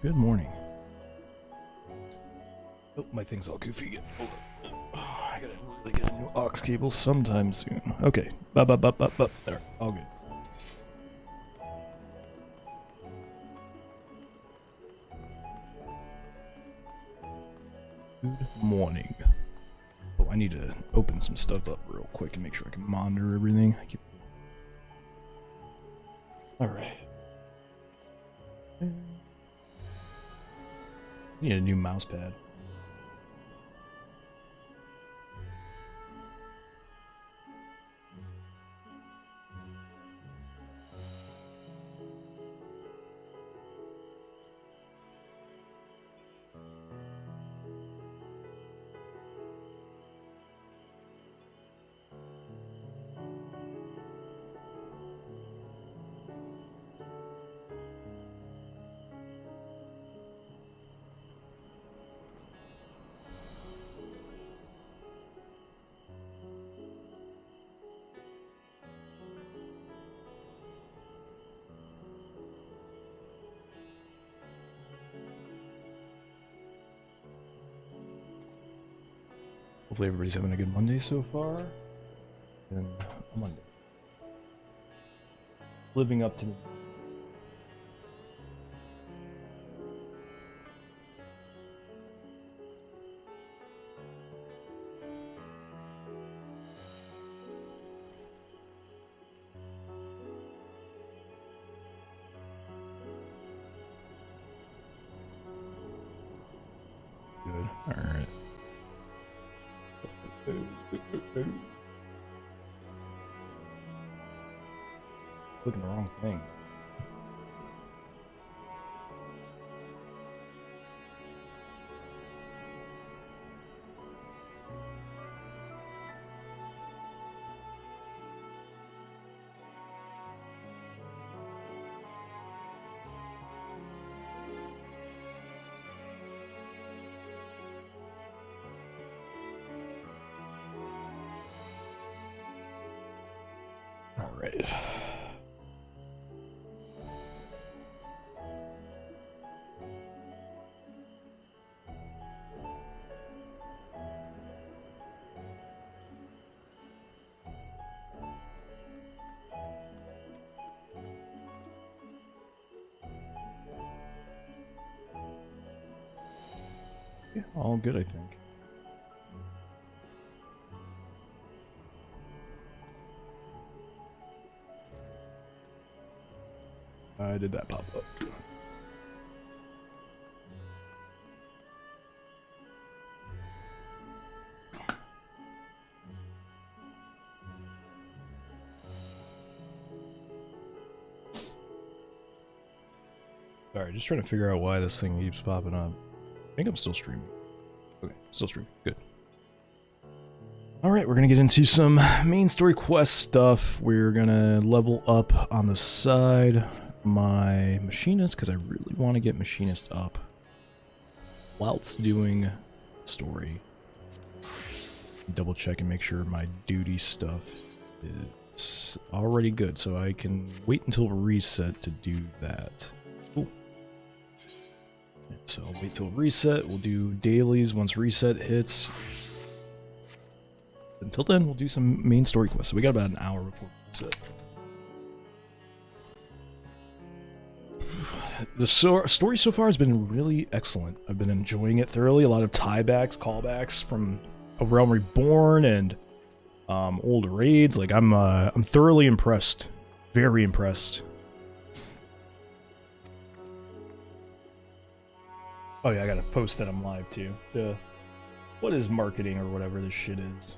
Good morning. Oh, my thing's all goofy again. Hold on. Oh, I gotta really get a new aux cable sometime soon. Okay. There. All good. Good morning. Oh, I need to open some stuff up real quick and make sure I can monitor everything. Alright. Need a new mouse pad. Hopefully everybody's having a good Monday so far. And Monday. Living up to me. Good. Alright. Clicking the wrong thing. All right. Yeah, all good, I think. Why did that pop up? Alright, just trying to figure out why this thing keeps popping up. I think I'm still streaming. Okay, still streaming. Good. Alright, we're gonna get into some main story quest stuff. We're gonna level up on the side my machinist, because I really want to get machinist up whilst doing story. Double check and make sure my duty stuff is already good, so I can wait until reset to do that. Ooh. So I'll wait till reset, we'll do dailies once reset hits. Until then, we'll do some main story quests. So we got about an hour before reset. The story so far has been really excellent. I've been enjoying it thoroughly. A lot of tiebacks, callbacks from A Realm Reborn and old raids. Like I'm thoroughly impressed. Very impressed. Oh yeah, I gotta post that I'm live too. What is marketing or whatever this shit is?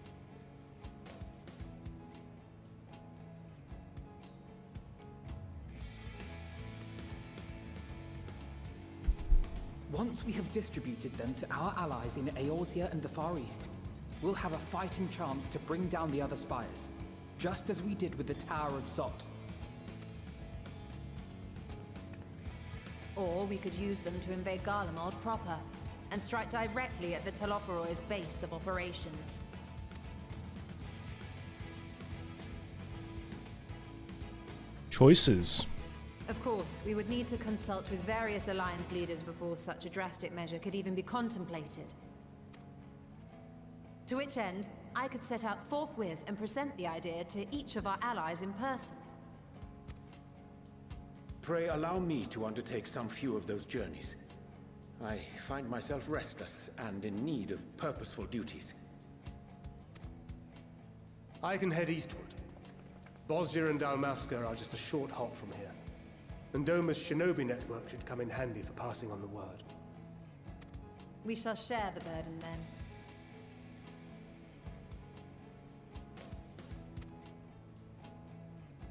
Once we have distributed them to our allies in Eorzea and the Far East, we'll have a fighting chance to bring down the other spires, just as we did with the Tower of Zot. Or we could use them to invade Garlemald proper, and strike directly at the Telophoroid's base of operations. Choices. Of course, we would need to consult with various Alliance leaders before such a drastic measure could even be contemplated. To which end, I could set out forthwith and present the idea to each of our allies in person. Pray allow me to undertake some few of those journeys. I find myself restless and in need of purposeful duties. I can head eastward. Bosnia and Dalmasca are just a short hop from here. And Doma's shinobi network should come in handy for passing on the word. We shall share the burden then.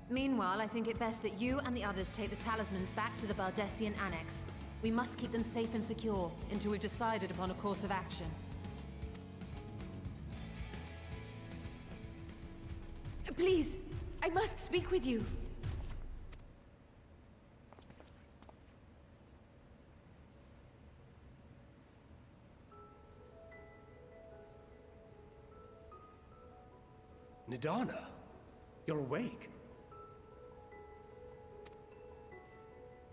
Meanwhile, I think it best that you and the others take the talismans back to the Baldessian Annex. We must keep them safe and secure until we've decided upon a course of action. Please, I must speak with you. Nidana, you're awake.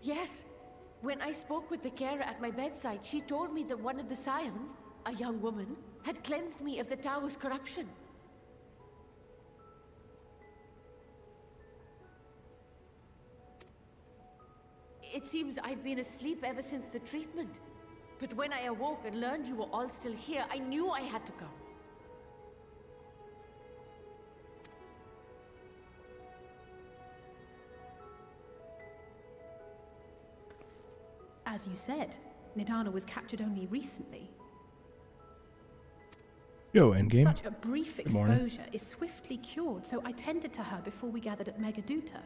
Yes. When I spoke with the carer at my bedside, she told me that one of the scions, a young woman, had cleansed me of the tower's corruption. It seems I'd been asleep ever since the treatment. But when I awoke and learned you were all still here, I knew I had to come. As you said, Nidana was captured only recently. Yo, endgame. Such a brief Good morning. exposure is swiftly cured, so I tended to her before we gathered at Megaduta.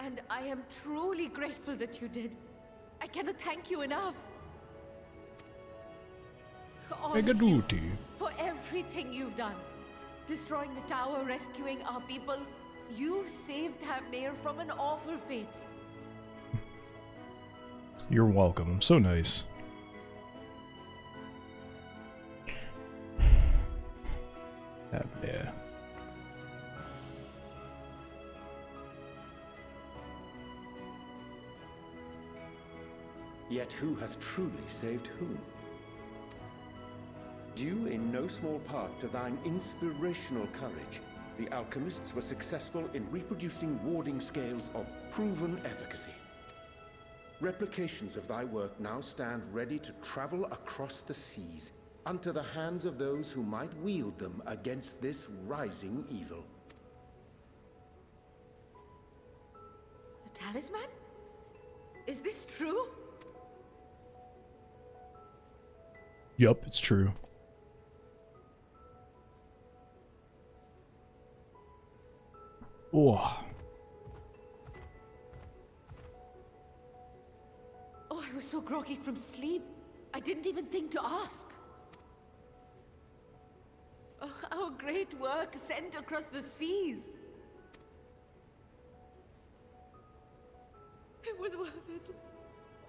And I am truly grateful that you did. I cannot thank you enough. All of you, for everything you've done. Destroying the tower, rescuing our people. You saved Havnir from an awful fate. You're welcome. I'm so nice. Yeah. Yet who hath truly saved whom? Due in no small part to thine inspirational courage, the alchemists were successful in reproducing warding scales of proven efficacy. Replications of thy work now stand ready to travel across the seas, unto the hands of those who might wield them against this rising evil. The talisman? Is this true? Yup, it's true. Oh. Oh, I was so groggy from sleep. I didn't even think to ask. Oh, our great work sent across the seas. It was worth it.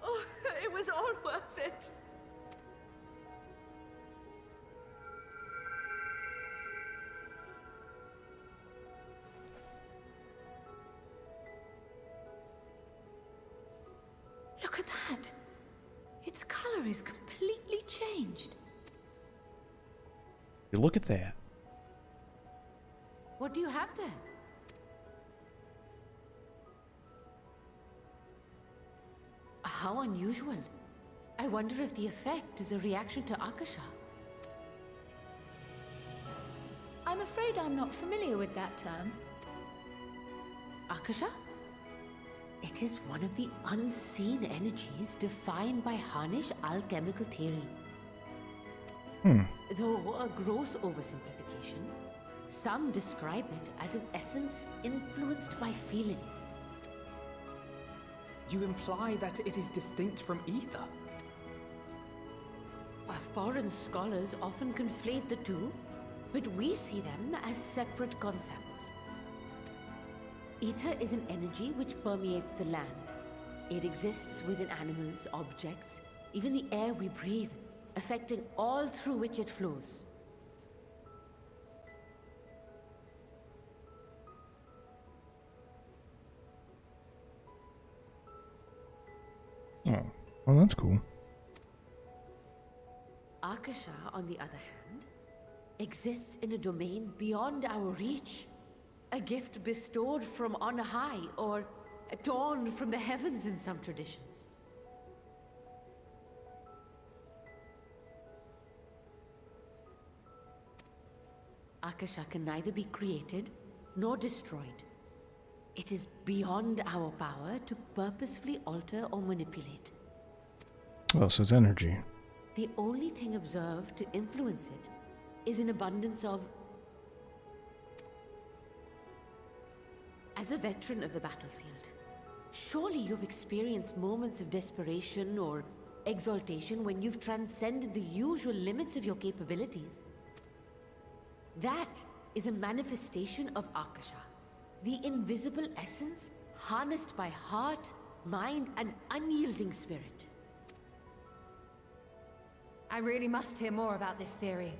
Oh, it was all worth it. Look at that! Its color is completely changed. You look at that. What do you have there? How unusual. I wonder if the effect is a reaction to Akasha. I'm afraid I'm not familiar with that term. Akasha? It is one of the unseen energies defined by Harnish alchemical theory. Though a gross oversimplification, some describe it as an essence influenced by feelings. You imply that it is distinct from ether? Well, foreign scholars often conflate the two, but we see them as separate concepts. Ether is an energy which permeates the land. It exists within animals, objects, even the air we breathe, affecting all through which it flows. Oh, well, that's cool. Akasha, on the other hand, exists in a domain beyond our reach. A gift bestowed from on high, or torn from the heavens in some traditions. Akasha can neither be created nor destroyed. It is beyond our power to purposefully alter or manipulate. Oh, so it's energy. The only thing observed to influence it is an abundance of... As a veteran of the battlefield, surely you've experienced moments of desperation or exaltation when you've transcended the usual limits of your capabilities. That is a manifestation of Akasha, the invisible essence harnessed by heart, mind, and unyielding spirit. I really must hear more about this theory.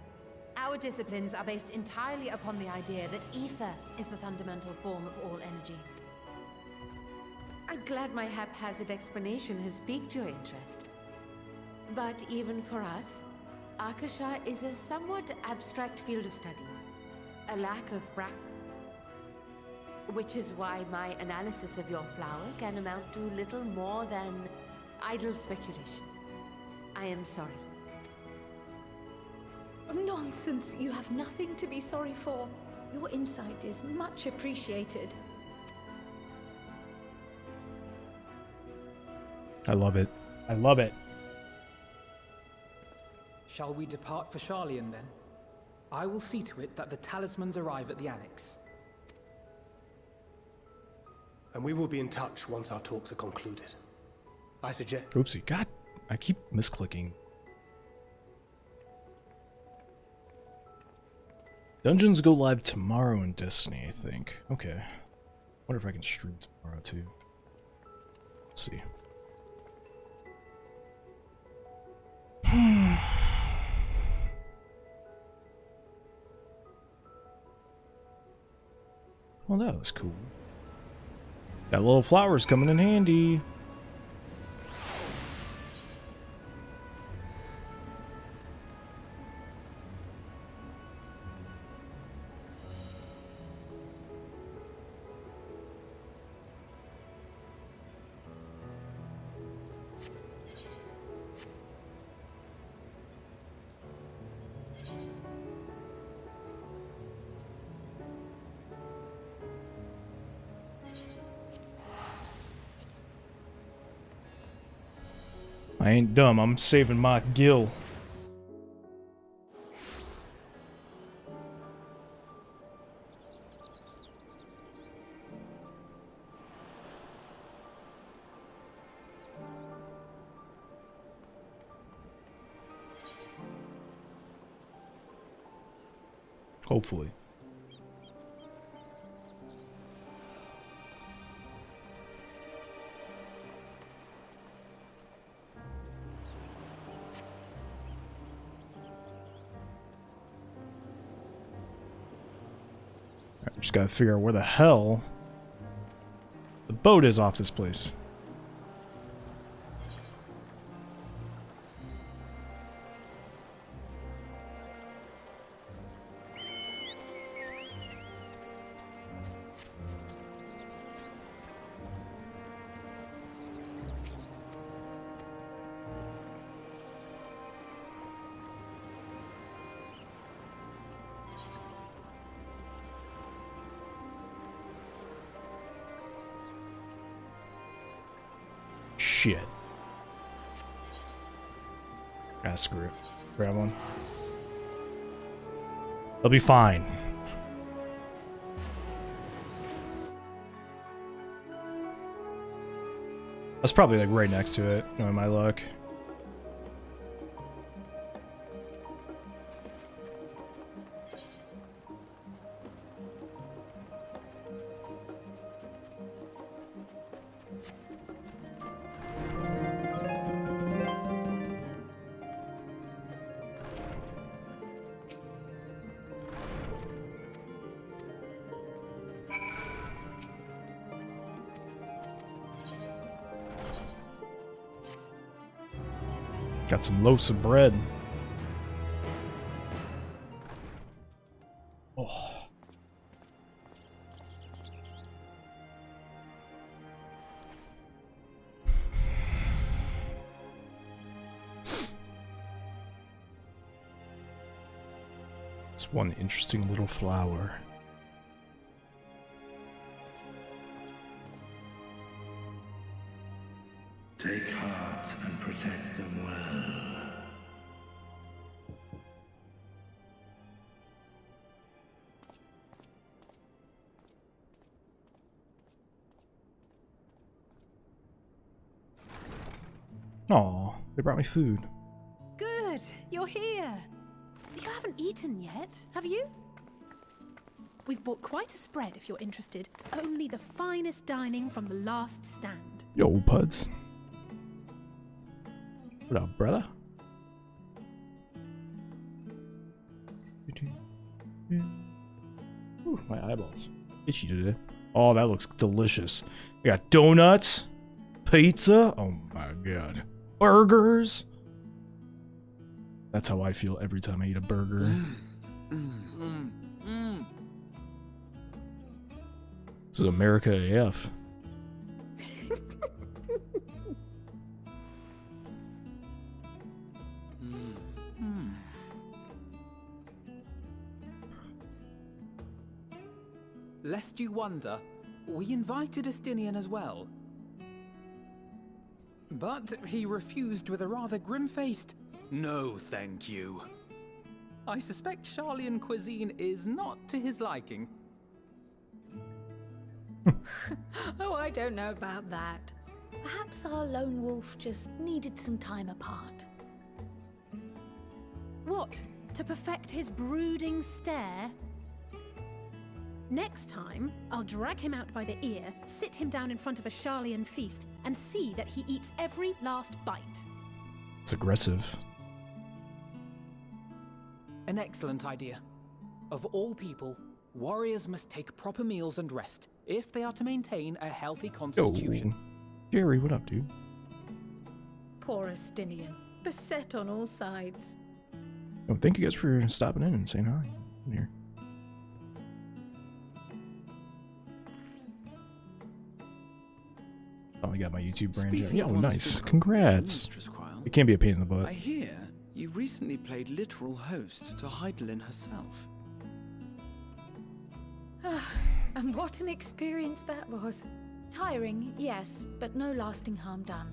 Our disciplines are based entirely upon the idea that ether is the fundamental form of all energy. I'm glad my haphazard explanation has piqued your interest. But even for us, Akasha is a somewhat abstract field of study. A lack of practice. Which is why my analysis of your flower can amount to little more than idle speculation. I am sorry. Nonsense. You have nothing to be sorry for. Your insight is much appreciated. I love it. I love it. Shall we depart for Charlian then? I will see to it that the talismans arrive at the Annex. And we will be in touch once our talks are concluded. I suggest... Oopsie. God, I keep misclicking. Dungeons go live tomorrow in Destiny, I think. Okay. Wonder if I can stream tomorrow too. Let's see. Well, that was cool. That little flower's coming in handy. I ain't dumb, I'm saving my gil. Hopefully. Just gotta figure out where the hell the boat is off this place. Shit. Ah, screw it. Grab one. They'll be fine. was probably like right next to it, knowing my luck. Got some loaves of bread. Oh. It's one interesting little flower. Take heart and protect them well. Aw, they brought me food. Good, you're here. You haven't eaten yet, have you? We've bought quite a spread if you're interested. Only the finest dining from the last stand. Yo, Puds. What up, brother? Ooh, my eyeballs. Itchy today. Oh, that looks delicious. We got donuts, pizza. Oh my god. Burgers. That's how I feel every time I eat a burger. This is America AF. Lest you wonder, we invited Estinian as well. But he refused with a rather grim-faced, "No, thank you." I suspect Charlian cuisine is not to his liking. Oh, I don't know about that. Perhaps our lone wolf just needed some time apart. What? To perfect his brooding stare? Next time, I'll drag him out by the ear, sit him down in front of a Charlian feast, and see that he eats every last bite. It's aggressive. An excellent idea. Of all people, warriors must take proper meals and rest if they are to maintain a healthy constitution. Yo, Jerry, what up, dude? Poor Estinian, beset on all sides. Oh, thank you guys for stopping in and saying hi. I'm here. Finally got my YouTube brand. Yo, nice. Congrats. It can be a pain in the butt. I hear you recently played literal host to Heidelin herself. And what an experience that was. Tiring, yes, but no lasting harm done.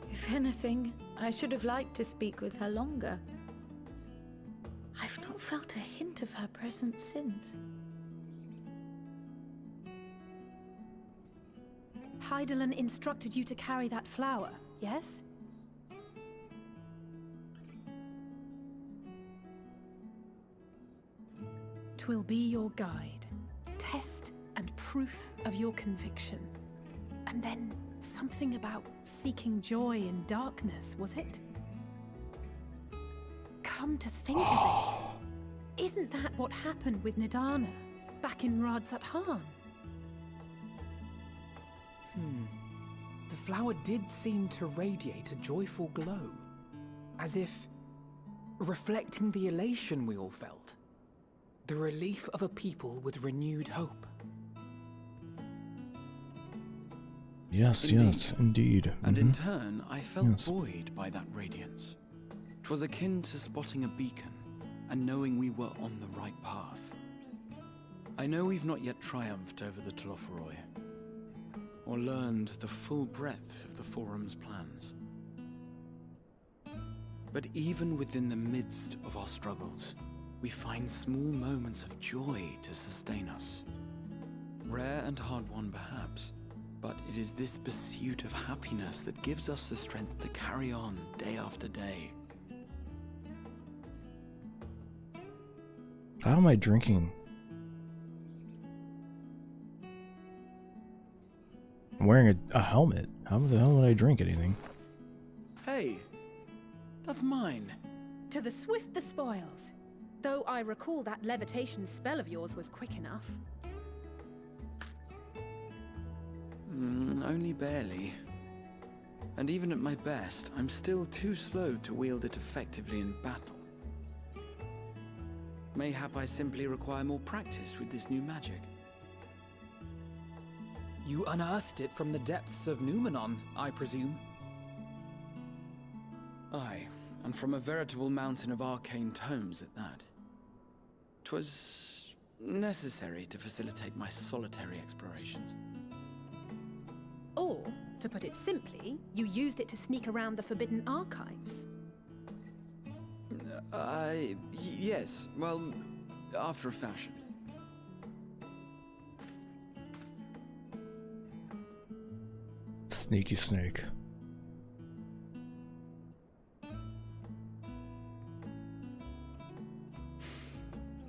If anything, I should have liked to speak with her longer. I've not felt a hint of her presence since. Heidelin instructed you to carry that flower, yes? Twill be your guide, test and proof of your conviction. And then something about seeking joy in darkness, was it? Come to think of it, isn't that what happened with Nidana back in Radzat-Han? The flower did seem to radiate a joyful glow, as if reflecting the elation we all felt, the relief of a people with renewed hope. Yes, Indeed. yes, indeed. And in turn, I felt Yes. buoyed by that radiance. 'Twas akin to spotting a beacon and knowing we were on the right path. I know we've not yet triumphed over the Telophoroi, or learned the full breadth of the Forum's plans. But even within the midst of our struggles, we find small moments of joy to sustain us. Rare and hard-won, perhaps, but it is this pursuit of happiness that gives us the strength to carry on day after day. How am I drinking? I'm wearing a helmet. How the hell would I drink anything? Hey, that's mine. To the swift the spoils. Though I recall that levitation spell of yours was quick enough. Only barely. And even at my best, I'm still too slow to wield it effectively in battle. Mayhap I simply require more practice with this new magic. You unearthed it from the depths of Numenon, I presume? Aye, and from a veritable mountain of arcane tomes at that. 'Twas necessary to facilitate my solitary explorations. Or, to put it simply, you used it to sneak around the Forbidden Archives. Yes, well, after a fashion. Sneaky snake.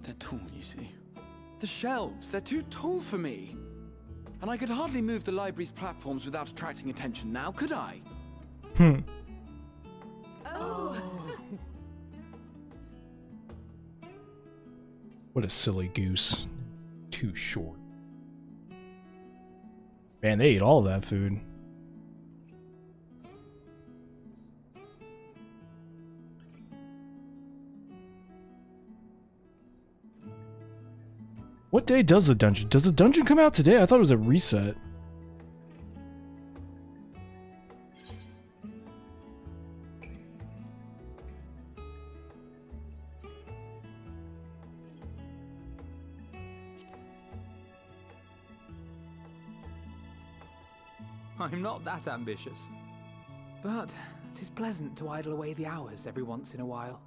They're tall, you see. The shelves, they're too tall for me. And I could hardly move the library's platforms without attracting attention now, could I? Oh. What a silly goose. Too short. Man, they ate all of that food. What day does the dungeon? Does the dungeon come out today? I thought it was a reset. I'm not that ambitious. But 'tis pleasant to idle away the hours every once in a while.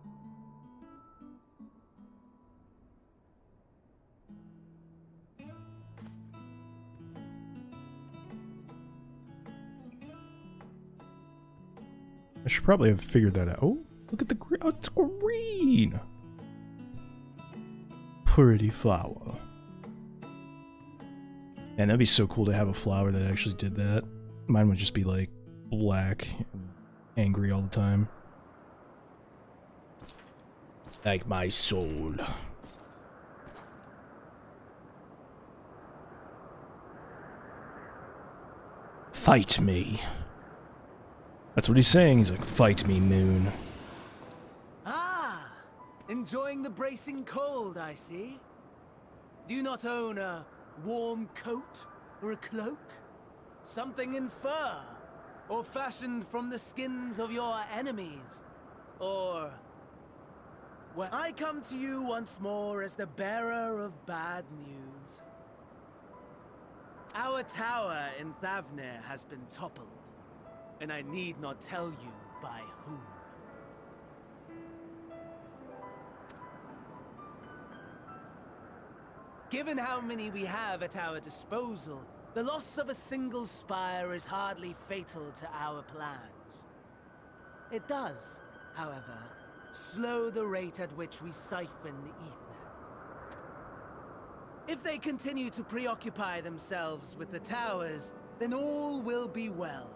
I should probably have figured that out. Oh, look at the green. Oh, it's green. Pretty flower. And that'd be so cool to have a flower that actually did that. Mine would just be like black and angry all the time. Like my soul. Fight me. That's what he's saying. He's like, fight me, moon. Ah! Enjoying the bracing cold, I see. Do you not own a warm coat or a cloak? Something in fur? Or fashioned from the skins of your enemies? Or... well, I come to you once more as the bearer of bad news. Our tower in Thavnir has been toppled. And I need not tell you by whom. Given how many we have at our disposal, the loss of a single spire is hardly fatal to our plans. It does, however, slow the rate at which we siphon the ether. If they continue to preoccupy themselves with the towers, then all will be well.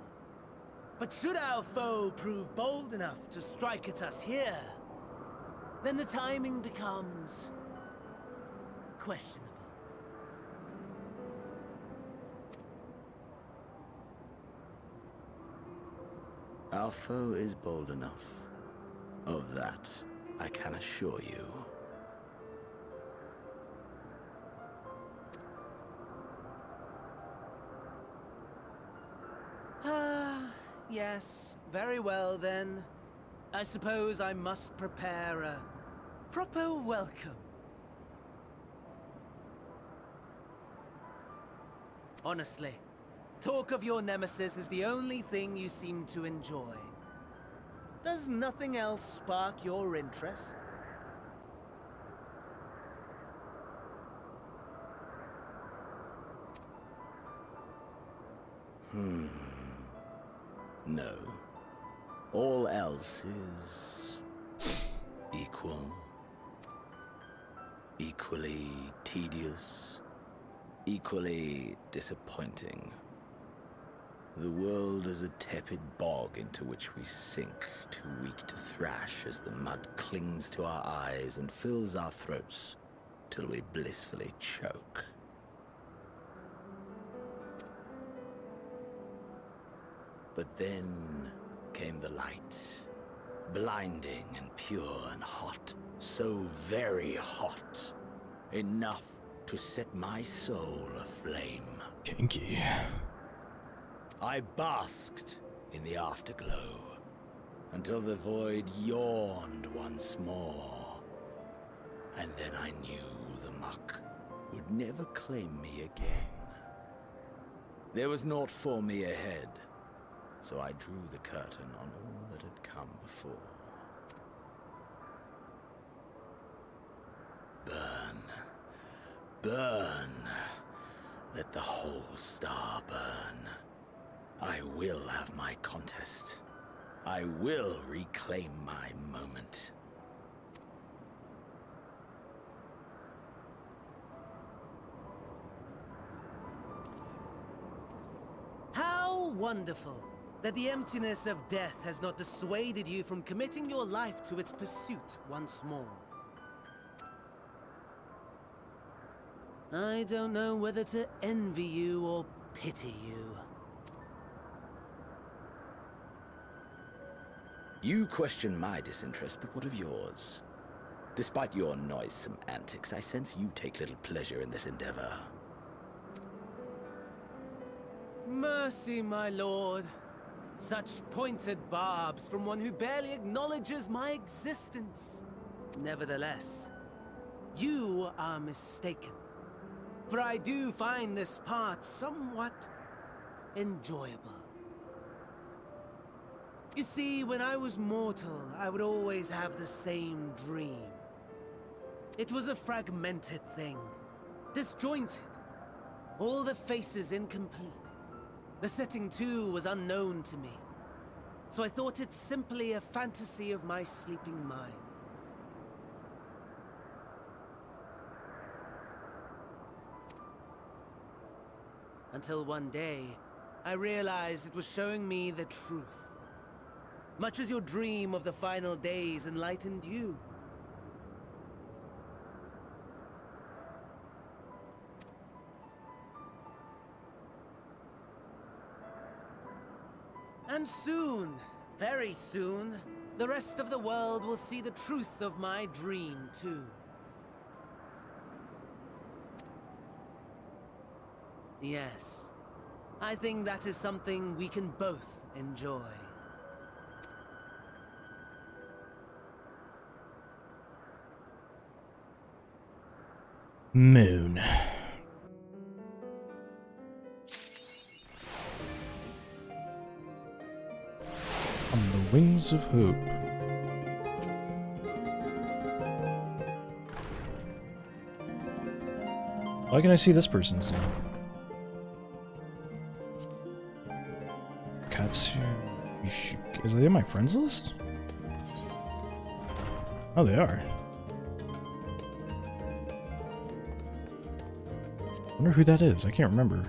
But should our foe prove bold enough to strike at us here, then the timing becomes questionable. Our foe is bold enough. Of that, I can assure you. Yes, very well then. I suppose I must prepare a proper welcome. Honestly, talk of your nemesis is the only thing you seem to enjoy. Does nothing else spark your interest? No. All else is equal, equally tedious, equally disappointing. The world is a tepid bog into which we sink, too weak to thrash as the mud clings to our eyes and fills our throats till we blissfully choke. But then came the light, blinding and pure and hot, so very hot, enough to set my soul aflame. Kinky. I basked in the afterglow until the void yawned once more. And then I knew the muck would never claim me again. There was naught for me ahead, so I drew the curtain on all that had come before. Burn, burn, let the whole star burn. I will have my contest. I will reclaim my moment. How wonderful that the emptiness of death has not dissuaded you from committing your life to its pursuit once more. I don't know whether to envy you or pity you. You question my disinterest, but what of yours? Despite your noisome antics, I sense you take little pleasure in this endeavor. Mercy, my lord. Such pointed barbs from one who barely acknowledges my existence. Nevertheless, you are mistaken. For I do find this part somewhat enjoyable. You see, when I was mortal, I would always have the same dream. It was a fragmented thing, disjointed, all the faces incomplete. The setting, too, was unknown to me, so I thought it simply a fantasy of my sleeping mind. Until one day, I realized it was showing me the truth. Much as your dream of the final days enlightened you. And soon, very soon, the rest of the world will see the truth of my dream, too. Yes, I think that is something we can both enjoy. Moon. On the wings of hope. Why can I see this person's name? Katsu. Is they in my friends list? Oh, they are. I wonder who that is. I can't remember.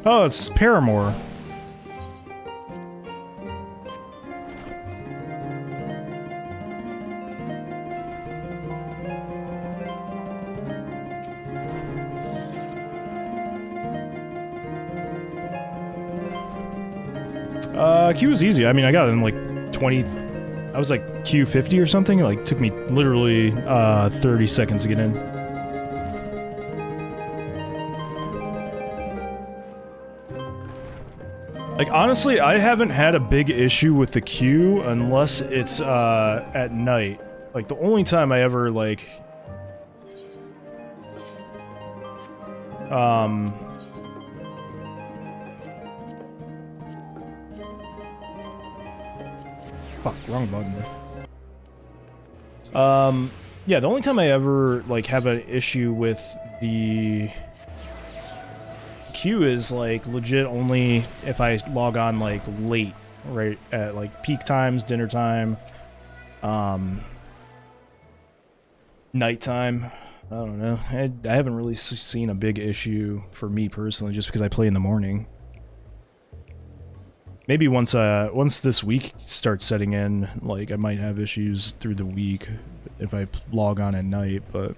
Oh, it's Paramore. Q was easy. I mean, I got it in like 20... I was like Q50 or something. It like took me literally 30 seconds to get in. Like, honestly, I haven't had a big issue with the queue unless it's at night. Like, the only time I ever, like... Fuck, wrong button. Yeah, the only time I ever, like, have an issue with the queue is, like, legit only if I log on, like, late, right at, like, peak times, dinner time, nighttime. I don't know. I haven't really seen a big issue for me personally, just because I play in the morning. Maybe once this week starts setting in, like, I might have issues through the week if I log on at night, but...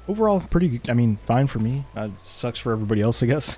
Overall, pretty, I mean, fine for me. Sucks for everybody else, I guess.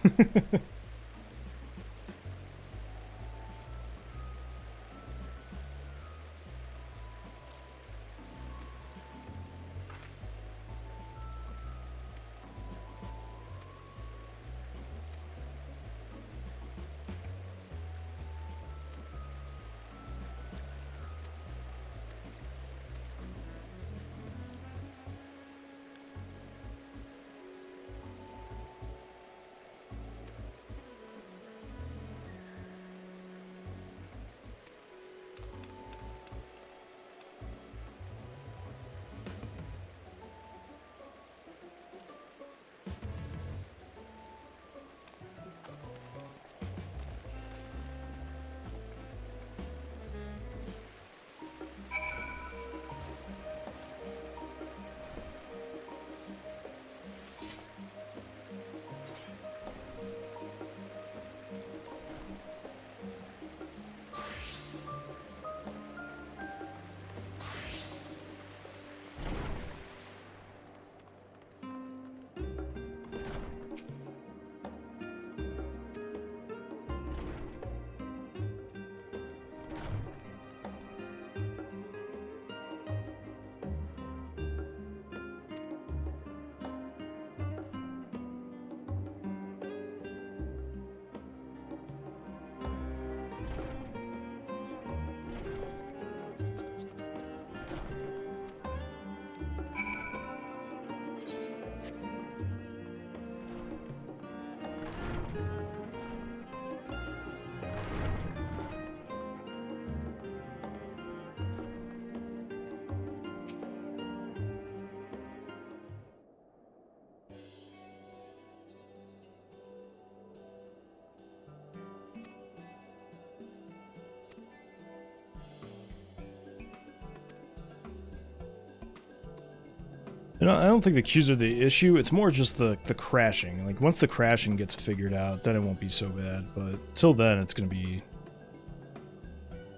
You know, I don't think the queues are the issue, it's more just the crashing. Like, once the crashing gets figured out, then it won't be so bad, but till then, it's gonna be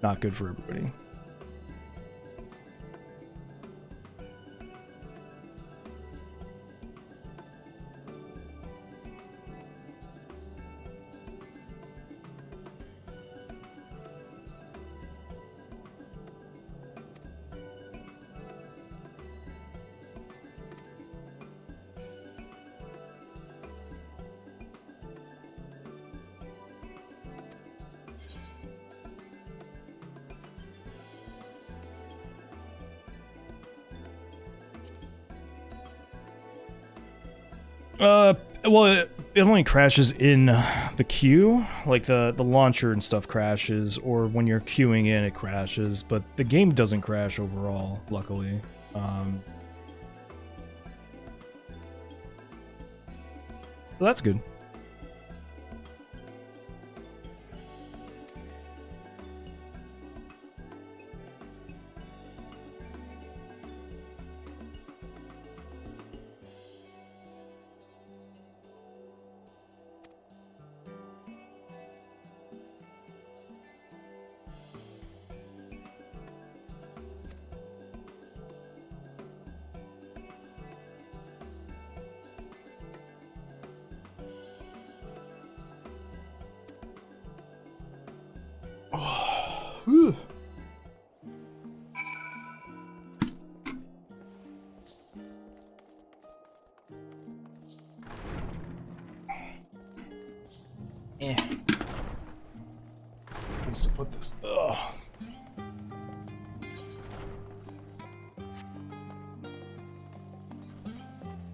not good for everybody. Well, it only crashes in the queue, like the launcher and stuff crashes, or when you're queuing in it crashes, but the game doesn't crash overall, luckily. So that's good. Whew. Eh. I used to put this. Ugh.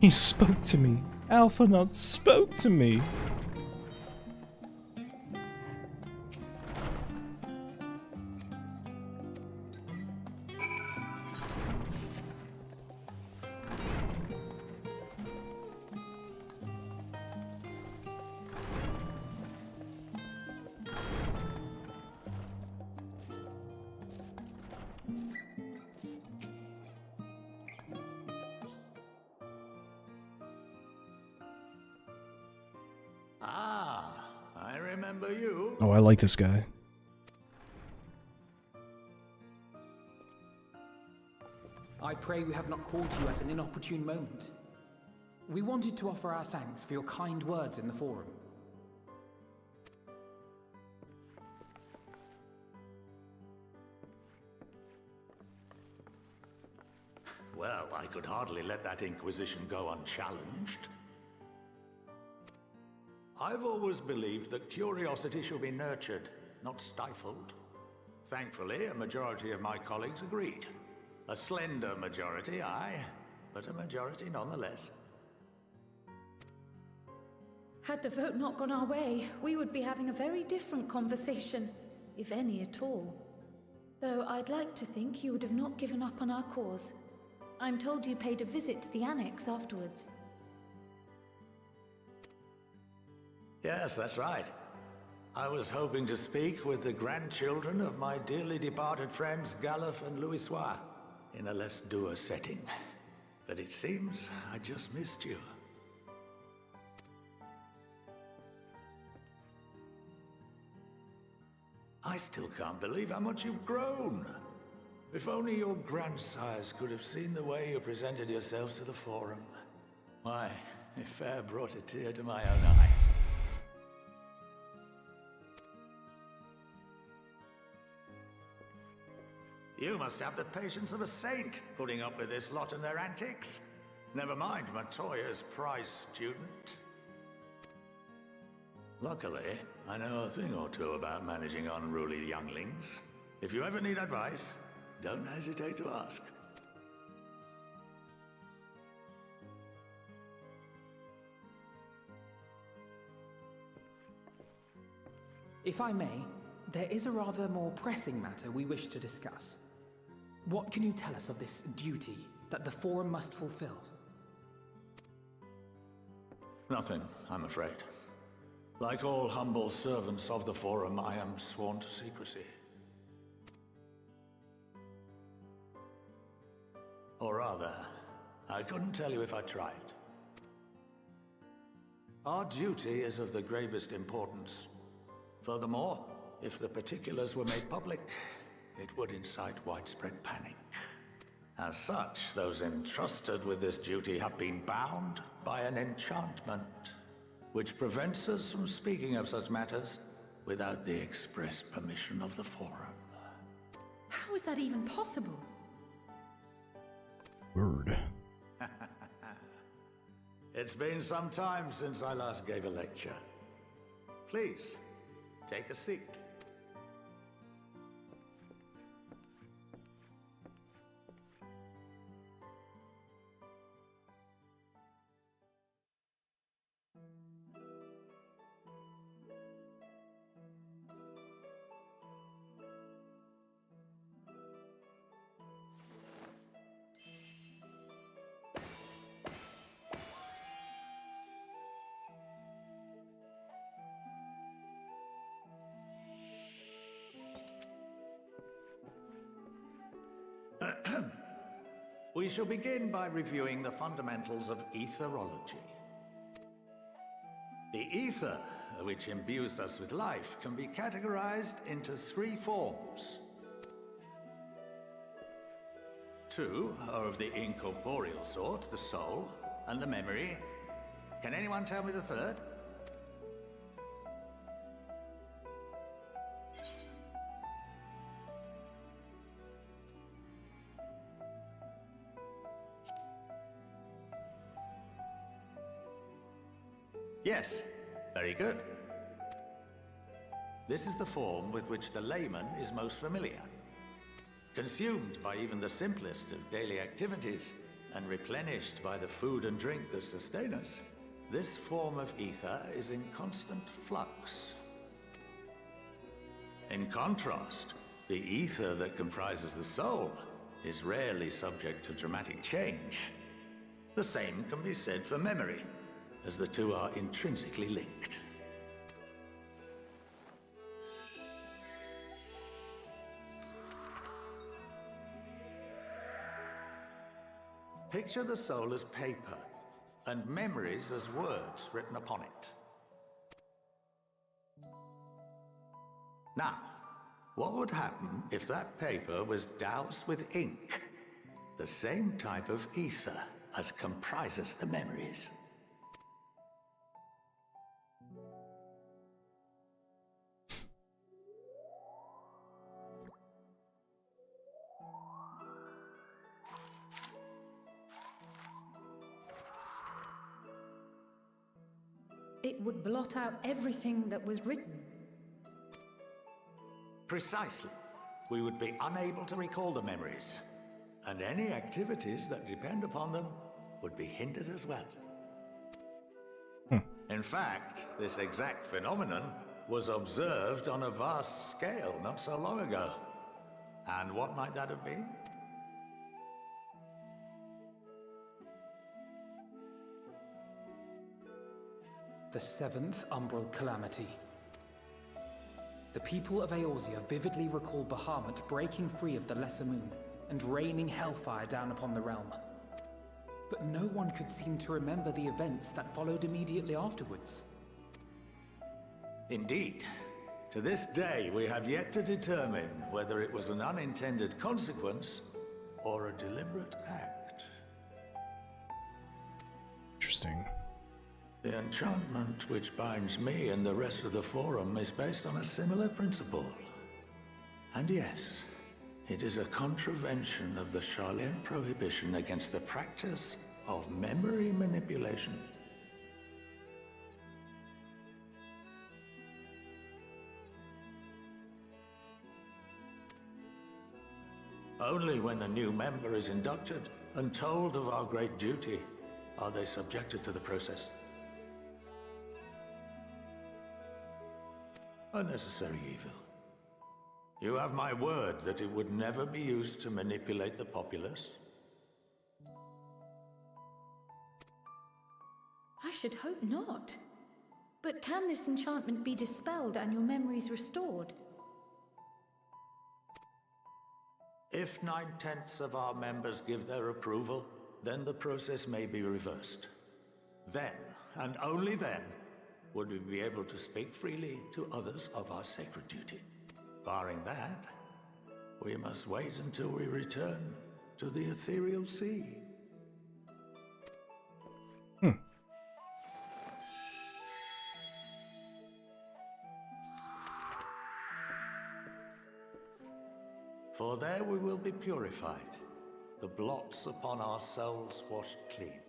He spoke to me. Alphanaut spoke to me. I remember you. Oh, I like this guy. I pray we have not called you at an inopportune moment. We wanted to offer our thanks for your kind words in the forum. Well, I could hardly let that Inquisition go unchallenged. I've always believed that curiosity should be nurtured, not stifled. Thankfully, a majority of my colleagues agreed. A slender majority, aye, but a majority nonetheless. Had the vote not gone our way, we would be having a very different conversation, if any at all. Though I'd like to think you would have not given up on our cause. I'm told you paid a visit to the Annex afterwards. Yes, that's right. I was hoping to speak with the grandchildren of my dearly departed friends Galuf and Louisoix in a less dour setting. But it seems I just missed you. I still can't believe how much you've grown. If only your grandsires could have seen the way you presented yourselves to the Forum. Why, it fair brought a tear to my own eye. You must have the patience of a saint, putting up with this lot and their antics. Never mind Matoya's prize student. Luckily, I know a thing or two about managing unruly younglings. If you ever need advice, don't hesitate to ask. If I may, there is a rather more pressing matter we wish to discuss. What can you tell us of this duty that the Forum must fulfill? Nothing, I'm afraid. Like all humble servants of the Forum, I am sworn to secrecy. Or rather, I couldn't tell you if I tried. Our duty is of the gravest importance. Furthermore, if the particulars were made public, it would incite widespread panic. As such, those entrusted with this duty have been bound by an enchantment, which prevents us from speaking of such matters without the express permission of the Forum. How is that even possible? Word. It's been some time since I last gave a lecture. Please, take a seat. We shall begin by reviewing the fundamentals of etherology. The ether, which imbues us with life, can be categorized into three forms. Two are of the incorporeal sort, the soul and the memory. Can anyone tell me the third? Yes, very good. This is the form with which the layman is most familiar. Consumed by even the simplest of daily activities, and replenished by the food and drink that sustain us, this form of ether is in constant flux. In contrast, the ether that comprises the soul is rarely subject to dramatic change. The same can be said for memory, as the two are intrinsically linked. Picture the soul as paper, and memories as words written upon it. Now, what would happen if that paper was doused with ink? The same type of ether as comprises the memories. It would blot out everything that was written. Precisely. We would be unable to recall the memories, and any activities that depend upon them would be hindered as well. In fact, this exact phenomenon was observed on a vast scale not so long ago. And what might that have been? The seventh Umbral Calamity. The people of Eorzea vividly recall Bahamut breaking free of the Lesser Moon and raining hellfire down upon the realm. But no one could seem to remember the events that followed immediately afterwards. Indeed. To this day, we have yet to determine whether it was an unintended consequence or a deliberate act. Interesting. The enchantment which binds me and the rest of the Forum is based on a similar principle. And yes, it is a contravention of the Sharlayan prohibition against the practice of memory manipulation. Only when a new member is inducted and told of our great duty are they subjected to the process. A necessary evil. You have my word that it would never be used to manipulate the populace. I should hope not. But can this enchantment be dispelled and your memories restored? If 9/10 of our members give their approval, then the process may be reversed. Then, and only then, would we be able to speak freely to others of our sacred duty. Barring that, we must wait until we return to the ethereal sea. For there we will be purified, the blots upon our souls washed clean.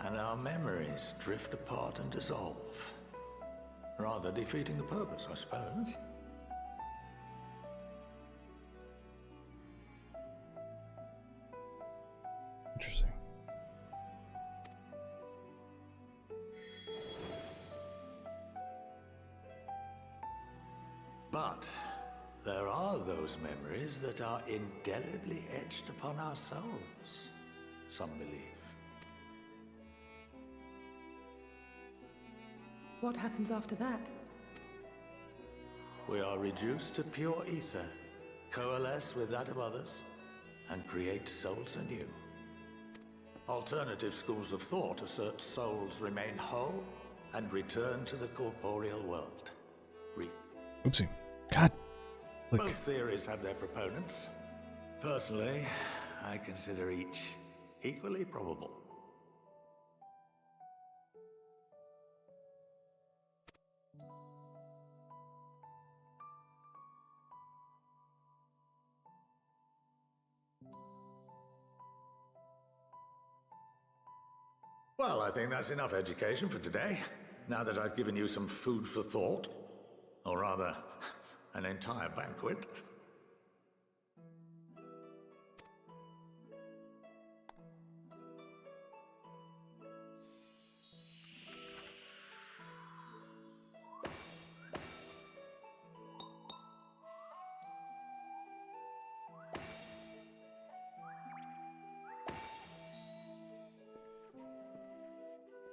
And our memories drift apart and dissolve, rather defeating the purpose, I suppose. Interesting. But there are those memories that are indelibly etched upon our souls, some believe. What happens after that? We are reduced to pure ether, coalesce with that of others, and create souls anew. Alternative schools of thought assert souls remain whole and return to the corporeal world. Oopsie. God. Look. Both theories have their proponents. Personally, I consider each equally probable. Well, I think that's enough education for today. Now that I've given you some food for thought. Or rather, an entire banquet.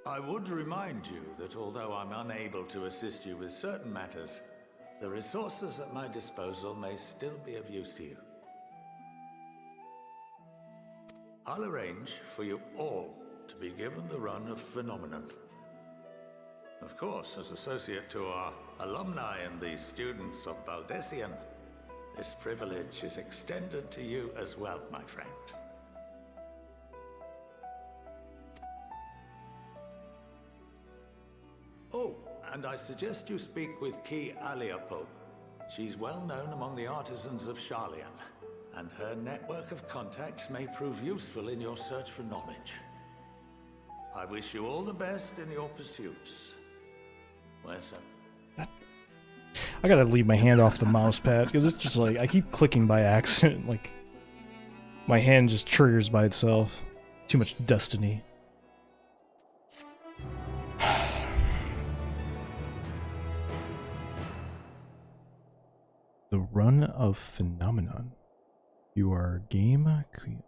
I would remind you that although I'm unable to assist you with certain matters, the resources at my disposal may still be of use to you. I'll arrange for you all to be given the run of Phenomenon. Of course, as associate to our alumni and the students of Baldessian, this privilege is extended to you as well, my friend. Oh, and I suggest you speak with Ki Aliapo. She's well known among the artisans of Sharlayan, and her network of contacts may prove useful in your search for knowledge. I wish you all the best in your pursuits. Where's that? I gotta leave my hand off the mouse pad, because it's just like, I keep clicking by accident, like, my hand just triggers by itself. Too much destiny. The run of Phenomenon. You are game queen,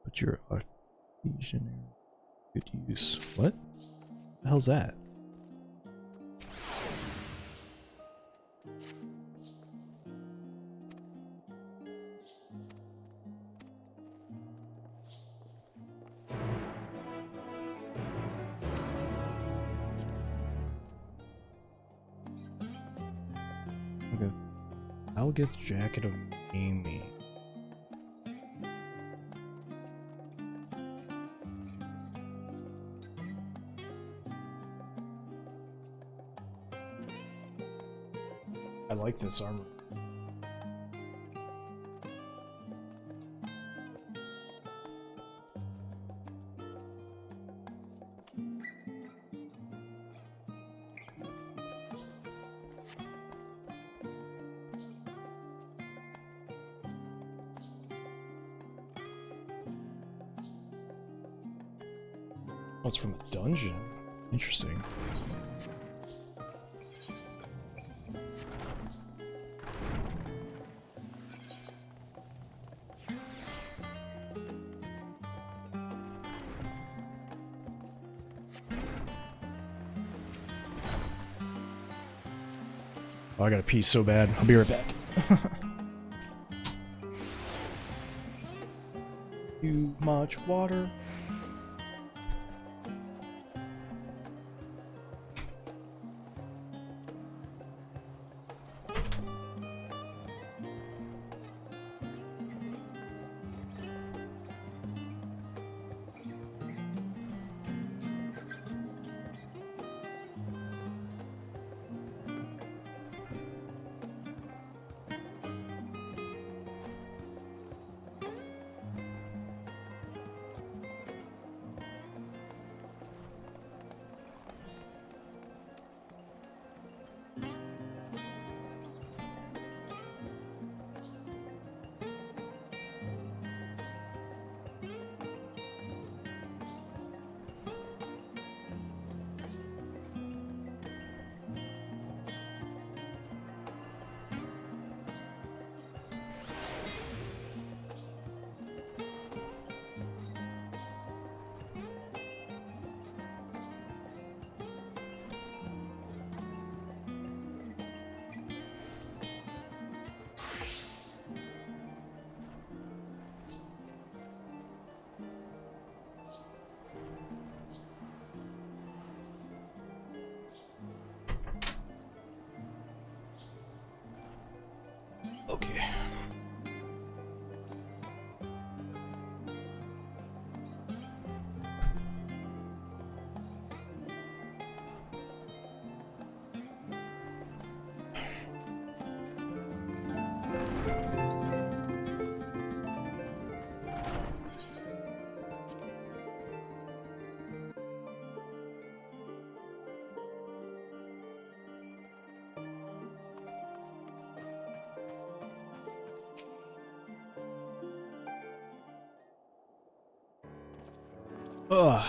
but you're artisan. Good use. What the hell's that? Okay. Algeth's Jacket of Amy. I like this armor. Oh, it's from a dungeon. Interesting. Oh, I gotta pee so bad. I'll be right back. Too much water. Okay. Ugh.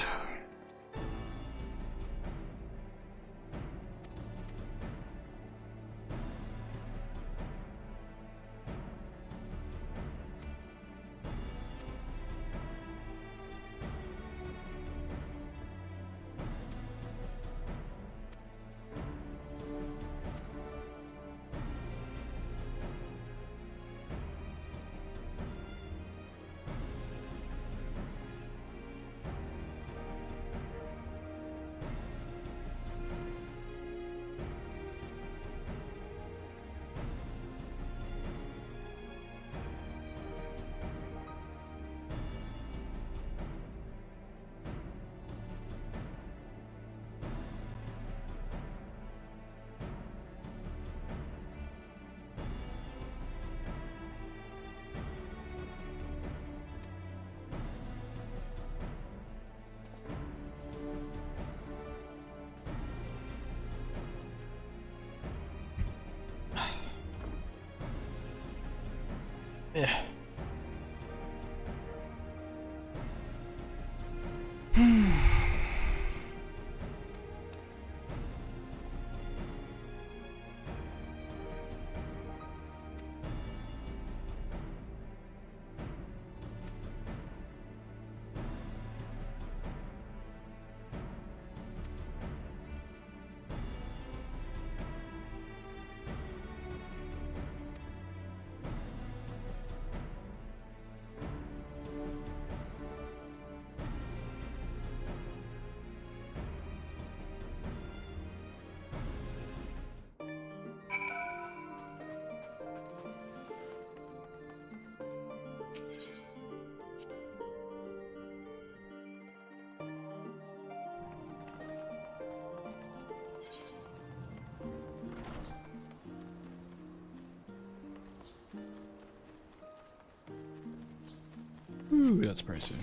Yeah. Ooh, that's pricey.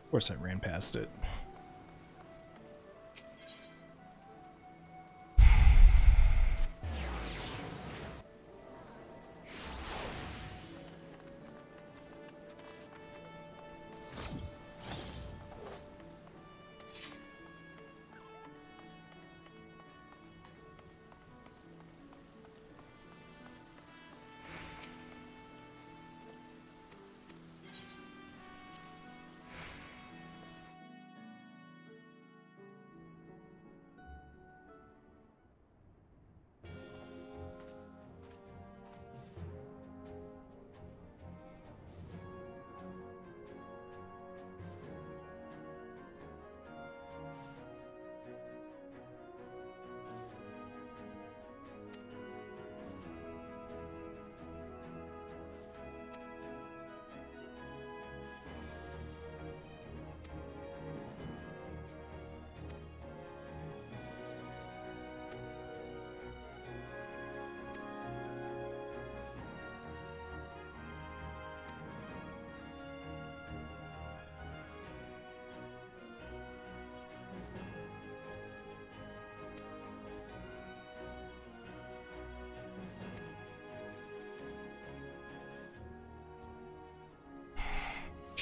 Of course I ran past it.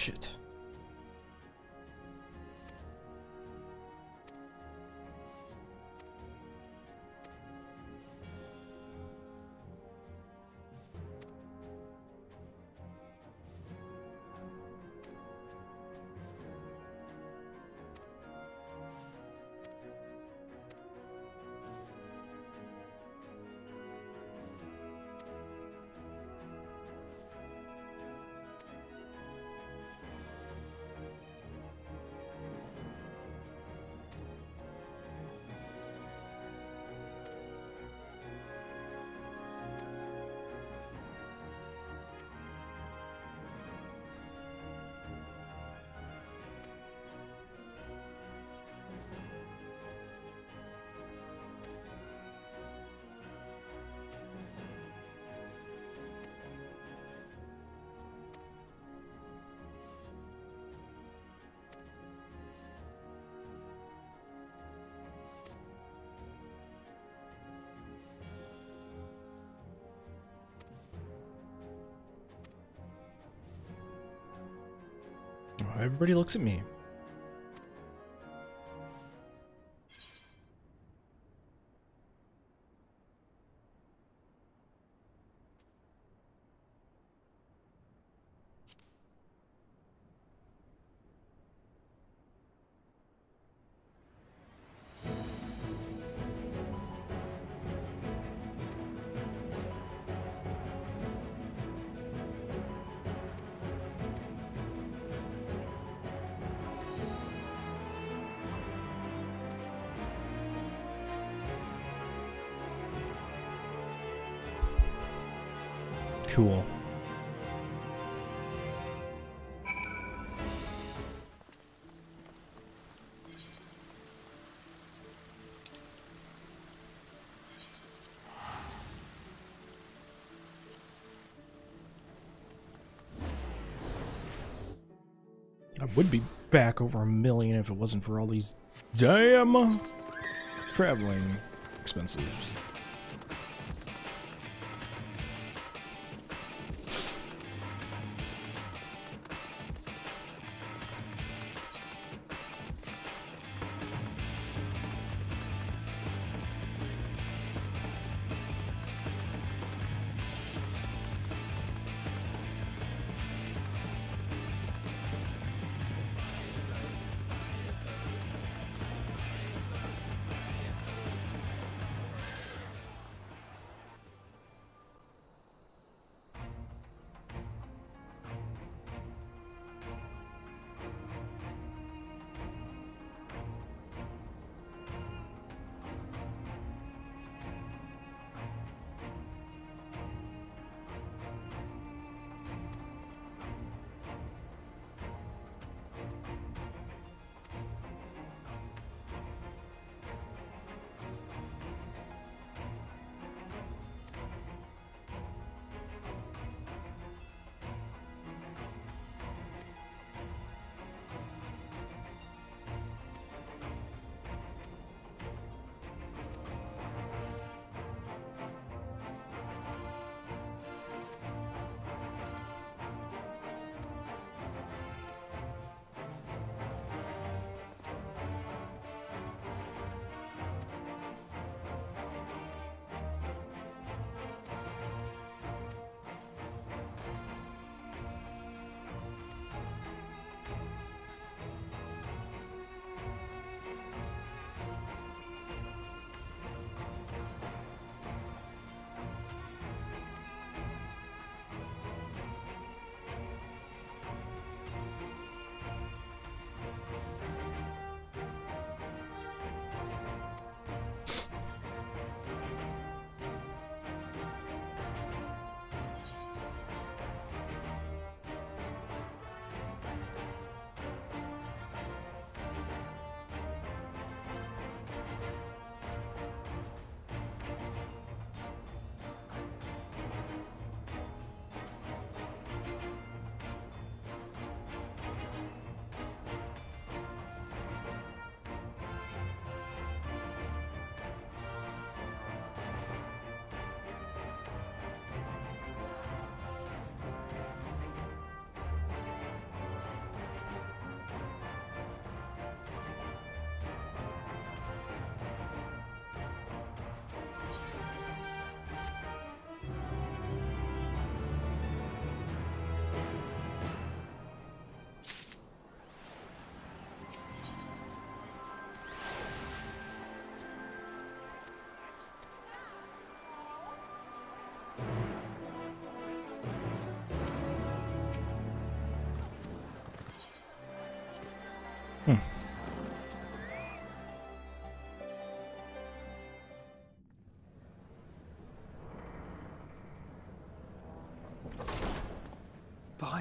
Shit. Oh, everybody looks at me. Cool. I would be back over $1 million if it wasn't for all these damn traveling expenses.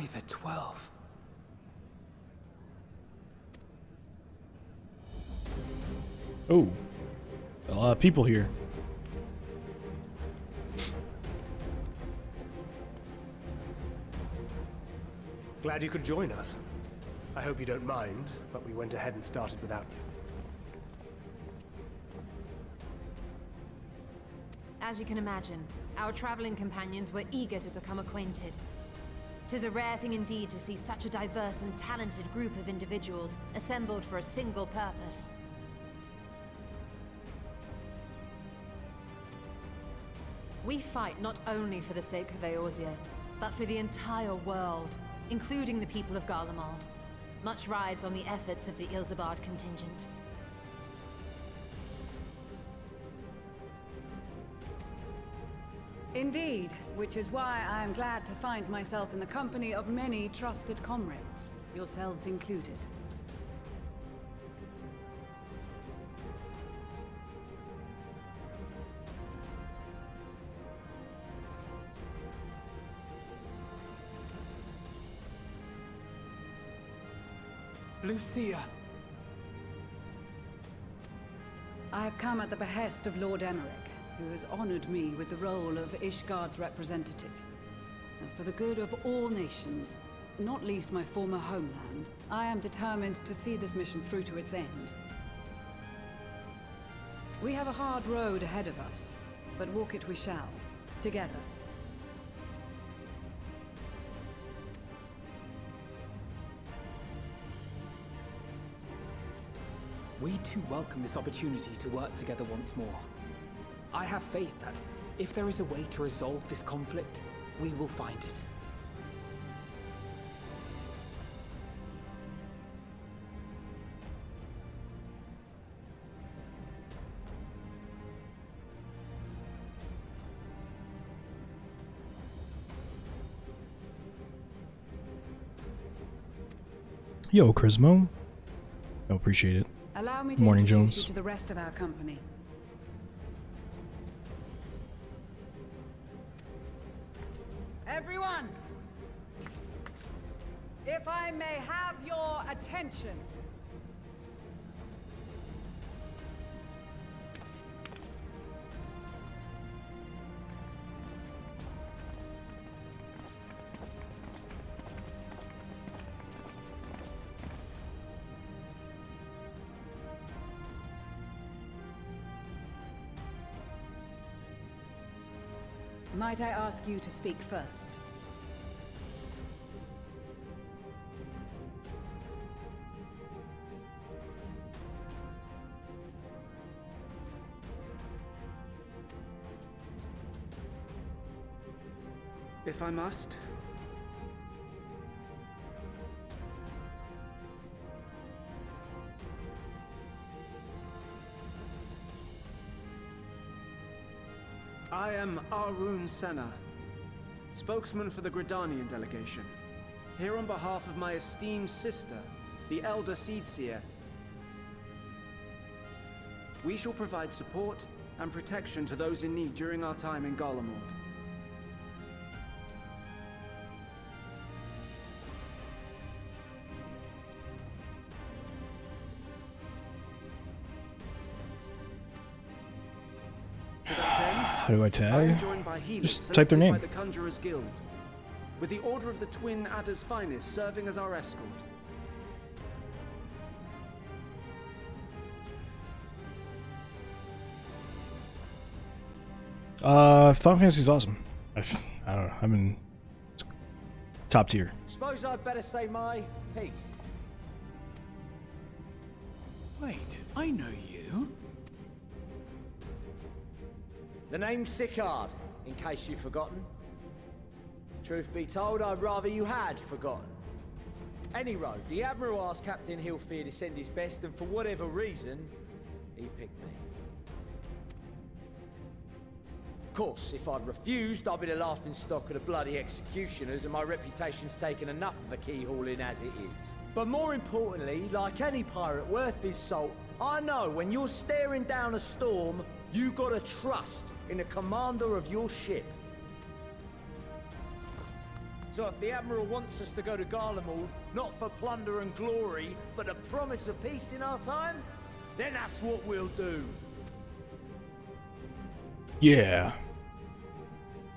By the 12. Oh, a lot of people here. Glad you could join us. I hope you don't mind, but we went ahead and started without you. As you can imagine, our traveling companions were eager to become acquainted. 'Tis a rare thing indeed to see such a diverse and talented group of individuals assembled for a single purpose. We fight not only for the sake of Eorzea, but for the entire world, including the people of Garlemald. Much rides on the efforts of the Ilsabard contingent. Indeed, which is why I am glad to find myself in the company of many trusted comrades, yourselves included. Lucia! I have come at the behest of Lord Emmerich, who has honored me with the role of Ishgard's representative. And for the good of all nations, not least my former homeland, I am determined to see this mission through to its end. We have a hard road ahead of us, but walk it we shall, together. We too welcome this opportunity to work together once more. I have faith that, if there is a way to resolve this conflict, we will find it. Yo, Crismo. I appreciate it. Allow me to Morning, introduce Jones. you to the rest of our company. Everyone! If I may have your attention. Might I ask you to speak first? If I must. I am Arun Senna, spokesman for the Gridanian delegation, here on behalf of my esteemed sister, the Elder Seedseer. We shall provide support and protection to those in need during our time in Garlemald. How do I I tag? am joined by healers Just type their selected name. by the Conjurer's Guild, with the Order of the Twin Adder's Finest serving as our escort. Final Fantasy's awesome. I don't know. I'm in top tier. Suppose I'd better say my piece. Wait, I know you. The name's Sicard, in case you've forgotten. Truth be told, I'd rather you had forgotten. Any road, the Admiral asked Captain Hilfier to send his best, and for whatever reason, he picked me. Of course, if I'd refused, I'd be the laughingstock of the bloody executioners, and my reputation's taken enough of a keyhauling as it is. But more importantly, like any pirate worth his salt, I know when you're staring down a storm, you gotta trust in the commander of your ship. So if the Admiral wants us to go to Garlemald, not for plunder and glory, but a promise of peace in our time, then that's what we'll do. Yeah.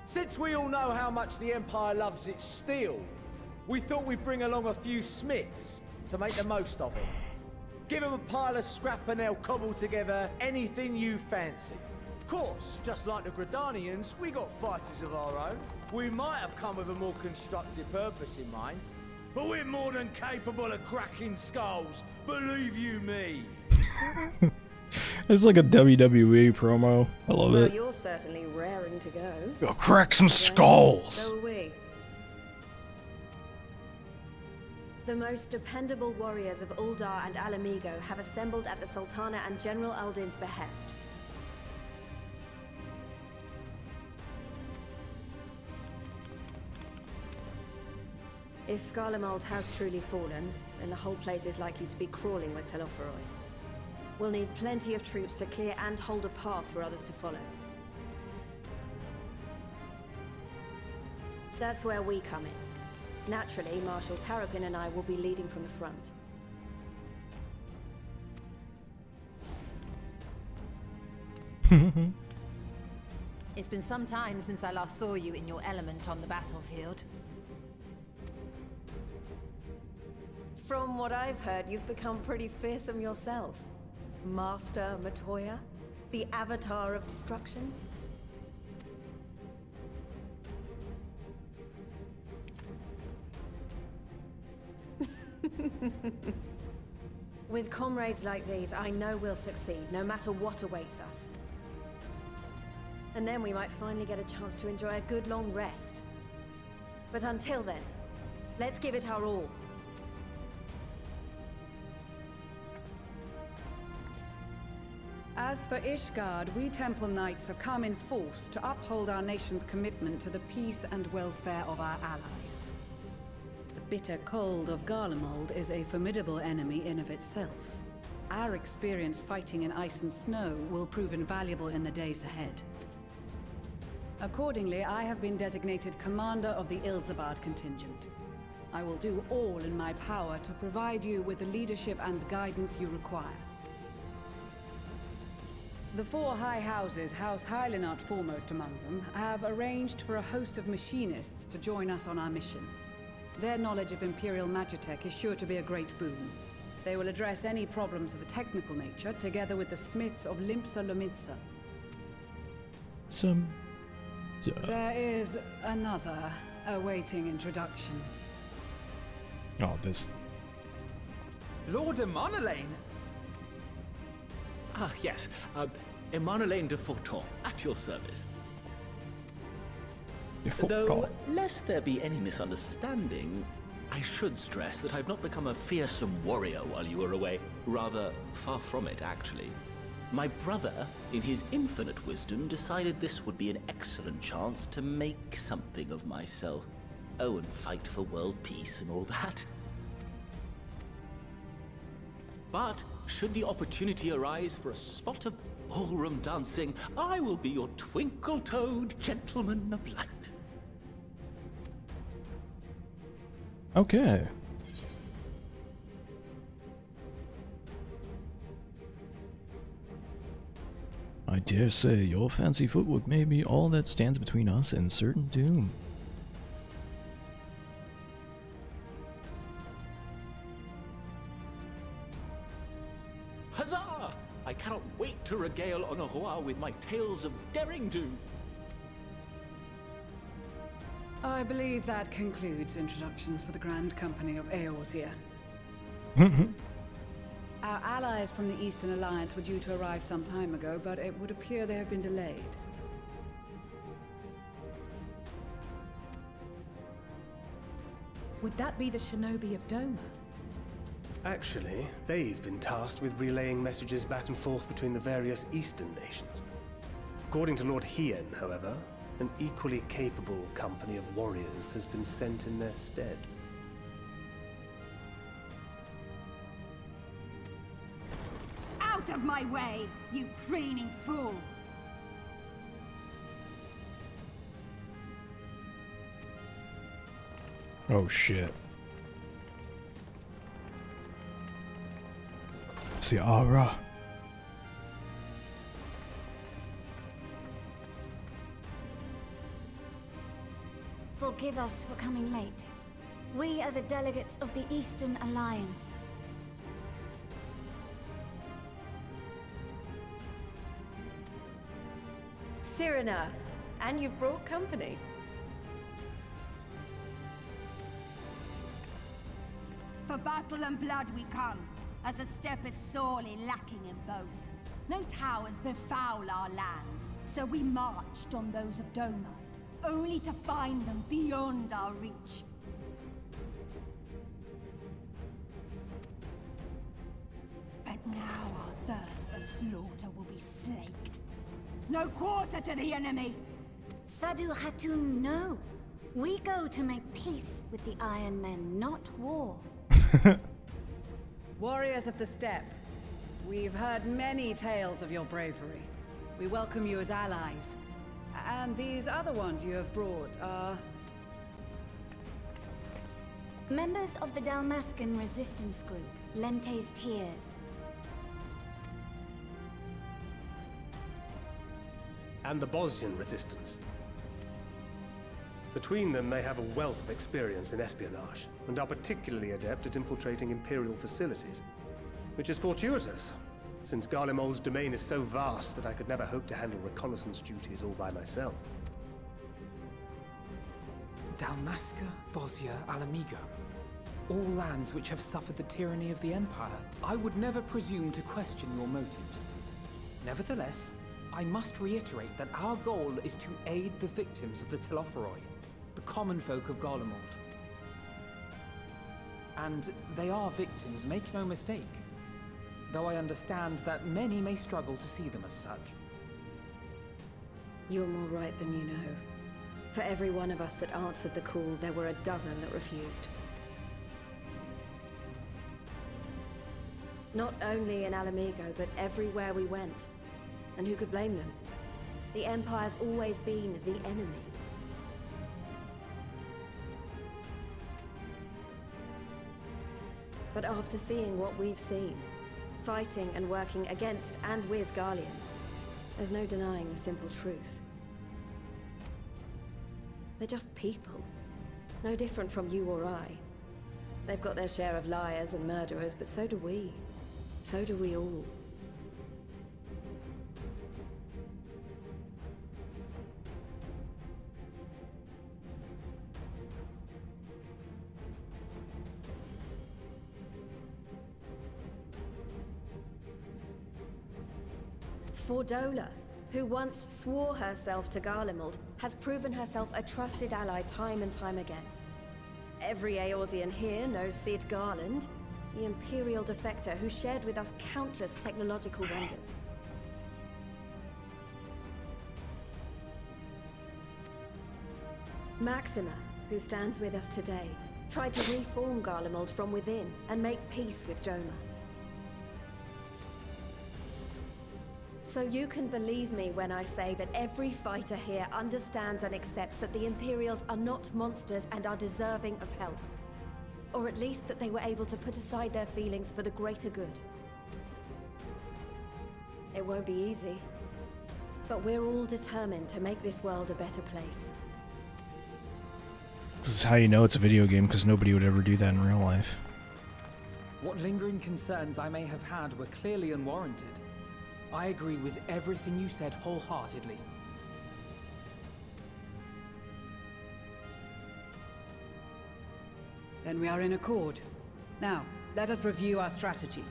Since we all know how much the Empire loves its steel, we thought we'd bring along a few smiths to make the most of it. Give them a pile of scrap and they'll cobble together anything you fancy. Of course, just like the Gridanians, we got fighters of our own. We might have come with a more constructive purpose in mind, but we're more than capable of cracking skulls, believe you me. It's like a WWE promo. I love Well, it. you're certainly raring to go. Go crack some skulls. So are we. The most dependable warriors of Uldar and Alamigo have assembled at the Sultana and General Aldin's behest. If Garlemald has truly fallen, then the whole place is likely to be crawling with Telophoroi. We'll need plenty of troops to clear and hold a path for others to follow. That's where we come in. Naturally, Marshal Tarapin and I will be leading from the front. It's been some time since I last saw you in your element on the battlefield. From what I've heard, you've become pretty fearsome yourself. Master Matoya? The Avatar of Destruction? With comrades like these, I know we'll succeed, no matter what awaits us. And then we might finally get a chance to enjoy a good long rest. But until then, let's give it our all. As for Ishgard, we Temple Knights have come in force to uphold our nation's commitment to the peace and welfare of our allies. The bitter cold of Garlemald is a formidable enemy in of itself. Our experience fighting in ice and snow will prove invaluable in the days ahead. Accordingly, I have been designated commander of the Ilzabard contingent. I will do all in my power to provide you with the leadership and guidance you require. The four high houses, House Hylinart foremost among them, have arranged for a host of machinists to join us on our mission. Their knowledge of Imperial Magitech is sure to be a great boon. They will address any problems of a technical nature, together with the smiths of Limpsa Lomitsa. There is another awaiting introduction. Oh, this. Lord Emanolaine! Ah, yes. Emanolaine de Forton, at your service. Though, lest there be any misunderstanding, I should stress that I've not become a fearsome warrior while you were away. Rather, far from it, actually. My brother, in his infinite wisdom, decided this would be an excellent chance to make something of myself. Oh, and fight for world peace and all that. But, should the opportunity arise for a spot of ballroom dancing, I will be your twinkle-toed gentleman of light. Okay. I dare say your fancy footwork may be all that stands between us and certain doom. Huzzah! I cannot wait to regale Honoroa with my tales of daring-do. I believe that concludes introductions for the Grand Company of Eorzea. Our allies from the Eastern Alliance were due to arrive some time ago, but it would appear they have been delayed. Would that be the shinobi of Doma? Actually, they've been tasked with relaying messages back and forth between the various Eastern nations. According to Lord Hien, however, an equally capable company of warriors has been sent in their stead. Out of my way, you preening fool! Oh shit. Ciara. Forgive us for coming late. We are the delegates of the Eastern Alliance. Cyrena, and you've brought company. For battle and blood we come, as a step is sorely lacking in both. No towers befoul our lands, so we marched on those of Doma, only to find them beyond our reach. But now our thirst for slaughter will be slaked. No quarter to the enemy! Sadu Hatun, no. We go to make peace with the Iron Men, not war. Warriors of the Steppe, we've heard many tales of your bravery. We welcome you as allies. And these other ones you have brought are... Members of the Dalmascan resistance group, Lente's Tears. And the Bosnian resistance. Between them, they have a wealth of experience in espionage, and are particularly adept at infiltrating Imperial facilities. Which is fortuitous, since Garlemald's domain is so vast that I could never hope to handle reconnaissance duties all by myself. Dalmasca, Bosnia, Alamigo. All lands which have suffered the tyranny of the Empire. I would never presume to question your motives. Nevertheless, I must reiterate that our goal is to aid the victims of the Telophoroi, the common folk of Garlemald. And they are victims, make no mistake. Though I understand that many may struggle to see them as such. You're more right than you know. For every one of us that answered the call, there were a dozen that refused. Not only in Alamigo, but everywhere we went. And who could blame them? The Empire's always been the enemy. But after seeing what we've seen, fighting and working against and with Garleans, there's no denying the simple truth. They're just people. No different from you or I. They've got their share of liars and murderers, but so do we. So do we all. Fordola, who once swore herself to Garlemald, has proven herself a trusted ally time and time again. Every Eorzean here knows Cid Garland, the Imperial defector who shared with us countless technological wonders. Maxima, who stands with us today, tried to reform Garlemald from within and make peace with Doma. So you can believe me when I say that every fighter here understands and accepts that the Imperials are not monsters and are deserving of help. Or at least that they were able to put aside their feelings for the greater good. It won't be easy, but we're all determined to make this world a better place. This is how you know it's a video game, because nobody would ever do that in real life. What lingering concerns I may have had were clearly unwarranted. I agree with everything you said wholeheartedly. Then we are in accord. Now, let us review our strategy.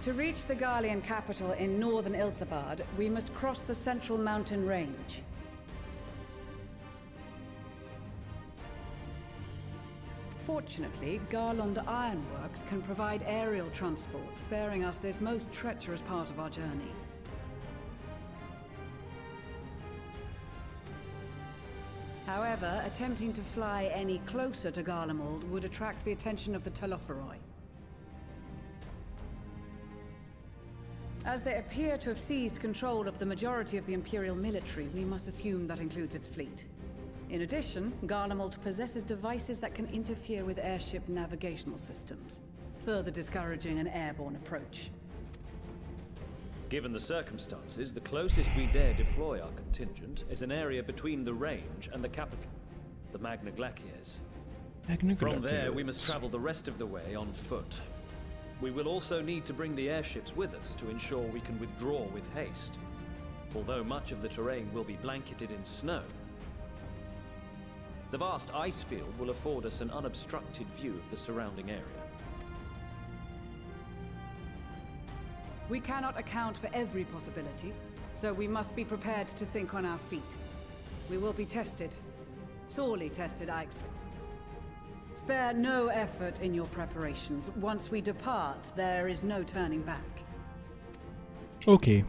To reach the Garlean capital in northern Ilsabard, we must cross the central mountain range. Fortunately, Garlond Ironworks can provide aerial transport, sparing us this most treacherous part of our journey. However, attempting to fly any closer to Garlemald would attract the attention of the Telophoroi. As they appear to have seized control of the majority of the Imperial military, we must assume that includes its fleet. In addition, Garlemald possesses devices that can interfere with airship navigational systems, further discouraging an airborne approach. Given the circumstances, the closest we dare deploy our contingent is an area between the range and the capital, the Magna Glaciers. From there, we must travel the rest of the way on foot. We will also need to bring the airships with us to ensure we can withdraw with haste. Although much of the terrain will be blanketed in snow, the vast ice field will afford us an unobstructed view of the surrounding area. We cannot account for every possibility, so we must be prepared to think on our feet. We will be tested. Sorely tested, I expect. Spare no effort in your preparations. Once we depart, there is no turning back. Okay.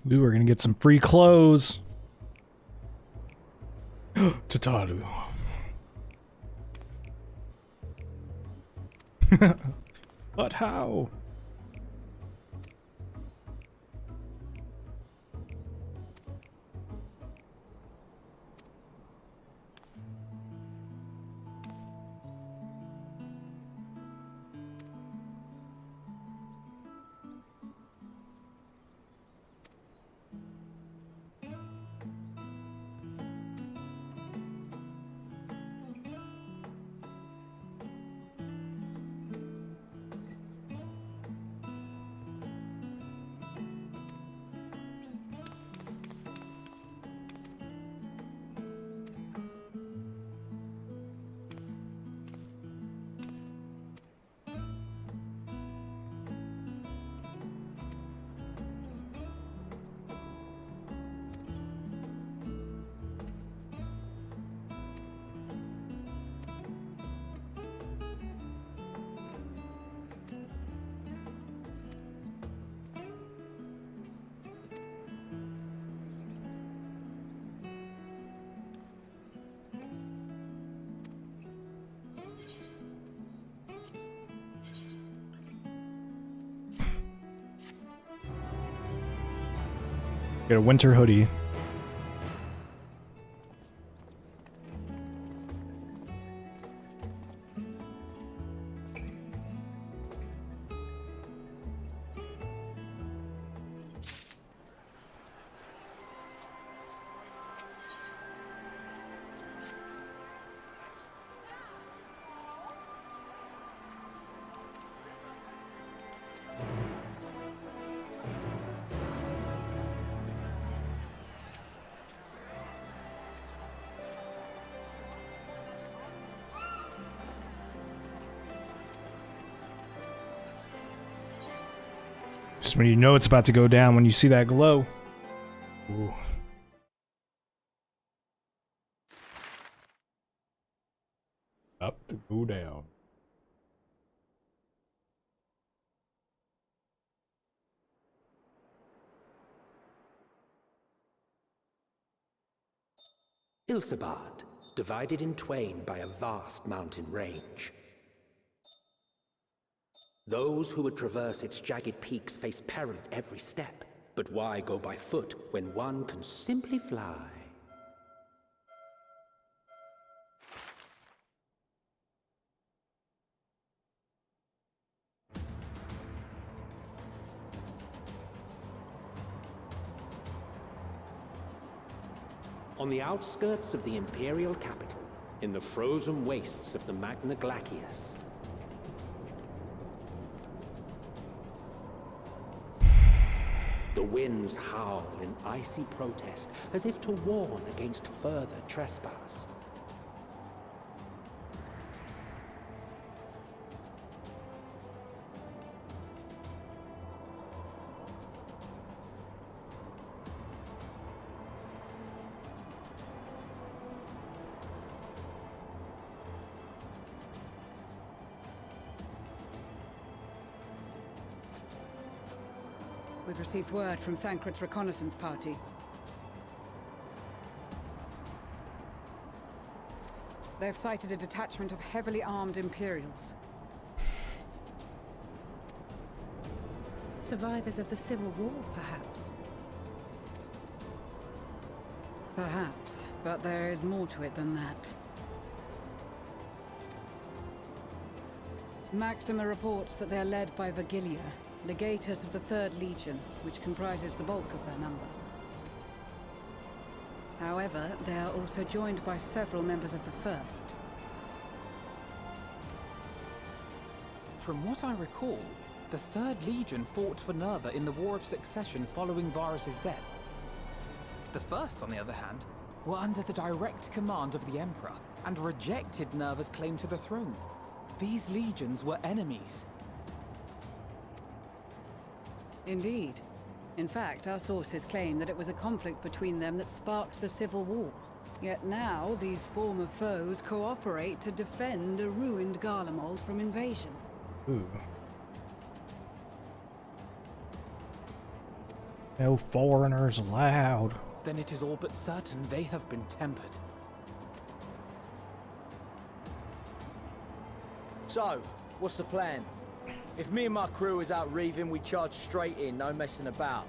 We were gonna get some free clothes. Tataru. But how? Get a winter hoodie. Just when you know it's about to go down, when you see that glow. Ooh. Up to go down. Ilsabad, divided in twain by a vast mountain range. Those who would traverse its jagged peaks face peril at every step. But why go by foot when one can simply fly? On the outskirts of the Imperial capital, in the frozen wastes of the Magna Glacius, the winds howl in icy protest, as if to warn against further trespass. We've received word from Thancred's reconnaissance party. They've sighted a detachment of heavily armed Imperials. Survivors of the Civil War, perhaps? Perhaps, but there is more to it than that. Maxima reports that they're led by Vergilia, legatus of the 3rd Legion, which comprises the bulk of their number. However, they are also joined by several members of the 1st. From what I recall, the 3rd Legion fought for Nerva in the War of Succession following Varus's death. The 1st, on the other hand, were under the direct command of the Emperor and rejected Nerva's claim to the throne. These legions were enemies. Indeed. In fact, our sources claim that it was a conflict between them that sparked the Civil War. Yet now, these former foes cooperate to defend a ruined Garlemald from invasion. Ooh. No foreigners allowed. Then it is all but certain they have been tempered. So, what's the plan? If me and my crew is out reaving, we charge straight in, no messing about.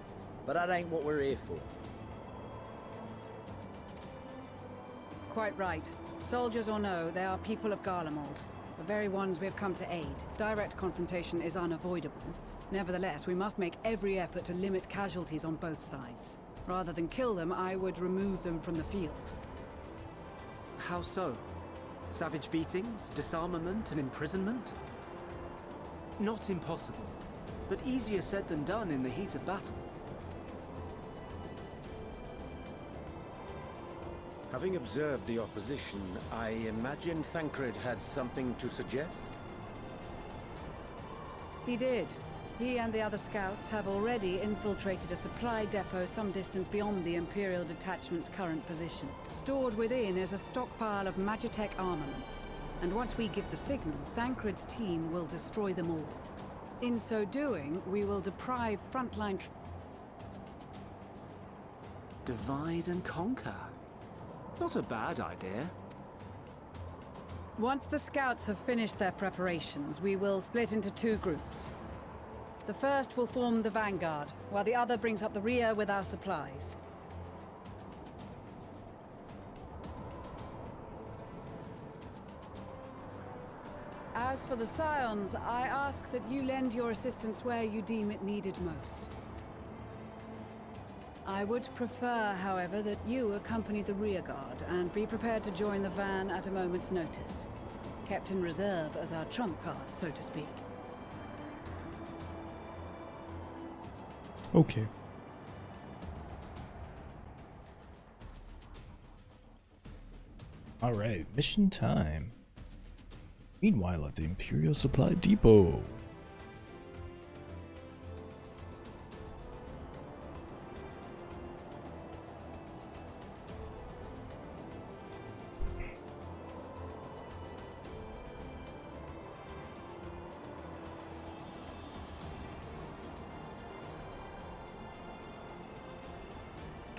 But that ain't what we're here for. Quite right. Soldiers or no, they are people of Garlemald. The very ones we have come to aid. Direct confrontation is unavoidable. Nevertheless, we must make every effort to limit casualties on both sides. Rather than kill them, I would remove them from the field. How so? Savage beatings, disarmament, and imprisonment? Not impossible, but easier said than done in the heat of battle. Having observed the opposition, I imagine Thancred had something to suggest? He did. He and the other scouts have already infiltrated a supply depot some distance beyond the Imperial detachment's current position. Stored within is a stockpile of Magitech armaments. And once we give the signal, Thancred's team will destroy them all. In so doing, we will deprive frontline... Divide and conquer. Not a bad idea. Once the scouts have finished their preparations, we will split into 2 groups. The first will form the vanguard, while the other brings up the rear with our supplies. As for the Scions, I ask that you lend your assistance where you deem it needed most. I would prefer, however, that you accompany the rearguard and be prepared to join the van at a moment's notice. Kept in reserve as our trump card, so to speak. Okay. Alright, mission time. Meanwhile, at the Imperial Supply Depot.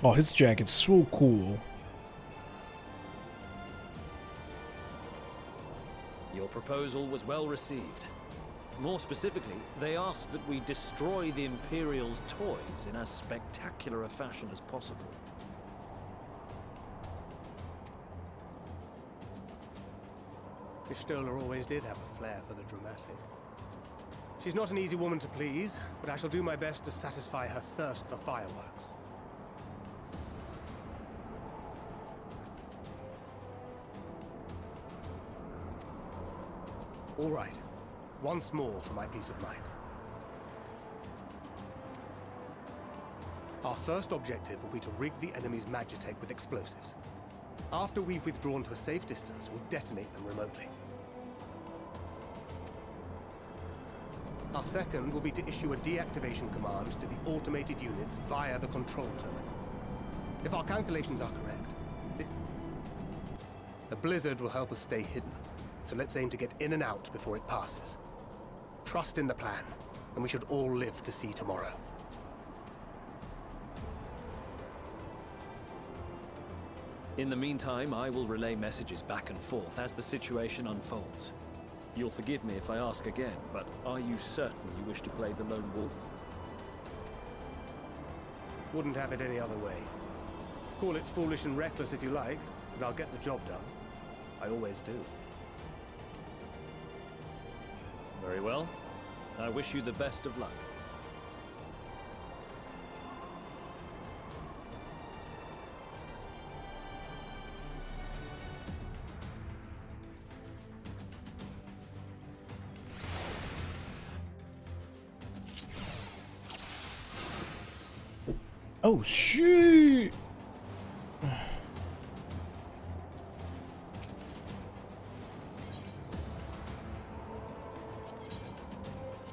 Oh, his jacket's so cool. Your proposal was well received. More specifically, they asked that we destroy the Imperial's toys in as spectacular a fashion as possible. Pistola always did have a flair for the dramatic. She's not an easy woman to please, but I shall do my best to satisfy her thirst for fireworks. All right. Once more for my peace of mind. Our first objective will be to rig the enemy's Magitech with explosives. After we've withdrawn to a safe distance, we'll detonate them remotely. Our second will be to issue a deactivation command to the automated units via the control terminal. If our calculations are correct, the blizzard will help us stay hidden. So let's aim to get in and out before it passes. Trust in the plan, and we should all live to see tomorrow. In the meantime, I will relay messages back and forth as the situation unfolds. You'll forgive me if I ask again, but are you certain you wish to play the lone wolf? Wouldn't have it any other way. Call it foolish and reckless if you like, but I'll get the job done. I always do. Very well. I wish you the best of luck. Oh, shoot!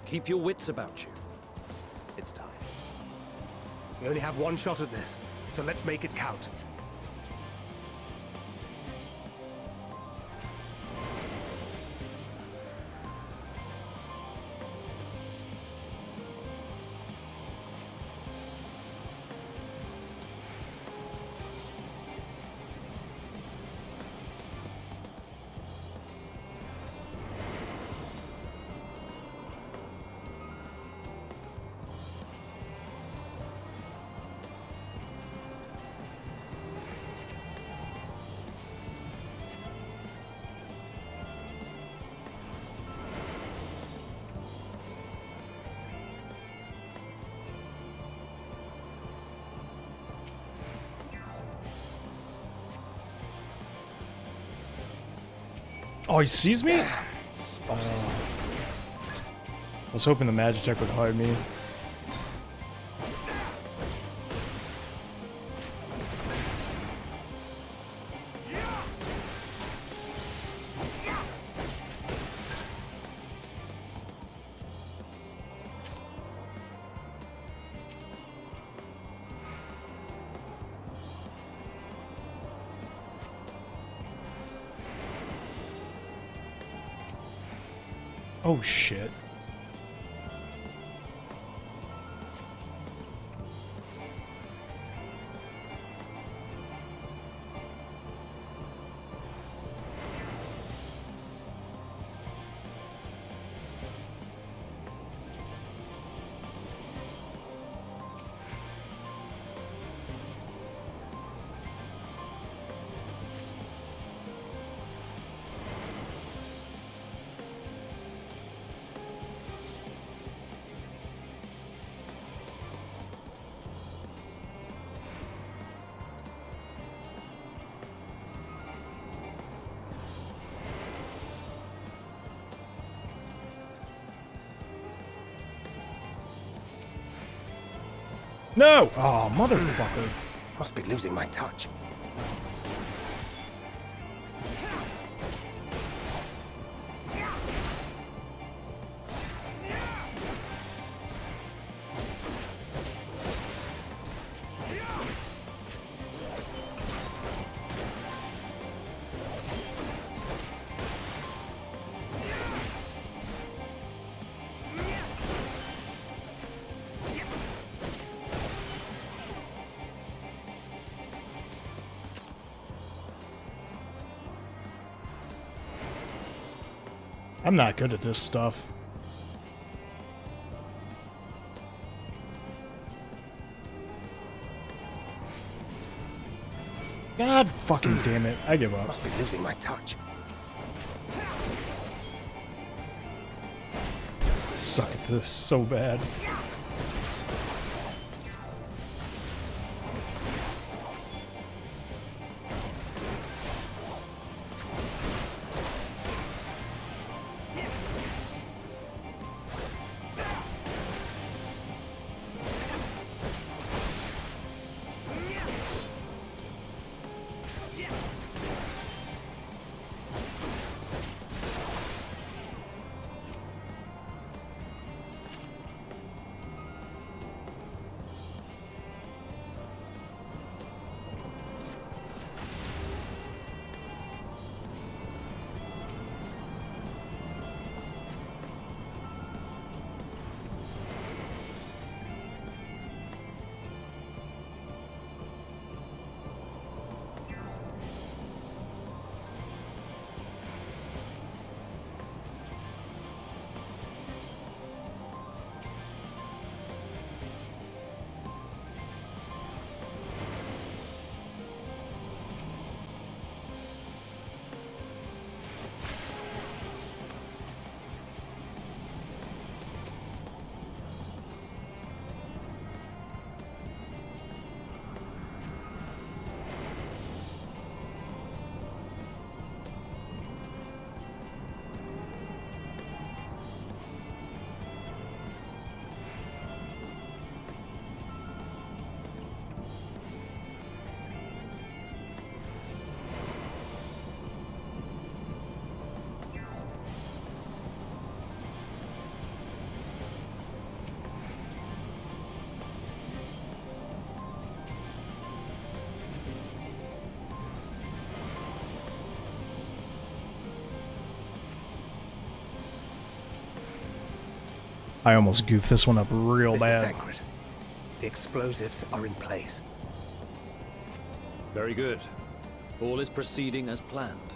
Keep your wits about you. It's time. We only have one shot at this, so let's make it count. Oh, he sees me? I was hoping the Magitech would hide me. Oh shit. No! Oh, motherfucker. Must be losing my touch. I'm not good at this stuff. God fucking damn it. I give up. Must be losing my touch. I suck at this so bad. I almost goofed this one up real bad. The explosives are in place. Very good. All is proceeding as planned.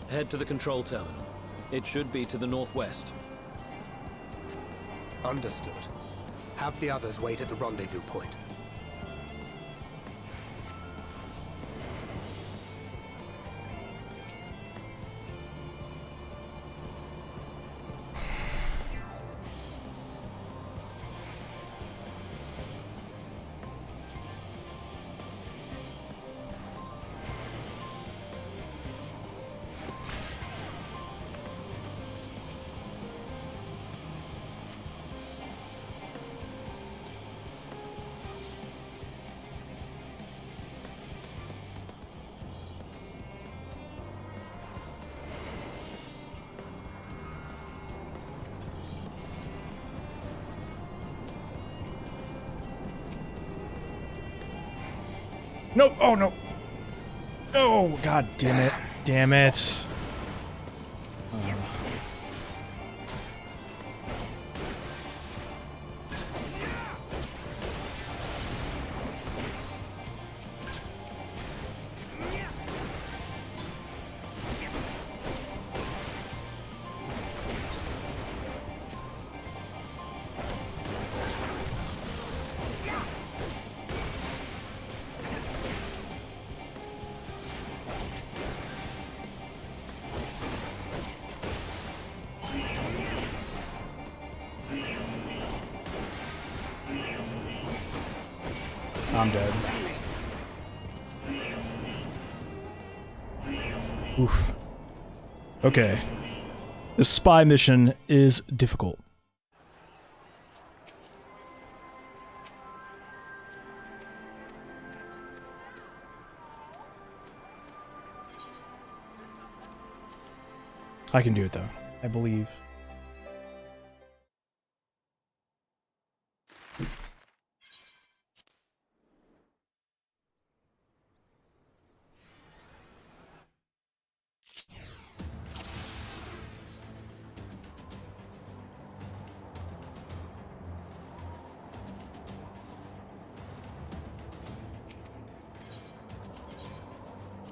Head to the control terminal. It should be to the northwest. Understood. Have the others wait at the rendezvous point. No! Oh no! Oh god damn it! Damn it! I'm dead. Oof. Okay. This spy mission is difficult. I can do it though, I believe.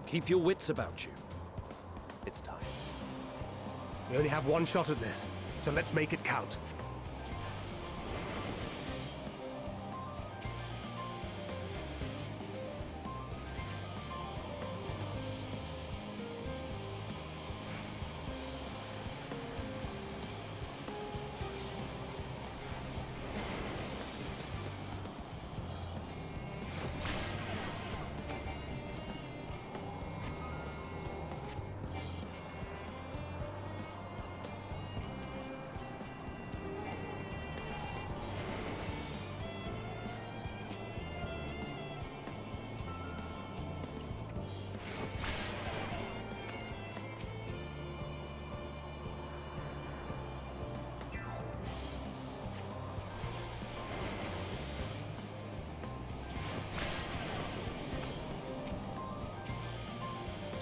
Keep your wits about you. It's time. We only have one shot at this, so let's make it count.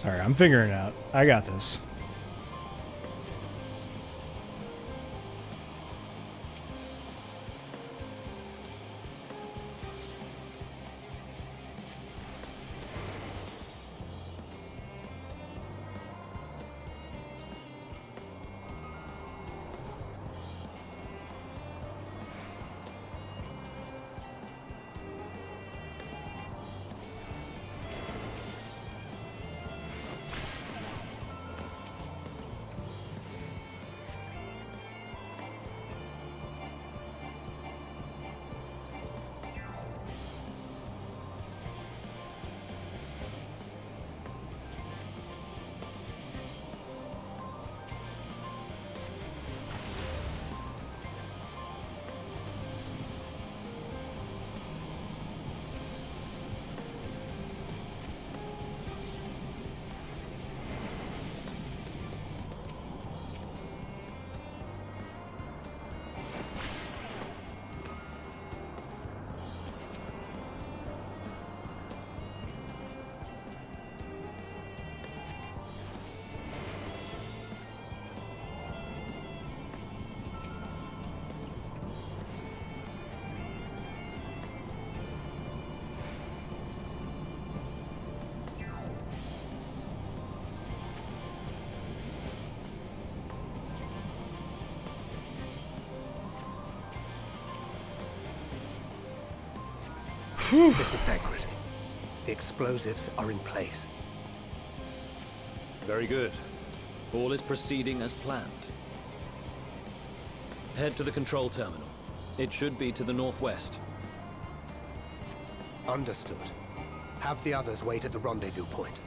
Alright, I'm figuring it out. I got this. This is Thancred. The explosives are in place. Very good. All is proceeding as planned. Head to the control terminal. It should be to the northwest. Understood. Have the others wait at the rendezvous point.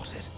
spotted.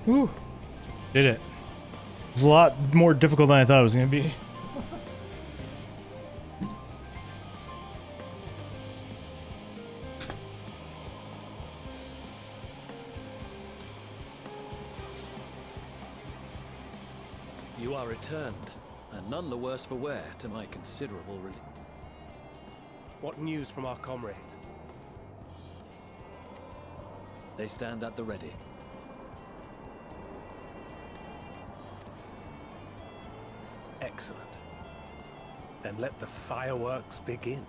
Whew. Did it. It's a lot more difficult than I thought it was going to be. You are returned, and none the worse for wear, to my considerable relief. What news from our comrades? They stand at the ready. Excellent. Then let the fireworks begin.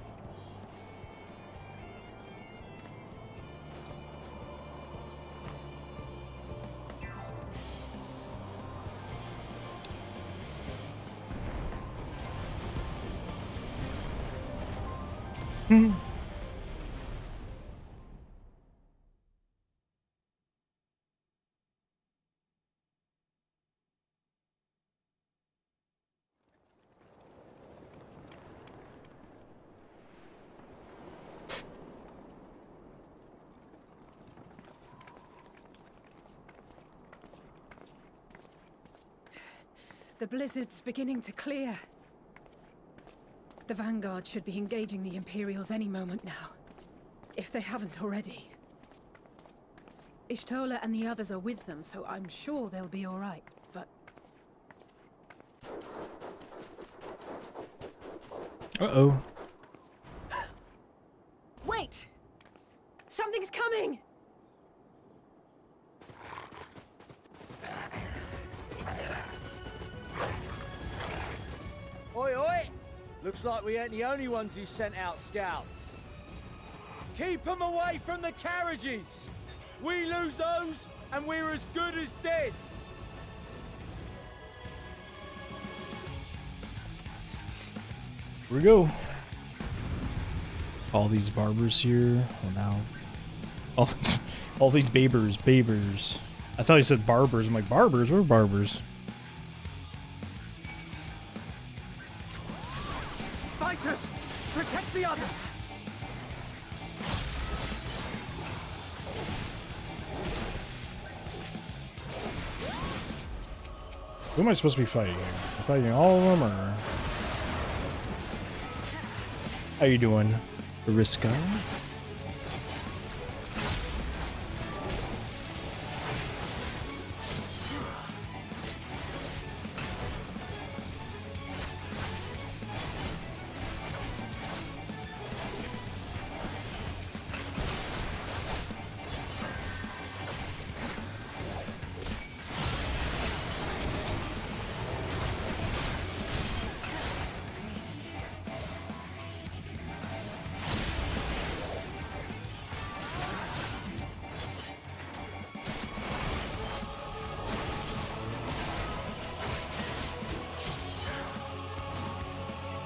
The blizzard's beginning to clear. The Vanguard should be engaging the Imperials any moment now, if they haven't already. Ishtola and the others are with them, so I'm sure they'll be all right, but... Uh-oh. Wait! Something's coming! Oi, oi! Looks like we ain't the only ones who sent out scouts. Keep them away from the carriages! We lose those, and we're as good as dead! Here we go. All these barbers here. Oh, now. All these babers. I thought he said barbers. I'm like, barbers? We're barbers. Fighters! Protect the others! Who am I supposed to be fighting here? Am I fighting all of them, or... How you doing, Riska?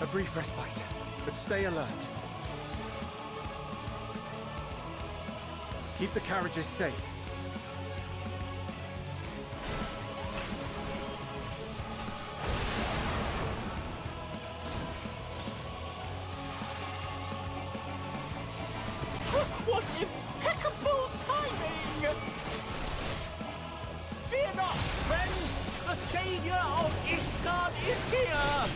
A brief respite, but stay alert. Keep the carriages safe. What impeccable timing! Fear not, friend! The savior of Ishgard is here!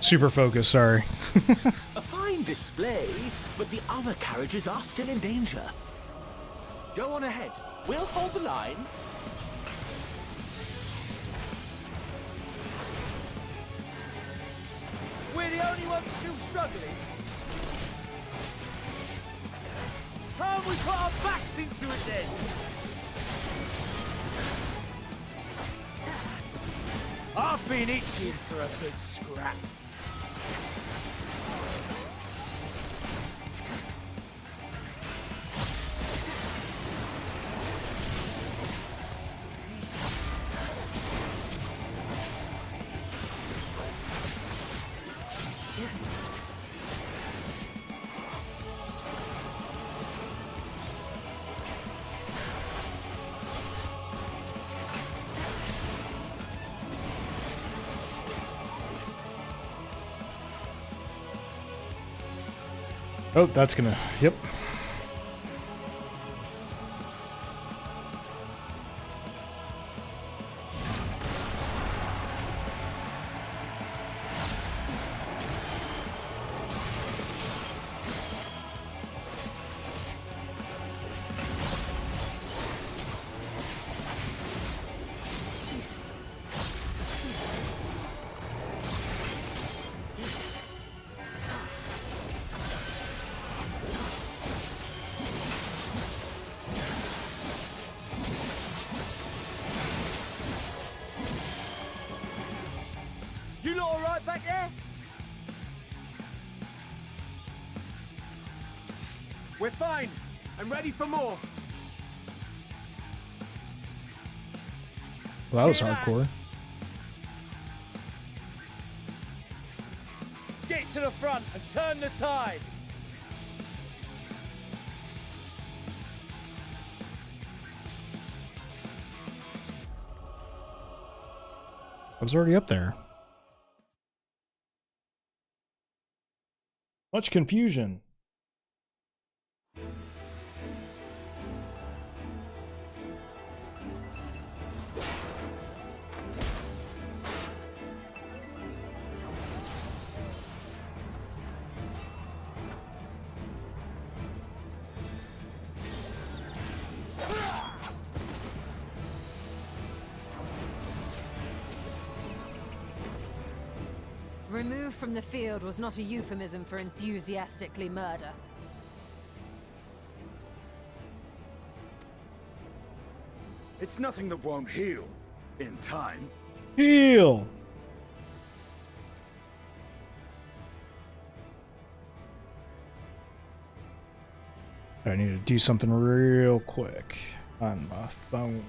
Super focus, sorry. A fine display, but the other carriages are still in danger. Go on ahead. We'll hold the line. We're the only ones still struggling. Time we put our backs into it then. I've been itching for a good scrap. Oh, that's gonna... Yep. You lot all right back there? We're fine. I'm ready for more. Well, that was hardcore. Get to the front and turn the tide. I was already up there. Much confusion. Removed from the field was not a euphemism for enthusiastically murder. It's nothing that won't heal in time. Heal! I need to do something real quick on my phone.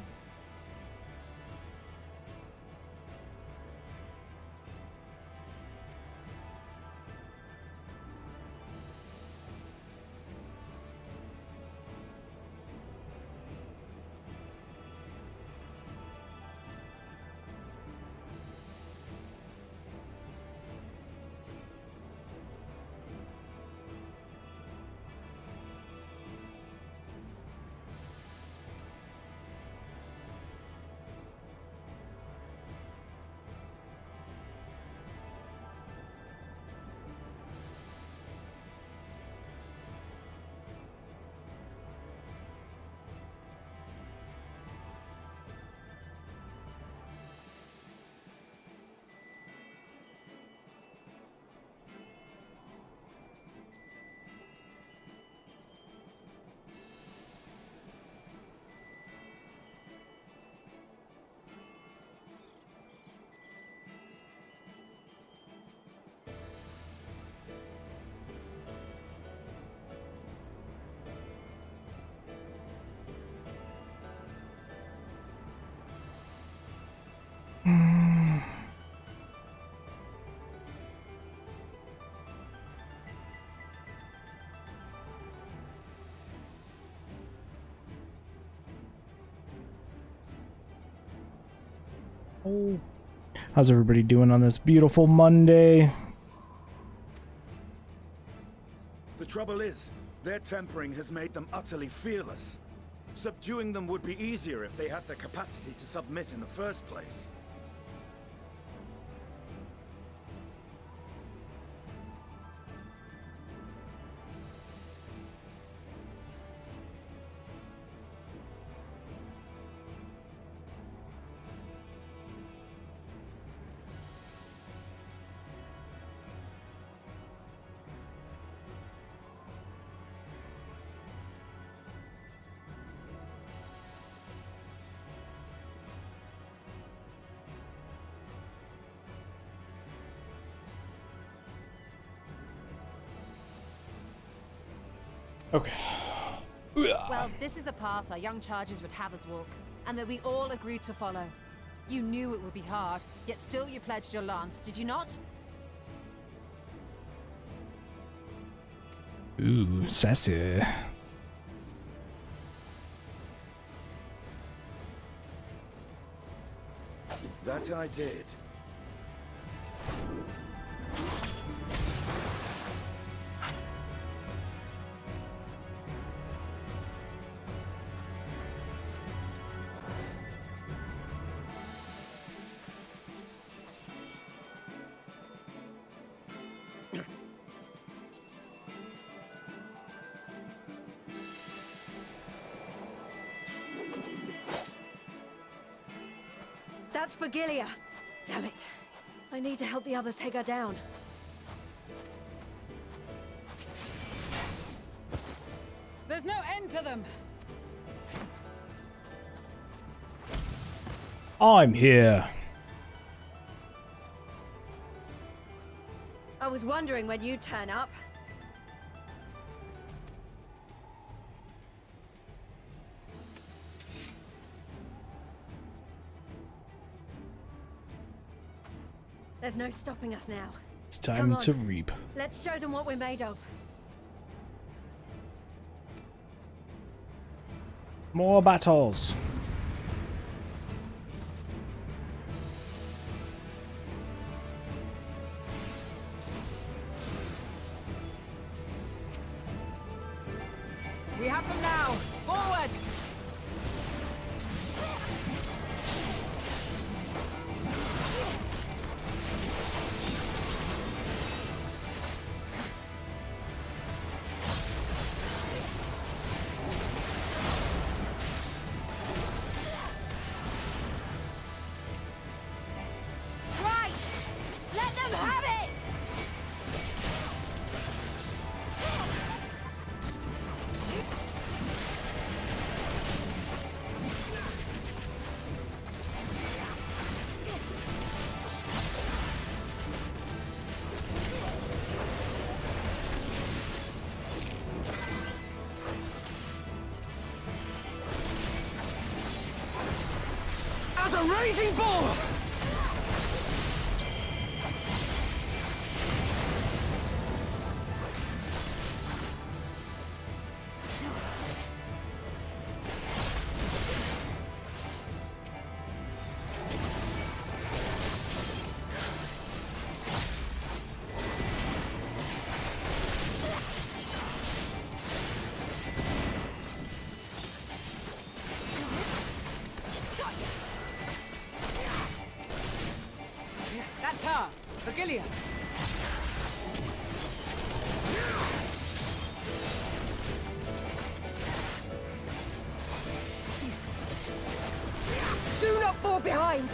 Oh. How's everybody doing on this beautiful Monday? The trouble is, their tempering has made them utterly fearless. Subduing them would be easier if they had the capacity to submit in the first place. Okay. Well, this is the path our young charges would have us walk, and that we all agreed to follow. You knew it would be hard, yet still you pledged your lance, did you not? Ooh, sassy. That I did. That's Fagilia. Damn it. I need to help the others take her down. There's no end to them. I'm here. I was wondering when you'd turn up. There's no stopping us now. It's time to reap. Let's show them what we're made of. More battles. We have them now! Forward! As a raging bull! That's her! Fagilia! Do not fall behind!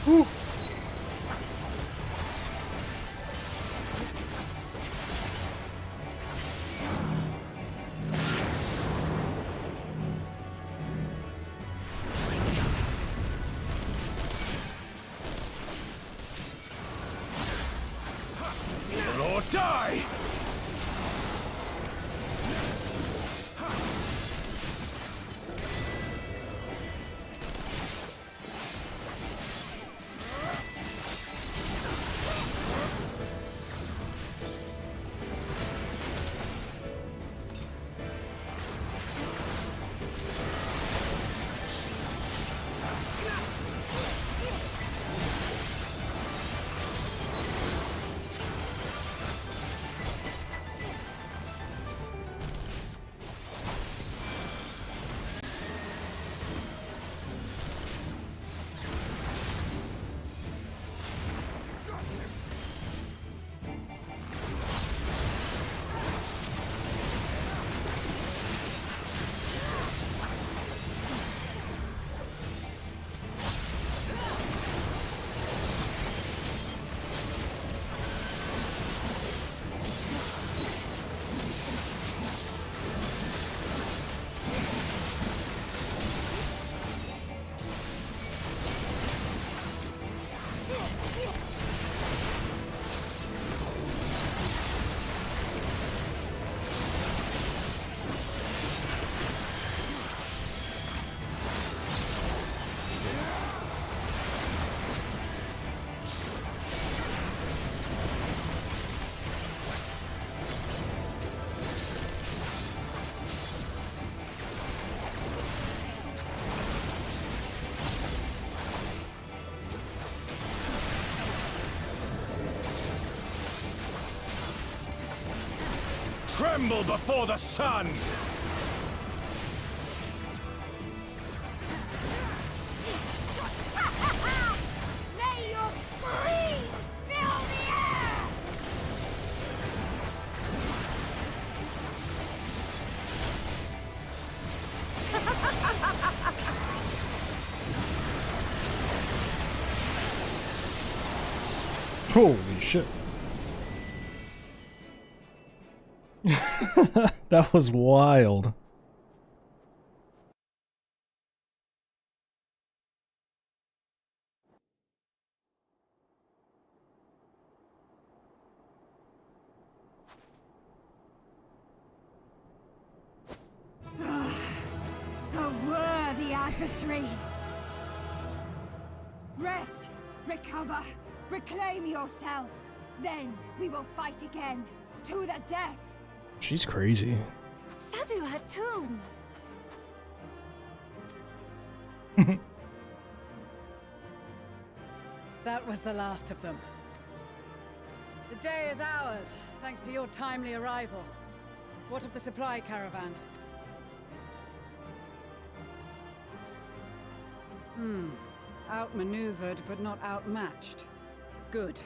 Whew. Or die! Tremble before the sun! May your screams fill the air! Holy shit. That was wild. A worthy adversary. Rest, recover, reclaim yourself. Then we will fight again, to the death. She's crazy. Sadu Hatun. That was the last of them. The day is ours, thanks to your timely arrival. What of the supply caravan? Outmaneuvered, but not outmatched. Good.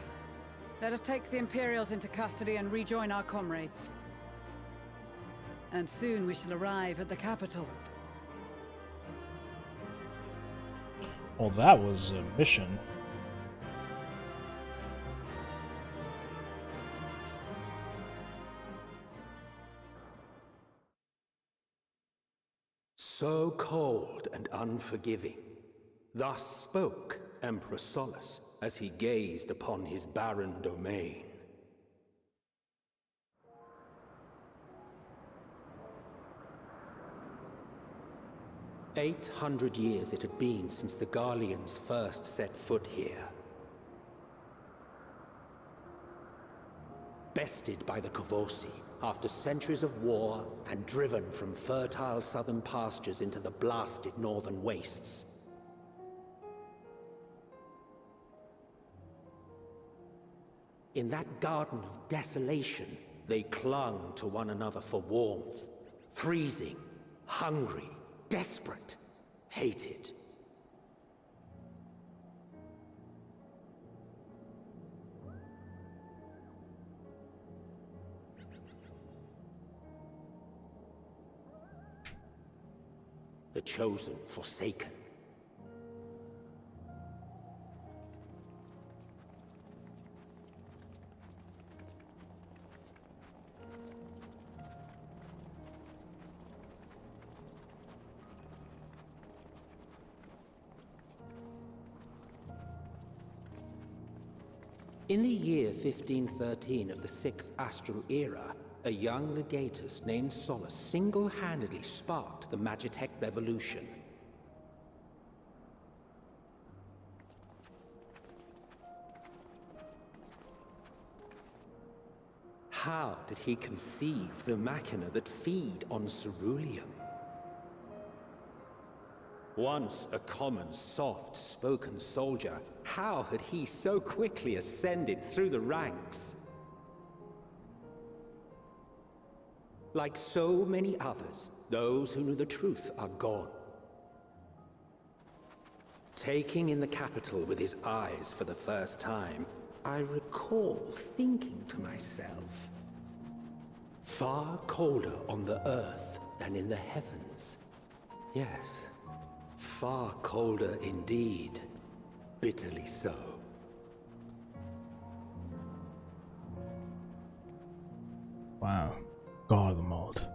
Let us take the Imperials into custody and rejoin our comrades. And soon we shall arrive at the capital. Well, that was a mission. So cold and unforgiving. Thus spoke Emperor Solus as he gazed upon his barren domain. "800 years it had been since the Garleans first set foot here. Bested by the Kavosi, after centuries of war and driven from fertile southern pastures into the blasted northern wastes. In that garden of desolation, they clung to one another for warmth, freezing, hungry, desperate, hated. The chosen forsaken. In the year 1513 of the 6th Astral Era, a young legatus named Solace single-handedly sparked the Magitech Revolution. How did he conceive the machina that feed on ceruleum? Once a common, soft-spoken soldier, how had he so quickly ascended through the ranks? Like so many others, those who knew the truth are gone. Taking in the capital with his eyes for the first time, I recall thinking to myself, far colder on the earth than in the heavens. Yes, far colder indeed, bitterly so. Wow. God of the mold.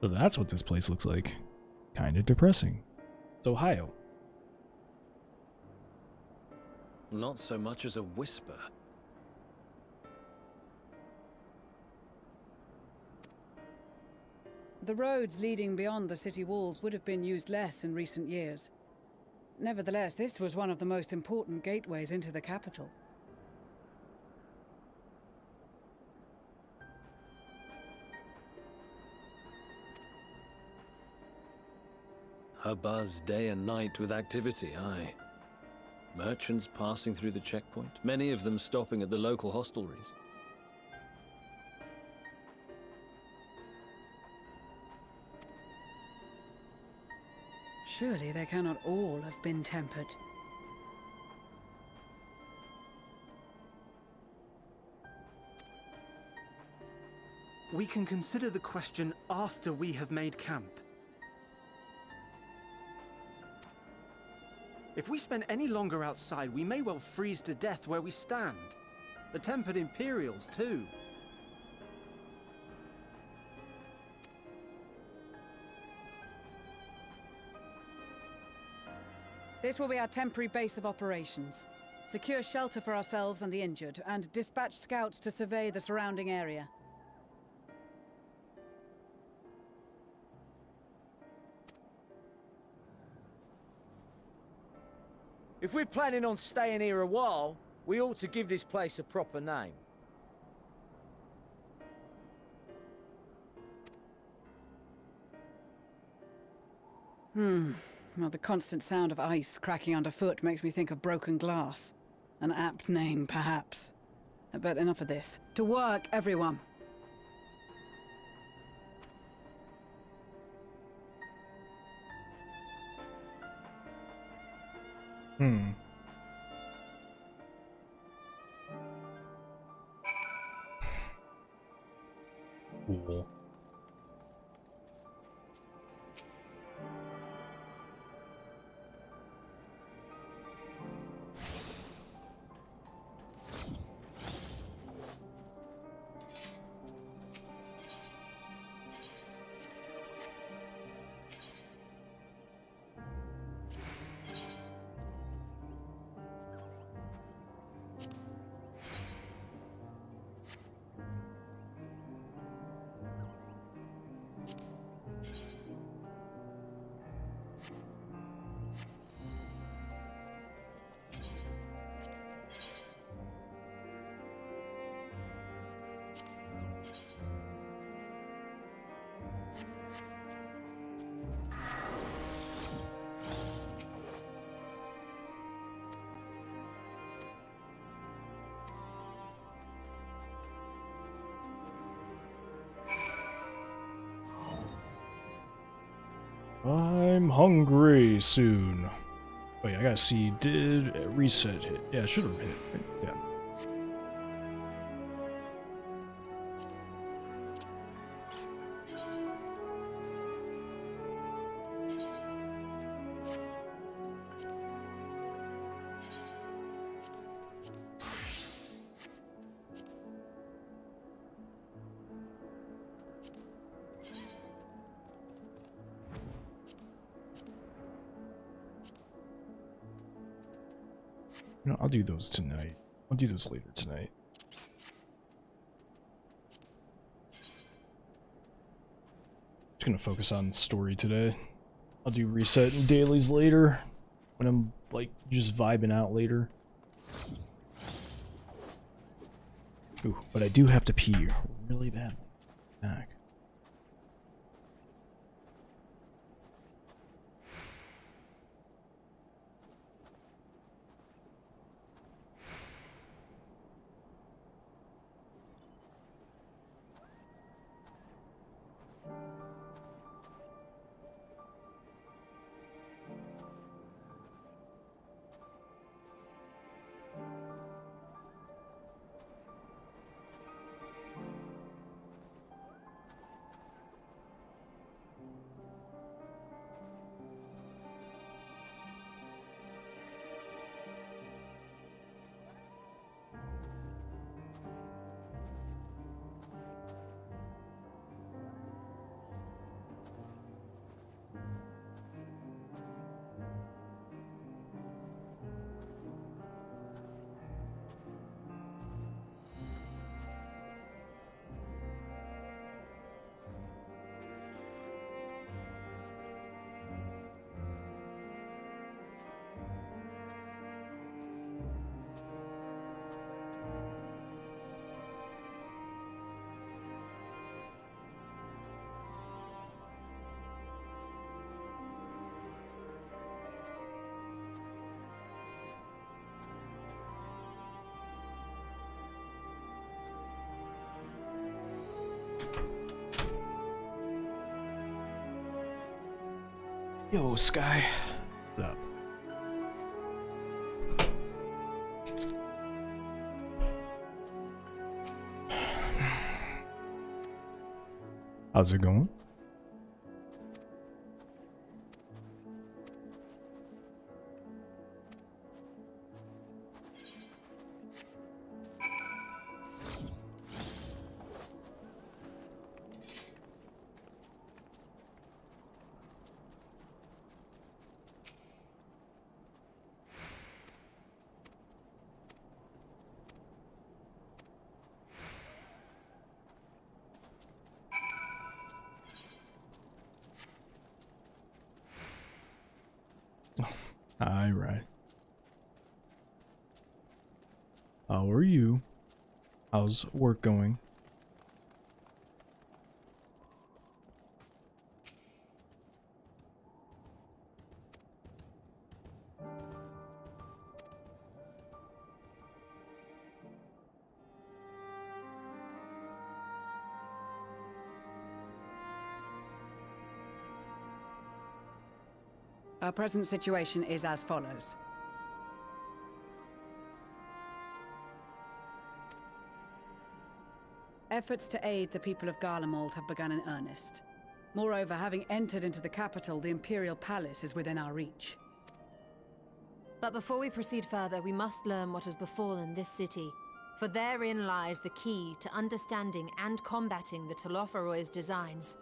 So that's what this place looks like. Kind of depressing. It's Ohio. Not so much as a whisper. The roads leading beyond the city walls would have been used less in recent years. Nevertheless, this was one of the most important gateways into the capital. A buzz day and night with activity, aye. Merchants passing through the checkpoint, many of them stopping at the local hostelries. Surely they cannot all have been tempered. We can consider the question after we have made camp. If we spend any longer outside, we may well freeze to death where we stand. The tempered Imperials, too. This will be our temporary base of operations. Secure shelter for ourselves and the injured, and dispatch scouts to survey the surrounding area. If we're planning on staying here a while, we ought to give this place a proper name. Well, the constant sound of ice cracking underfoot makes me think of broken glass. An apt name, perhaps. But enough of this. To work, everyone! Cool. I'm hungry soon. Oh yeah, I gotta see, did reset hit? Yeah, it should have hit, right? Yeah. No, I'll do those tonight. I'll do those later tonight. Just gonna focus on story today. I'll do reset and dailies later when I'm like just vibing out later. Ooh, but I do have to pee really bad. Back. Yo, Sky. What up? How's it going? Alright. How are you? How's work going? Our present situation is as follows. Efforts to aid the people of Garlemald have begun in earnest. Moreover, having entered into the capital, the Imperial Palace is within our reach. But before we proceed further, we must learn what has befallen this city. For therein lies the key to understanding and combating the Telophoroid's designs.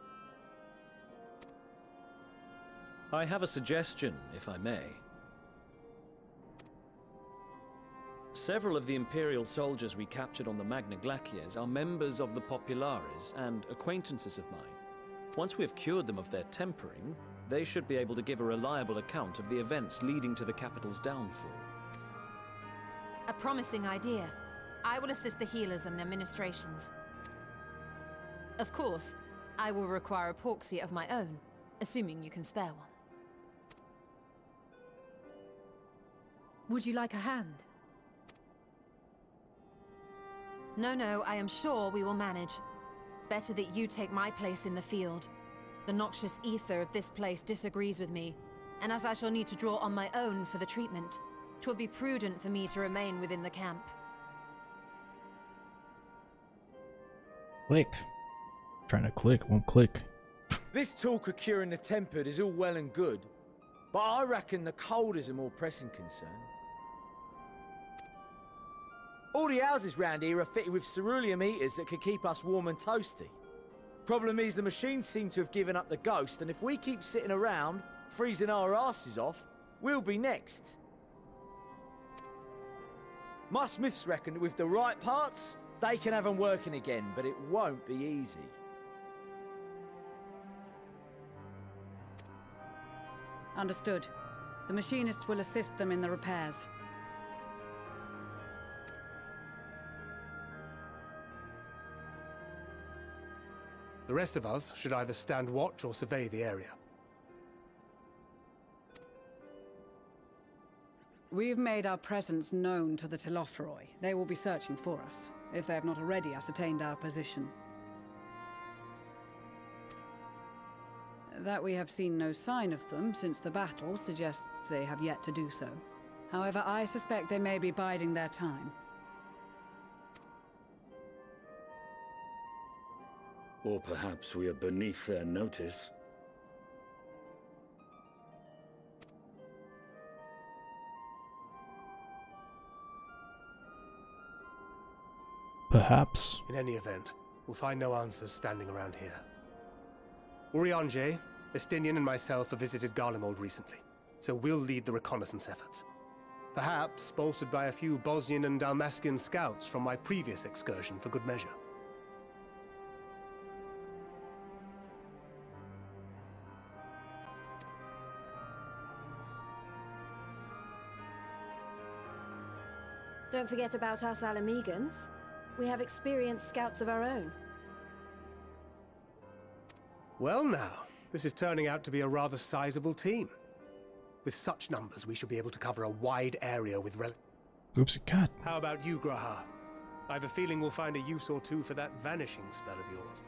I have a suggestion, if I may. Several of the Imperial soldiers we captured on the Magna Glaciers are members of the Populares and acquaintances of mine. Once we have cured them of their tempering, they should be able to give a reliable account of the events leading to the capital's downfall. A promising idea. I will assist the healers in their ministrations. Of course, I will require a proxy of my own, assuming you can spare one. Would you like a hand? No, I am sure we will manage. Better that you take my place in the field. The noxious ether of this place disagrees with me, and as I shall need to draw on my own for the treatment, 'twill be prudent for me to remain within the camp. Click. Trying to click, won't click. This talk of curing the tempered is all well and good, but I reckon the cold is a more pressing concern. All the houses round here are fitted with ceruleum heaters that could keep us warm and toasty. Problem is the machines seem to have given up the ghost, and if we keep sitting around, freezing our asses off, we'll be next. My smiths reckon that with the right parts, they can have them working again, but it won't be easy. Understood. The machinists will assist them in the repairs. The rest of us should either stand watch or survey the area. We've made our presence known to the Telophoroi. They will be searching for us, if they have not already ascertained our position. That we have seen no sign of them since the battle suggests they have yet to do so. However, I suspect they may be biding their time. Or perhaps we are beneath their notice. Perhaps. In any event, we'll find no answers standing around here. Urianger, Estinian and myself have visited Garlemald recently, so we'll lead the reconnaissance efforts. Perhaps bolstered by a few Bosnian and Dalmatian scouts from my previous excursion for good measure. Don't forget about us Alamegans. We have experienced scouts of our own. Well now, this is turning out to be a rather sizable team. With such numbers, we should be able to cover a wide area with Oopsie cat. How about you, Graha? I have a feeling we'll find a use or two for that vanishing spell of yours.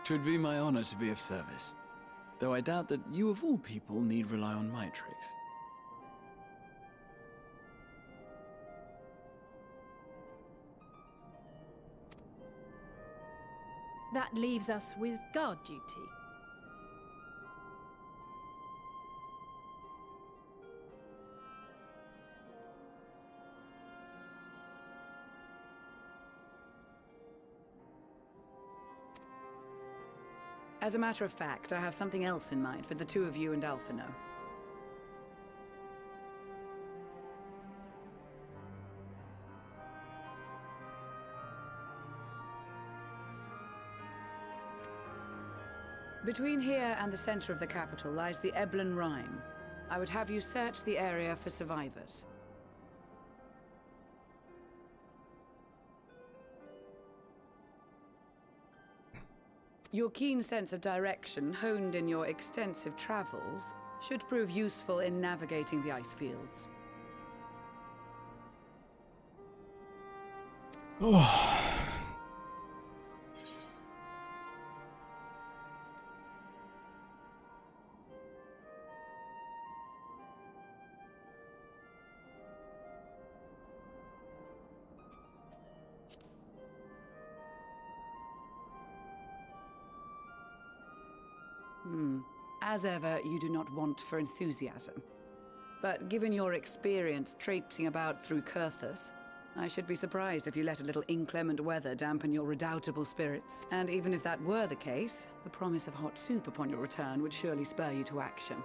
Twould be my honor to be of service. Though I doubt that you of all people need rely on my tricks. That leaves us with guard duty. As a matter of fact, I have something else in mind for the two of you and Alphino. Between here and the center of the capital lies the Eblan Rhine. I would have you search the area for survivors. Your keen sense of direction, honed in your extensive travels, should prove useful in navigating the ice fields. As ever, you do not want for enthusiasm. But given your experience traipsing about through Kurthus, I should be surprised if you let a little inclement weather dampen your redoubtable spirits. And even if that were the case, the promise of hot soup upon your return would surely spur you to action.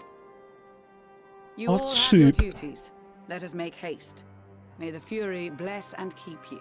You all have your duties. Let us make haste. May the Fury bless and keep you.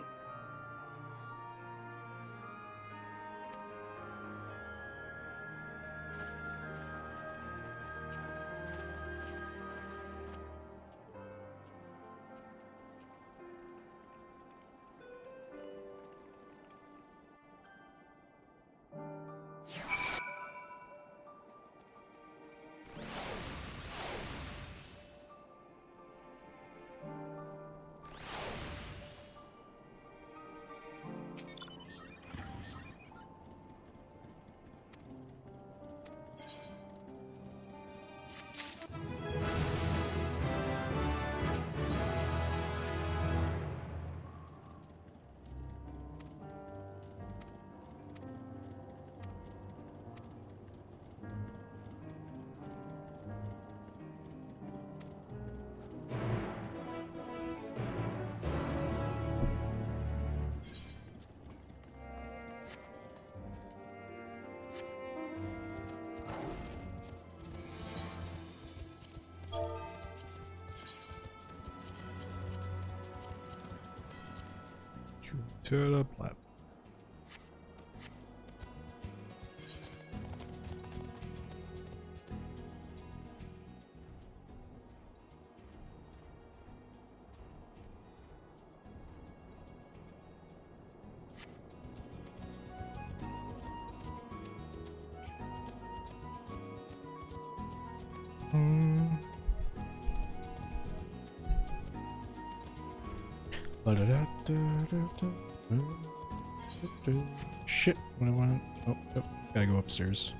to the platform. Shit, what do I want? Oh, yep, gotta go upstairs.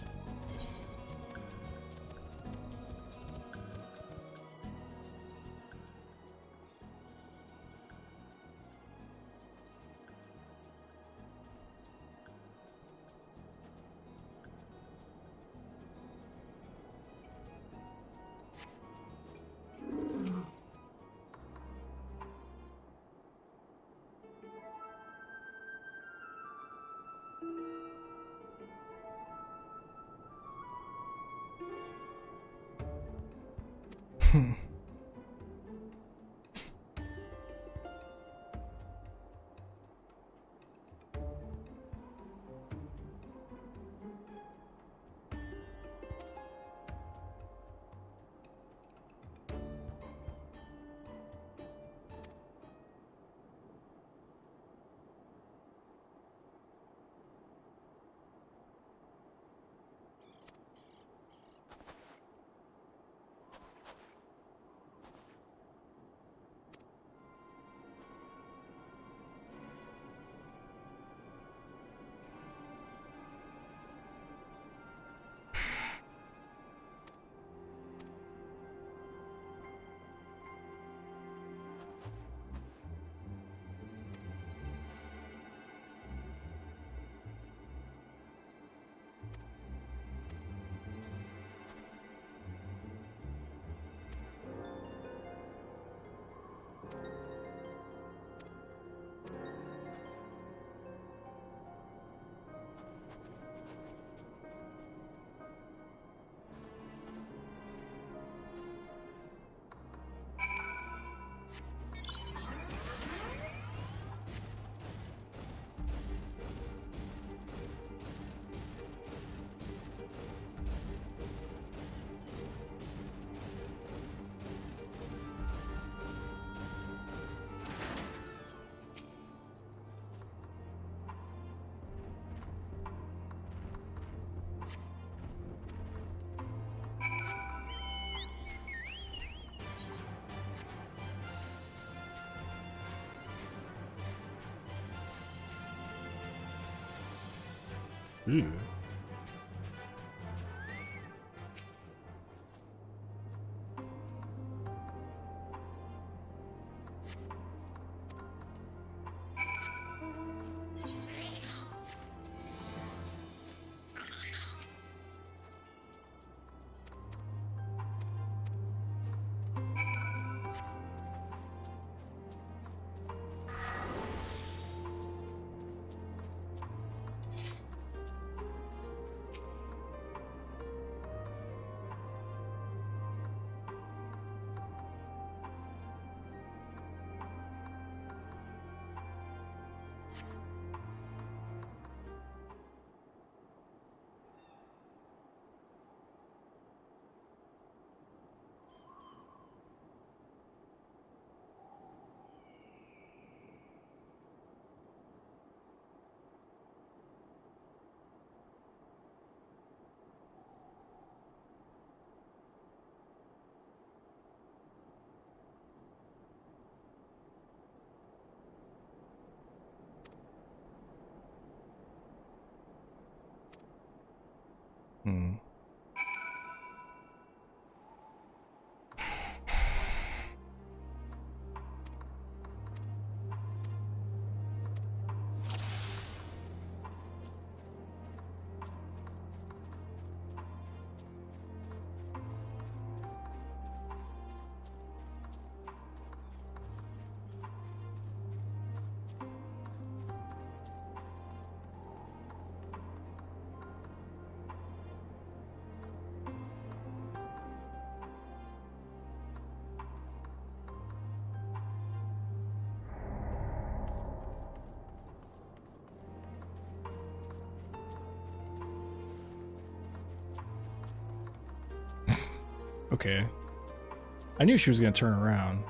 Ooh. Okay. I knew she was gonna turn around.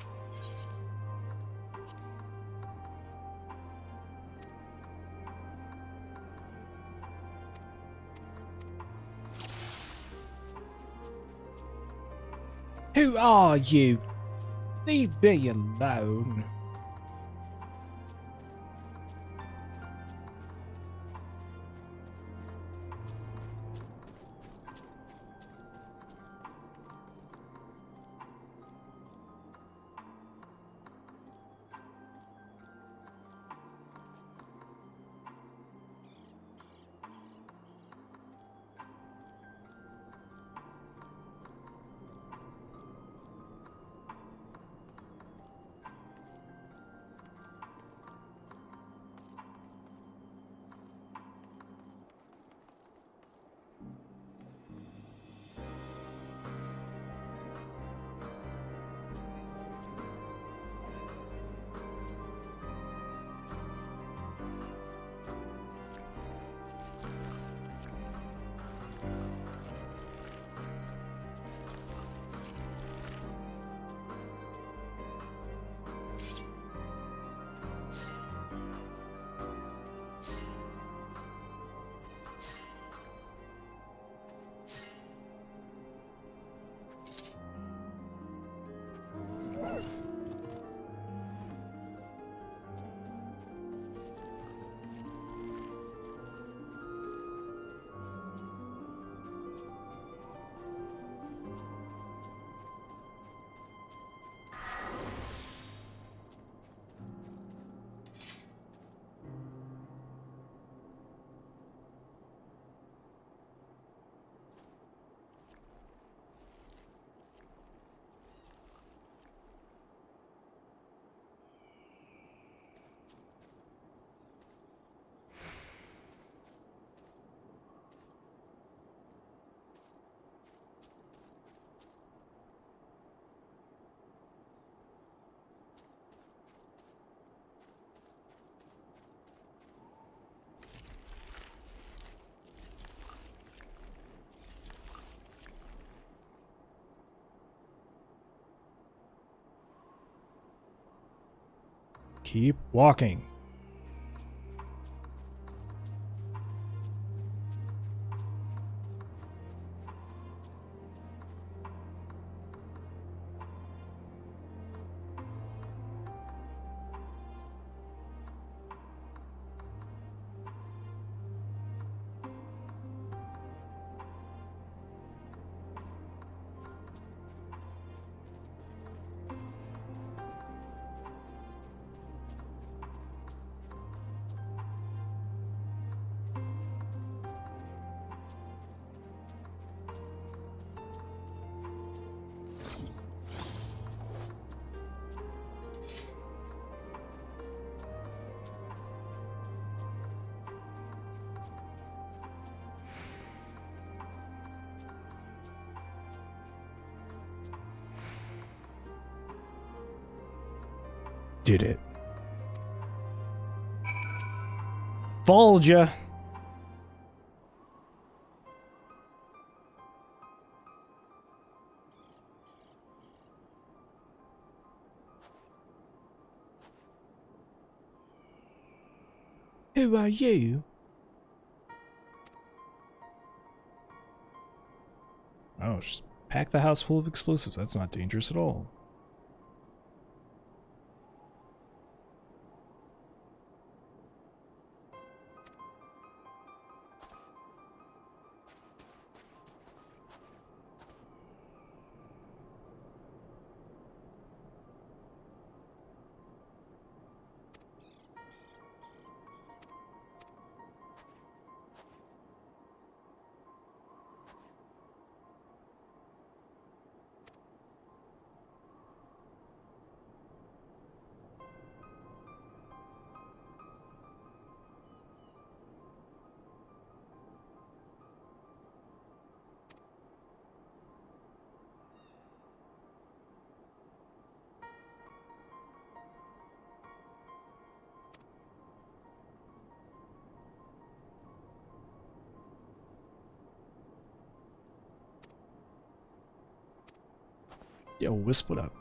Who are you? Leave me alone. Keep walking. Did it. Followed ya. Who are you? Oh, just pack the house full of explosives. That's not dangerous at all. Yo, Wisp, what up?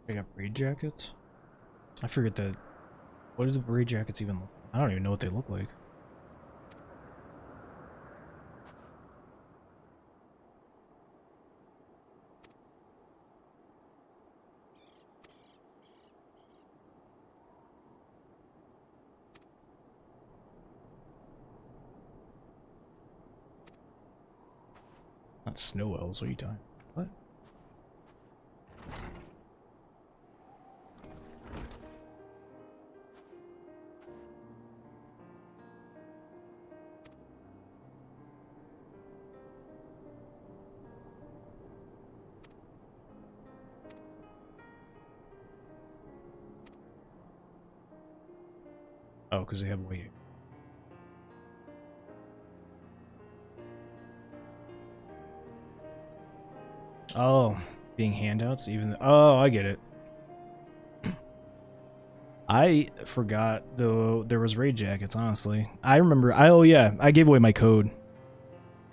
They got braid jackets? I forget that. What does the braid jackets even look like? I don't even know what they look like. Not snow elves, what are you talking? What? Oh, because they have weight. Oh, being handouts even. Oh, I get it. I forgot though there was raid jackets, honestly. I remember. Oh yeah, I gave away my code.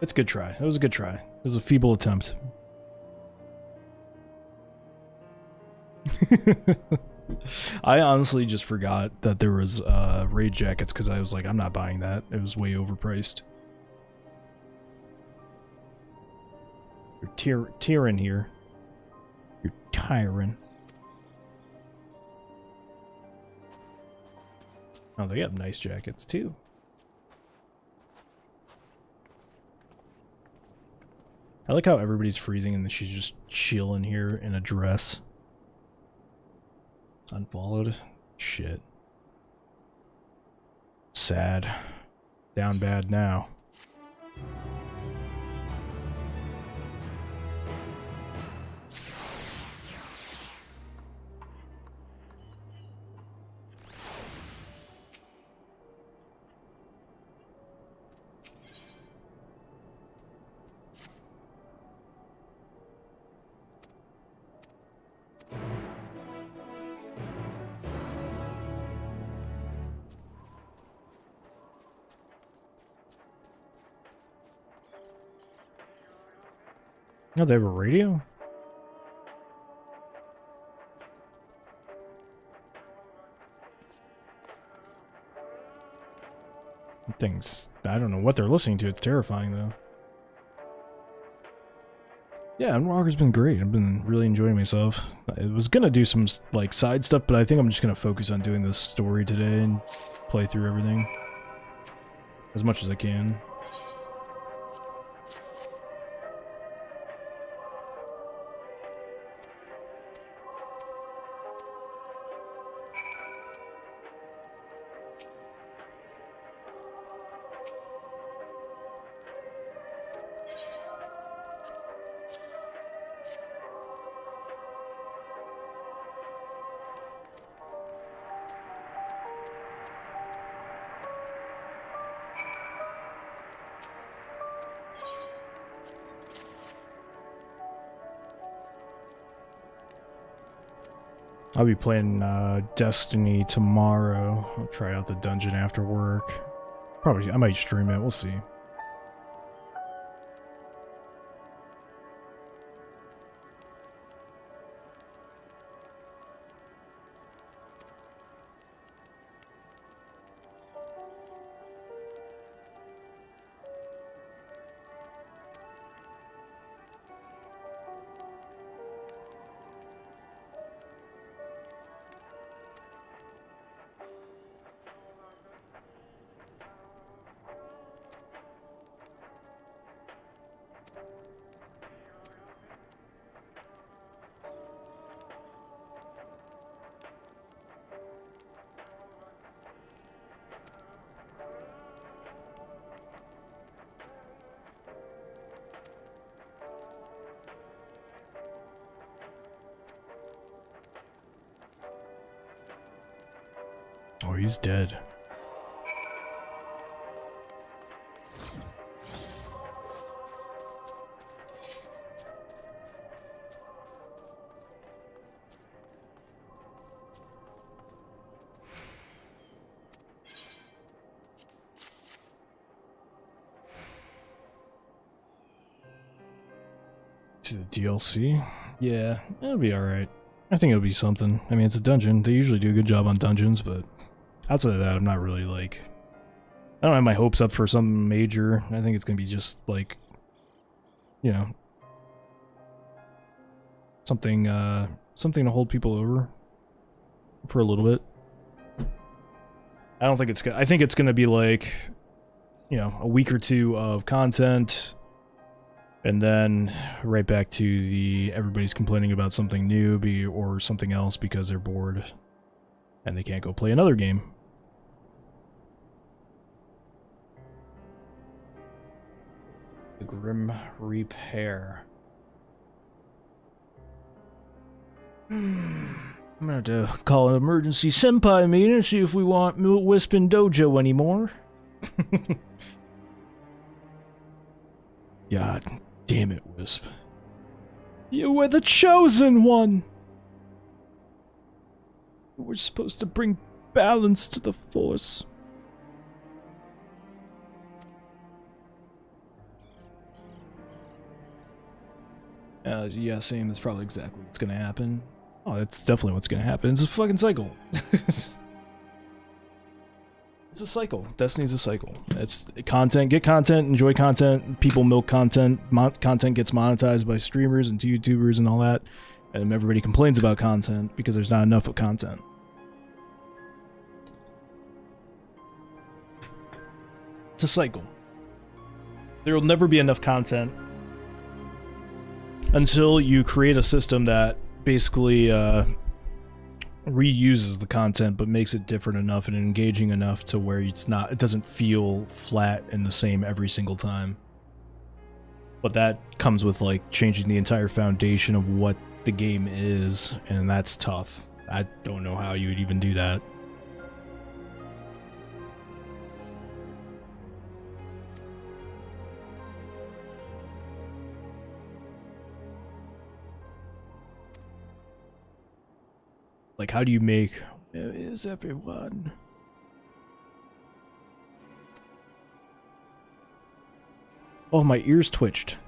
It's a good try. It was a good try. It was a feeble attempt. I honestly just forgot that there was raid jackets because I was like, I'm not buying that. It was way overpriced. You're Tyran here. You're Tyran. Oh, they have nice jackets too. I like how everybody's freezing and she's just chilling here in a dress. Unfollowed. Shit. Sad. Down bad now. Oh, they have a radio? Things, I don't know what they're listening to. It's terrifying, though. Yeah, Endwalker's been great. I've been really enjoying myself. I was gonna do some, like, side stuff, but I think I'm just gonna focus on doing this story today and play through everything as much as I can. I'll be playing Destiny tomorrow. I'll try out the dungeon after work. Probably, I might stream it. We'll see. Oh, he's dead. To the DLC? Yeah, it'll be alright. I think it'll be something. I mean, it's a dungeon. They usually do a good job on dungeons, but outside of that, I'm not really like... I don't have my hopes up for something major. I think it's gonna be just like... You know... Something, something to hold people over. For a little bit. I don't think it's gonna... I think it's gonna be like... You know, a week or two of content... And then right back to the everybody's complaining about something new or something else because they're bored and they can't go play another game. The Grim Repair. I'm gonna have to call an emergency senpai meeting and see if we want Wispin Dojo anymore. God damn it, Wisp. You were the chosen one! You were supposed to bring balance to the Force. Yeah, same. That's probably exactly what's gonna happen. Oh, that's definitely what's gonna happen. It's a fucking cycle. It's a cycle. Destiny's a cycle. It's content. Get content. Enjoy content. People milk content. Content gets monetized by streamers and YouTubers and all that. And everybody complains about content because there's not enough of content. It's a cycle. There will never be enough content until you create a system that basically reuses the content but makes it different enough and engaging enough to where it doesn't feel flat and the same every single time. But that comes with like changing the entire foundation of what the game is, and that's tough. I don't know how you would even do that. Like, how do you make... Where is everyone? Oh, my ears twitched.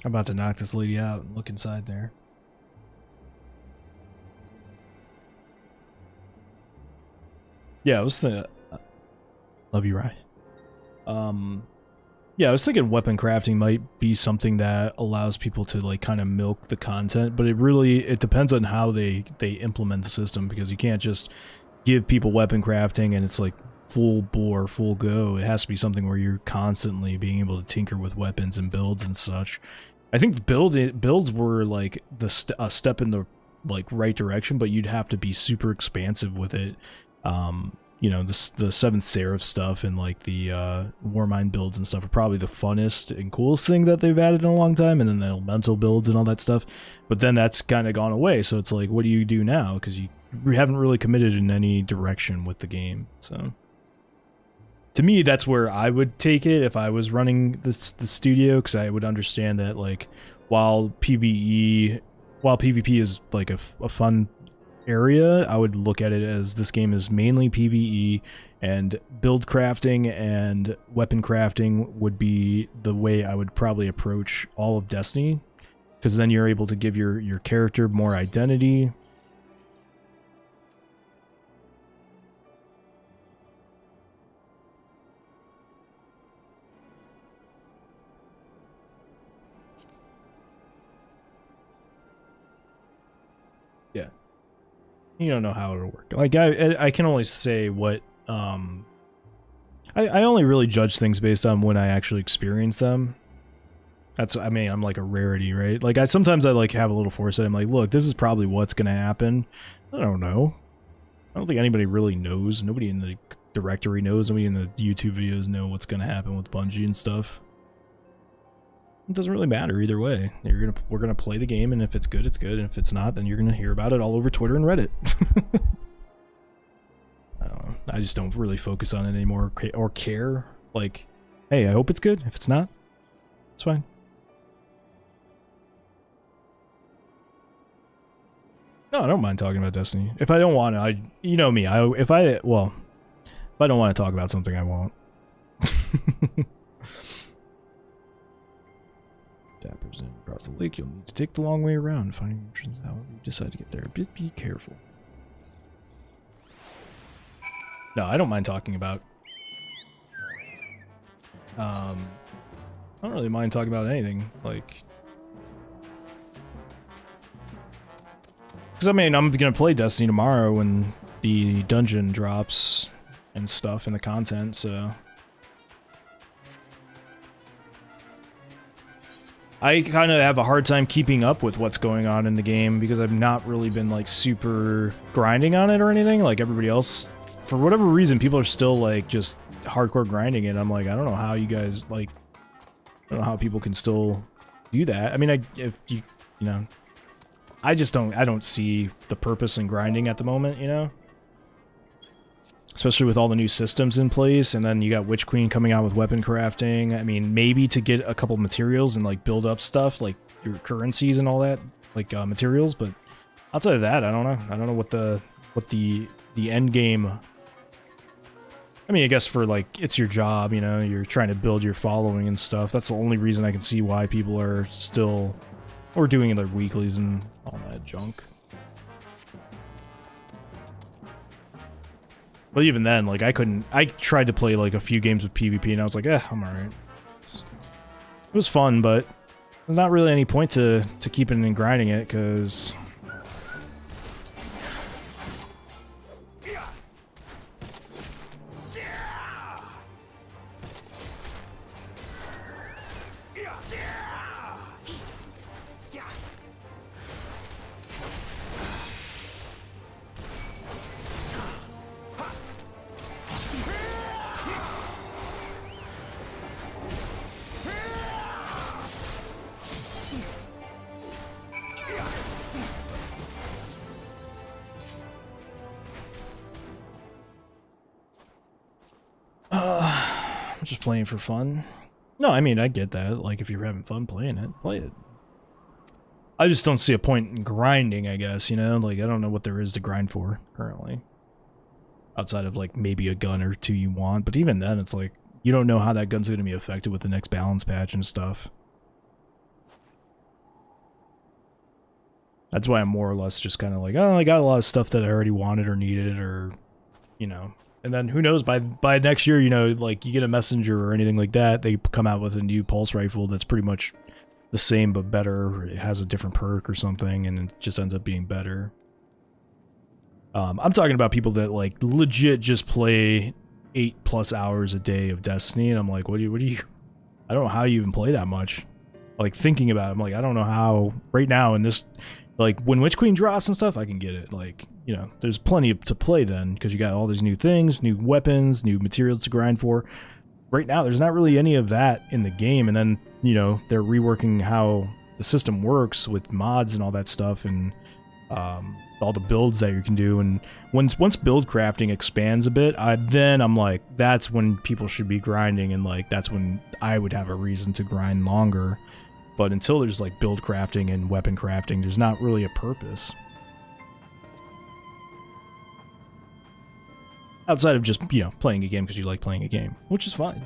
I'm about to knock this lady out and look inside there. Yeah, I was thinking... Love you, Rye. Yeah, I was thinking weapon crafting might be something that allows people to like kind of milk the content, but it depends on how they implement the system, because you can't just give people weapon crafting and it's like full bore, full go. It has to be something where you're constantly being able to tinker with weapons and builds and such. I think builds were like a step in the like right direction, but you'd have to be super expansive with it. You know, the Seventh Seraph stuff and like the Warmind builds and stuff are probably the funnest and coolest thing that they've added in a long time, and then the elemental builds and all that stuff. But then that's kind of gone away, so it's like, what do you do now? Because you haven't really committed in any direction with the game. So to me, that's where I would take it if I was running the studio, because I would understand that like while PvP is like a fun area, I would look at it as this game is mainly PvE, and build crafting and weapon crafting would be the way I would probably approach all of Destiny, because then you're able to give your character more identity. Yeah. You don't know how it'll work. Like, I can only say what, I only really judge things based on when I actually experience them. I mean, I'm like a rarity, right? Like, sometimes I like have a little foresight. I'm like, look, this is probably what's gonna happen. I don't know. I don't think anybody really knows. Nobody in the directory knows. Nobody in the YouTube videos know what's gonna happen with Bungie and stuff. It doesn't really matter either way. We're gonna play the game, and if it's good, it's good, and if it's not, then you're gonna hear about it all over Twitter and Reddit. I don't know. I just don't really focus on it anymore or care. Like, hey, I hope it's good. If it's not, it's fine. No, I don't mind talking about Destiny. If I don't want to, you know me. If I don't want to talk about something, I won't. Dappers in across the lake. You'll need to take the long way around. Finding entrance. However you decide to get there, just be careful. No, I don't mind talking about. I don't really mind talking about anything. Like. Because, I mean, I'm going to play Destiny tomorrow when the dungeon drops and stuff and the content, so... I kind of have a hard time keeping up with what's going on in the game because I've not really been, like, super grinding on it or anything. Like, everybody else, for whatever reason, people are still, like, just hardcore grinding it. I'm like, I don't know how you guys, like... I don't know how people can still do that. I mean, if you know... I don't see the purpose in grinding at the moment, you know? Especially with all the new systems in place, and then you got Witch Queen coming out with weapon crafting. I mean, maybe to get a couple materials and, like, build up stuff, like your currencies and all that, like, materials, but outside of that, I don't know. I don't know what the end game... I mean, I guess for, like, it's your job, you know? You're trying to build your following and stuff. That's the only reason I can see why people are still... Or doing their weeklies and all that junk. But even then, like, I tried to play, like, a few games with PvP, and I was like, I'm alright. It was fun, but there's not really any point to keeping and grinding it, because... I'm just playing for fun. No, I mean, I get that. Like, if you're having fun playing it, play it. I just don't see a point in grinding, I guess, you know? Like, I don't know what there is to grind for, currently. Outside of, like, maybe a gun or two you want. But even then, it's like, you don't know how that gun's going to be affected with the next balance patch and stuff. That's why I'm more or less just kind of like, oh, I got a lot of stuff that I already wanted or needed, or, you know... And then who knows, by next year, you know, like you get a messenger or anything like that, they come out with a new pulse rifle that's pretty much the same but better. It has a different perk or something, and it just ends up being better. I'm talking about people that like legit just play 8+ hours a day of Destiny, and I'm like, what do you? I don't know how you even play that much. Like thinking about it, I'm like, I don't know how right now in this, like when Witch Queen drops and stuff, I can get it. Like, you know, there's plenty to play then because you got all these new things, new weapons, new materials to grind for. Right now, there's not really any of that in the game, and then, you know, they're reworking how the system works with mods and all that stuff, and all the builds that you can do. And once build crafting expands a bit, then I'm like, that's when people should be grinding, and like that's when I would have a reason to grind longer. But until there's like build crafting and weapon crafting, there's not really a purpose. Outside of just, you know, playing a game because you like playing a game, which is fine.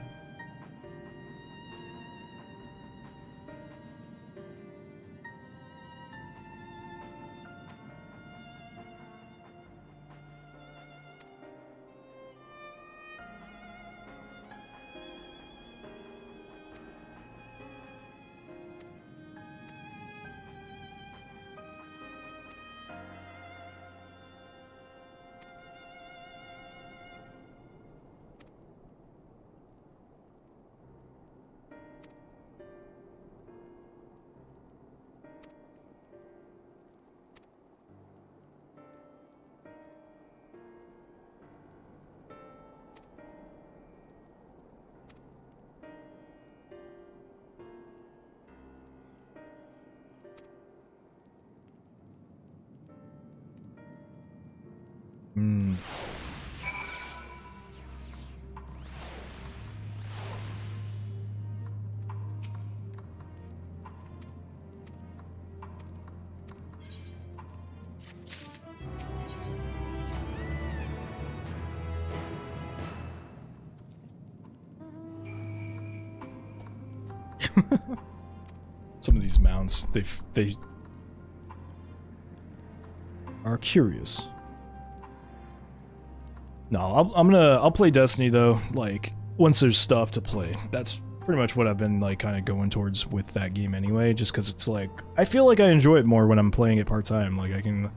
Some of these mounts, they are curious. No, I'll play Destiny though, like, once there's stuff to play. That's pretty much what I've been, like, kind of going towards with that game anyway, just because it's like, I feel like I enjoy it more when I'm playing it part-time. Like, I can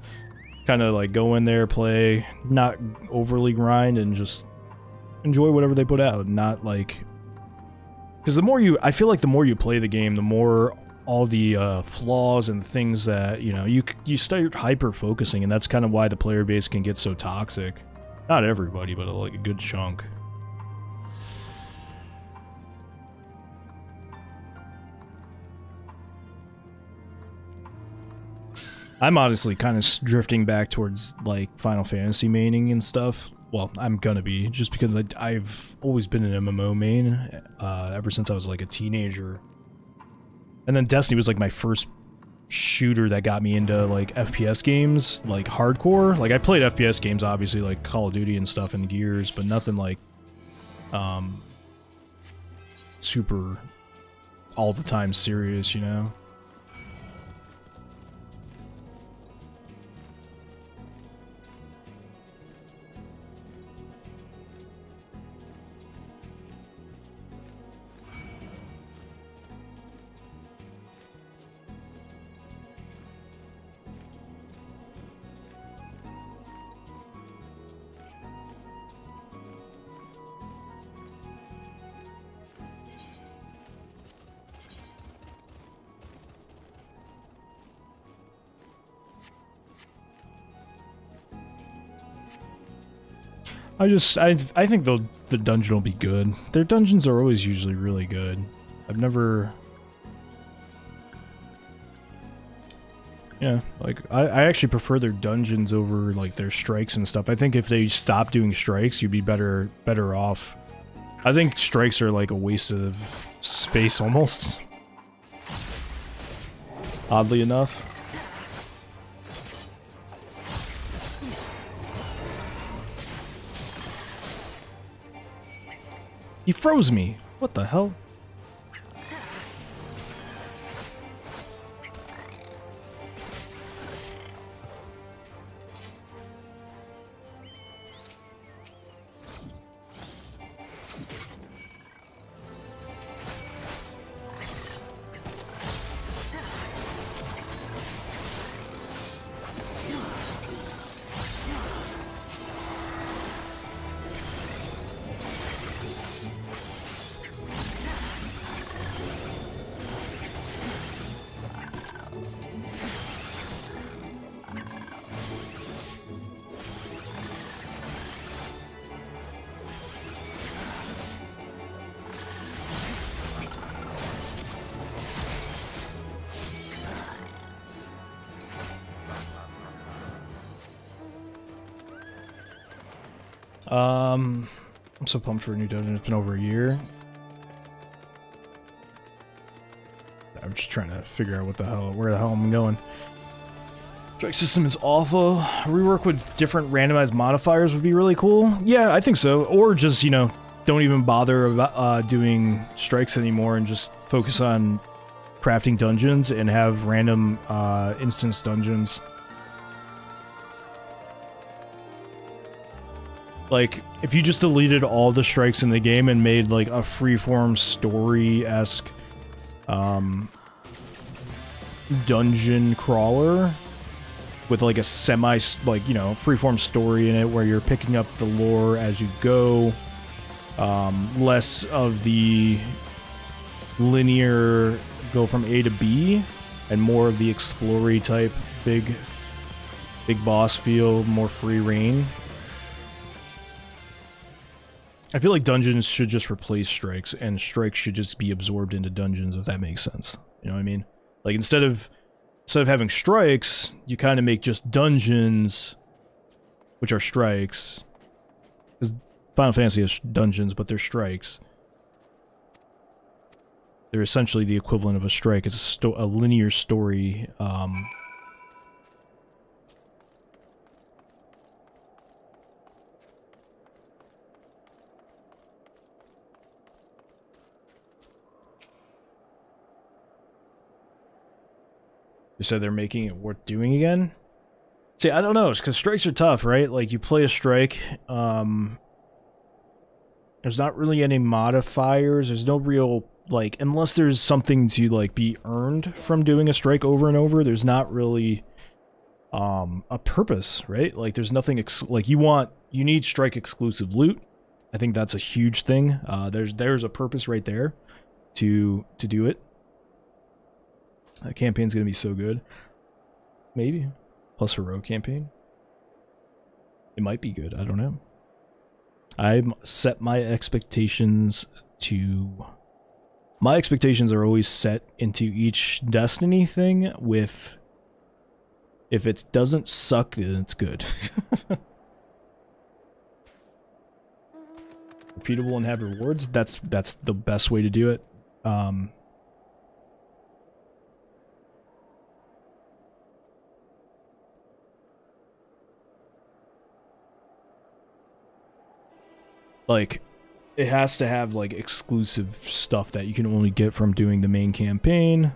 kind of, like, go in there, play, not overly grind, and just enjoy whatever they put out, not, like... Because I feel like the more you play the game, the more all the flaws and things that, you know, you start hyper-focusing, and that's kind of why the player base can get so toxic. Not everybody, but like a good chunk. I'm honestly kind of drifting back towards, like, Final Fantasy maining and stuff. Well, I'm gonna be, just because I've always been an MMO main, ever since I was, like, a teenager. And then Destiny was, like, my first shooter that got me into, like, FPS games, like, hardcore. Like, I played FPS games, obviously, like Call of Duty and stuff and Gears, but nothing, like, super all the time serious, you know? I think the dungeon will be good. Their dungeons are always usually really good. I've never... Yeah, like, I actually prefer their dungeons over, like, their strikes and stuff. I think if they stop doing strikes, you'd be better off. I think strikes are, like, a waste of space, almost. Oddly enough. He froze me. What the hell? I'm so pumped for a new dungeon. It's been over a year. I'm just trying to figure out where the hell I'm going. Strike system is awful. Rework with different randomized modifiers would be really cool. Yeah, I think so. Or just, you know, don't even bother about doing strikes anymore and just focus on crafting dungeons and have random instance dungeons. Like, if you just deleted all the strikes in the game and made, like, a freeform story-esque dungeon crawler with, like, a semi, like, you know, freeform story in it where you're picking up the lore as you go, less of the linear go from A to B, and more of the explory type big boss feel, more free reign. I feel like dungeons should just replace strikes, and strikes should just be absorbed into dungeons, if that makes sense. You know what I mean? Like, instead of having strikes, you kind of make just dungeons which are strikes. Because Final Fantasy has dungeons, but they're strikes. They're essentially the equivalent of a strike. It's a linear story. You said they're making it worth doing again? See, I don't know. It's because strikes are tough, right? Like, you play a strike. There's not really any modifiers. There's no real, like, unless there's something to, like, be earned from doing a strike over and over, there's not really a purpose, right? Like, there's nothing, like, you need strike exclusive loot. I think that's a huge thing. There's a purpose right there to do it. That campaign's gonna be so good. Maybe. Plus heroic campaign. It might be good, I don't know. I've set my expectations to... My expectations are always set into each Destiny thing with... If it doesn't suck, then it's good. Repeatable and have rewards, that's the best way to do it. Like, it has to have, like, exclusive stuff that you can only get from doing the main campaign.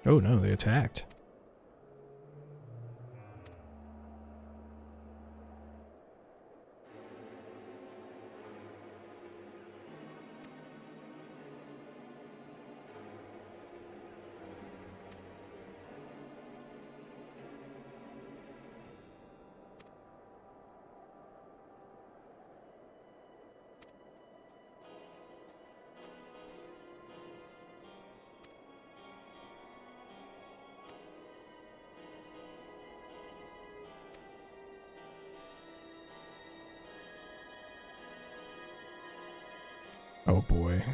Oh no, they attacked. Oh boy.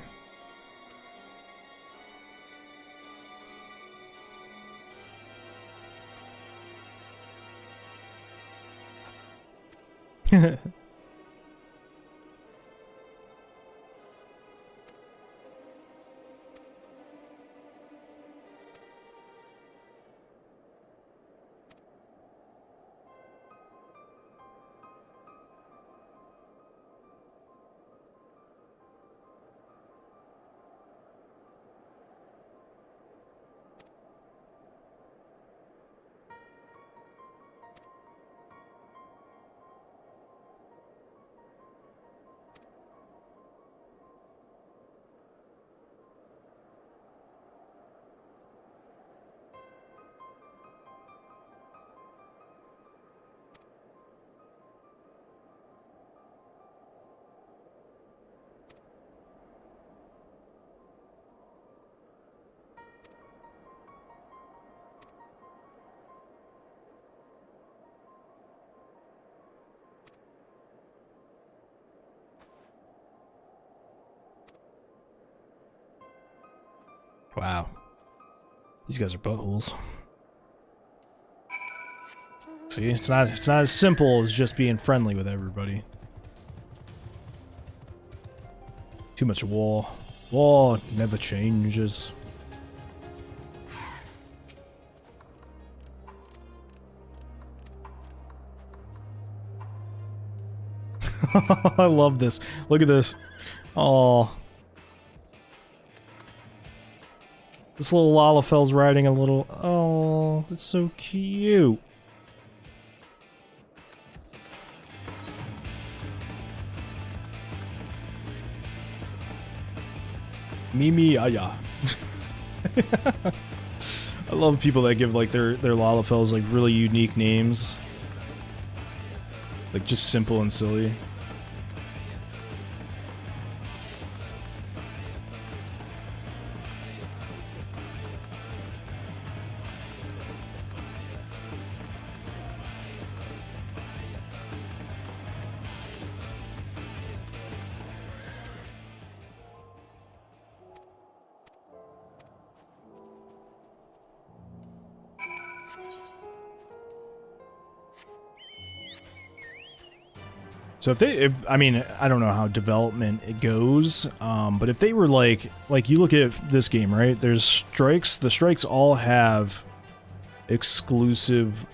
Wow. These guys are buttholes. See, it's not as simple as just being friendly with everybody. Too much war. War never changes. I love this. Look at this. Oh. This little Lalafel's riding a little... Oh, that's so cute. Mimi Aya. I love people that give like their Lalafels like really unique names. Like just simple and silly. So if I mean, I don't know how development it goes, but if they were like you look at this game, right? There's strikes. The strikes all have exclusive.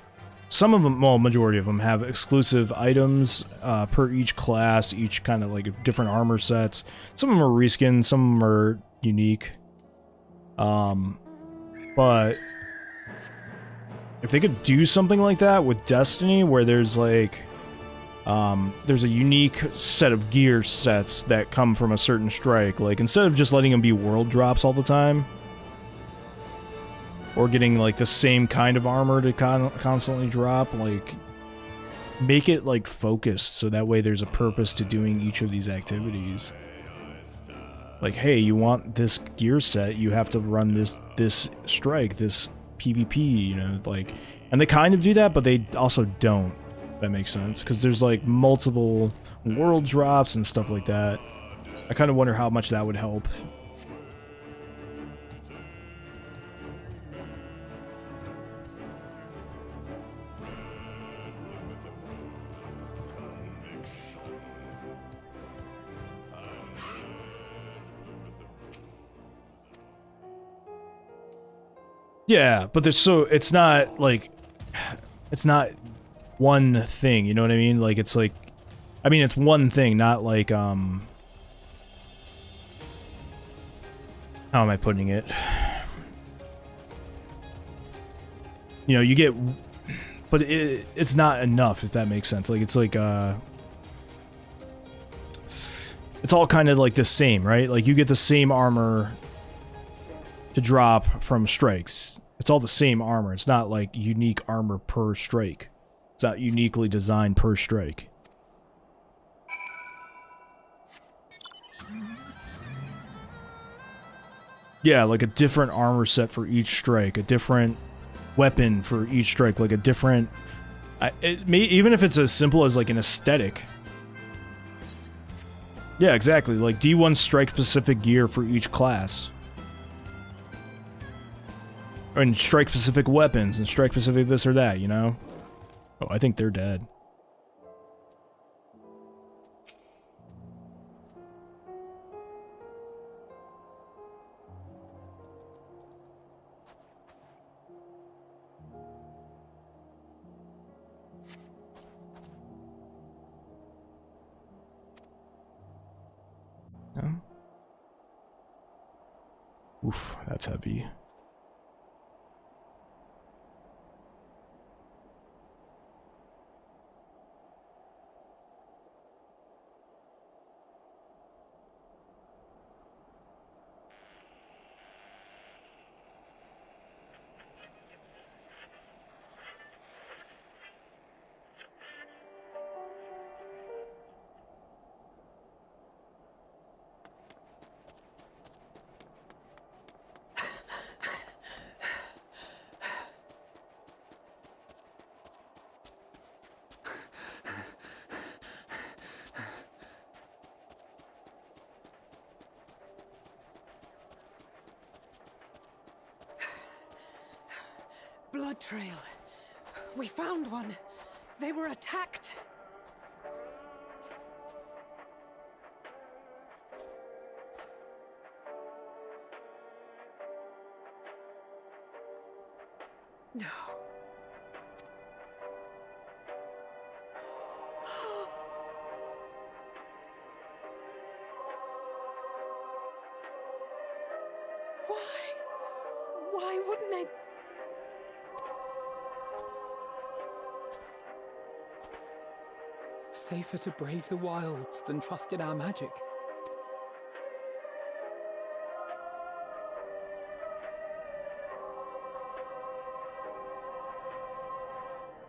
Some of them, well, majority of them have exclusive items per each class, each kind of like different armor sets. Some of them are reskin, some of them are unique. But if they could do something like that with Destiny, where there's like there's a unique set of gear sets that come from a certain strike, like instead of just letting them be world drops all the time, or getting like the same kind of armor to constantly drop, like make it like focused so that way there's a purpose to doing each of these activities. Like, hey, you want this gear set, you have to run this strike, this PvP, you know, like, and they kind of do that, but they also don't. If that makes sense, because there's like multiple world drops and stuff like that. I kind of wonder how much that would help. Yeah, but there's it's not like, it's not one thing, you know what I mean? Like, it's like, I mean, it's one thing, not like, how am I putting it? You know, you get, but it's not enough, if that makes sense. Like, it's like, it's all kind of like the same, right? Like, you get the same armor to drop from strikes. It's all the same armor. It's not like unique armor per strike. It's not uniquely designed per strike. Yeah, like a different armor set for each strike, a different weapon for each strike, like a different... even if it's as simple as like an aesthetic. Yeah, exactly. Like D1 strike-specific gear for each class. And strike-specific weapons, and strike-specific this or that, you know? Oh, I think they're dead. No? Oof, that's heavy. Blood trail. We found one. They were attacked. No. Why wouldn't they? Safer to brave the wilds than trust in our magic.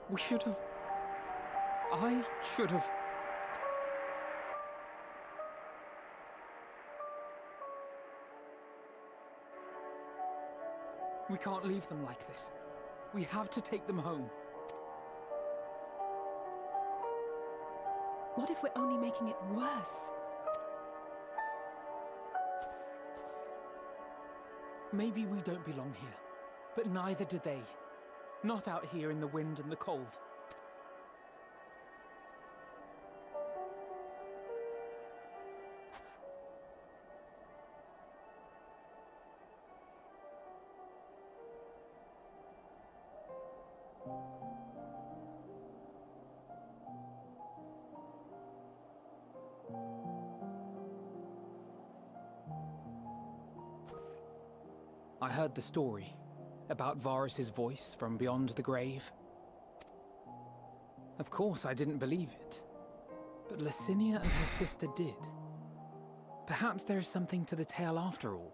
We should have... I should have... We can't leave them like this. We have to take them home. What if we're only making it worse? Maybe we don't belong here, but neither do they. Not out here in the wind and the cold. I heard the story about Varus's voice from beyond the grave. Of course, I didn't believe it, but Licinia and her sister did. Perhaps there is something to the tale after all.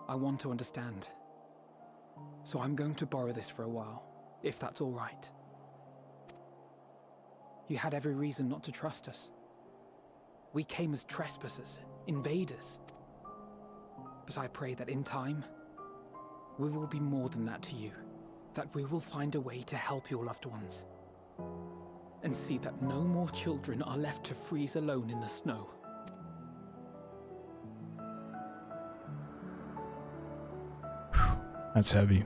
I want to understand, so I'm going to borrow this for a while, if that's all right. You had every reason not to trust us. We came as trespassers, invaders. But I pray that in time, we will be more than that to you. That we will find a way to help your loved ones. And see that no more children are left to freeze alone in the snow. That's heavy.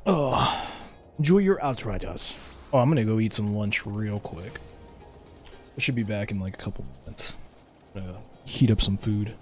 Oh, enjoy your outriders. Oh, I'm gonna go eat some lunch real quick. I should be back in like a couple minutes. I'm gonna heat up some food.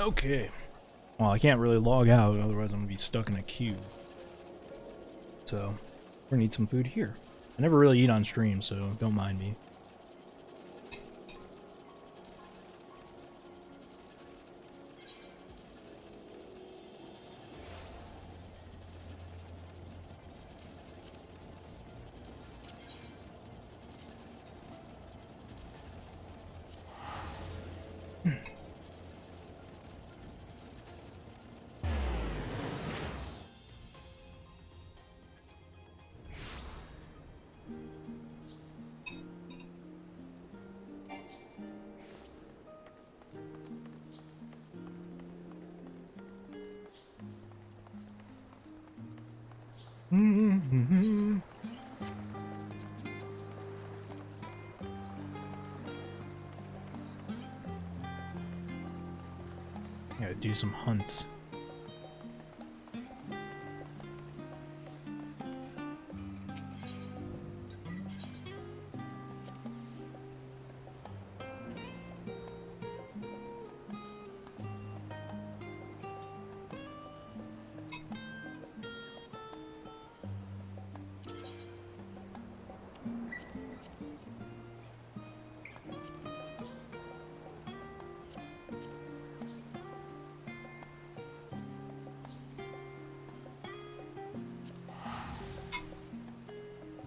Okay. Well, I can't really log out, otherwise I'm gonna be stuck in a queue. So, we're gonna need some food here. I never really eat on stream, so don't mind me. Gotta do some hunts.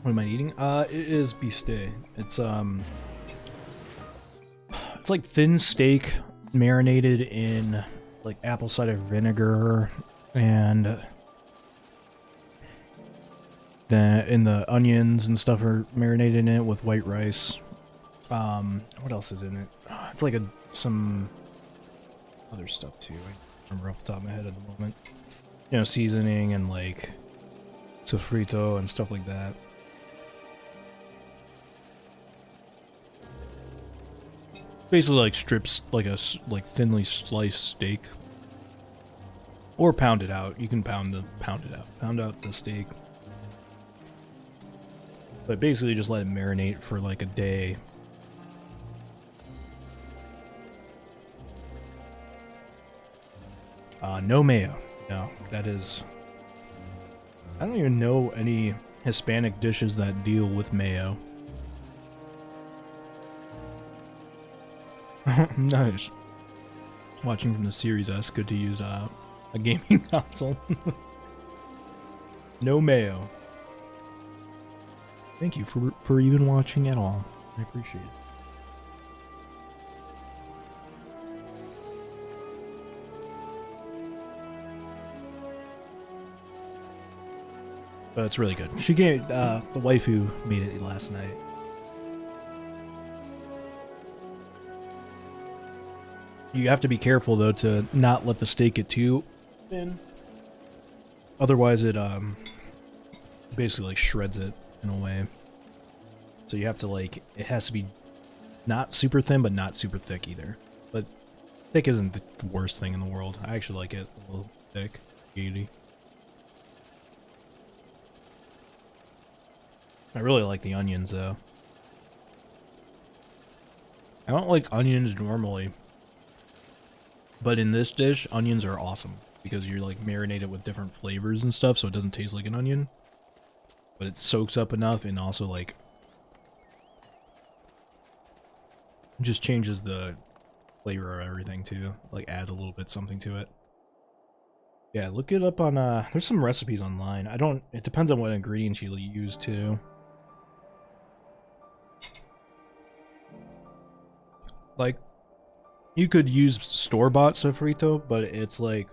What am I eating? It is bistec. It's like thin steak marinated in like apple cider vinegar and the onions and stuff are marinated in it with white rice. What else is in it? It's like some other stuff too. I don't remember off the top of my head at the moment. You know, seasoning and like sofrito and stuff like that. Basically like strips, like thinly sliced steak. Or pound it out. You can pound out the steak. But basically just let it marinate for like a day. No mayo. No, that is... I don't even know any Hispanic dishes that deal with mayo. Nice. Watching from the Series S, good to use a gaming console. No mayo. Thank you for even watching at all. I appreciate it. But it's really good. She gave the waifu made it last night. You have to be careful though to not let the steak get too thin. Otherwise it basically like shreds it in a way. So you have to like, it has to be not super thin but not super thick either. But thick isn't the worst thing in the world. I actually like it a little thick. Beauty. I really like the onions though. I don't like onions normally. But in this dish, onions are awesome because you're like marinated with different flavors and stuff, so it doesn't taste like an onion. But it soaks up enough and also like just changes the flavor of everything too. Like adds a little bit something to it. Yeah, look it up on there's some recipes online. It depends on what ingredients you use too. Like you could use store-bought sofrito, but it's like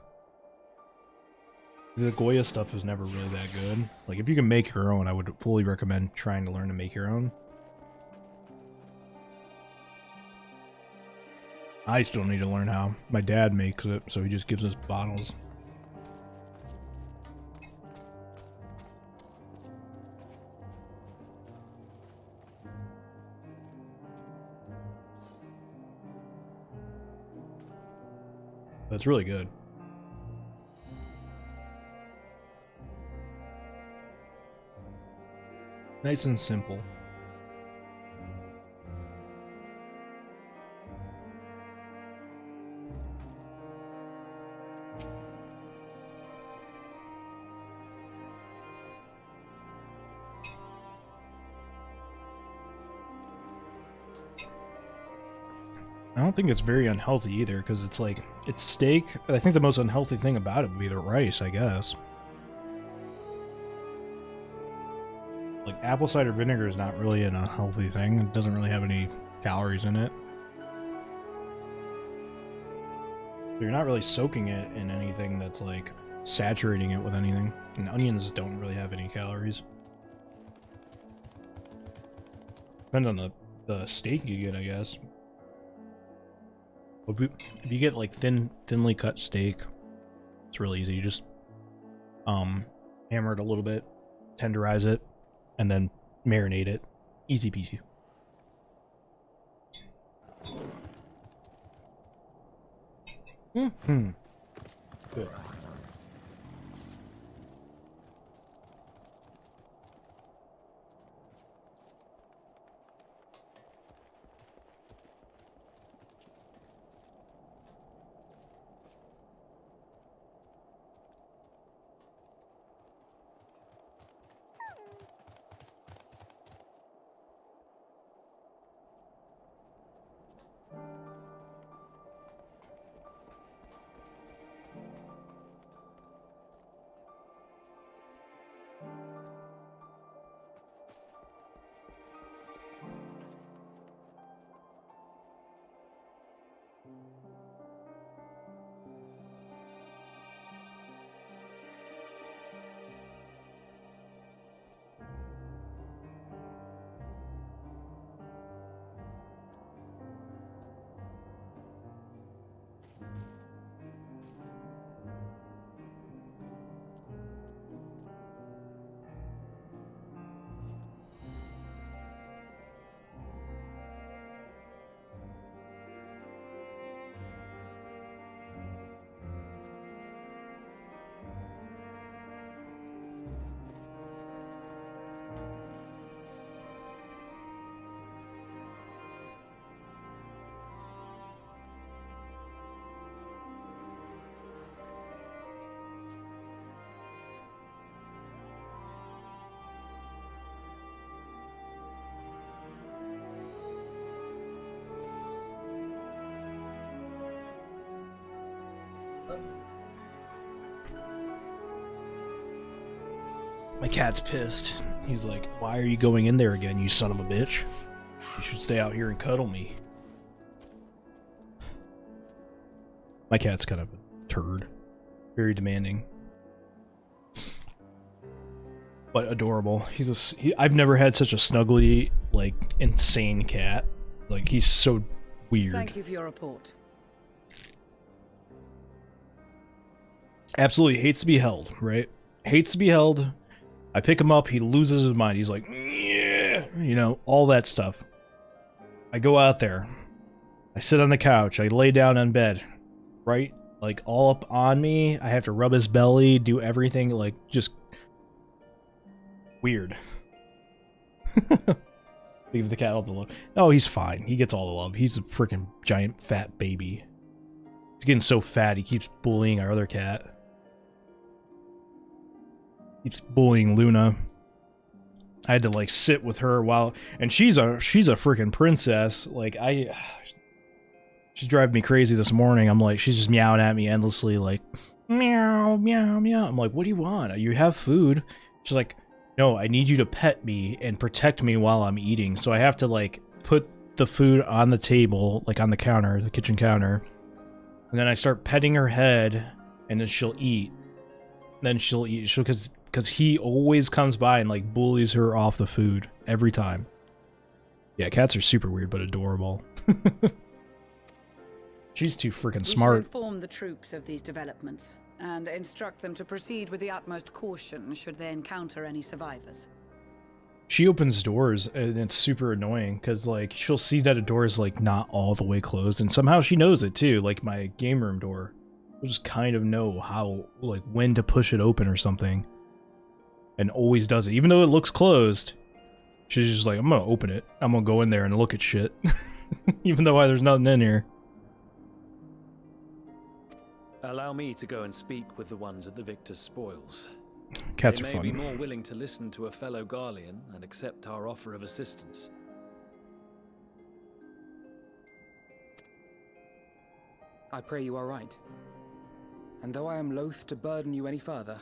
the Goya stuff is never really that good. Like if you can make your own, I would fully recommend trying to learn to make your own. I still need to learn how. My dad makes it, so he just gives us bottles. That's really good. Nice and simple. I don't think it's very unhealthy either, because it's like, it's steak. I think the most unhealthy thing about it would be the rice, I guess. Like, apple cider vinegar is not really an unhealthy thing. It doesn't really have any calories in it. You're not really soaking it in anything that's like saturating it with anything. And onions don't really have any calories. Depends on the steak you get, I guess. If you get like thinly cut steak, it's really easy. You just hammer it a little bit, tenderize it, and then marinate it. Easy peasy. Mm-hmm. Good. My cat's pissed. He's like, why are you going in there again, you son of a bitch? You should stay out here and cuddle me. My cat's kind of a turd. Very demanding. But adorable. I've never had such a snuggly, like, insane cat. Like, he's so weird. Thank you for your report. Absolutely hates to be held, right? Hates to be held. I pick him up, he loses his mind. He's like, yeah, you know, all that stuff. I go out there. I sit on the couch. I lay down on bed. Right? Like, all up on me. I have to rub his belly, do everything. Like, just weird. Leave the cat all the love. No, he's fine. He gets all the love. He's a freaking giant fat baby. He's getting so fat, he keeps bullying our other cat. Keeps bullying Luna. I had to like sit with her while, and she's a freaking princess. Like she's driving me crazy this morning. I'm like, she's just meowing at me endlessly, like meow meow meow. I'm like, what do you want? You have food. She's like, no, I need you to pet me and protect me while I'm eating. So I have to like put the food on the table, like on the counter, the kitchen counter, and then I start petting her head, and then she'll eat. Then she'll eat. Because he always comes by and like bullies her off the food every time. Yeah, cats are super weird but adorable. She's too freaking smart. We should inform the troops of these developments and instruct them to proceed with the utmost caution should they encounter any survivors. She opens doors and it's super annoying because like she'll see that a door is like not all the way closed and somehow she knows it too. Like my game room door, she'll just kind of know how, like, when to push it open or something. And always does it. Even though it looks closed, she's just like, I'm gonna open it. I'm gonna go in there and look at shit. Even though there's nothing in here. Allow me to go and speak with the ones at the victor's spoils. Cats they are may fun. be more willing to listen to a fellow Garlean and accept our offer of assistance. I pray you are right. And though I am loath to burden you any further,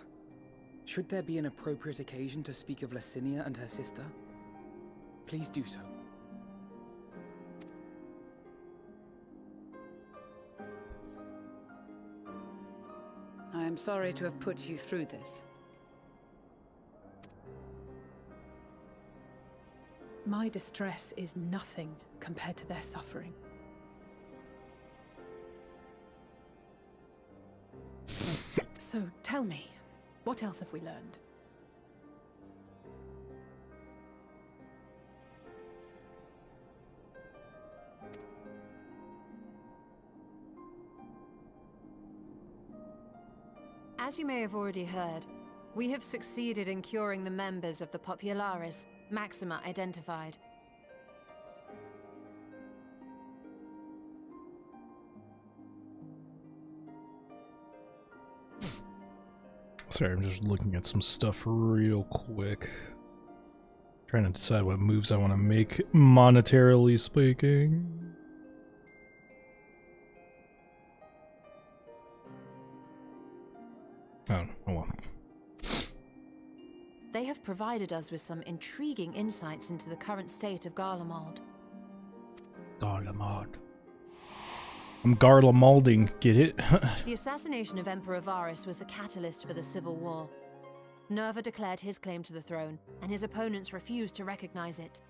should there be an appropriate occasion to speak of Licinia and her sister, please do so. I am sorry to have put you through this. My distress is nothing compared to their suffering. So tell me, what else have we learned? As you may have already heard, we have succeeded in curing the members of the Popularis, Maxima identified. Sorry, I'm just looking at some stuff real quick. Trying to decide what moves I want to make, monetarily speaking. Oh well. They have provided us with some intriguing insights into the current state of Garlemald. Garlemald. I'm Garlemalding, get it? The assassination of Emperor Varus was the catalyst for the civil war. Nerva declared his claim to the throne, and his opponents refused to recognize it.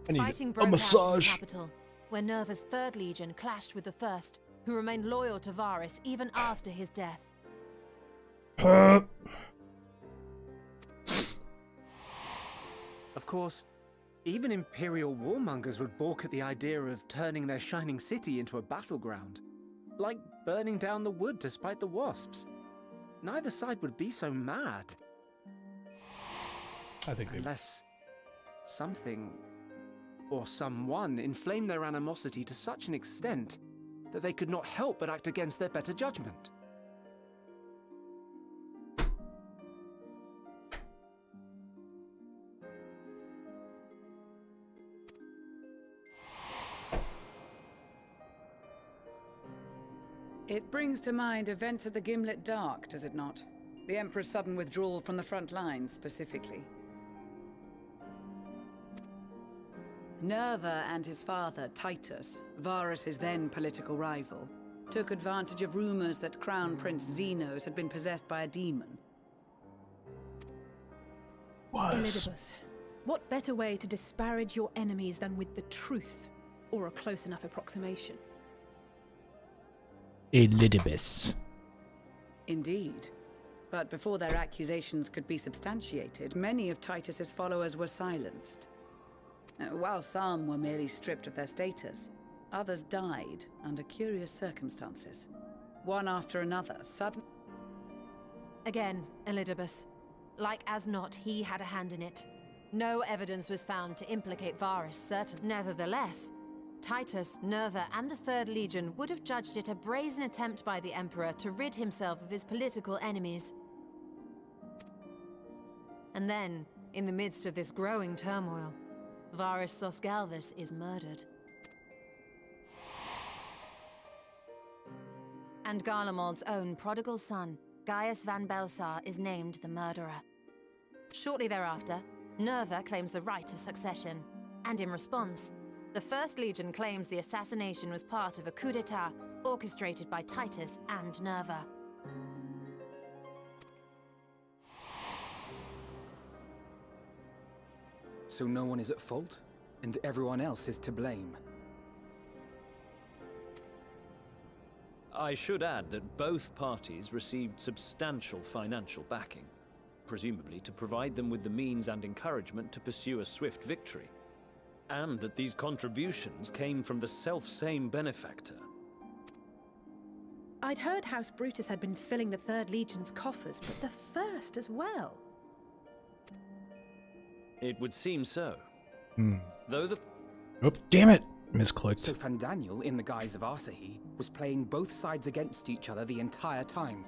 Fighting broke out in the capital, where Nerva's 3rd Legion clashed with the 1st, who remained loyal to Varus even after his death. Of course, even Imperial warmongers would balk at the idea of turning their shining city into a battleground. Like burning down the wood to spite the wasps. Neither side would be so mad. I think unless something or someone inflamed their animosity to such an extent that they could not help but act against their better judgment. It brings to mind events of the Gimlet Dark, does it not? The Emperor's sudden withdrawal from the front lines, specifically. Nerva and his father, Titus, Varus's then political rival, took advantage of rumors that Crown Prince Xenos had been possessed by a demon. Elidibus, what better way to disparage your enemies than with the truth, or a close enough approximation? Elidibus. Indeed. But before their accusations could be substantiated, many of Titus's followers were silenced. While some were merely stripped of their status, others died under curious circumstances. One after another, sudden... Again, Elidibus. Like as not, he had a hand in it. No evidence was found to implicate Varus, certain. Nevertheless, Titus, Nerva, and the 3rd Legion would have judged it a brazen attempt by the Emperor to rid himself of his political enemies. And then, in the midst of this growing turmoil, Varus Sosgalvus is murdered. And Garlemald's own prodigal son, Gaius van Belsar, is named the murderer. Shortly thereafter, Nerva claims the right of succession, and in response, the 1st Legion claims the assassination was part of a coup d'etat orchestrated by Titus and Nerva. So no one is at fault, and everyone else is to blame. I should add that both parties received substantial financial backing, presumably to provide them with the means and encouragement to pursue a swift victory. And that these contributions came from the self-same benefactor. I'd heard House Brutus had been filling the 3rd Legion's coffers, but the 1st as well. It would seem so. Though the... Oh, damn it! Misclicked. So Fandaniel, in the guise of Asahi, was playing both sides against each other the entire time.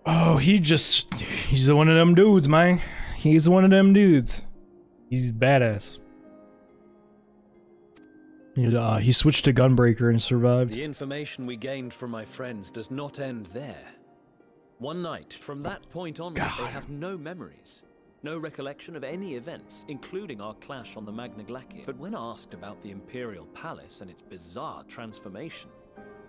Oh, he's one of them dudes, man. He's one of them dudes. He's badass. He switched to Gunbreaker and survived. The information we gained from my friends does not end there. One night, from that point on, they have no memories. No recollection of any events, including our clash on the Magna Glacia. But when asked about the Imperial Palace and its bizarre transformation,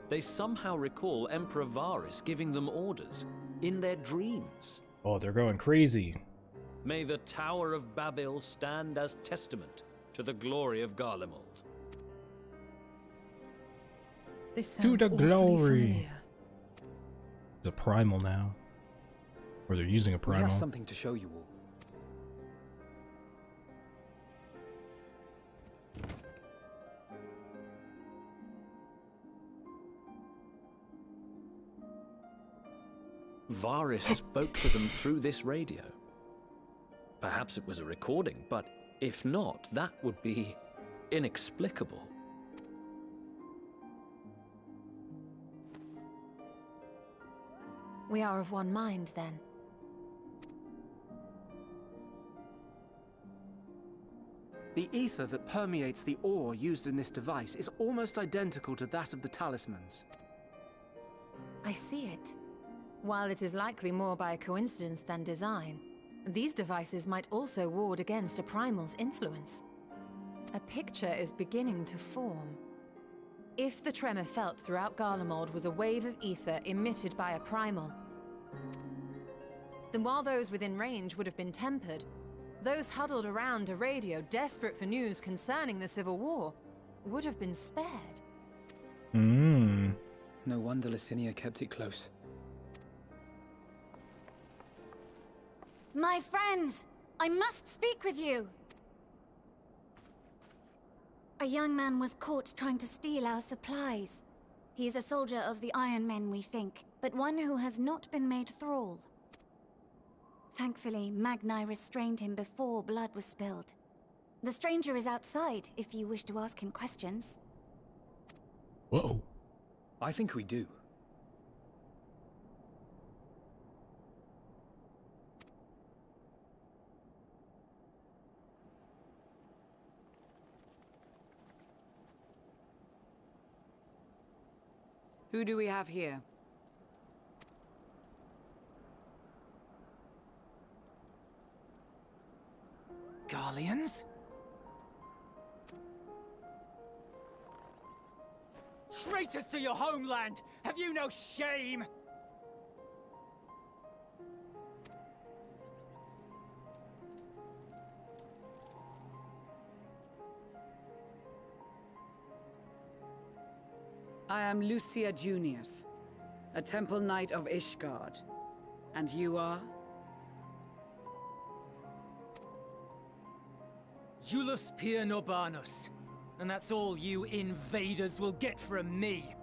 they somehow recall Emperor Varus giving them orders, in their dreams. Oh, they're going crazy. May the Tower of Babel stand as testament to the glory of Garlemald. This sounds To the glory. familiar. It's a primal now. Or they're using a We primal. have something to show you all. Varys spoke to them through this radio. Perhaps it was a recording, but if not, that would be inexplicable. We are of one mind, then. The ether that permeates the ore used in this device is almost identical to that of the talismans. I see it. While it is likely more by coincidence than design, these devices might also ward against a primal's influence. A picture is beginning to form. If the tremor felt throughout Garlemald was a wave of ether emitted by a primal, then while those within range would have been tempered, those huddled around a radio desperate for news concerning the Civil War would have been spared. No wonder Licinia kept it close. My friends, I must speak with you. A young man was caught trying to steal our supplies. He is a soldier of the Iron Men, we think, but one who has not been made thrall. Thankfully, Magni restrained him before blood was spilled. The stranger is outside, if you wish to ask him questions. Whoa. I think we do. Who do we have here? Garleans? Traitors to your homeland! Have you no shame? I am Lucia Junius, a Temple Knight of Ishgard. And you are? Julius Pier Norbanus. And that's all you invaders will get from me.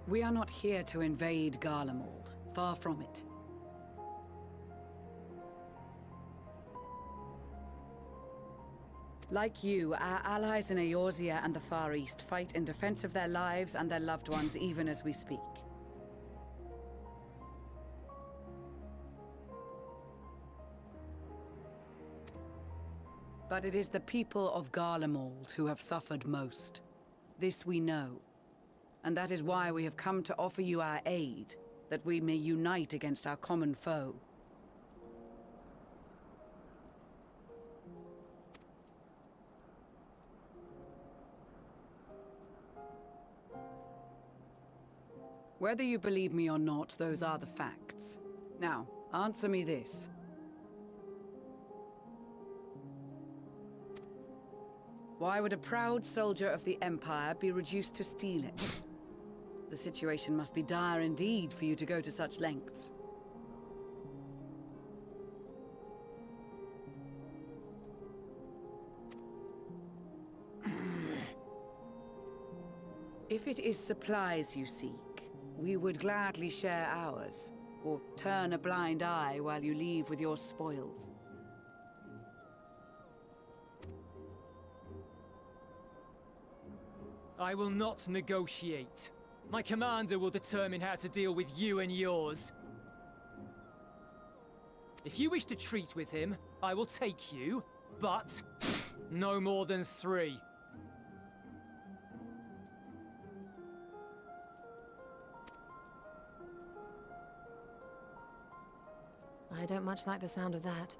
We are not here to invade Garlemald. Far from it. Like you, our allies in Eorzea and the Far East fight in defense of their lives and their loved ones even as we speak. But it is the people of Garlemald who have suffered most. This we know. And that is why we have come to offer you our aid, that we may unite against our common foe. Whether you believe me or not, those are the facts. Now, answer me this. Why would a proud soldier of the Empire be reduced to stealing? The situation must be dire indeed for you to go to such lengths. If it is supplies you seek, we would gladly share ours, or turn a blind eye while you leave with your spoils. I will not negotiate. My commander will determine how to deal with you and yours. If you wish to treat with him, I will take you, but no more than 3. I don't much like the sound of that.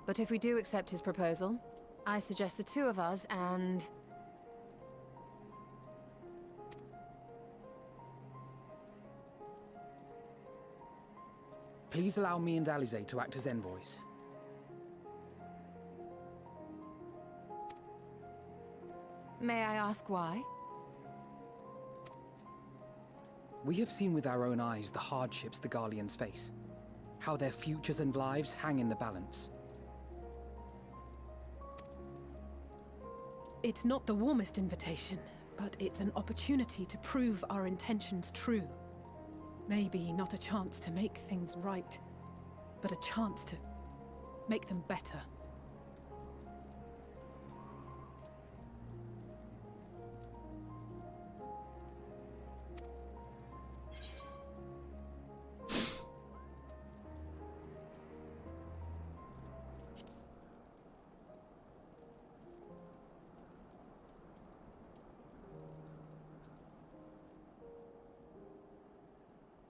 But if we do accept his proposal, I suggest the 2 of us and... Please allow me and Alize to act as envoys. May I ask why? We have seen with our own eyes the hardships the Garleans face. How their futures and lives hang in the balance. It's not the warmest invitation, but it's an opportunity to prove our intentions true. Maybe not a chance to make things right, but a chance to make them better.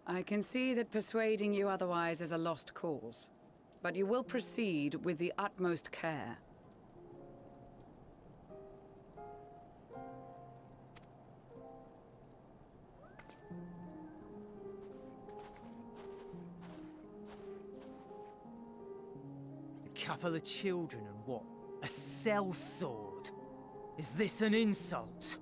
I can see that persuading you otherwise is a lost cause, but you will proceed with the utmost care. A couple of children and what? A sellsword? Is this an insult?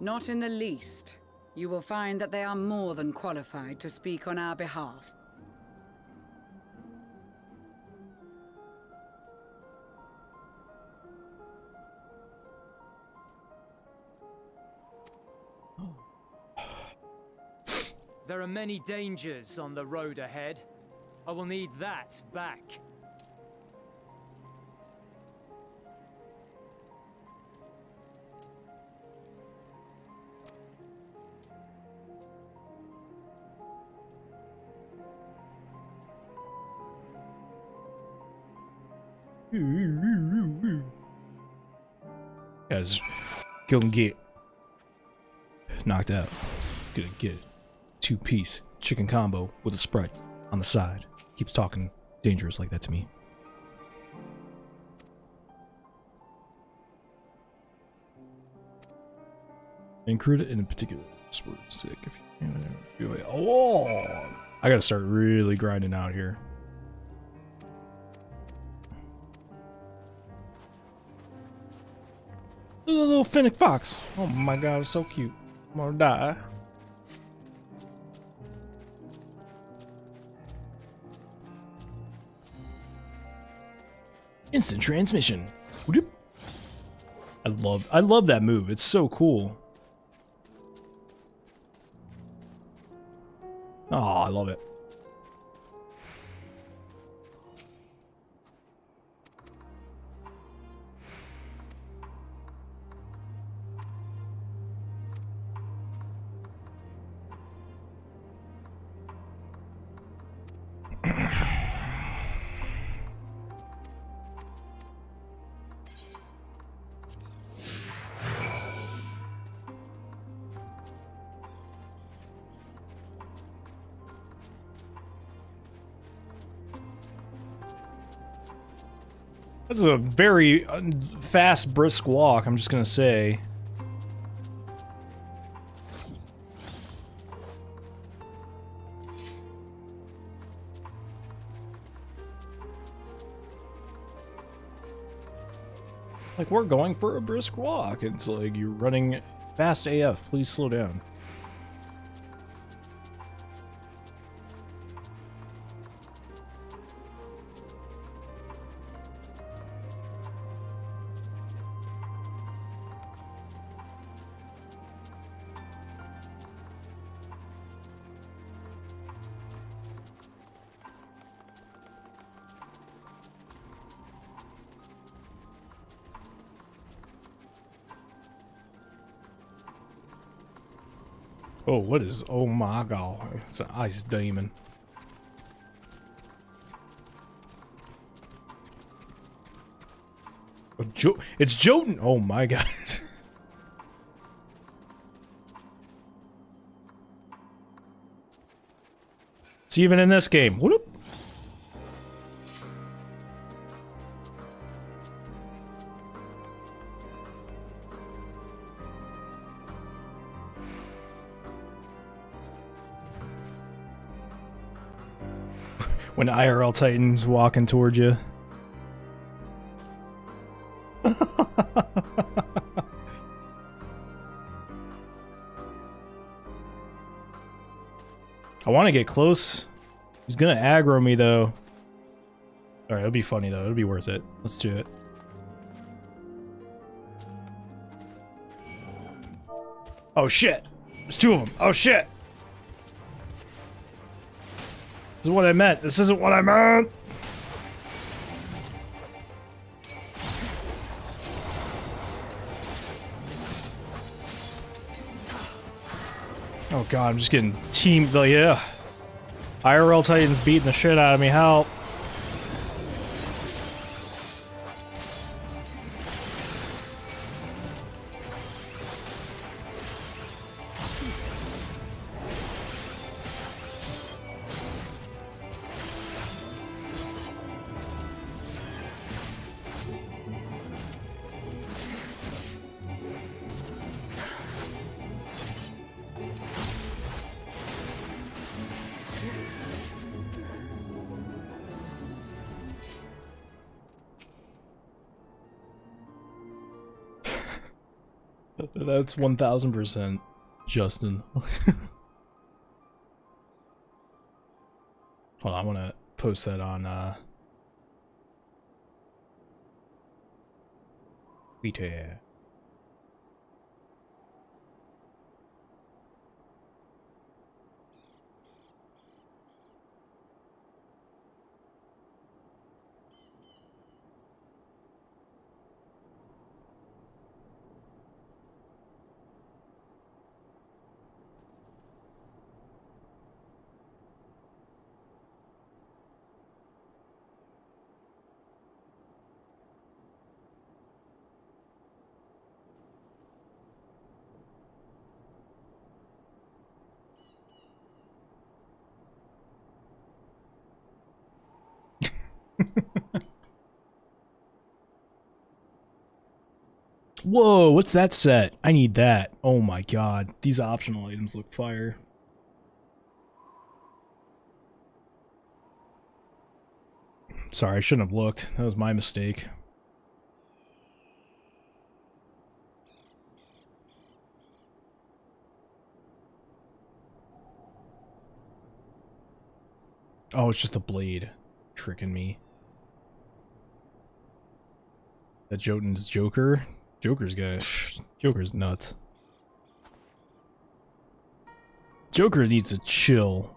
Not in the least. You will find that they are more than qualified to speak on our behalf. There are many dangers on the road ahead. I will need that back. Guys, gonna get knocked out. Gonna get a 2-piece chicken combo with a Sprite on the side. Keeps talking dangerous like that to me. And crude in particular. Sick. If you, oh, I gotta start really grinding out here. The little fennec fox. Oh my god, it's so cute. I'm gonna die. Instant transmission. I love that move. It's so cool. Oh, I love it. This is a very fast, brisk walk, I'm just gonna say. Like, we're going for a brisk walk. It's like, you're running fast AF. Please slow down. Oh, what is... Oh my god. It's an ice demon. Oh, it's Jotun! Oh my god. It's even in this game. Whoop. When IRL Titan's walking towards you. I want to get close. He's gonna aggro me though. Alright, it'll be funny though. It'll be worth it. Let's do it. Oh shit! There's two of them. Oh shit! This is what I meant. This isn't what I meant! Oh god, I'm just getting teamed though, yeah. IRL Titan's beating the shit out of me, help. That's 1000% Justin. Hold on, I want to post that on Twitter. Whoa, what's that set? I need that. Oh my god. These optional items look fire. Sorry, I shouldn't have looked. That was my mistake. Oh, it's just a blade. Tricking me. That Jotun's Joker? Joker's nuts. Joker needs to chill.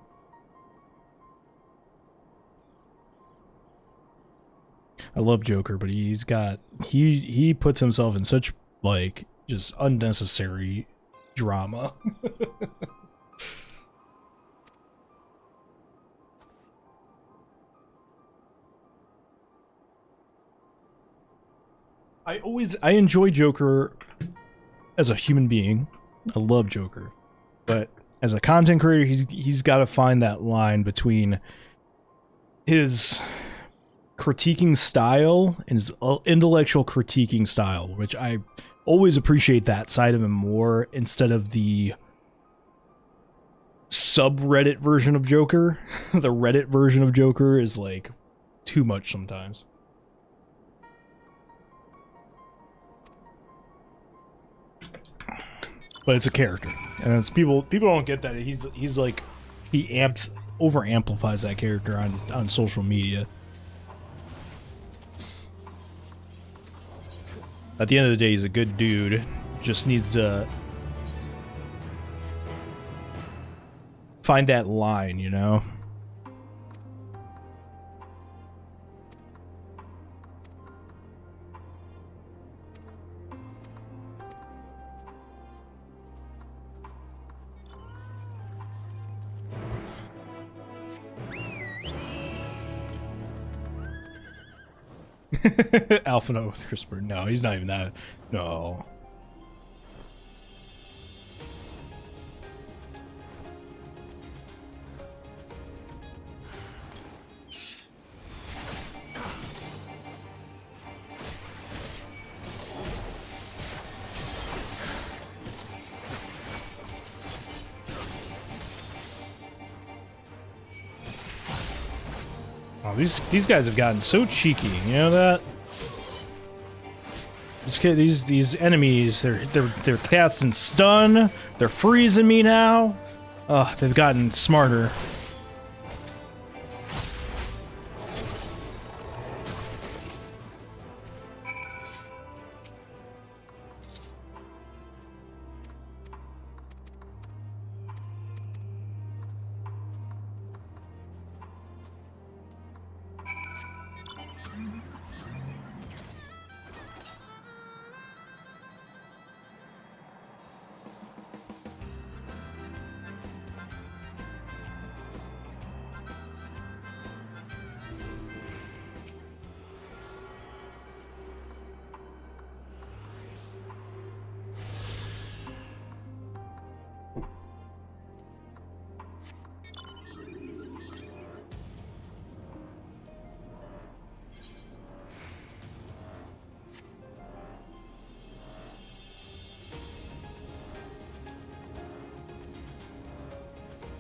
I love Joker, but he's got he puts himself in such like just unnecessary drama. I enjoy Joker as a human being. I love Joker. But as a content creator, he's got to find that line between his critiquing style and his intellectual critiquing style, which I always appreciate that side of him more instead of the subreddit version of Joker. The Reddit version of Joker is like too much sometimes. But it's a character, and it's people don't get that. He's like he over amplifies that character on social media. At the end of the day, he's a good dude. Just needs to find that line, you know? Alpha Note with CRISPR. No, he's not even that. No. Oh, these guys have gotten so cheeky. You know that? These enemies, they're casting stun. They're freezing me now. They've gotten smarter.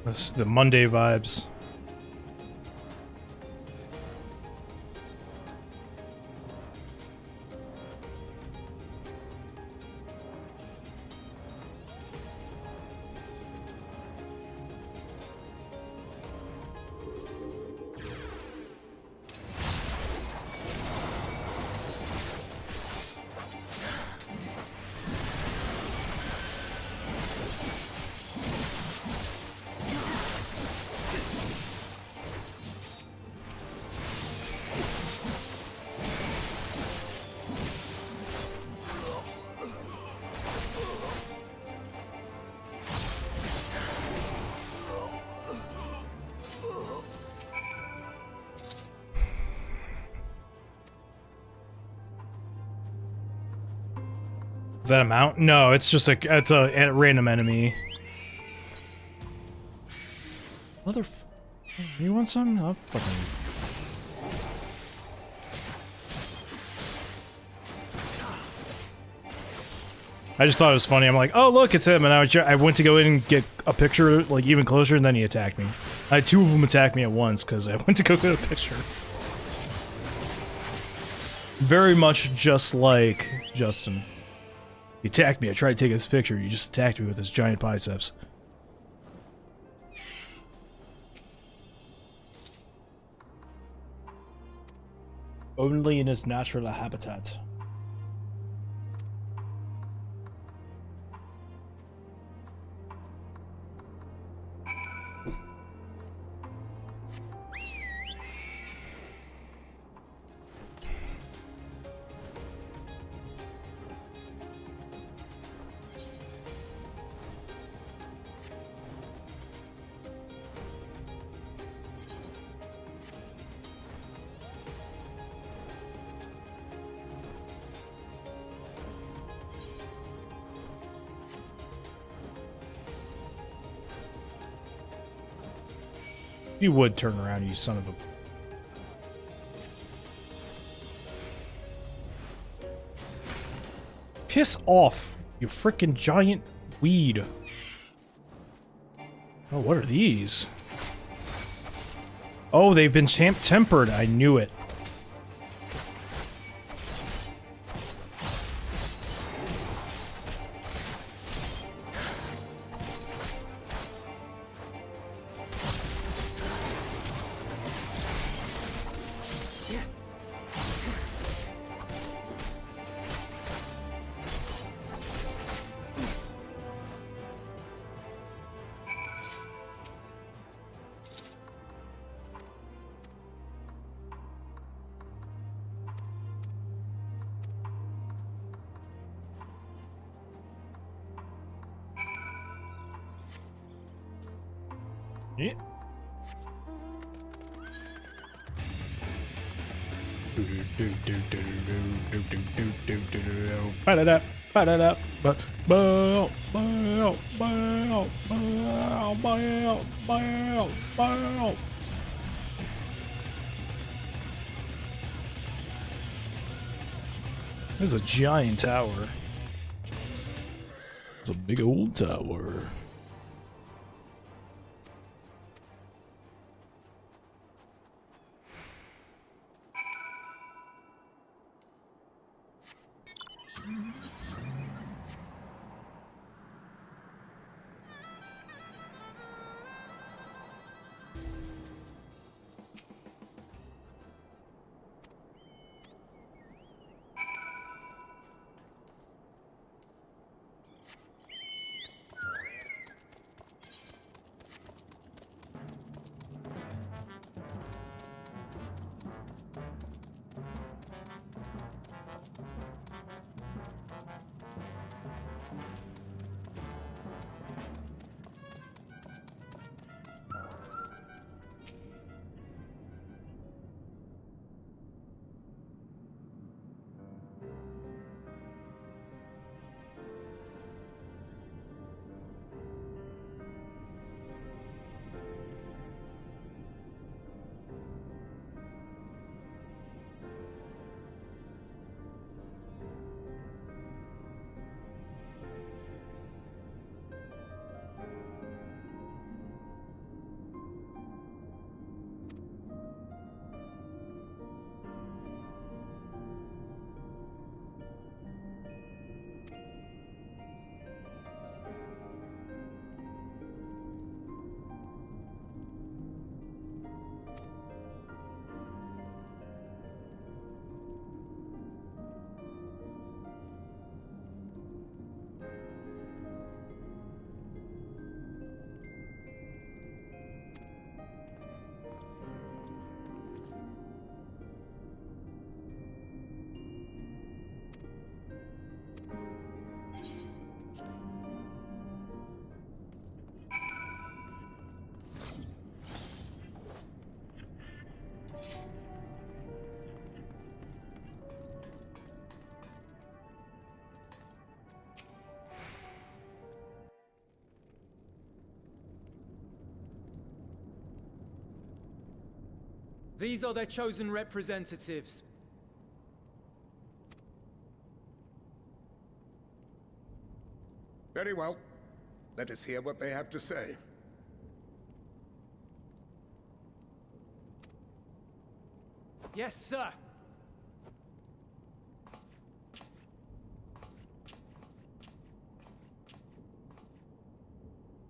This is the Monday vibes. Is that a mount? No, it's just it's a random enemy. You want some? Oh, fucking. I just thought it was funny. I'm like, oh look, it's him, and I went to go in and get a picture, like even closer, and then he attacked me. I had two of them attack me at once because I went to go get a picture. Very much just like Justin. He attacked me. I tried to take his picture. You just attacked me with his giant biceps. Only in his natural habitat. You would turn around, you son of a... Piss off, you frickin' giant weed. Oh, what are these? Oh, they've been tempered. I knew it. Yeah. This is a giant tower. It's a big old tower. These are their chosen representatives. Very well. Let us hear what they have to say. Yes, sir.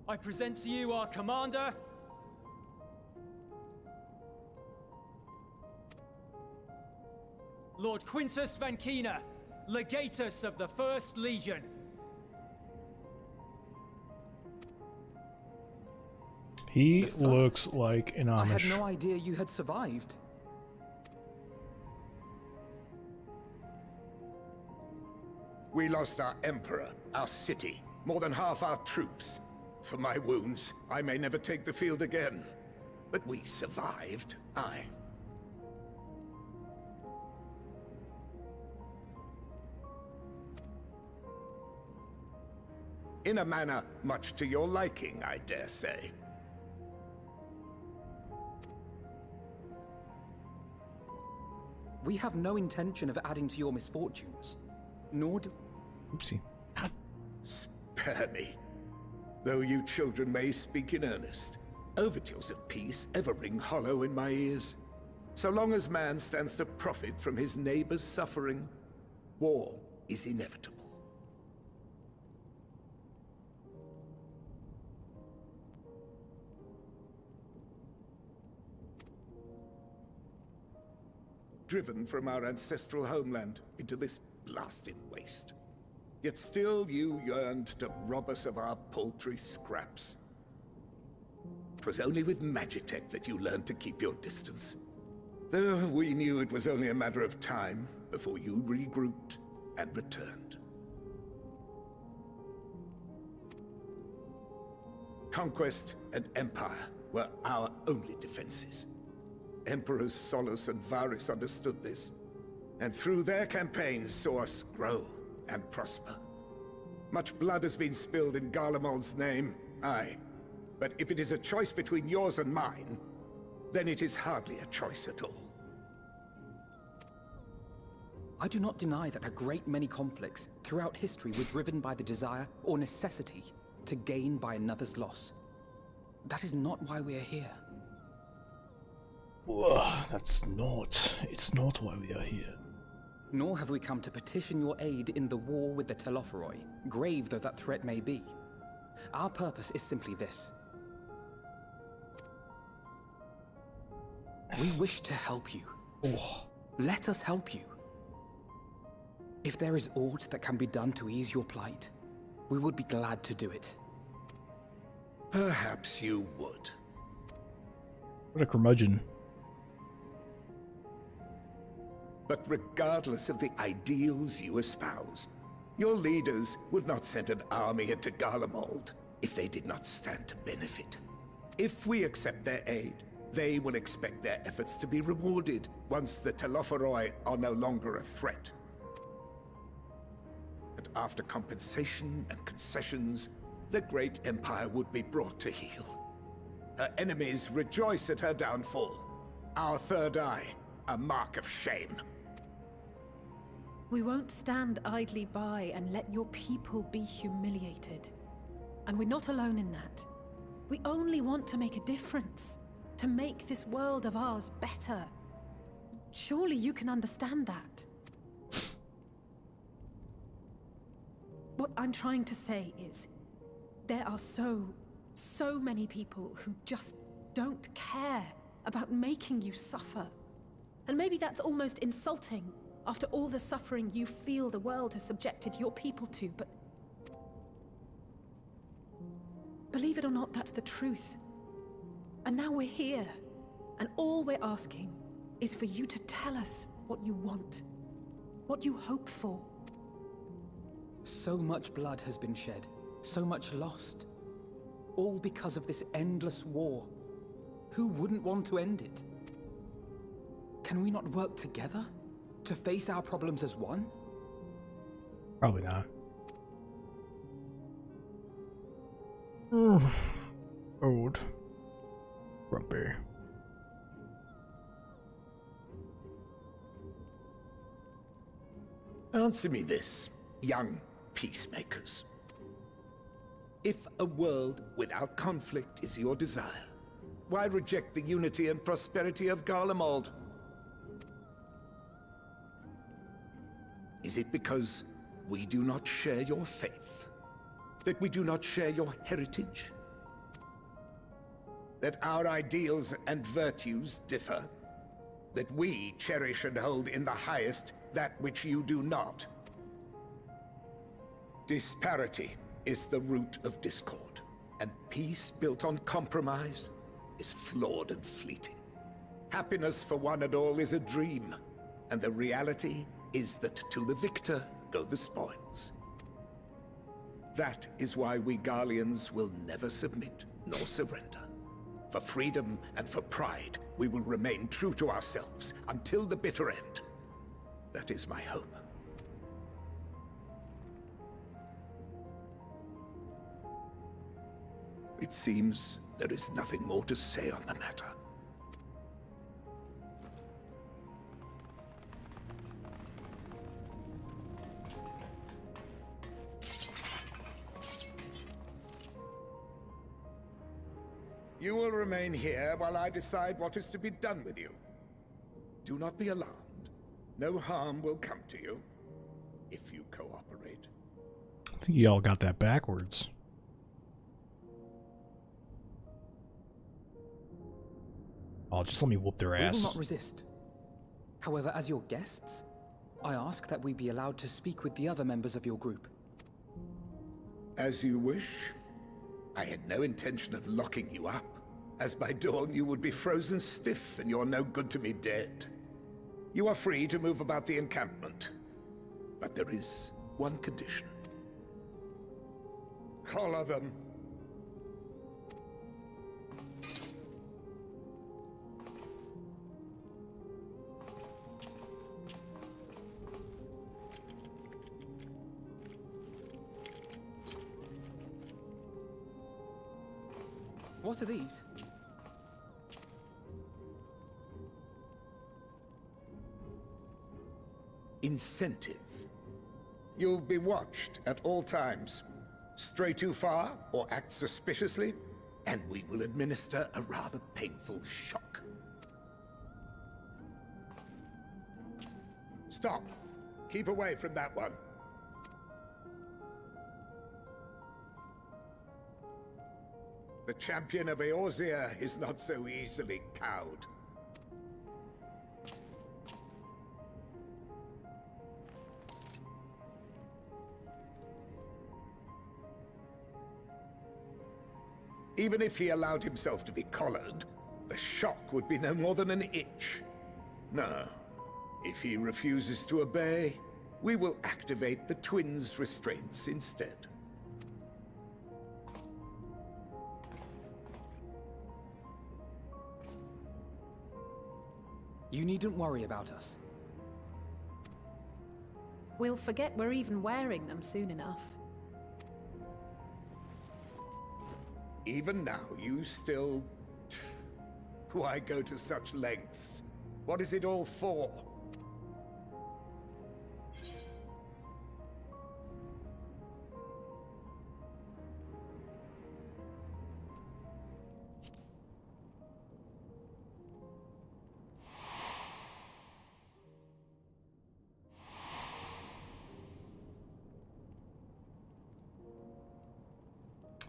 I present to you our commander, Lord Quintus Van Kina, Legatus of the First Legion. He looks like an I Amish. had no idea you had survived. We lost our Emperor, our city, more than half our troops. For my wounds, I may never take the field again. But we survived, aye. In a manner much to your liking, I dare say. We have no intention of adding to your misfortunes, nor do... Oopsie. Spare me. Though you children may speak in earnest, overtures of peace ever ring hollow in my ears. So long as man stands to profit from his neighbor's suffering, war is inevitable. Driven from our ancestral homeland into this blasted waste. Yet still you yearned to rob us of our paltry scraps. It was only with Magitech that you learned to keep your distance. Though we knew it was only a matter of time before you regrouped and returned. Conquest and Empire were our only defenses. Emperors Solus and Varys understood this, and through their campaigns saw us grow and prosper. Much blood has been spilled in Garlemald's name, aye. But if it is a choice between yours and mine, then it is hardly a choice at all. I do not deny that a great many conflicts throughout history were driven by the desire or necessity to gain by another's loss. That is not why we are here. It's not why we are here. Nor have we come to petition your aid in the war with the Telophoroi, grave though that threat may be. Our purpose is simply this. We wish to help you. Let us help you. If there is aught that can be done to ease your plight, we would be glad to do it. Perhaps you would. What a curmudgeon. But regardless of the ideals you espouse, your leaders would not send an army into Garlemald if they did not stand to benefit. If we accept their aid, they will expect their efforts to be rewarded once the Telophoroi are no longer a threat. And after compensation and concessions, the great empire would be brought to heel. Her enemies rejoice at her downfall. Our third eye, a mark of shame. We won't stand idly by and let your people be humiliated. And we're not alone in that. We only want to make a difference. To make this world of ours better. Surely you can understand that. What I'm trying to say is, there are so many people who just don't care about making you suffer. And maybe that's almost insulting after all the suffering you feel the world has subjected your people to, but believe it or not, that's the truth. And now we're here, and all we're asking is for you to tell us what you want, what you hope for. So much blood has been shed, so much lost. All because of this endless war. Who wouldn't want to end it? Can we not work together? To face our problems as one? Probably not. Old. Grumpy. Answer me this, young peacemakers. If a world without conflict is your desire, why reject the unity and prosperity of Garlemald? Is it because we do not share your faith? That we do not share your heritage? That our ideals and virtues differ? That we cherish and hold in the highest that which you do not? Disparity is the root of discord, and peace built on compromise is flawed and fleeting. Happiness for one and all is a dream, and the reality is that to the victor go the spoils. That is why we Garleans will never submit nor surrender. For freedom and for pride, we will remain true to ourselves until the bitter end. That is my hope. It seems there is nothing more to say on the matter. You will remain here while I decide what is to be done with you. Do not be alarmed. No harm will come to you if you cooperate. I think y'all got that backwards. Oh, just let me whoop their ass. We will not resist. However, as your guests, I ask that we be allowed to speak with the other members of your group. As you wish. I had no intention of locking you up, as by dawn you would be frozen stiff and you're no good to me dead. You are free to move about the encampment, but there is one condition. Collar them. What are these? Incentive. You'll be watched at all times. Stray too far or act suspiciously, and we will administer a rather painful shock. Stop. Keep away from that one. The champion of Eorzea is not so easily cowed. Even if he allowed himself to be collared, the shock would be no more than an itch. No. If he refuses to obey, we will activate the twins' restraints instead. You needn't worry about us. We'll forget we're even wearing them soon enough. Even now, you still... Why go to such lengths? What is it all for?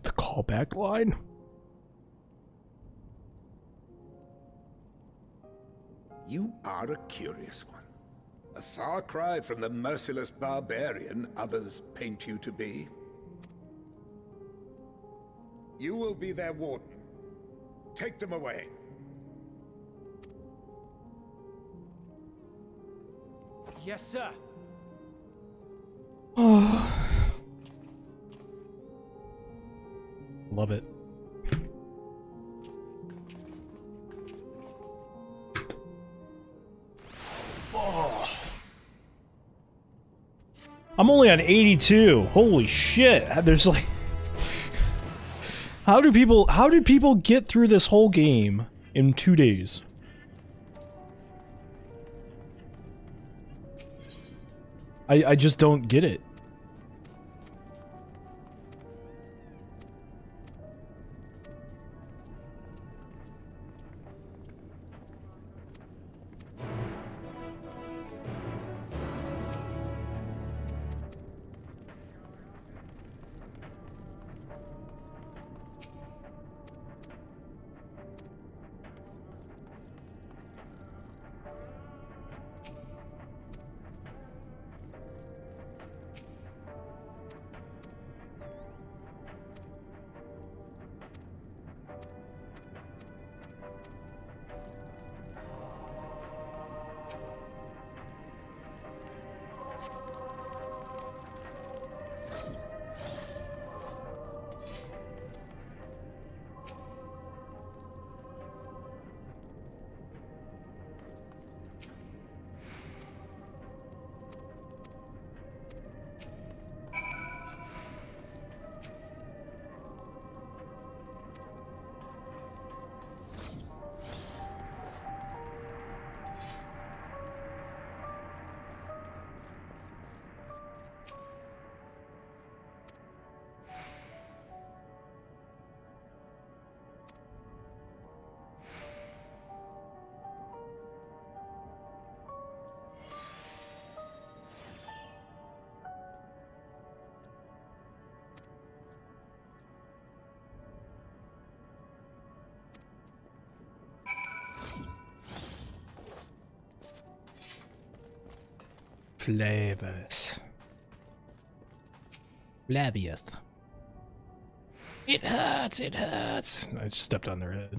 The callback line? You are a curious one. A far cry from the merciless barbarian others paint you to be. You will be their warden. Take them away. Yes, sir. Love it. I'm only on 82. Holy shit. There's like How did people get through this whole game in 2 days? I just don't get it. Flavors. Flavius. It hurts, it hurts. I just stepped on their head.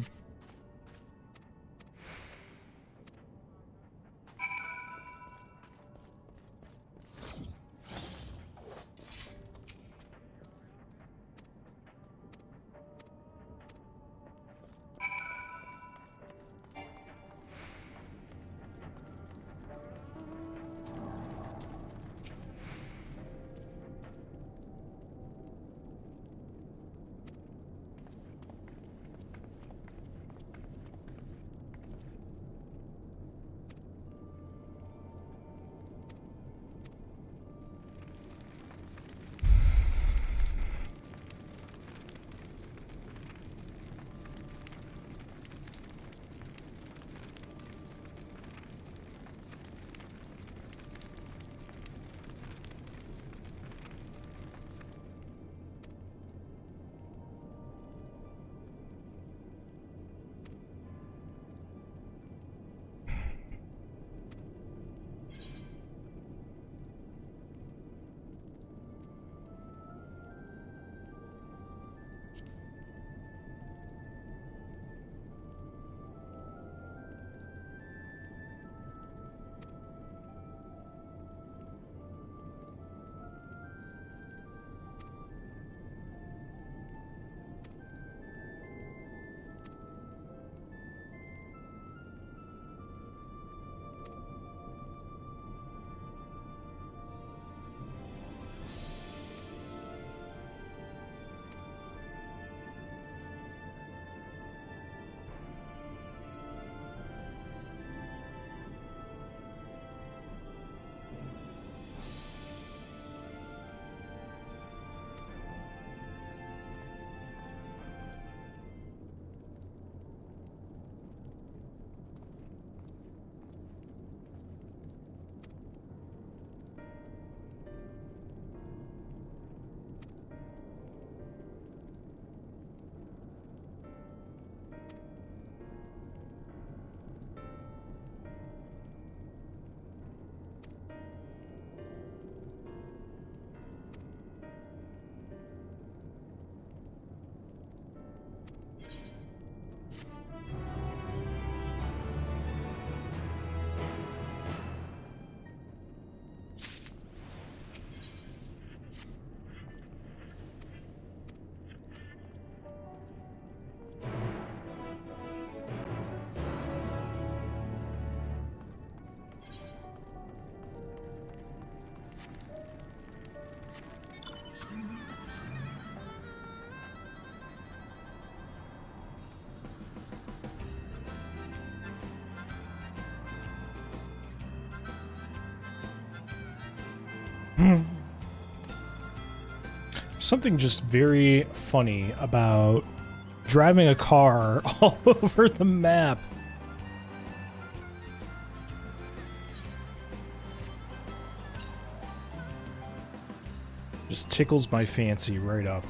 something just very funny about driving a car all over the map. Just tickles my fancy right up.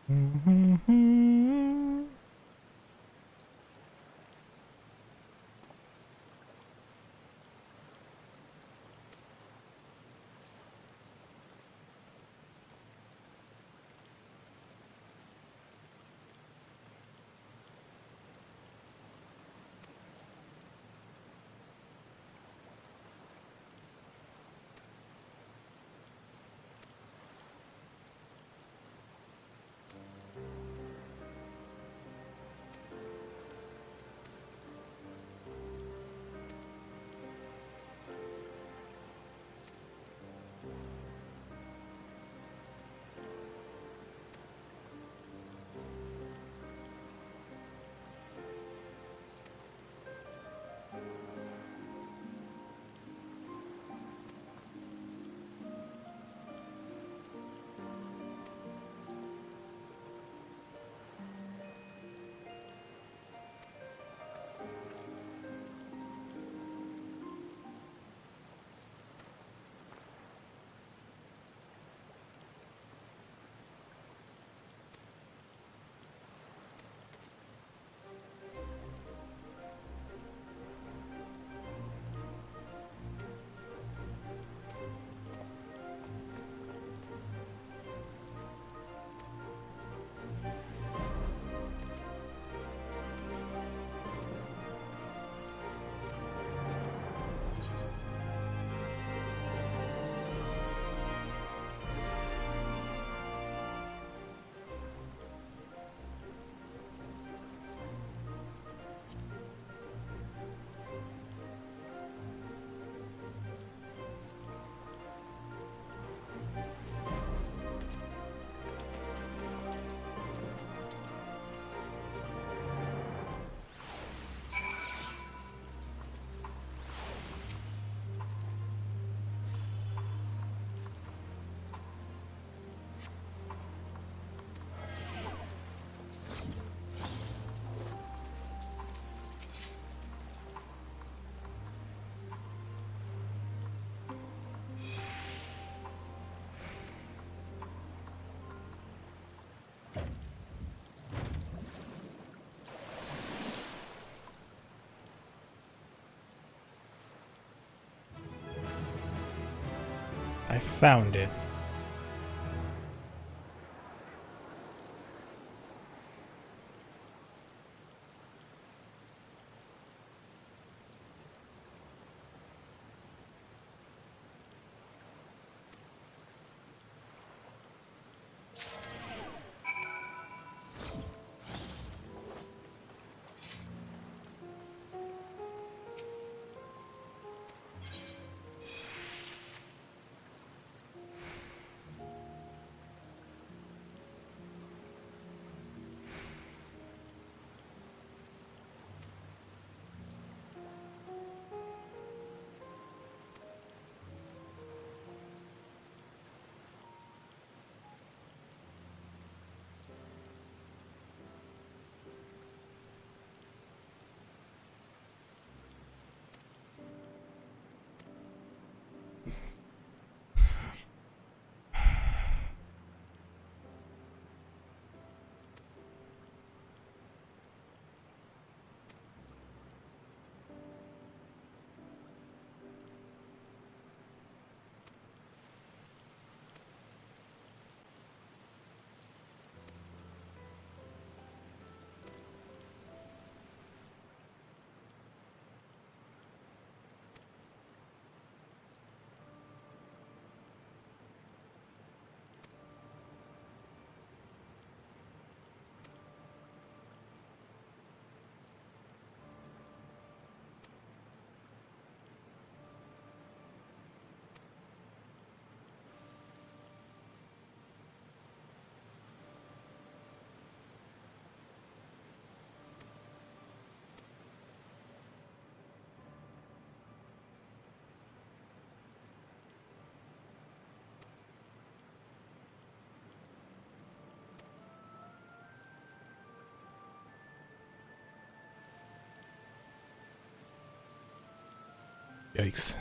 Hmm? I found it. Yikes.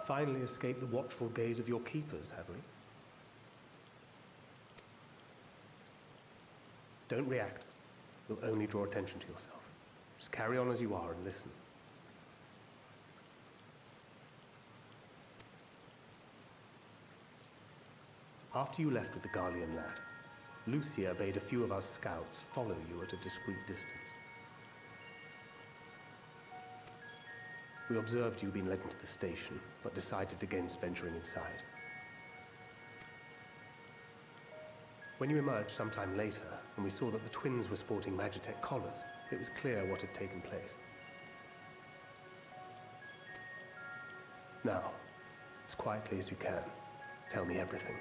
Finally escaped the watchful gaze of your keepers, have we? Don't react. You'll only draw attention to yourself. Just carry on as you are and listen. After you left with the Garlean lad, Lucia bade a few of us scouts follow you at a discreet distance. We observed you being led into the station, but decided against venturing inside. When you emerged sometime later, and we saw that the twins were sporting Magitech collars, it was clear what had taken place. Now, as quietly as you can, tell me everything.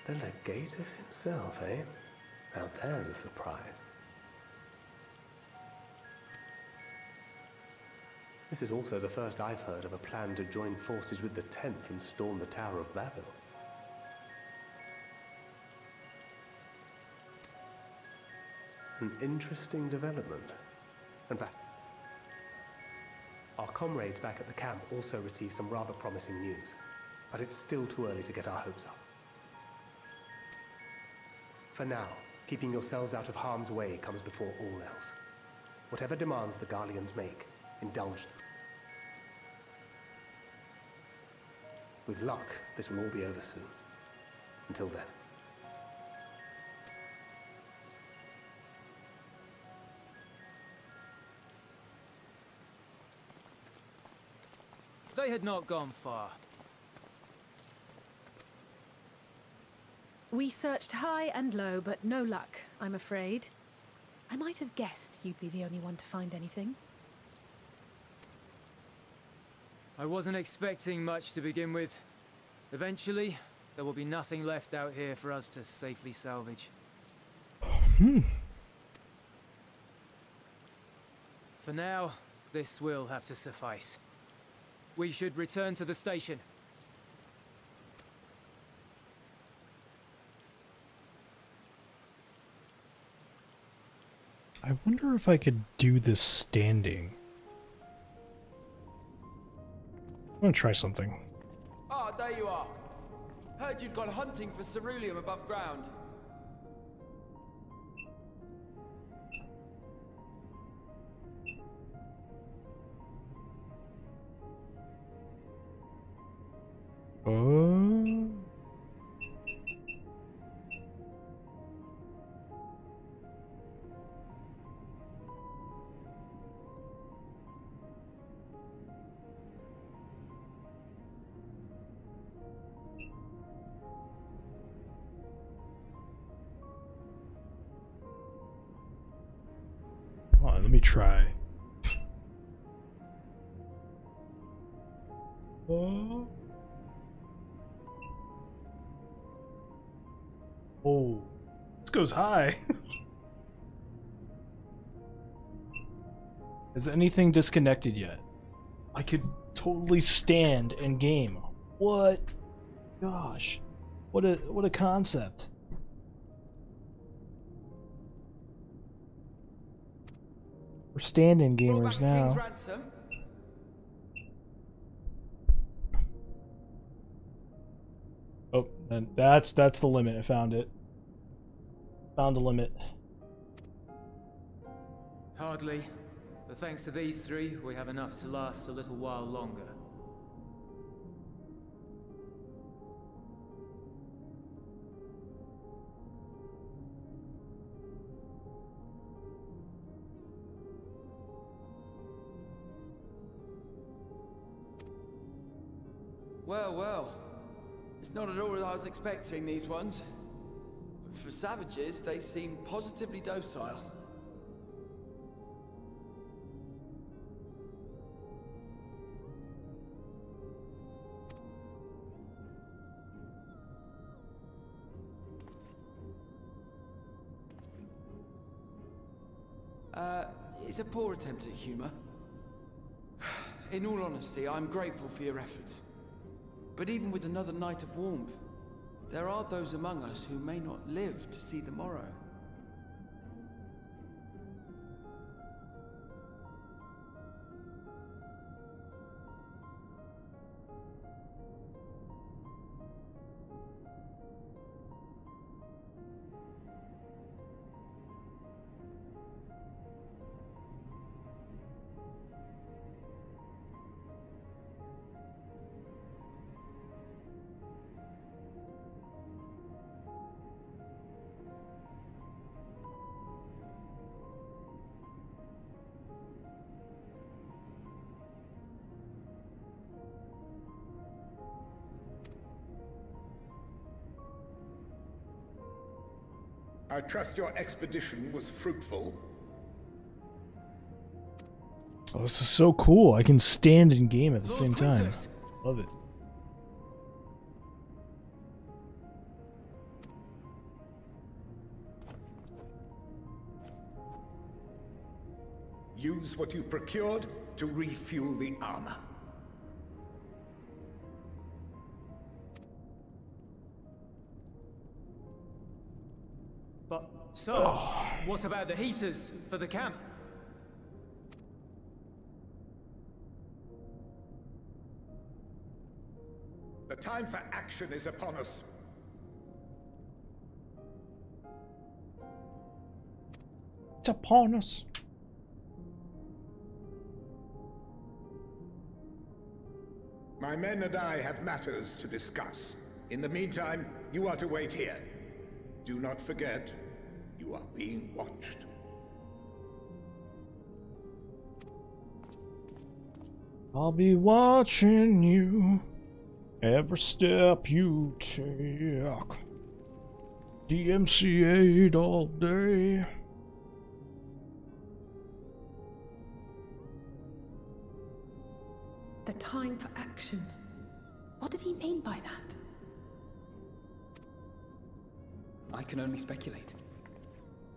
The Legatus himself, eh? Now there's a surprise. This is also the first I've heard of a plan to join forces with the 10th and storm the Tower of Babel. An interesting development. In fact, our comrades back at the camp also received some rather promising news, but it's still too early to get our hopes up. For now, keeping yourselves out of harm's way comes before all else. Whatever demands the Garleans make, indulge them. With luck, this will all be over soon. Until then. They had not gone far. We searched high and low, but no luck, I'm afraid. I might have guessed you'd be the only one to find anything. I wasn't expecting much to begin with. Eventually, there will be nothing left out here for us to safely salvage. For now, this will have to suffice. We should return to the station. I wonder if I could do this standing. I'm gonna try something. Ah, there you are. Heard you'd gone hunting for ceruleum above ground. Oh. Come on, let me try. Oh. Oh, this goes high. Is anything disconnected yet? I could totally stand and game. What? Gosh, what a concept. We're standing gamers now. Oh, and that's the limit. I found it. Found the limit. Hardly. But thanks to these three, we have enough to last a little while longer. Well, well. It's not at all as I was expecting, these ones. For savages, they seem positively docile. It's a poor attempt at humor. In all honesty, I'm grateful for your efforts. But even with another night of warmth, there are those among us who may not live to see the morrow. I trust your expedition was fruitful. Oh, this is so cool. I can stand in game at the same time. Love it. Use what you procured to refuel the armor. But, so, what about the heaters for the camp? The time for action is upon us. It's upon us. My men and I have matters to discuss. In the meantime, you are to wait here. Do not forget, you are being watched. I'll be watching you every step you take. DMCA'd all day. The time for action. What did he mean by that? I can only speculate.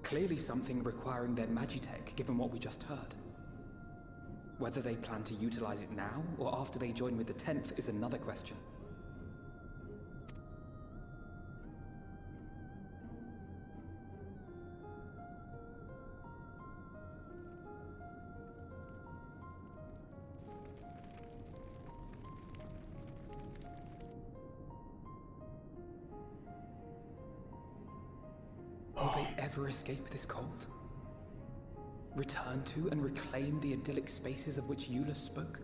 Clearly something requiring their magitech, given what we just heard. Whether they plan to utilize it now, or after they join with the 10th, is another question. Will they ever escape this cold? Return to and reclaim the idyllic spaces of which Eula spoke?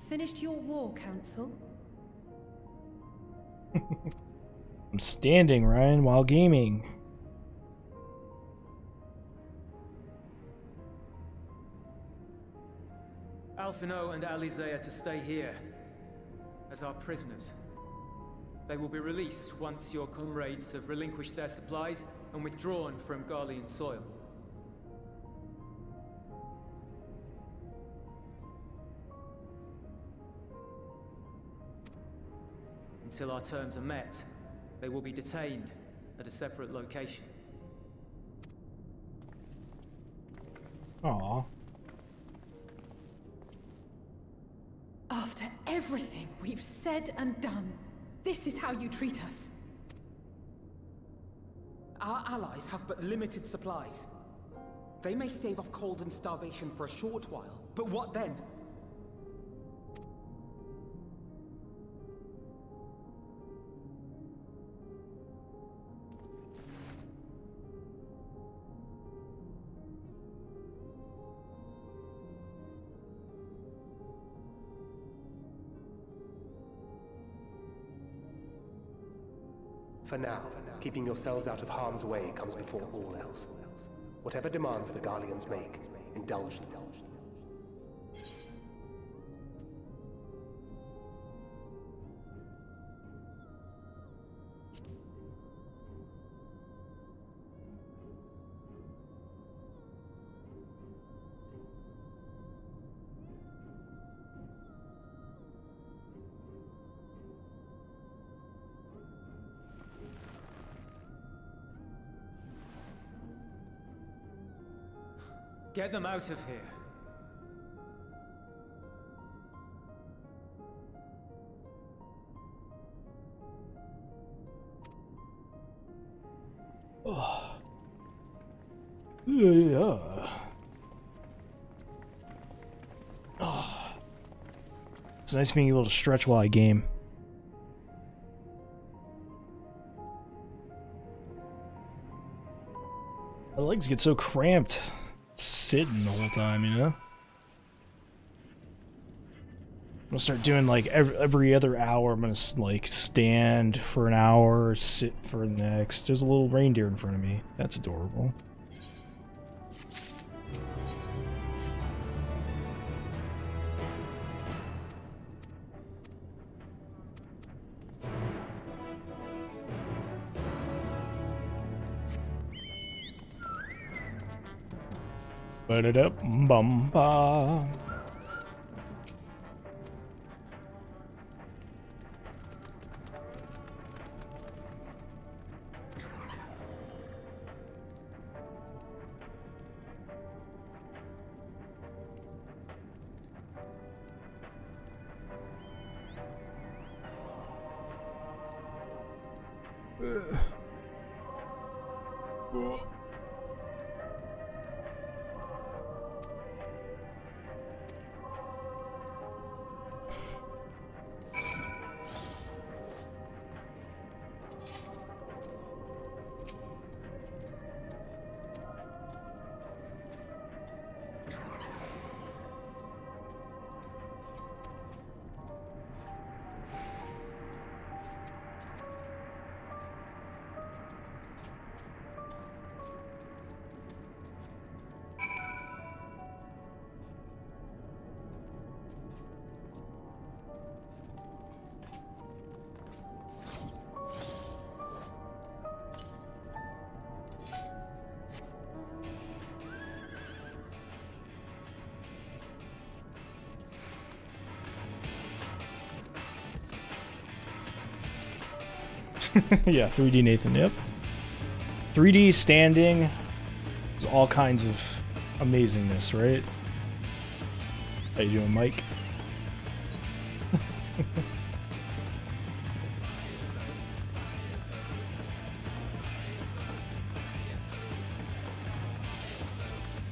Finished your war, Council? I'm standing, Ryan, while gaming. Alphino and Alize are to stay here as our prisoners. They will be released once your comrades have relinquished their supplies and withdrawn from Garlean soil. Until our terms are met, they will be detained at a separate location. Aww. After everything we've said and done, this is how you treat us. Our allies have but limited supplies. They may stave off cold and starvation for a short while, but what then? For now, keeping yourselves out of harm's way comes before all else. Whatever demands the Garleans make, indulge them. Get them out of here. Oh. Yeah. Oh. It's nice being able to stretch while I game. My legs get so cramped sitting the whole time, you know? I'm gonna start doing like every other hour. I'm gonna like stand for an hour, sit for the next. There's a little reindeer in front of me. That's adorable. Ba-da-da-bum-ba. Yeah, 3D Nathan, yep. 3D standing. There's all kinds of amazingness, right? How you doing, Mike?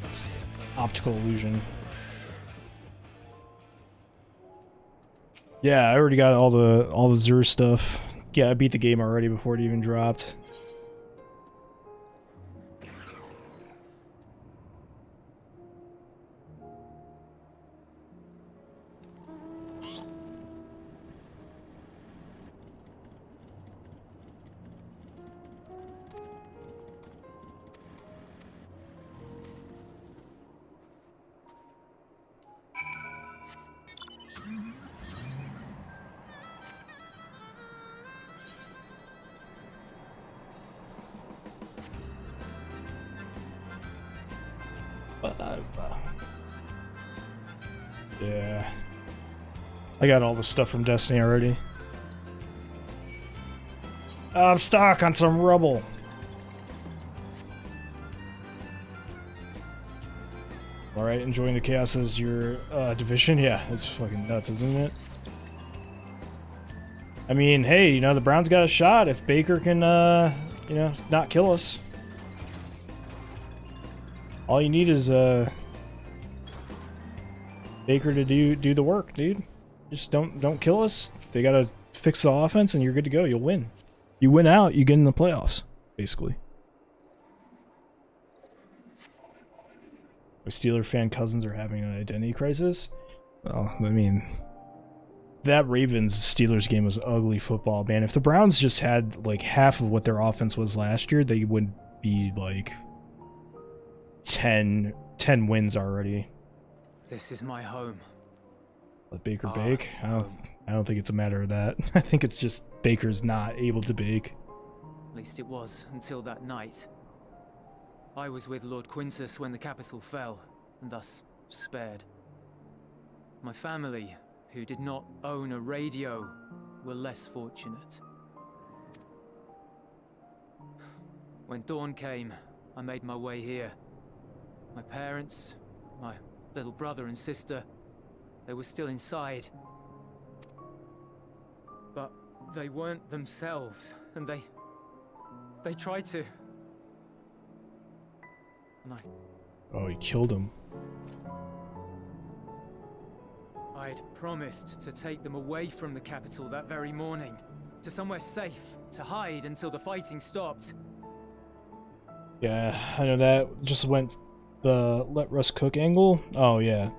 It's optical illusion. Yeah, I already got all the Zur stuff. Yeah, I beat the game already before it even dropped. Yeah. I got all the stuff from Destiny already. I'm stuck on some rubble. Alright, enjoying the chaos as your division? Yeah, it's fucking nuts, isn't it? I mean, hey, you know, the Browns got a shot if Baker can, you know, not kill us. All you need is, Baker to do the work, dude. Just don't kill us. They gotta fix the offense and you're good to go. You'll win. You win out, you get in the playoffs, basically. My Steeler fan cousins are having an identity crisis. Well, I mean, that Ravens Steelers game was ugly football, man. If the Browns just had like half of what their offense was last year, they would be like 10 wins already. This is my home. Let Baker bake? I don't think it's a matter of that. I think it's just Baker's not able to bake. At least it was until that night. I was with Lord Quintus when the capital fell, and thus spared. My family, who did not own a radio, were less fortunate. When dawn came, I made my way here. My parents, my little brother and sister, they were still inside. But they weren't themselves, and they tried to. And Oh, he killed him. I'd promised to take them away from the capital that very morning, to somewhere safe, to hide until the fighting stopped. Yeah, I know that just went the let Russ cook angle. Oh yeah.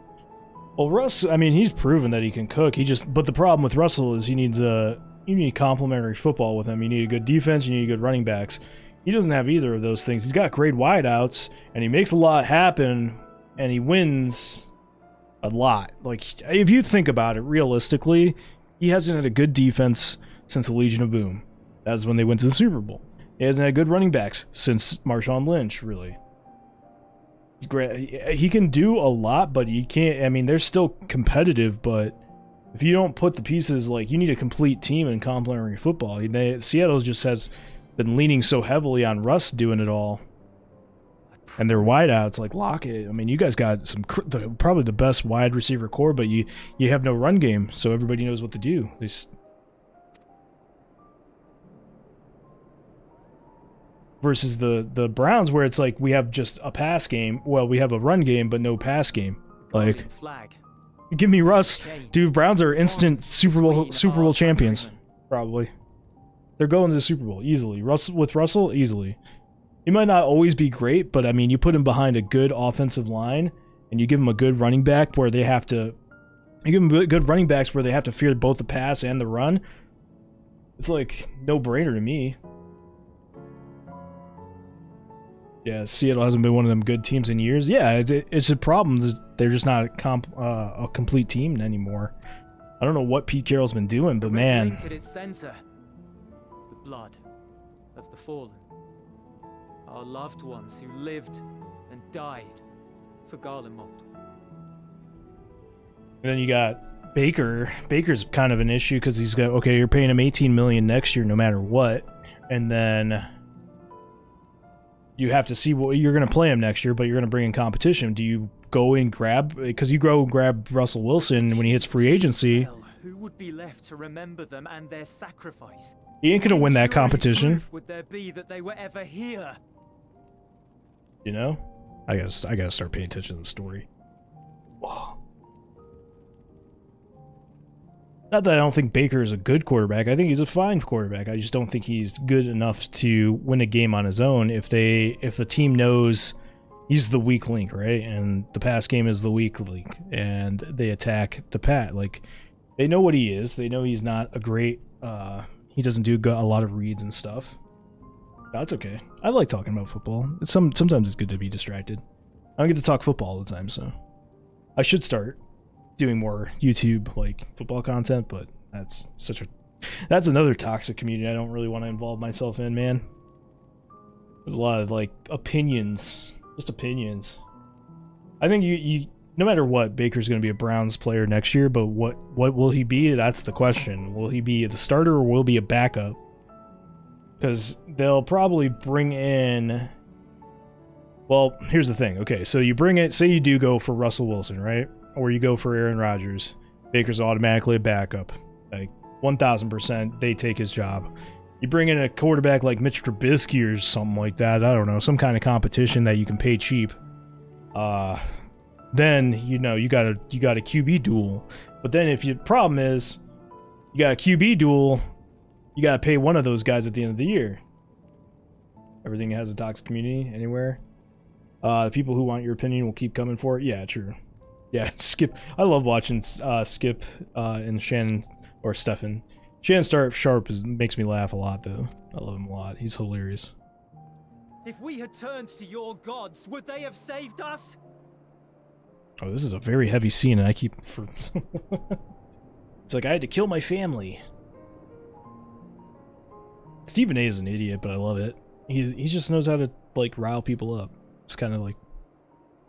Well, Russ, I mean, he's proven that he can cook. But the problem with Russell is you need complementary football with him. You need a good defense. You need good running backs. He doesn't have either of those things. He's got great wideouts, and he makes a lot happen, and he wins a lot. Like, if you think about it realistically, he hasn't had a good defense since the Legion of Boom. That was when they went to the Super Bowl. He hasn't had good running backs since Marshawn Lynch, really. He's great. He can do a lot, but you can't. I mean, they're still competitive, but if you don't put the pieces, like, you need a complete team in complementary football. Seattle just has been leaning so heavily on Russ doing it all. And their wideouts, like Lockett. I mean, you guys got probably the best wide receiver core, but you have no run game, so everybody knows what to do. Versus the Browns, where it's like we have just a pass game. Well, we have a run game, but no pass game. Like, give me Russ, dude. Browns are instant Super Bowl champions, probably. They're going to the Super Bowl easily. With Russell, easily. He might not always be great, but I mean, you put him behind a good offensive line, and you give him a good running back where they have to. You give him good running backs where they have to fear both the pass and the run. It's like no-brainer to me. Yeah, Seattle hasn't been one of them good teams in years. Yeah, it's a problem. They're just not a complete team anymore. I don't know what Pete Carroll's been doing, but man. At its center, the blood of the fallen. Our loved ones who lived and died for Garlemald. And then you got Baker. Baker's kind of an issue because he's got, okay, you're paying him $18 million next year no matter what. And then you have to see what you're going to play him next year, but you're going to bring in competition. Do you go and grab, because you grab Russell Wilson when he hits free agency. Who would be left to remember them and their sacrifice? He ain't going to win that competition. Would there be that they were ever here? You know? I gotta start paying attention to the story. Whoa. Not that I don't think Baker is a good quarterback. I think he's a fine quarterback. I just don't think he's good enough to win a game on his own if the team knows he's the weak link, right? And the pass game is the weak link, and they attack the pat. Like, they know what he is. They know he's not a great he doesn't do a lot of reads and stuff. That's okay. I like talking about football. Sometimes it's good to be distracted. I don't get to talk football all the time, so I should start doing more YouTube like football content, but that's another toxic community I don't really want to involve myself in, man. There's a lot of like opinions, just opinions. I think you no matter what, Baker's going to be a Browns player next year, but what will he be? That's the question. Will he be the starter or will he be a backup? Because they'll probably bring in... Well, here's the thing. Okay, so you bring it... Say you do go for Russell Wilson, right? Or you go for Aaron Rodgers. Baker's automatically a backup. Like, 1,000% they take his job. You bring in a quarterback like Mitch Trubisky or something like that. I don't know. Some kind of competition that you can pay cheap. Then, you know, you got a QB duel. But then if your problem is... You got a QB duel... You gotta pay one of those guys at the end of the year. Everything has a toxic community anywhere. The people who want your opinion will keep coming for it. Yeah, true. Yeah, Skip. I love watching Skip and Shannon or Stefan. Shannon Sharp makes me laugh a lot, though. I love him a lot. He's hilarious. If we had turned to your gods, would they have saved us? Oh, this is a very heavy scene, and I keep... It's like I had to kill my family. Stephen A is an idiot, but I love it. He just knows how to like rile people up. It's kind of like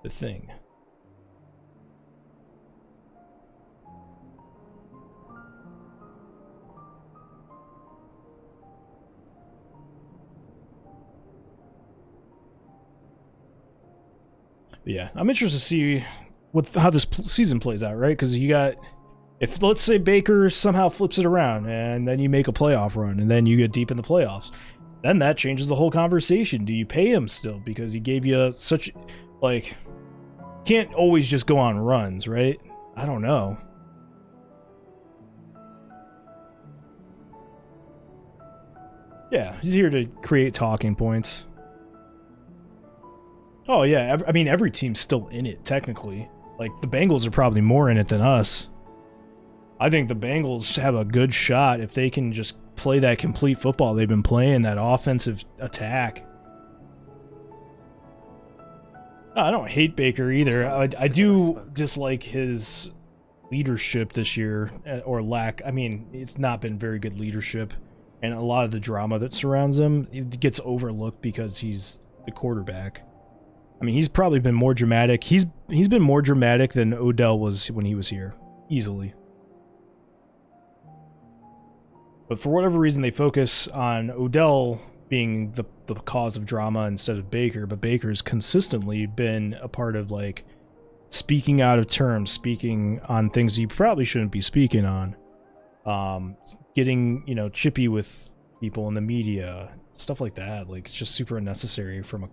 the thing. Yeah, I'm interested to see how this season plays out, right? Because you got, if let's say Baker somehow flips it around, and then you make a playoff run, and then you get deep in the playoffs, then that changes the whole conversation. Do you pay him still because he gave you such, like, can't always just go on runs, right? I don't know. Yeah, he's here to create talking points. Oh yeah, I mean every team's still in it technically. Like the Bengals are probably more in it than us. I think the Bengals have a good shot if they can just play that complete football they've been playing, that offensive attack. I don't hate Baker either. I do dislike his leadership this year, or lack. I mean, it's not been very good leadership, and a lot of the drama that surrounds him, it gets overlooked because he's the quarterback. I mean, he's probably been more dramatic. He's been more dramatic than Odell was when he was here, easily. But for whatever reason, they focus on Odell being the cause of drama instead of Baker. But Baker's consistently been a part of, like, speaking out of terms, speaking on things you probably shouldn't be speaking on. Getting, you know, chippy with people in the media, stuff like that. Like, it's just super unnecessary from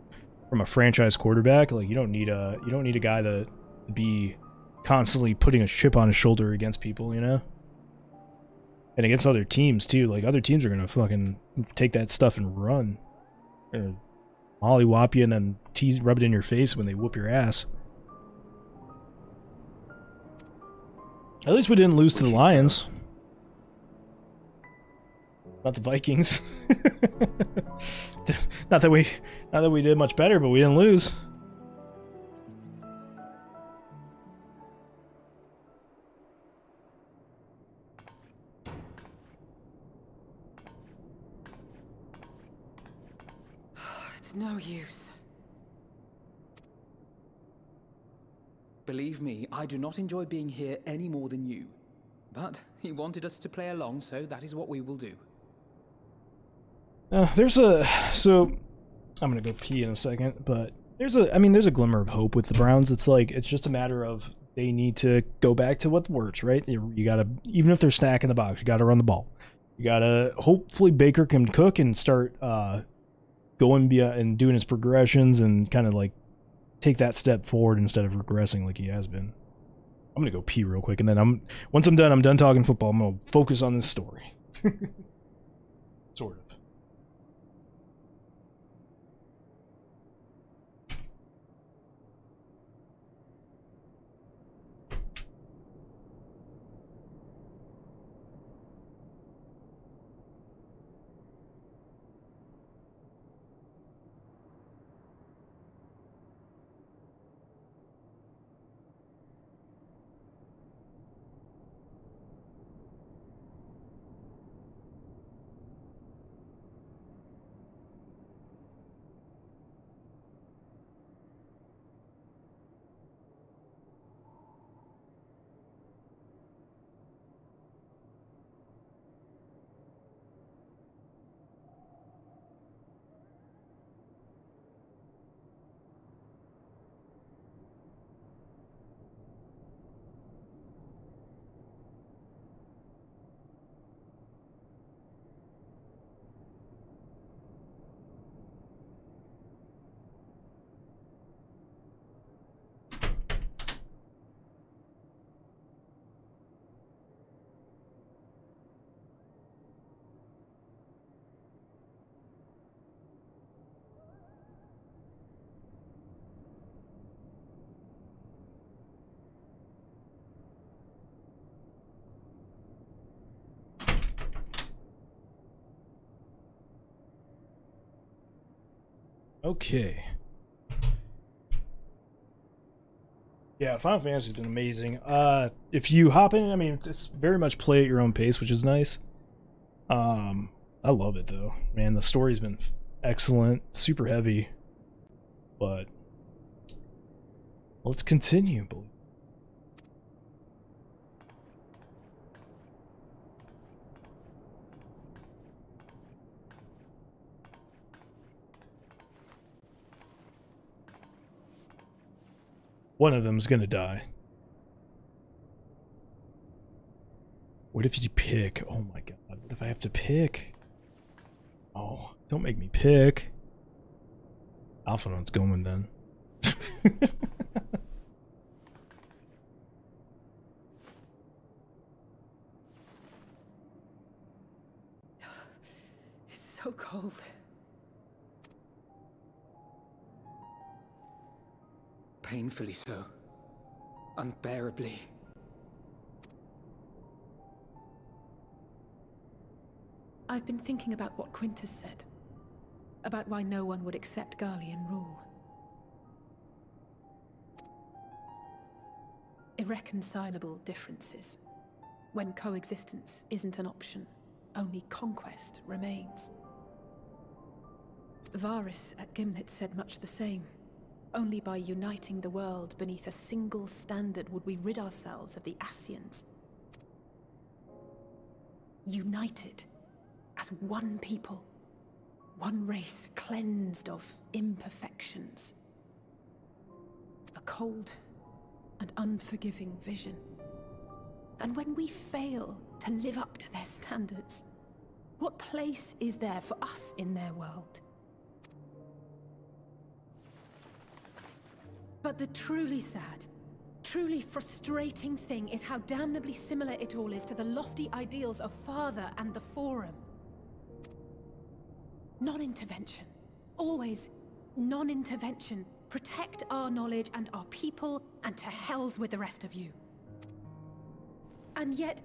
a franchise quarterback. Like, you don't need a guy to be constantly putting a chip on his shoulder against people, you know? And against other teams too. Like, other teams are gonna fucking take that stuff and run. Or mollywop you and then rub it in your face when they whoop your ass. At least we didn't lose to the Lions. Not the Vikings. Not that we did much better, but we didn't lose. It's no use. Believe me, I do not enjoy being here any more than you. But he wanted us to play along, so that is what we will do. So I'm gonna go pee in a second, but there's a glimmer of hope with the Browns. It's like, it's just a matter of they need to go back to what works, right? You gotta, even if they're stacking the box, you gotta run the ball. You gotta, hopefully Baker can cook and start going beyond and doing his progressions and kind of like take that step forward instead of regressing like he has been. I'm gonna go pee real quick, and then once I'm done talking football, I'm gonna focus on this story. Sort of. Okay. Yeah, Final Fantasy's been amazing. If you hop in, I mean, it's very much play at your own pace, which is nice. I love it though, man. The story's been excellent, super heavy, but let's continue. One of them's gonna die. What if you pick? Oh my god, what if I have to pick? Oh, don't make me pick. Alphinaud's going then. It's so cold. Painfully so. Unbearably. I've been thinking about what Quintus said. About why no one would accept Garlean rule. Irreconcilable differences. When coexistence isn't an option, only conquest remains. Varys at Gimlet said much the same. Only by uniting the world beneath a single standard would we rid ourselves of the Ascians. United as one people, one race cleansed of imperfections. A cold and unforgiving vision. And when we fail to live up to their standards, what place is there for us in their world? But the truly sad, truly frustrating thing is how damnably similar it all is to the lofty ideals of Father and the Forum. Non-intervention. Always non-intervention. Protect our knowledge and our people, and to hells with the rest of you. And yet,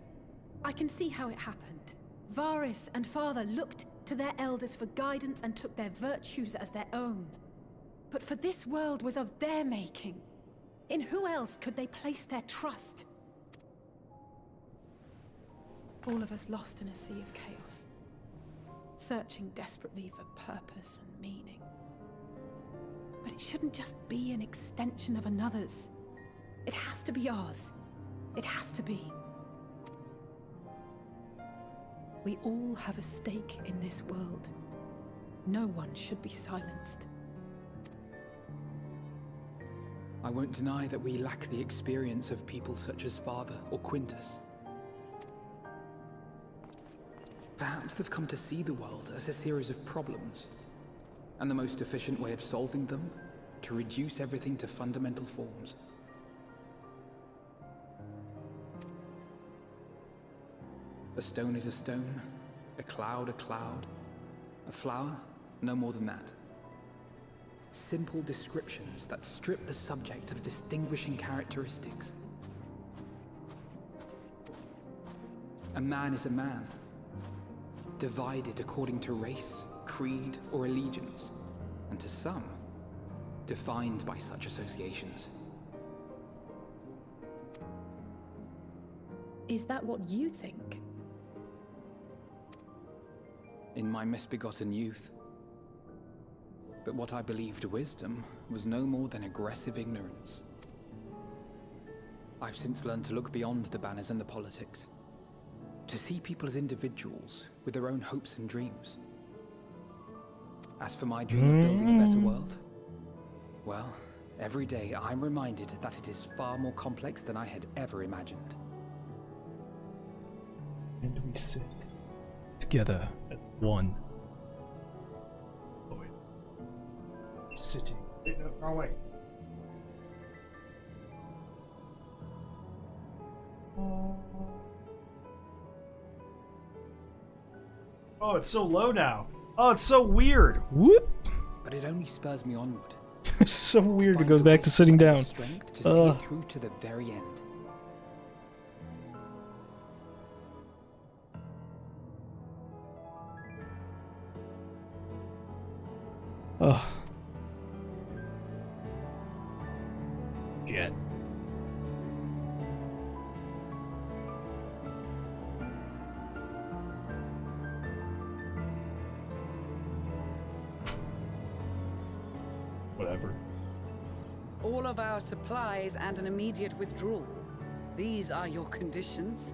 I can see how it happened. Varys and Father looked to their elders for guidance and took their virtues as their own. But for this world was of their making. In who else could they place their trust? All of us lost in a sea of chaos. Searching desperately for purpose and meaning. But it shouldn't just be an extension of another's. It has to be ours. It has to be. We all have a stake in this world. No one should be silenced. I won't deny that we lack the experience of people such as Father or Quintus. Perhaps they've come to see the world as a series of problems, and the most efficient way of solving them, to reduce everything to fundamental forms. A stone is a stone, a cloud, a flower, no more than that. Simple descriptions that strip the subject of distinguishing characteristics. A man is a man, divided according to race, creed, or allegiance, and to some, defined by such associations. Is that what you think? In my misbegotten youth. But what I believed wisdom was no more than aggressive ignorance. I've since learned to look beyond the banners and the politics. To see people as individuals with their own hopes and dreams. As for my dream of building a better world, well, every day I'm reminded that it is far more complex than I had ever imagined. And we sit together as one. Sitting. Wait, no, wrong way. Oh, it's so low now. Oh, it's so weird. Whoop. But it only spurs me onward. It's so weird to go back to sitting down. Strength to see it through to the very end. Ugh. Shit. Whatever. All of our supplies and an immediate withdrawal. These are your conditions?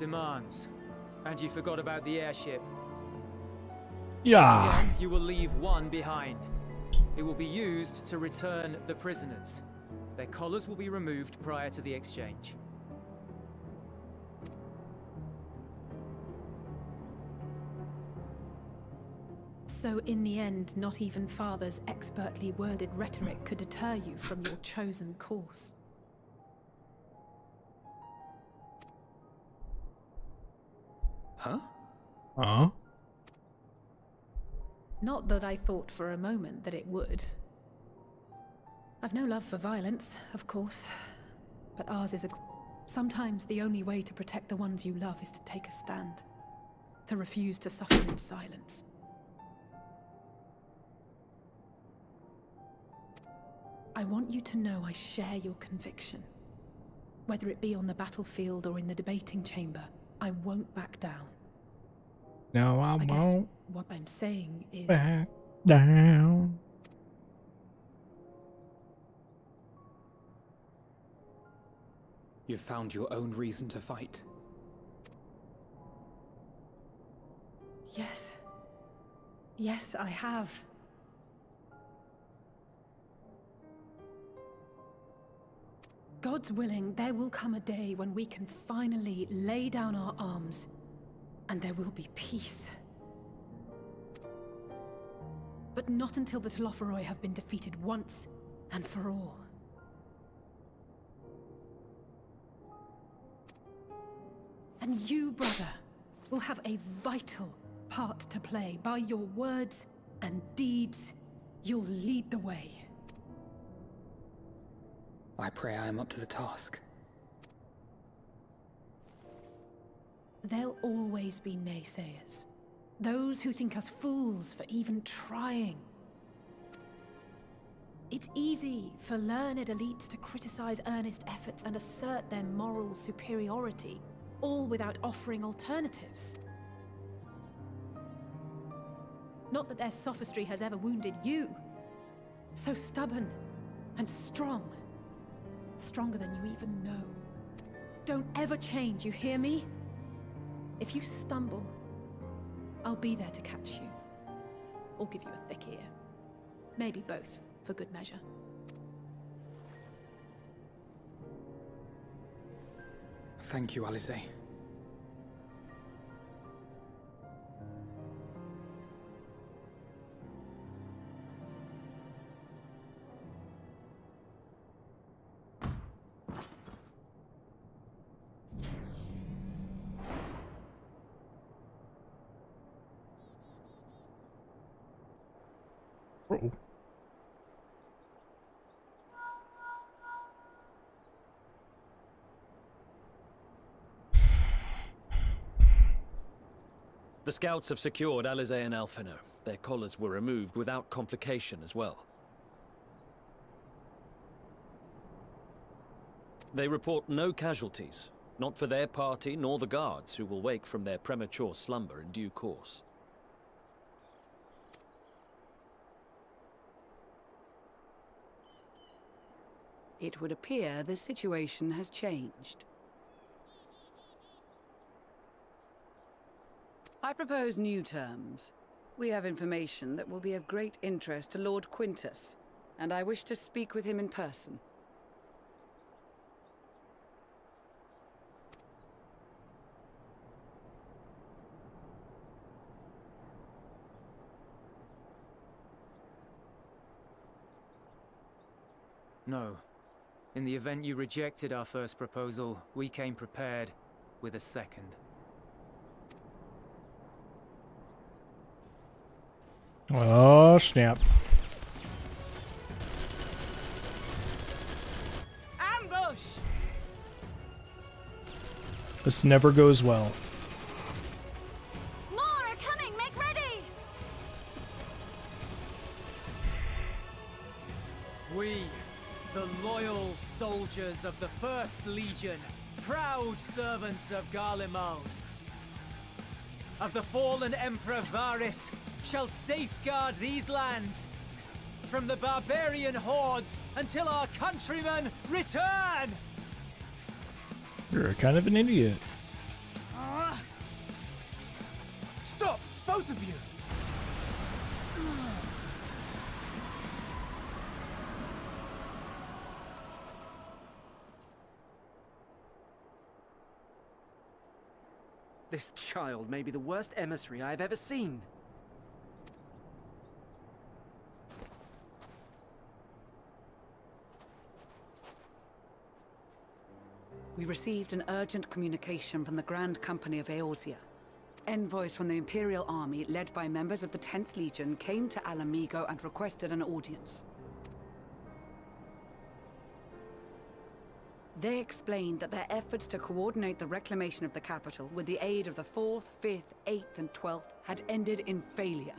demands. And you forgot about the airship. Yeah. Once again, you will leave one behind. It will be used to return the prisoners. Their collars will be removed prior to the exchange. So in the end, not even Father's expertly worded rhetoric could deter you from your chosen course. Huh? Huh? Not that I thought for a moment that it would. I've no love for violence, of course, but ours is sometimes the only way to protect the ones you love is to take a stand, to refuse to suffer in silence. I want you to know I share your conviction. Whether it be on the battlefield or in the debating chamber, I won't back down. No, I guess won't what I'm saying is... back down. You've found your own reason to fight. Yes. Yes, I have. God's willing, there will come a day when we can finally lay down our arms, and there will be peace. But not until the Telophoroi have been defeated once and for all. And you, brother, will have a vital part to play. By your words and deeds, you'll lead the way. I pray I am up to the task. There'll always be naysayers. Those who think us fools for even trying. It's easy for learned elites to criticize earnest efforts and assert their moral superiority, all without offering alternatives. Not that their sophistry has ever wounded you. So stubborn and strong. Stronger than you even know. Don't ever change, you hear me? If you stumble, I'll be there to catch you. Or give you a thick ear. Maybe both, for good measure. Thank you, Alice. The scouts have secured Alize and Alphino. Their collars were removed without complication as well. They report no casualties, not for their party nor the guards, who will wake from their premature slumber in due course. It would appear the situation has changed. I propose new terms. We have information that will be of great interest to Lord Quintus, and I wish to speak with him in person. No. In the event you rejected our first proposal, we came prepared with a second. Oh, snap. Ambush! This never goes well. More are coming! Make ready! We, the loyal soldiers of the First Legion, proud servants of Garlemald, of the fallen Emperor Varys, shall safeguard these lands from the barbarian hordes until our countrymen return! You're kind of an idiot. Both of you! This child may be the worst emissary I've ever seen. We received an urgent communication from the Grand Company of Eorzea. Envoys from the Imperial Army, led by members of the 10th Legion, came to Alamigo and requested an audience. They explained that their efforts to coordinate the reclamation of the capital with the aid of the 4th, 5th, 8th, and 12th had ended in failure.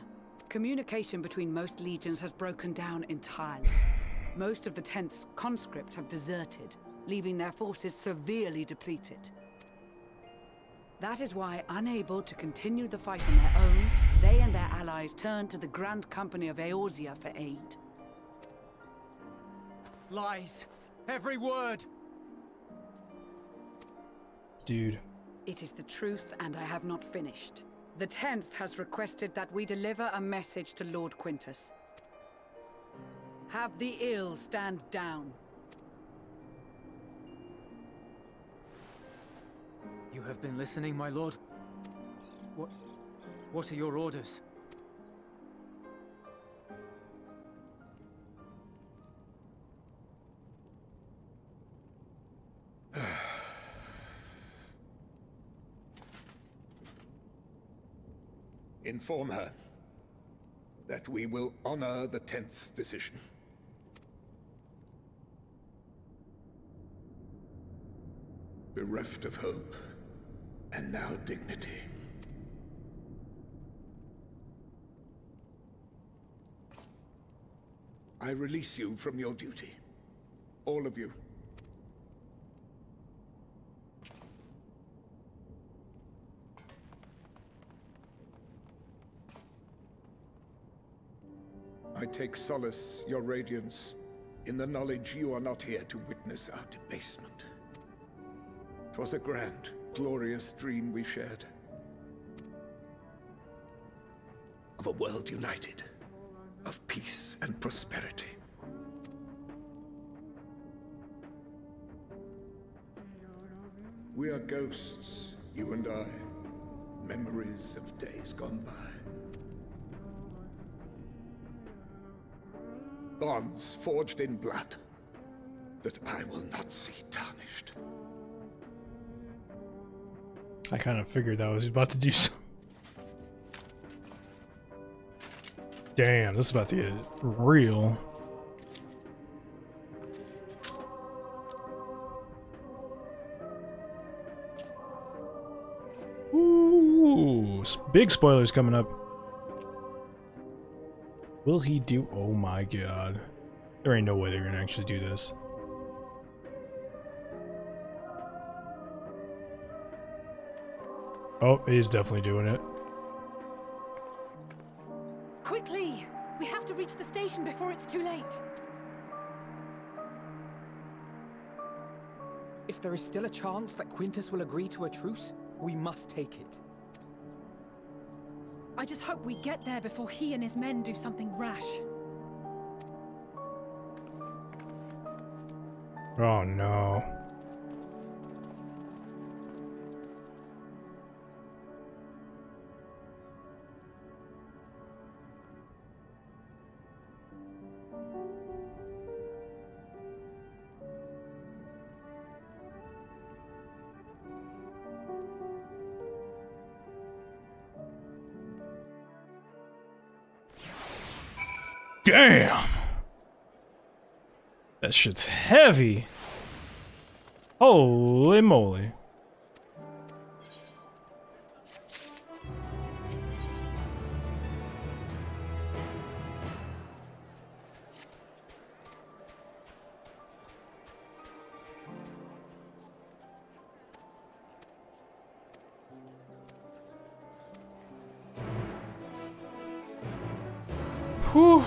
Communication between most legions has broken down entirely. Most of the 10th's conscripts have deserted, leaving their forces severely depleted. That is why, unable to continue the fight on their own, they and their allies turned to the Grand Company of Eorzea for aid. Lies! Every word! Dude. It is the truth, and I have not finished. The 10th has requested that we deliver a message to Lord Quintus. Have the ill stand down. You have been listening, my lord? What are your orders? Inform her that we will honor the 10th's decision. Bereft of hope, and now dignity. I release you from your duty. All of you. I take solace, your radiance, in the knowledge you are not here to witness our debasement. 'Twas a grand, glorious dream we shared. Of a world united, of peace and prosperity. We are ghosts, you and I, memories of days gone by. Bonds forged in blood that I will not see tarnished. I kind of figured that was about to do so. Damn, this is about to get real. Ooh, big spoilers coming up. Will he do? Oh my god. There ain't no way they're gonna actually do this. Oh, he's definitely doing it. Quickly! We have to reach the station before it's too late. If there is still a chance that Quintus will agree to a truce, we must take it. I just hope we get there before he and his men do something rash. Oh no. Damn! That shit's heavy! Holy moly. Whew.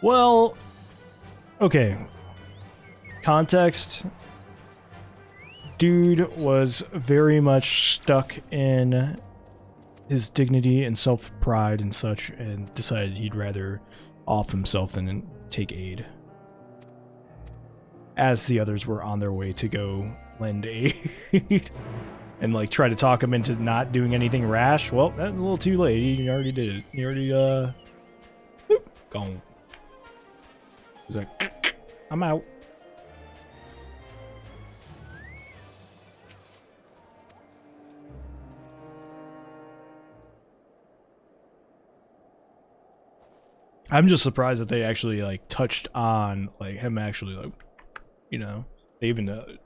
Well, okay. Context. Dude was very much stuck in his dignity and self-pride and such, and decided he'd rather off himself than take aid. As the others were on their way to go lend aid. And like try to talk him into not doing anything rash. Well, that's a little too late. He already did it. He already whoop, gone. He's like, I'm out. I'm just surprised that they actually like touched on like him actually like, you know, they even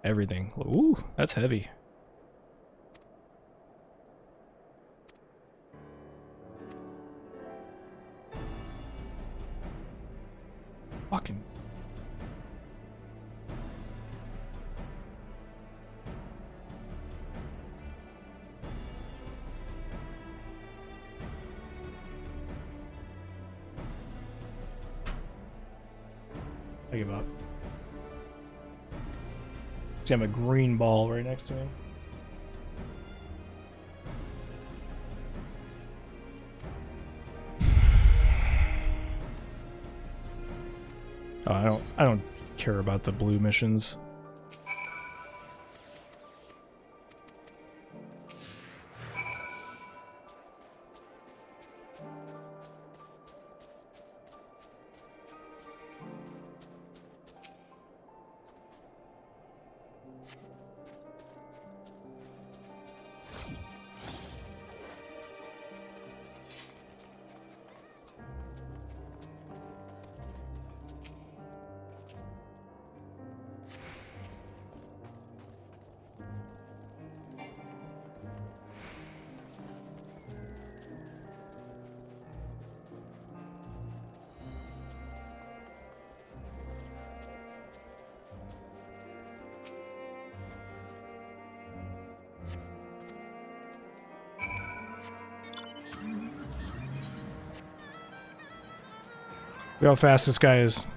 everything. Ooh, that's heavy. Fucking. I give up. I have a green ball right next to me. Oh, I don't care about the blue missions. Look how fast this guy is.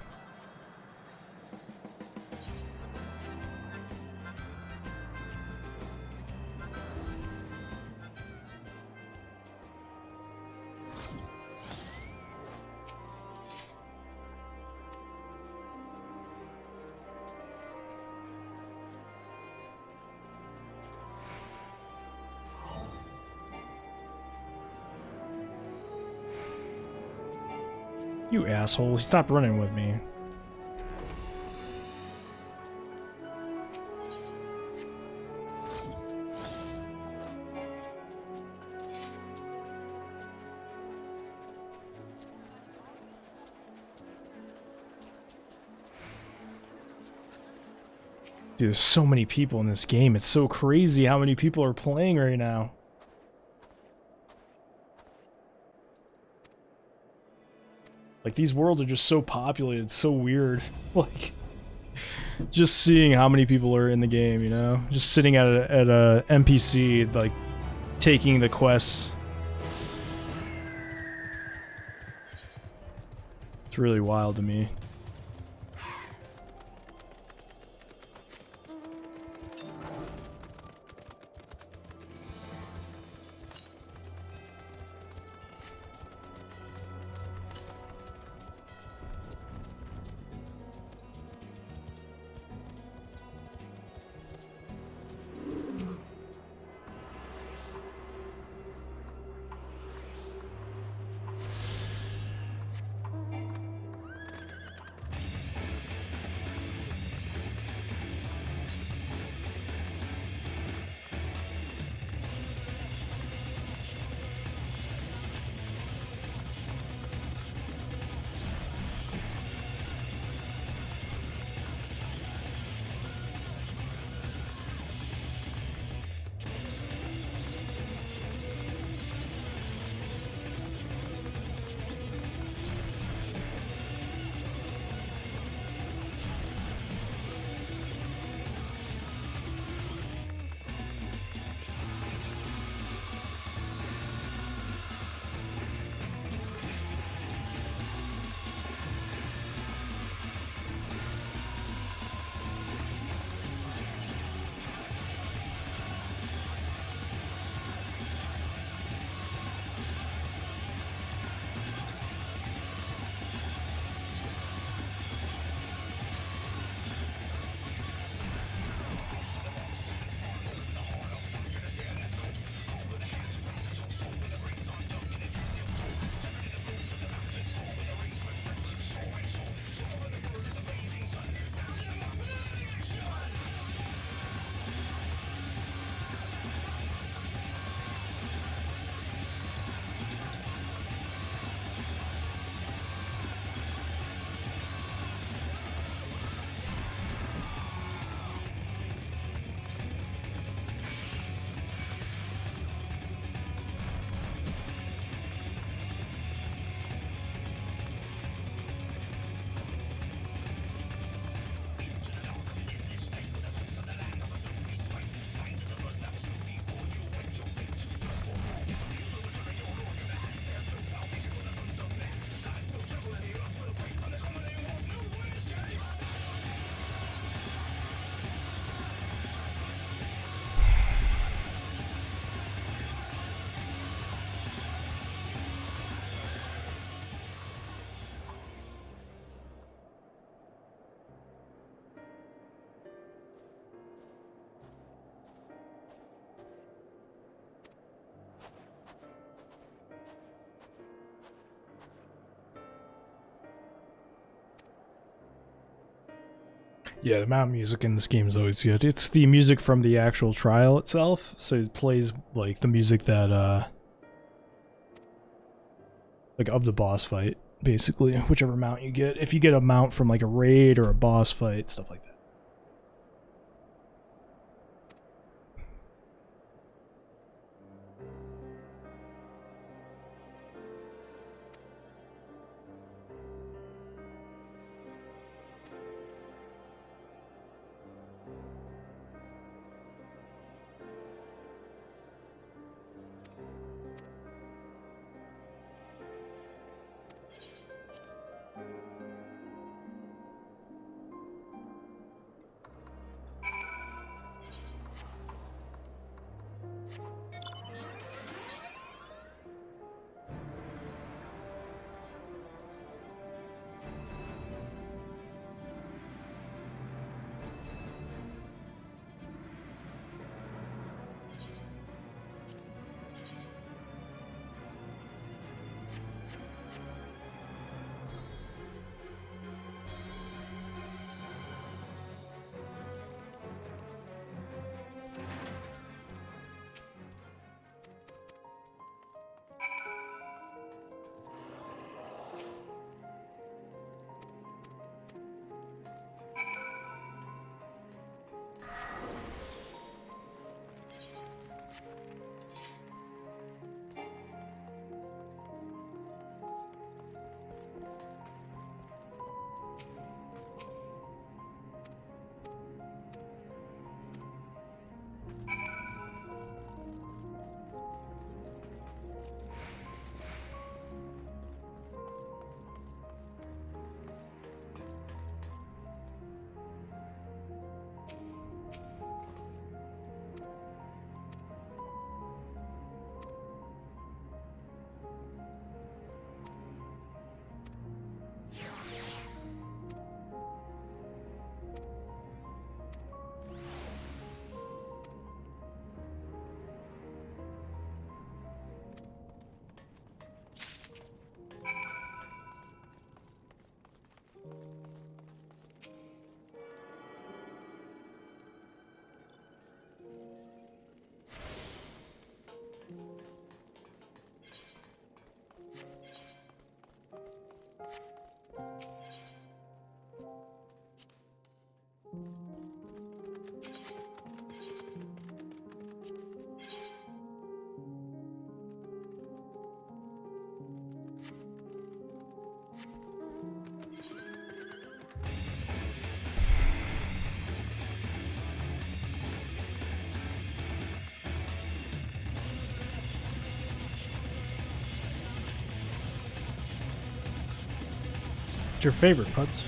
You asshole, he stopped running with me. Dude, there's so many people in this game. It's so crazy how many people are playing right now. Like, these worlds are just so populated, it's so weird. Like, just seeing how many people are in the game, you know? Just sitting at a NPC, like, taking the quests. It's really wild to me. Yeah, the mount music in this game is always good. It's the music from the actual trial itself, so it plays like the music that like of the boss fight, basically, whichever mount you get. If you get a mount from like a raid or a boss fight, stuff like that. What's your favorite, Putz?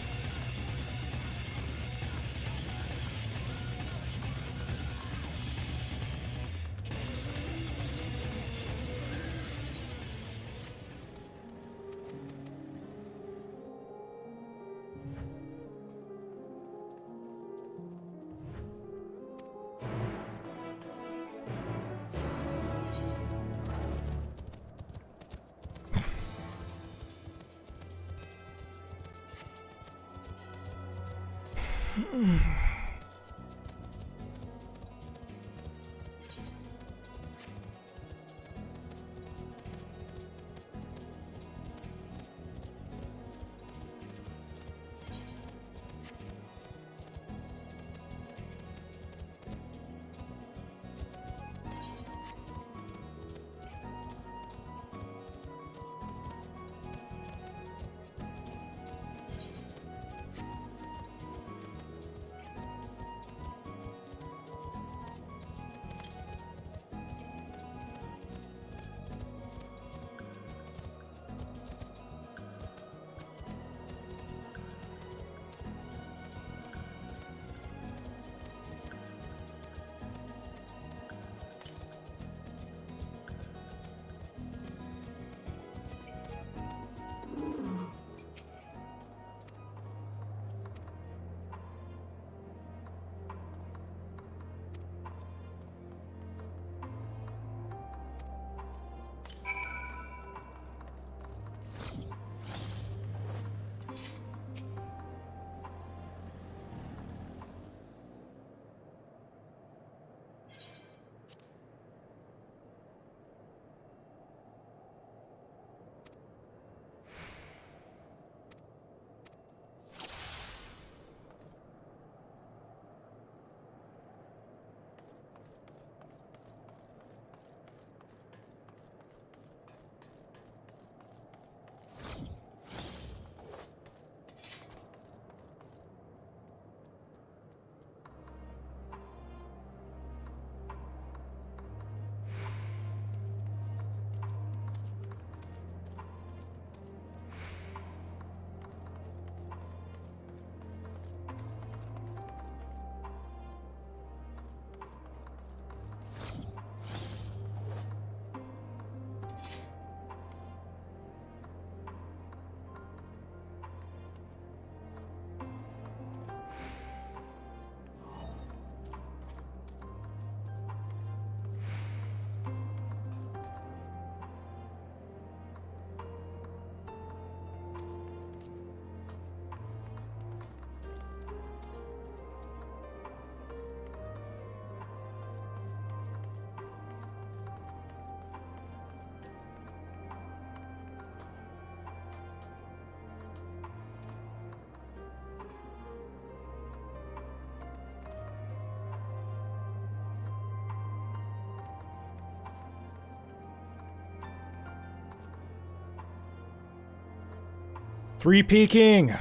Free peeking!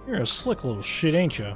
You're a slick little shit, ain't ya?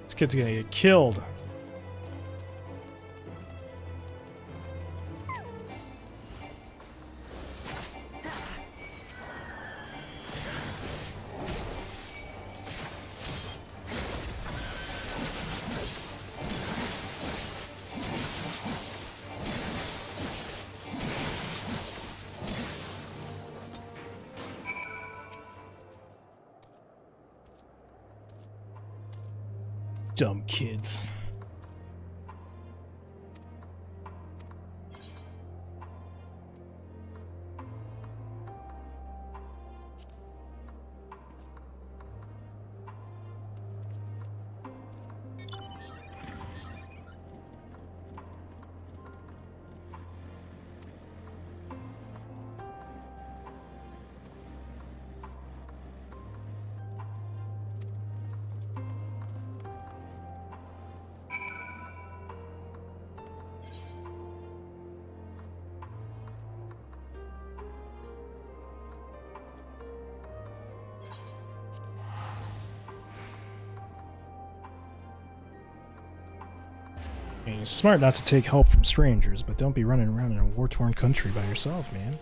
This kid's gonna get killed. Dumb kids. You're smart not to take help from strangers, but don't be running around in a war-torn country by yourself, man.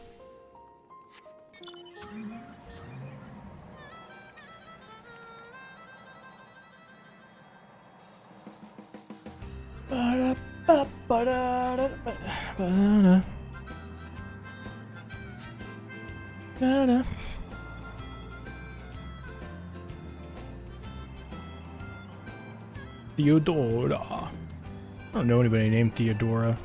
Theodora. I don't know anybody named Theodora.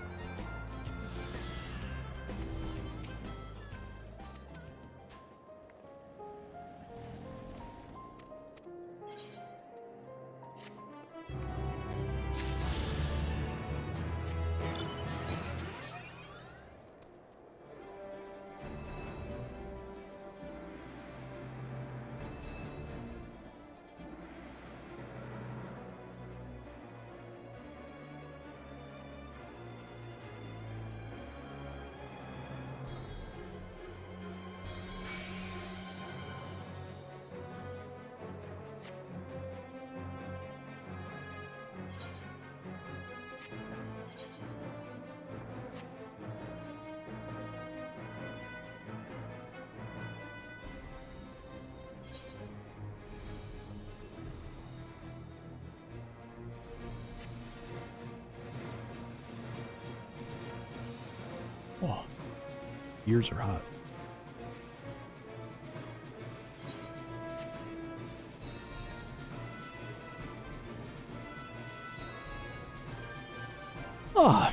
Oh, ears are hot. Ah.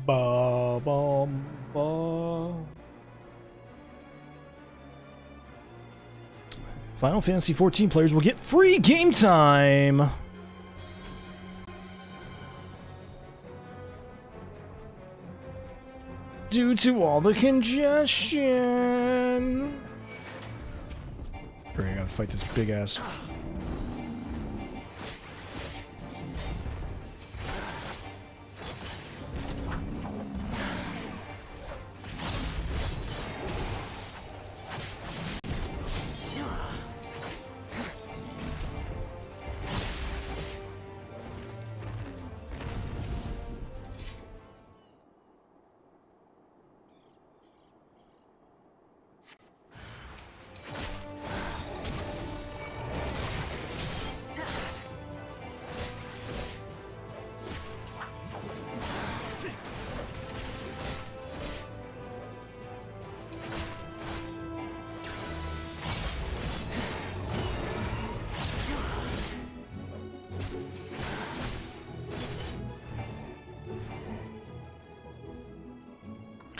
Ba bum ba. Final Fantasy XIV players will get free game time. Due to all the congestion. Hurry, I gotta fight this big ass.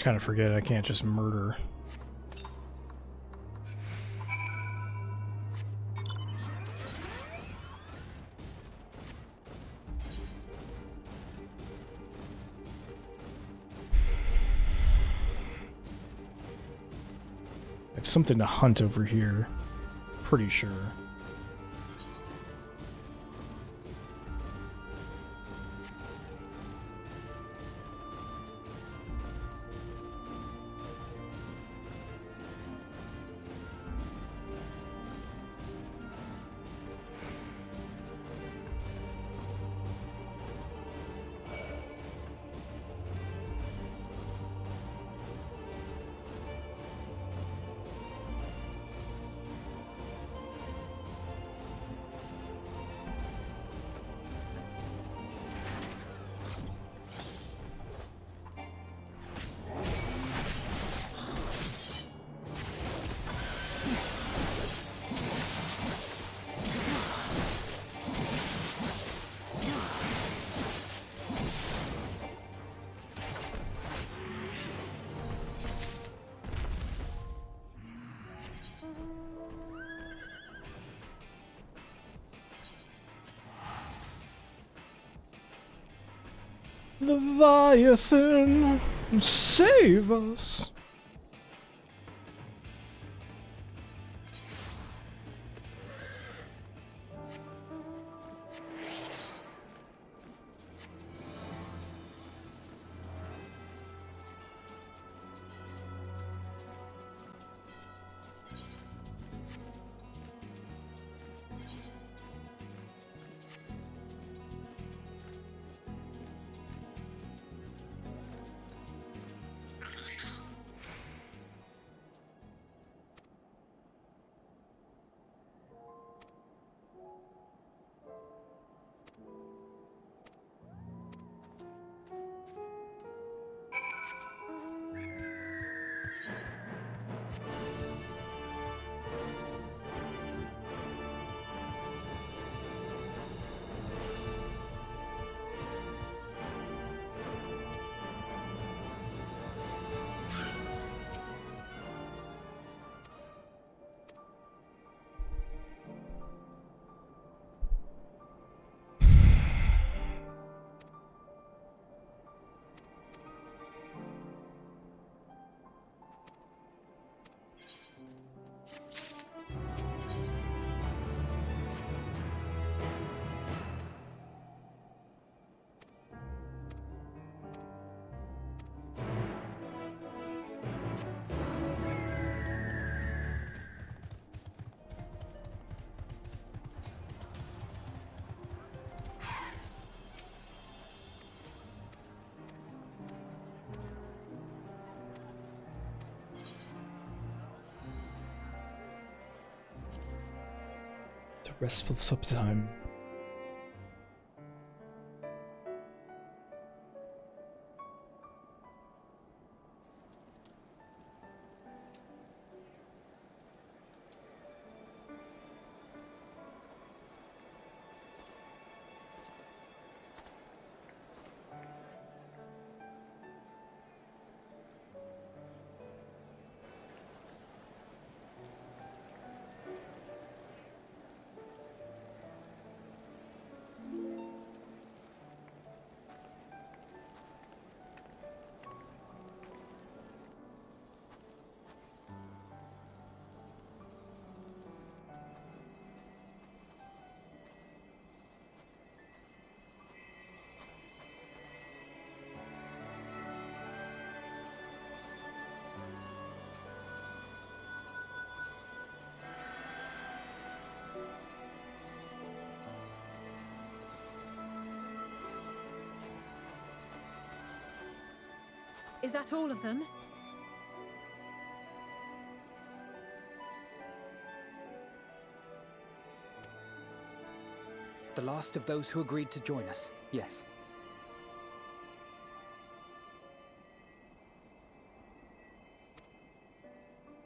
Kind of forget I can't just murder. It's something to hunt over here. Pretty sure. Leviathan, save us! It's a restful subtime. Is that all of them? The last of those who agreed to join us, yes.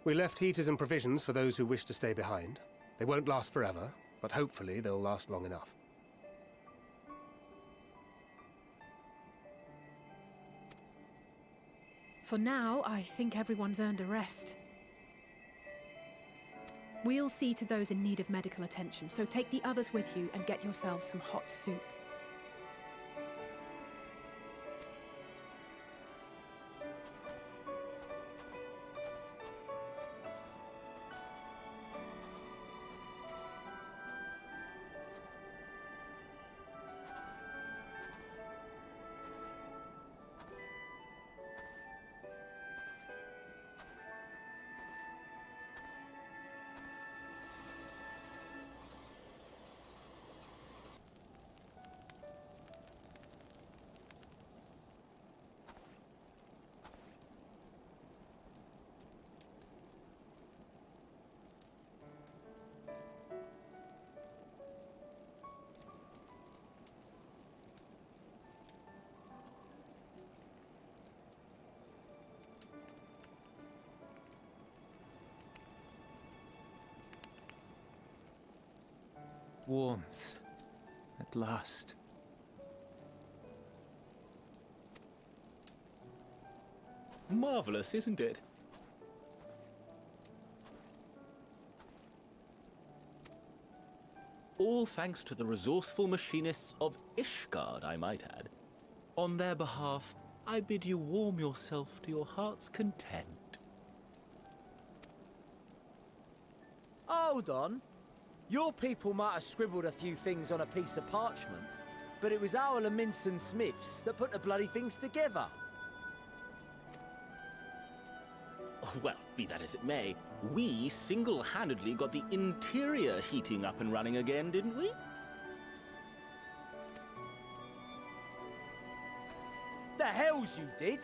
We left heaters and provisions for those who wish to stay behind. They won't last forever, but hopefully they'll last long enough. For now, I think everyone's earned a rest. We'll see to those in need of medical attention, so take the others with you and get yourselves some hot soup. Warmth. At last. Marvelous, isn't it? All thanks to the resourceful machinists of Ishgard, I might add. On their behalf, I bid you warm yourself to your heart's content. Hold on. Your people might have scribbled a few things on a piece of parchment, but it was our Leminson Smiths that put the bloody things together. Well, be that as it may, we single-handedly got the interior heating up and running again, didn't we? The hells you did!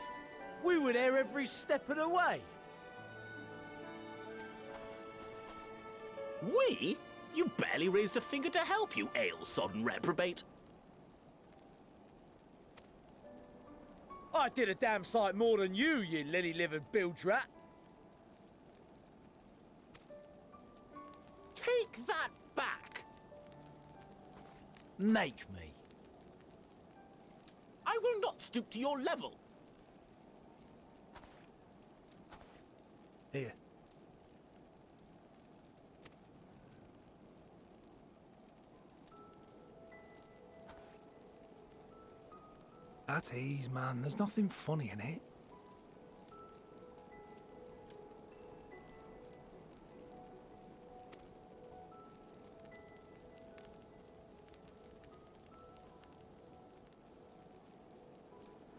We were there every step of the way. We? You barely raised a finger to help, you ale-sodden reprobate. I did a damn sight more than you lily-livered bilge rat. Take that back! Make me. I will not stoop to your level. Here. At ease, man. There's nothing funny in it.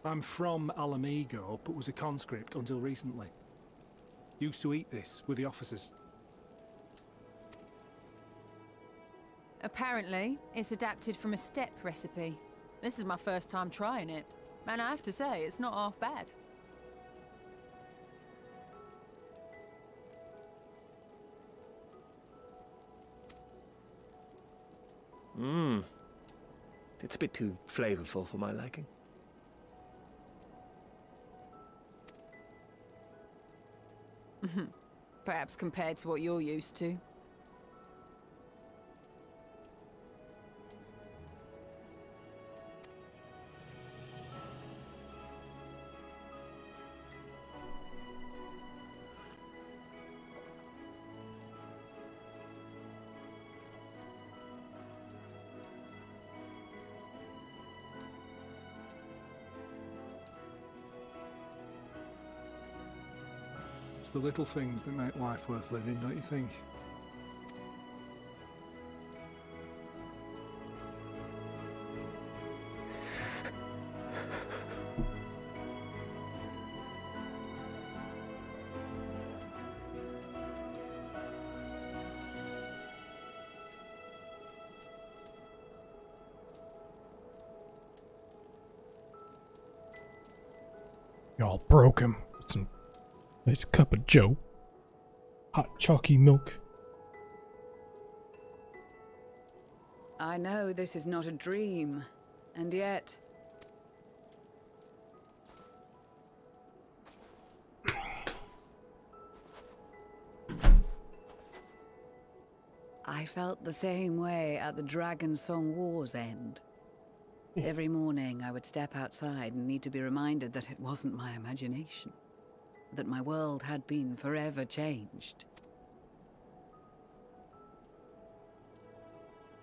I'm from Alamigo, but was a conscript until recently. Used to eat this with the officers. Apparently, it's adapted from a steppe recipe. This is my first time trying it, and I have to say, it's not half bad. It's a bit too flavorful for my liking. Perhaps compared to what you're used to. It's the little things that make life worth living, don't you think? Y'all broke him. Some nice cup of joe. Hot chalky milk. I know this is not a dream, and yet... I felt the same way at the Dragon Song War's end. Every morning I would step outside and need to be reminded that it wasn't my imagination. That my world had been forever changed.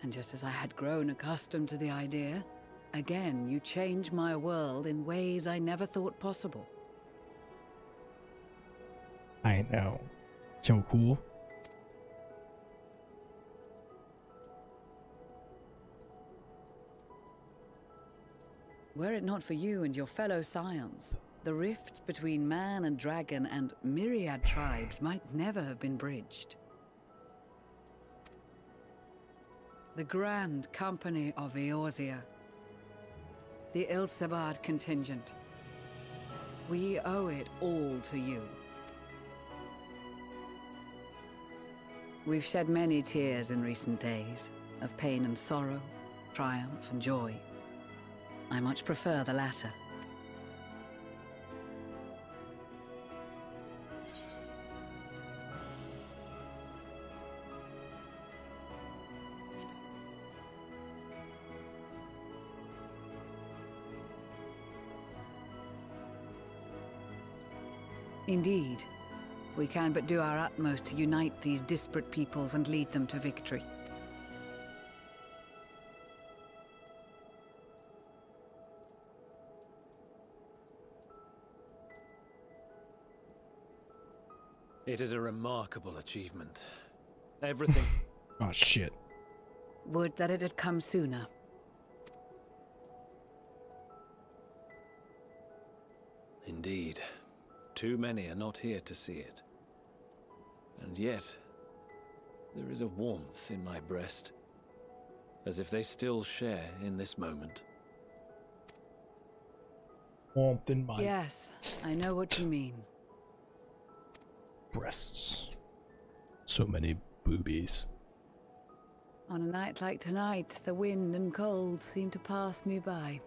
And just as I had grown accustomed to the idea, again you change my world in ways I never thought possible. I know. So cool. Were it not for you and your fellow scions, the rifts between man and dragon and myriad tribes might never have been bridged. The Grand Company of Eorzea, the Ilsabard contingent, we owe it all to you. We've shed many tears in recent days, of pain and sorrow, triumph and joy. I much prefer the latter. Indeed, we can but do our utmost to unite these disparate peoples and lead them to victory. It is a remarkable achievement. Everything... Oh, shit. Would that it had come sooner. Indeed. Too many are not here to see it. And yet, there is a warmth in my breast, as if they still share in this moment. Warmth in my Yes, I know what you mean. breasts. So many boobies. On a night like tonight, the wind and cold seem to pass me by.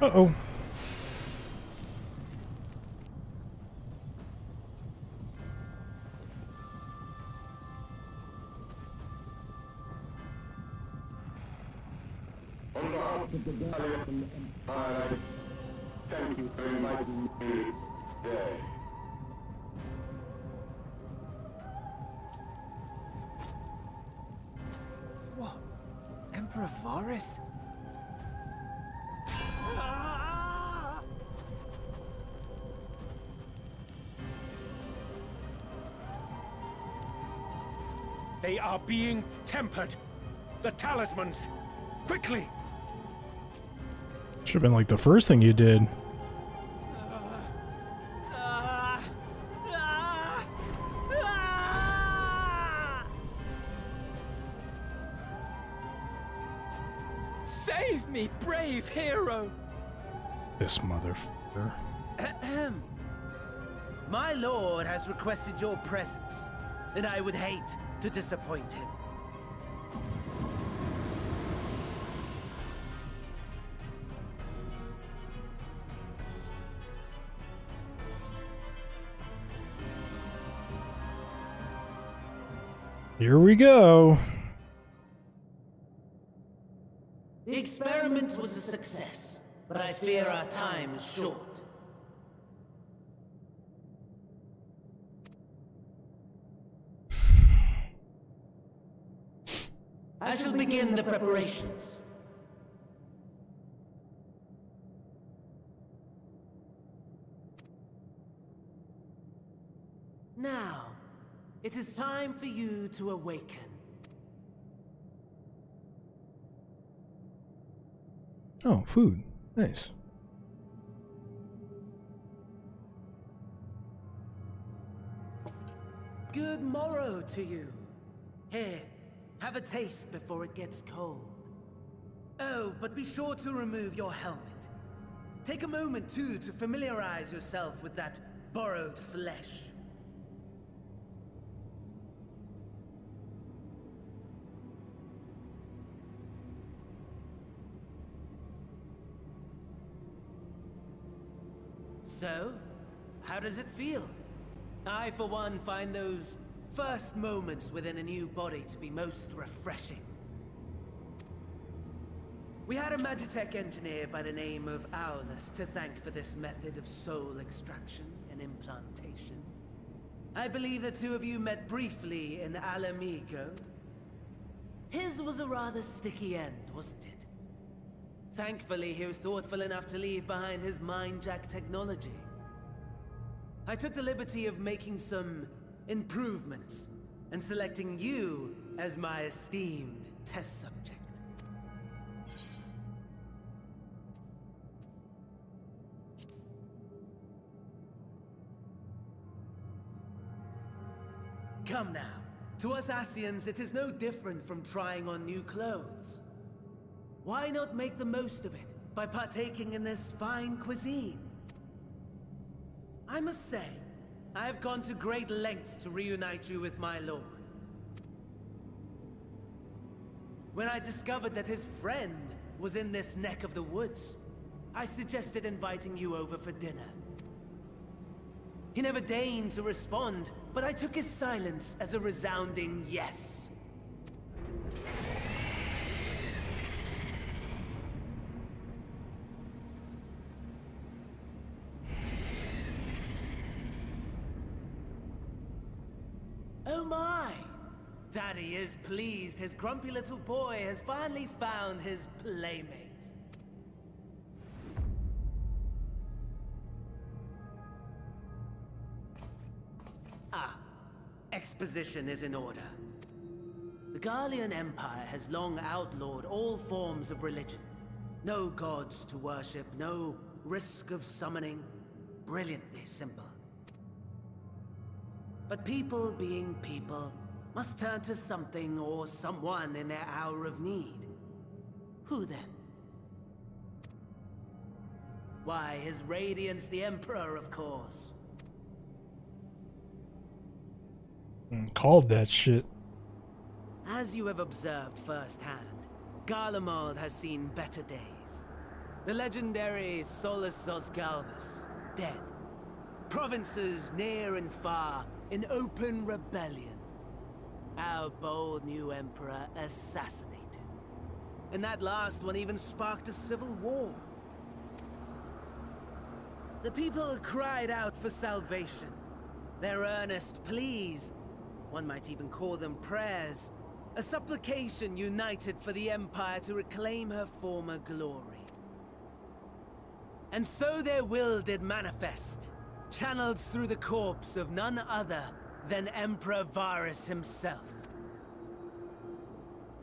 Uh-oh. On behalf of the Gallian Empire, thank you for inviting me today. What? Emperor Varys? They are being tempered. The talismans. Quickly! Should have been like the first thing you did. Save me, brave hero! This motherfucker. Ahem. My lord has requested your presence, and I would hate to disappoint him. Here we go. The experiment was a success, but I fear our time is short. I shall begin the preparations. Now, it is time for you to awaken. Oh, food. Nice. Good morrow to you. Here, have a taste before it gets cold. Oh, but be sure to remove your helmet. Take a moment, too, to familiarize yourself with that borrowed flesh. So, how does it feel? I, for one, find those first moments within a new body to be most refreshing. We had a Magitech engineer by the name of Aulus to thank for this method of soul extraction and implantation. I believe the two of you met briefly in Alamigo. His was a rather sticky end, wasn't it? Thankfully, he was thoughtful enough to leave behind his mind-jack technology. I took the liberty of making some improvements and selecting you as my esteemed test subject. Come now. To us Asians, it is no different from trying on new clothes. Why not make the most of it by partaking in this fine cuisine? I must say, I have gone to great lengths to reunite you with my lord. When I discovered that his friend was in this neck of the woods, I suggested inviting you over for dinner. He never deigned to respond, but I took his silence as a resounding yes. Oh my! Daddy is pleased his grumpy little boy has finally found his playmate. Exposition is in order. The Garlean Empire has long outlawed all forms of religion. No gods to worship, no risk of summoning. Brilliantly simple. But people being people must turn to something or someone in their hour of need. Who then? Why, His Radiance the Emperor, of course. Called that shit. As you have observed firsthand, Garlemald has seen better days. The legendary Solus Osgalvus, dead. Provinces near and far in open rebellion. Our bold new emperor assassinated. And that last one even sparked a civil war. The people cried out for salvation. Their earnest pleas, one might even call them prayers, a supplication united for the Empire to reclaim her former glory. And so their will did manifest, channeled through the corpse of none other than Emperor Varus himself.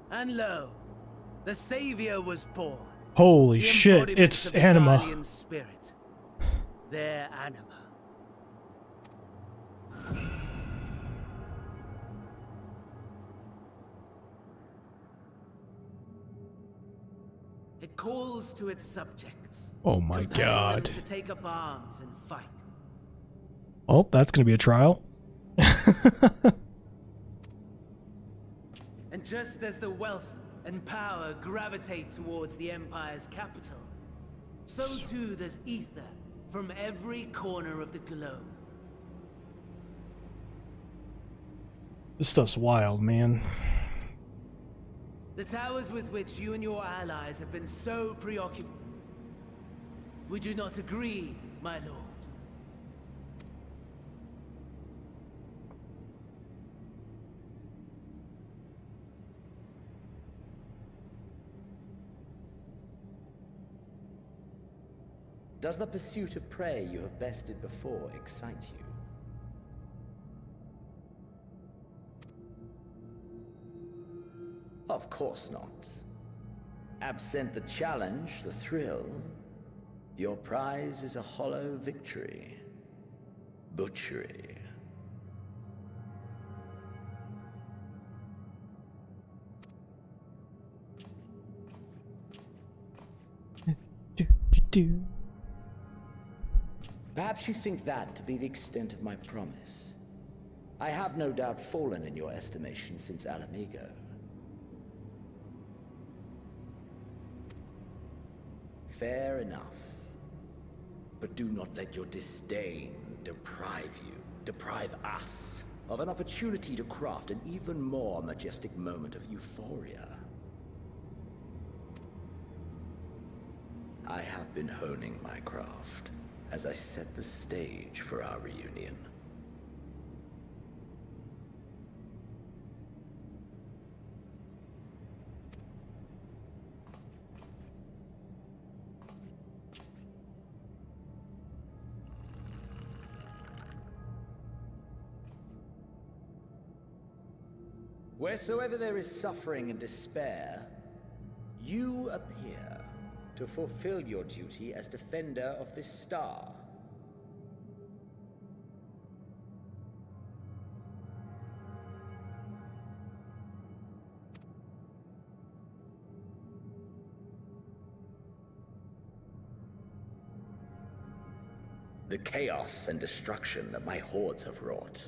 And lo, the Savior was born. Holy shit, it's Anima. Garlean spirit, their Anima. It calls to its subjects. Oh my compelling them god. to take up arms and fight. Oh, that's gonna be a trial. And just as the wealth and power gravitate towards the Empire's capital, so too does ether from every corner of the globe. This stuff's wild, man. The towers with which you and your allies have been so preoccupied. Would you not agree, my lord? Does the pursuit of prey you have bested before excite you? Of course not. Absent the challenge, the thrill, your prize is a hollow victory. Butchery. Perhaps you think that to be the extent of my promise. I have no doubt fallen in your estimation since Alamigo. Fair enough. But do not let your disdain deprive us, of an opportunity to craft an even more majestic moment of euphoria. I have been honing my craft as I set the stage for our reunion. Wheresoever there is suffering and despair, you appear to fulfill your duty as defender of this star. The chaos and destruction that my hordes have wrought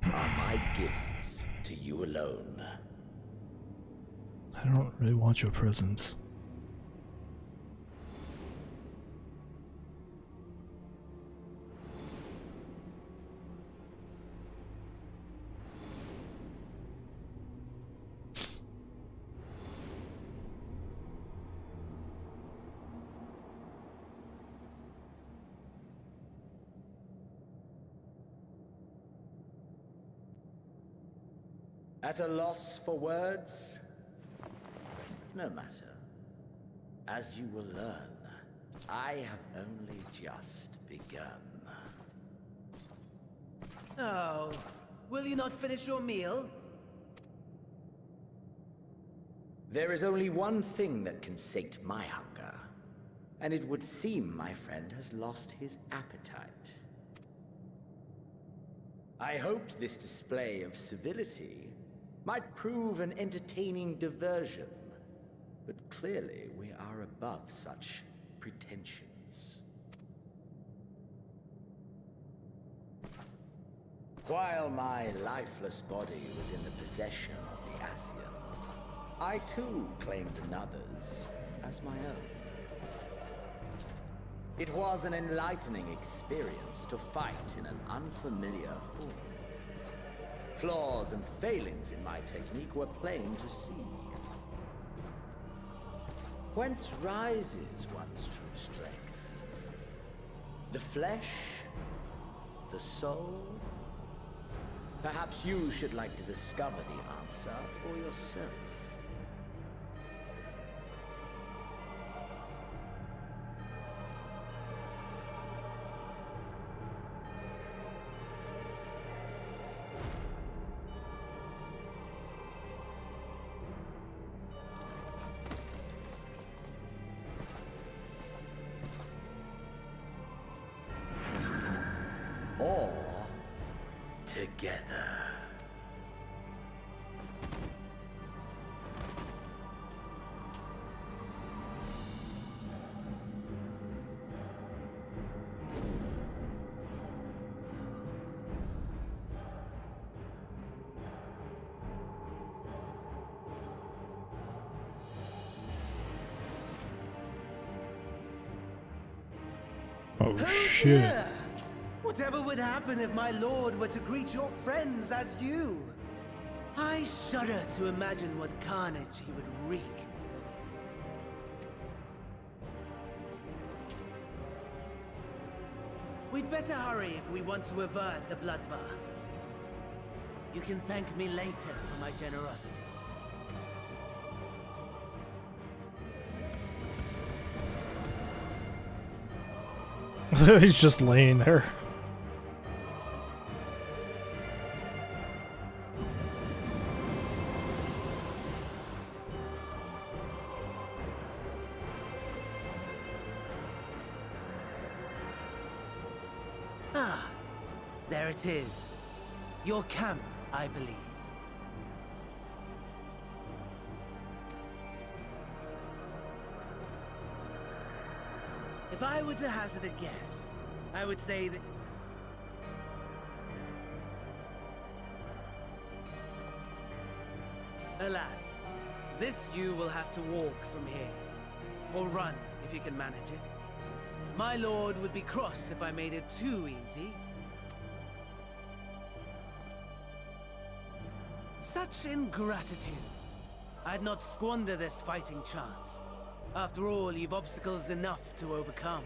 are my gifts to you alone. I don't really want your presence. At a loss for words? No matter. As you will learn, I have only just begun. Oh, will you not finish your meal? There is only one thing that can sate my hunger, and it would seem my friend has lost his appetite. I hoped this display of civility might prove an entertaining diversion, but clearly we are above such pretensions. While my lifeless body was in the possession of the Ascian, I too claimed another's as my own. It was an enlightening experience to fight in an unfamiliar form. Flaws and failings in my technique were plain to see. Whence rises one's true strength? The flesh? The soul? Perhaps you should like to discover the answer for yourself. Or together. Oh shit. Dear. Whatever would happen if my lord were to greet your friends as you? I shudder to imagine what carnage he would wreak. We'd better hurry if we want to avert the bloodbath. You can thank me later for my generosity. He's just laying there. Ah, there it is. Your camp, I believe. If I were to hazard a guess, I would say that... Alas, this you will have to walk from here. Or run, if you can manage it. My lord would be cross if I made it too easy. Such ingratitude. I'd not squander this fighting chance. After all, you've obstacles enough to overcome.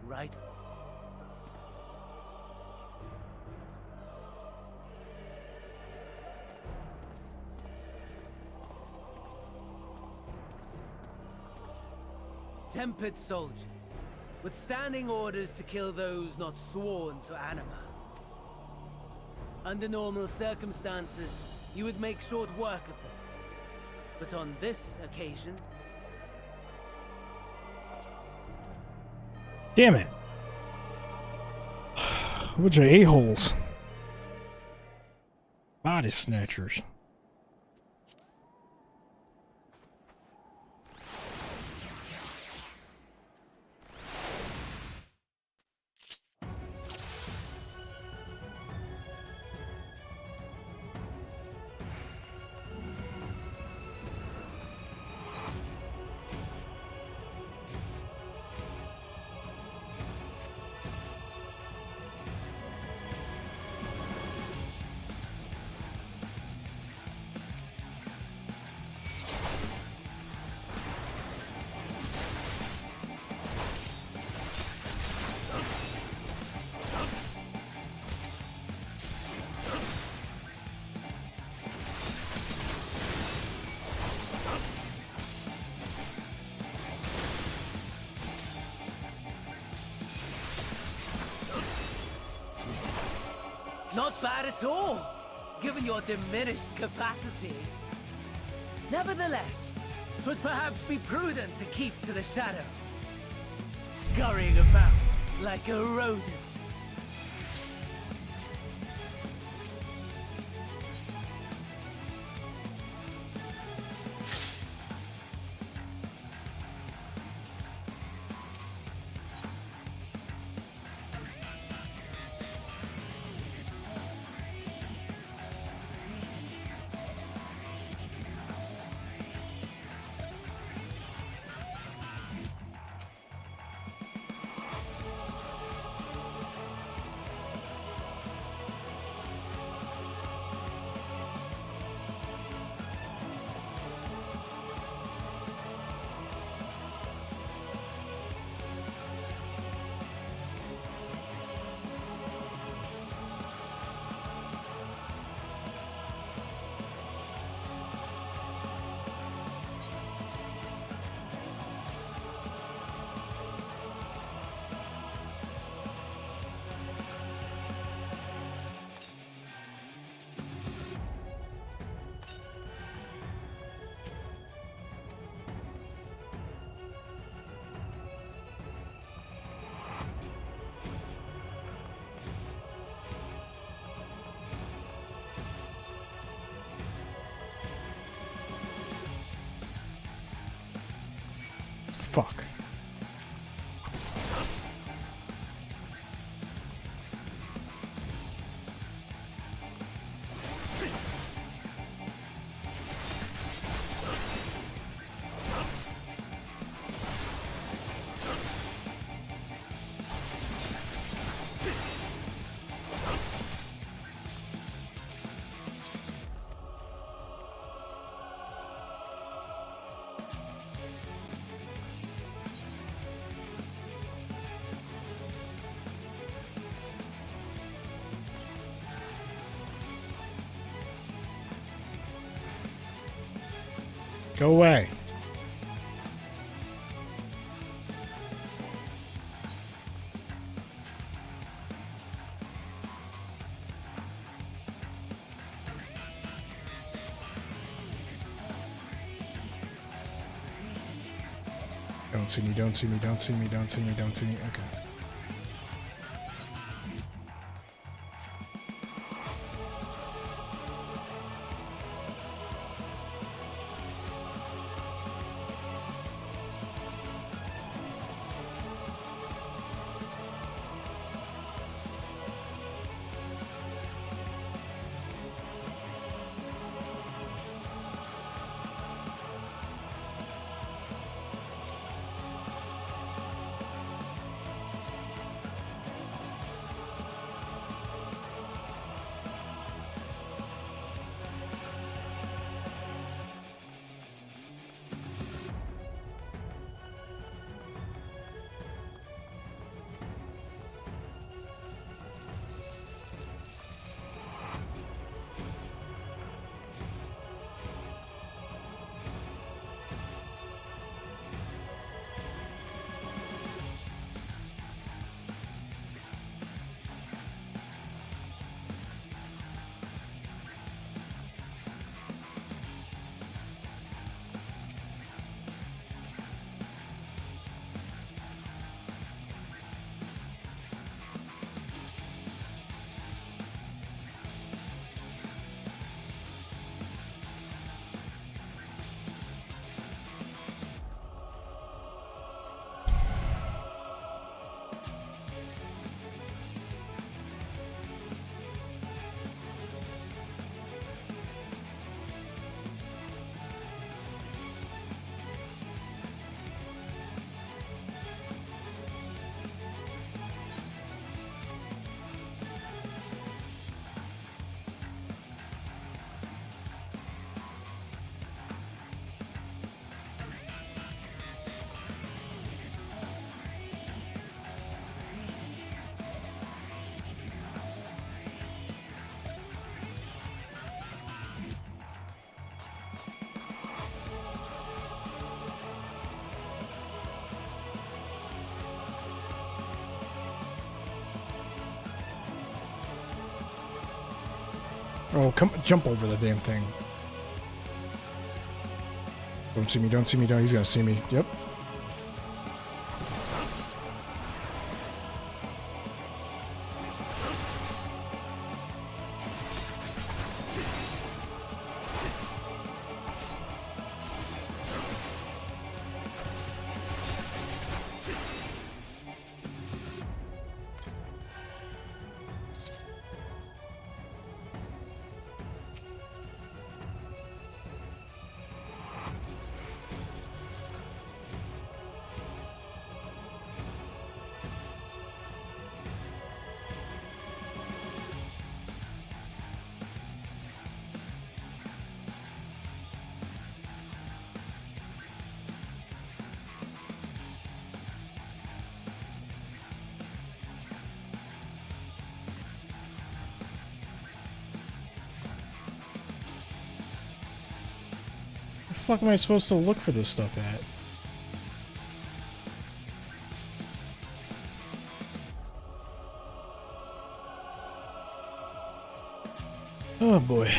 Right? Tempered soldiers, with standing orders to kill those not sworn to Anima. Under normal circumstances, you would make short work of them. But on this occasion... Damn it. A bunch of a-holes. Body snatchers. not bad at all, given your diminished capacity. Nevertheless, 'twould perhaps be prudent to keep to the shadows, scurrying about like a rodent. Fuck. Go away. Don't see me, don't see me, don't see me, don't see me, don't see me. Okay. Oh, come jump over the damn thing. Don't see me, don't see me, don't. He's gonna see me. Yep. The fuck am I supposed to look for this stuff at? Oh boy.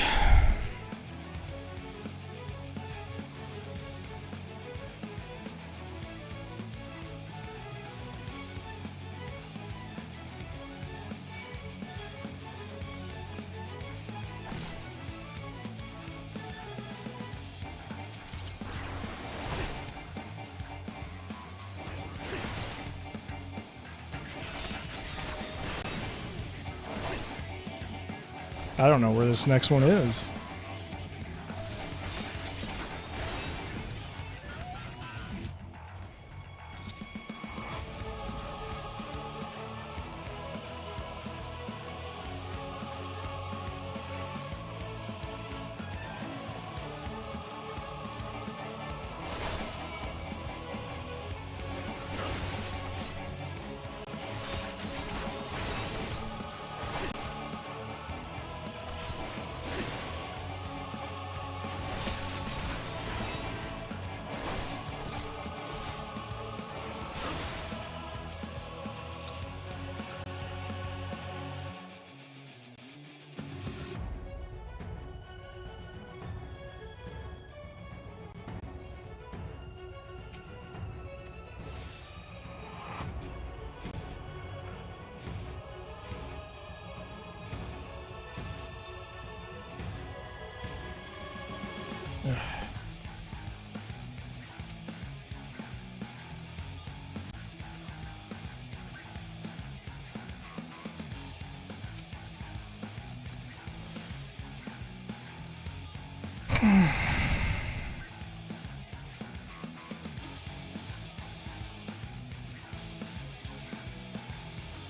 I don't know where this next one is.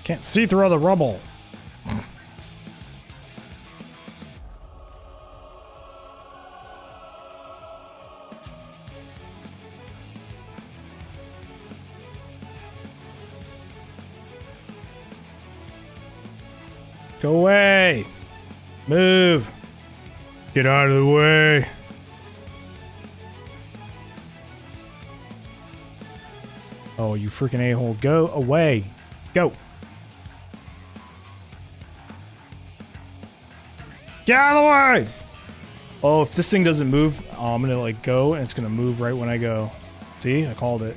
Can't see through all the rubble. Go away. Move. Get out of the way. Oh, you freaking a-hole. Go away. Go. Get out of the way! Oh, if this thing doesn't move, I'm gonna like go and it's gonna move right when I go. See? I called it.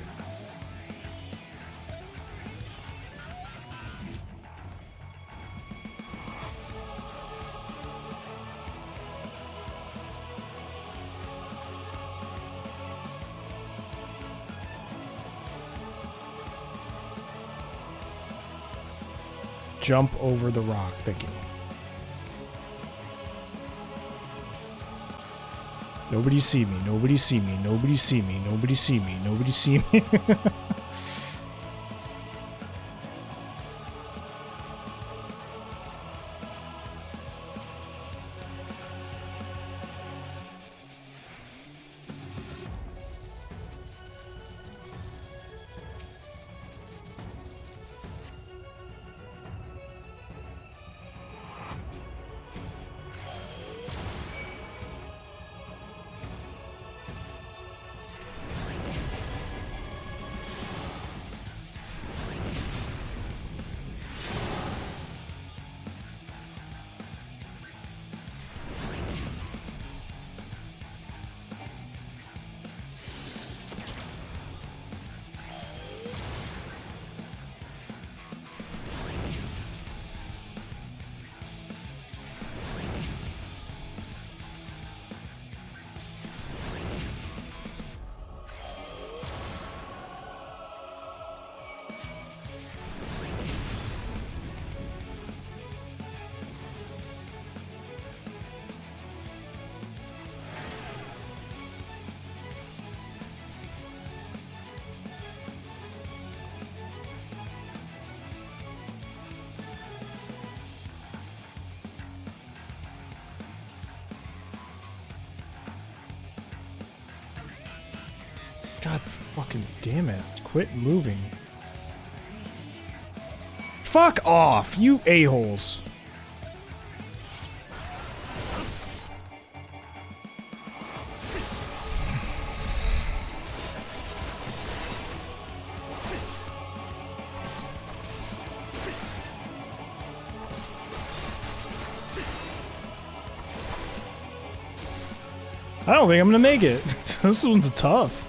Jump over the rock. Thank you. Nobody see me, nobody see me, nobody see me, nobody see me, nobody see me. God fucking damn it. Quit moving. Fuck off, you a-holes. I don't think I'm gonna make it. This one's tough.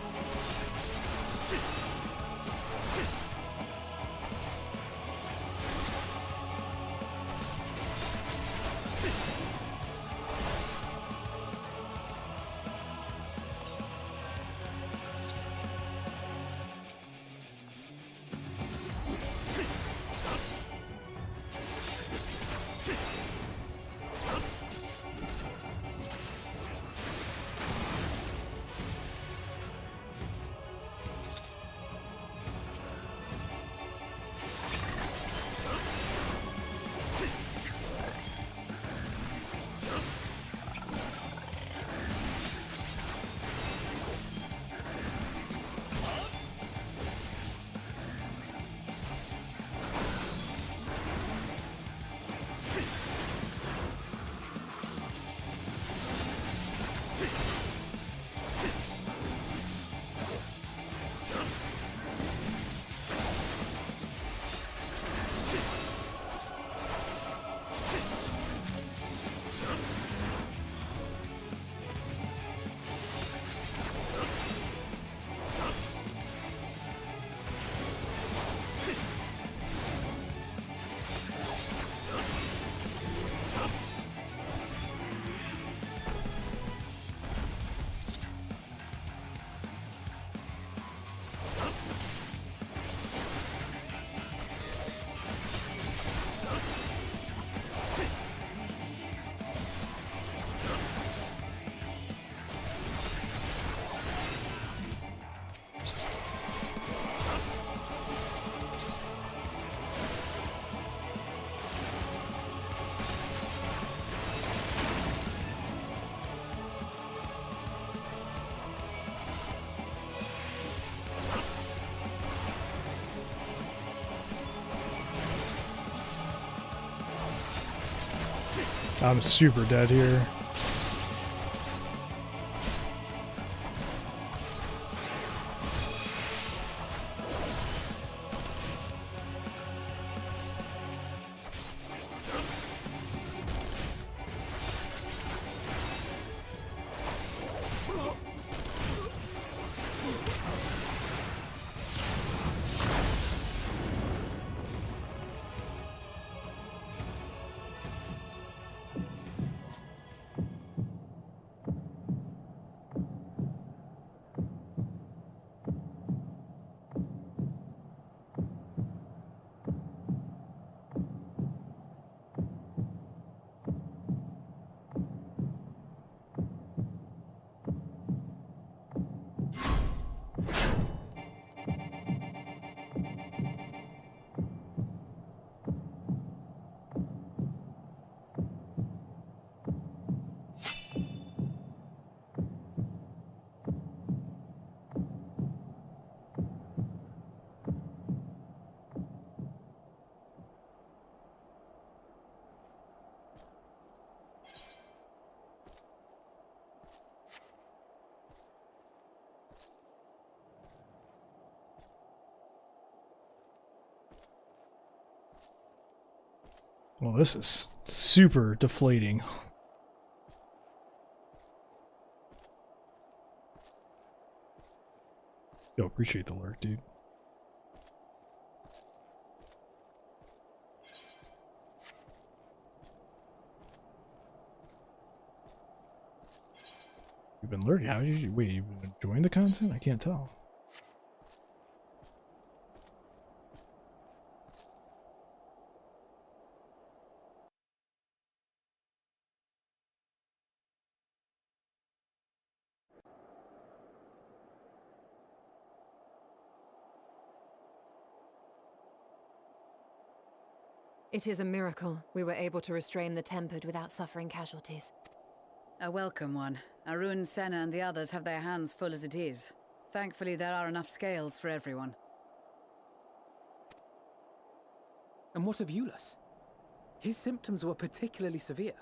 I'm super dead here. Well, this is super deflating. Yo, appreciate the lurk, dude. You've been lurking? How did you wait? You've been enjoying the content? I can't tell. It is a miracle we were able to restrain the Tempered without suffering casualties. A welcome one. Arun, Senna, and the others have their hands full as it is. Thankfully, there are enough scales for everyone. And what of Eulus? His symptoms were particularly severe.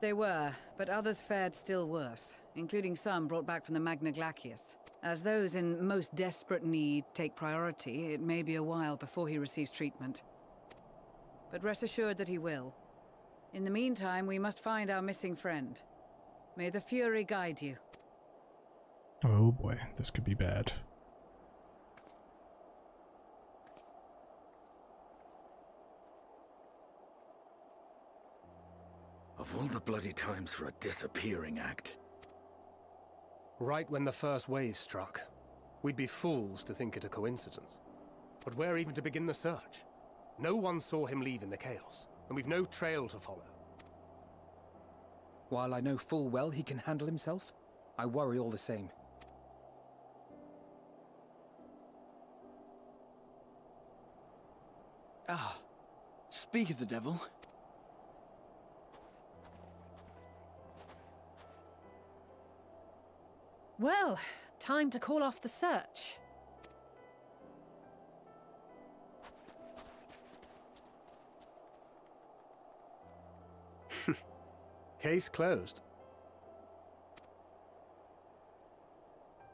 They were, but others fared still worse, including some brought back from the Magna Glacius. As those in most desperate need take priority, it may be a while before he receives treatment. But rest assured that he will. In the meantime, we must find our missing friend. May the Fury guide you. Oh boy, this could be bad. Of all the bloody times for a disappearing act. Right when the first wave struck, we'd be fools to think it a coincidence. But where even to begin the search? No one saw him leave in the chaos, and we've no trail to follow. While I know full well he can handle himself, I worry all the same. Ah, speak of the devil. Well, time to call off the search. Case closed.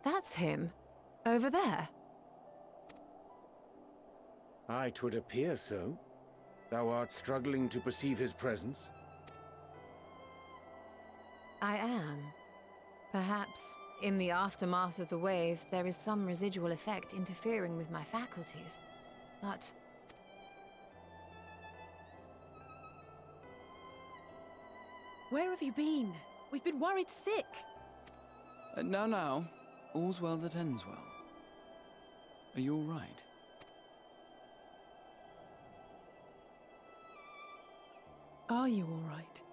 That's him. Over there. Aye, 'twould appear so. Thou art struggling to perceive his presence? I am. Perhaps, in the aftermath of the wave, there is some residual effect interfering with my faculties. But... Where have you been? We've been worried sick. Now. All's well that ends well. Are you all right? Are you all right?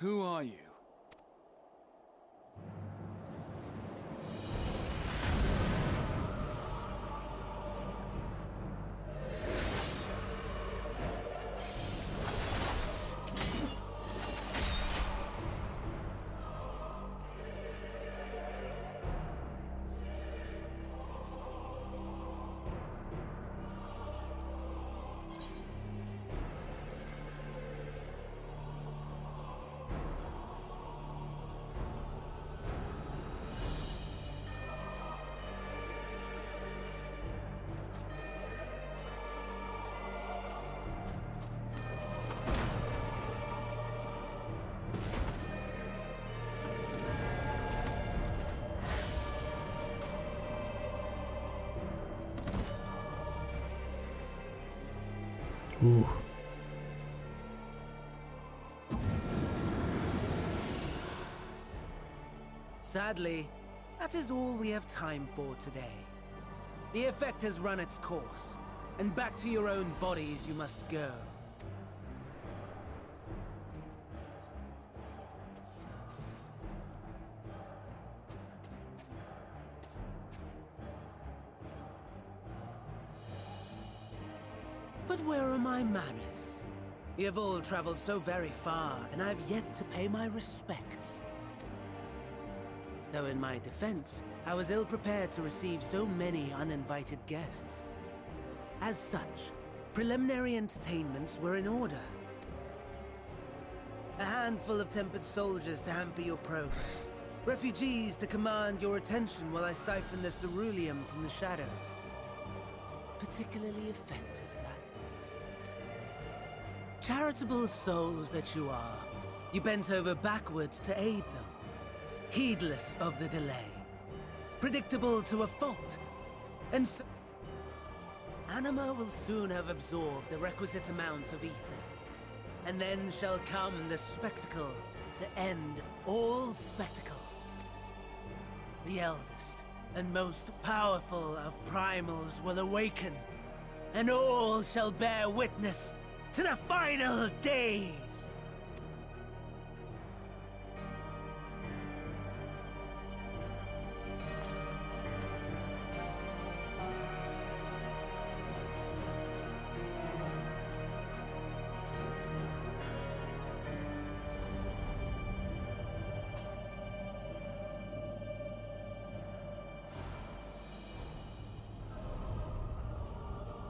Who are you? Ooh. Sadly, that is all we have time for today. The effect has run its course, and back to your own bodies you must go. But where are my manners? You have all traveled so very far, and I have yet to pay my respects. Though in my defense, I was ill-prepared to receive so many uninvited guests. As such, preliminary entertainments were in order. A handful of tempered soldiers to hamper your progress. Refugees to command your attention while I siphon the ceruleum from the shadows. Particularly effective, that. Charitable souls that you are, you bent over backwards to aid them. Heedless of the delay. Predictable to a fault. And so... Anima will soon have absorbed the requisite amount of ether. And then shall come the spectacle to end all spectacles. The eldest and most powerful of primals will awaken, and all shall bear witness to the final days!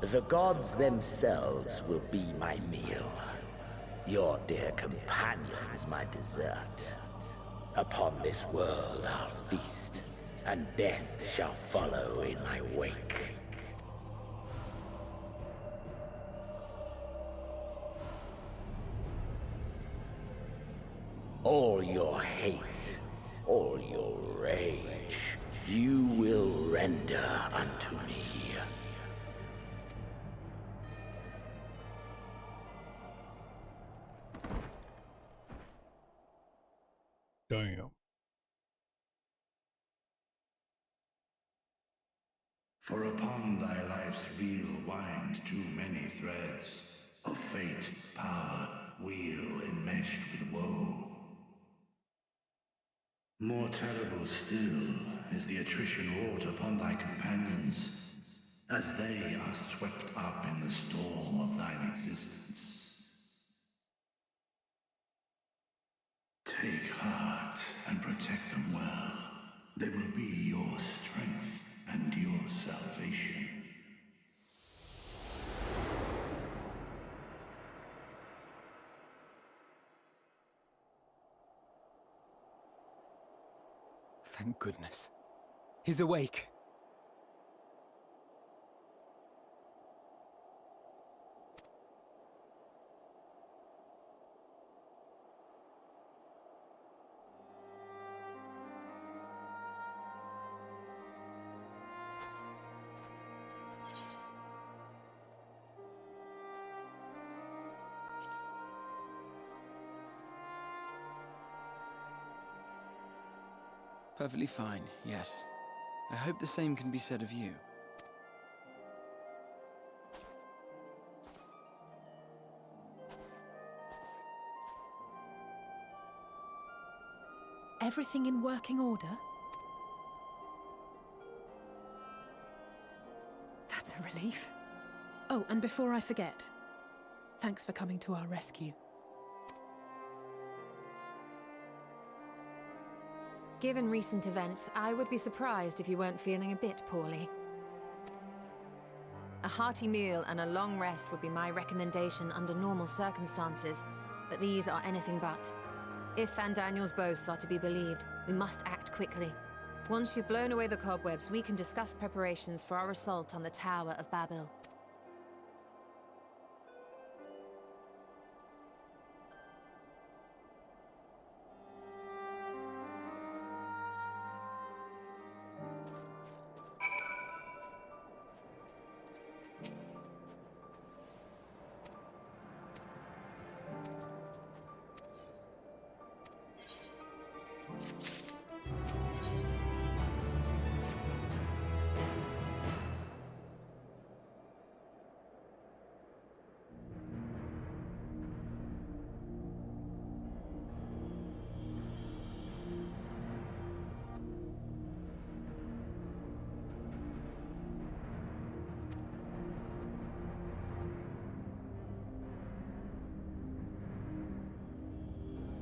The gods themselves will be my meal. Your dear companions my dessert. Upon this world I'll feast, and death shall follow in my wake. All your hate, all your rage, you will render unto me. Damn. For upon thy life's reel wind too many threads of fate, power, wheel enmeshed with woe. More terrible still is the attrition wrought upon thy companions, as they are swept up in the storm of thine existence. Take heart and protect them well. They will be your strength and your salvation. Thank goodness. He's awake. Perfectly fine, yes. I hope the same can be said of you. Everything in working order? That's a relief. Oh, and before I forget, thanks for coming to our rescue. Given recent events, I would be surprised if you weren't feeling a bit poorly. A hearty meal and a long rest would be my recommendation under normal circumstances, but these are anything but. If Van Daniel's boasts are to be believed, we must act quickly. Once you've blown away the cobwebs, we can discuss preparations for our assault on the Tower of Babel.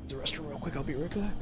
The restroom real quick, I'll be right back.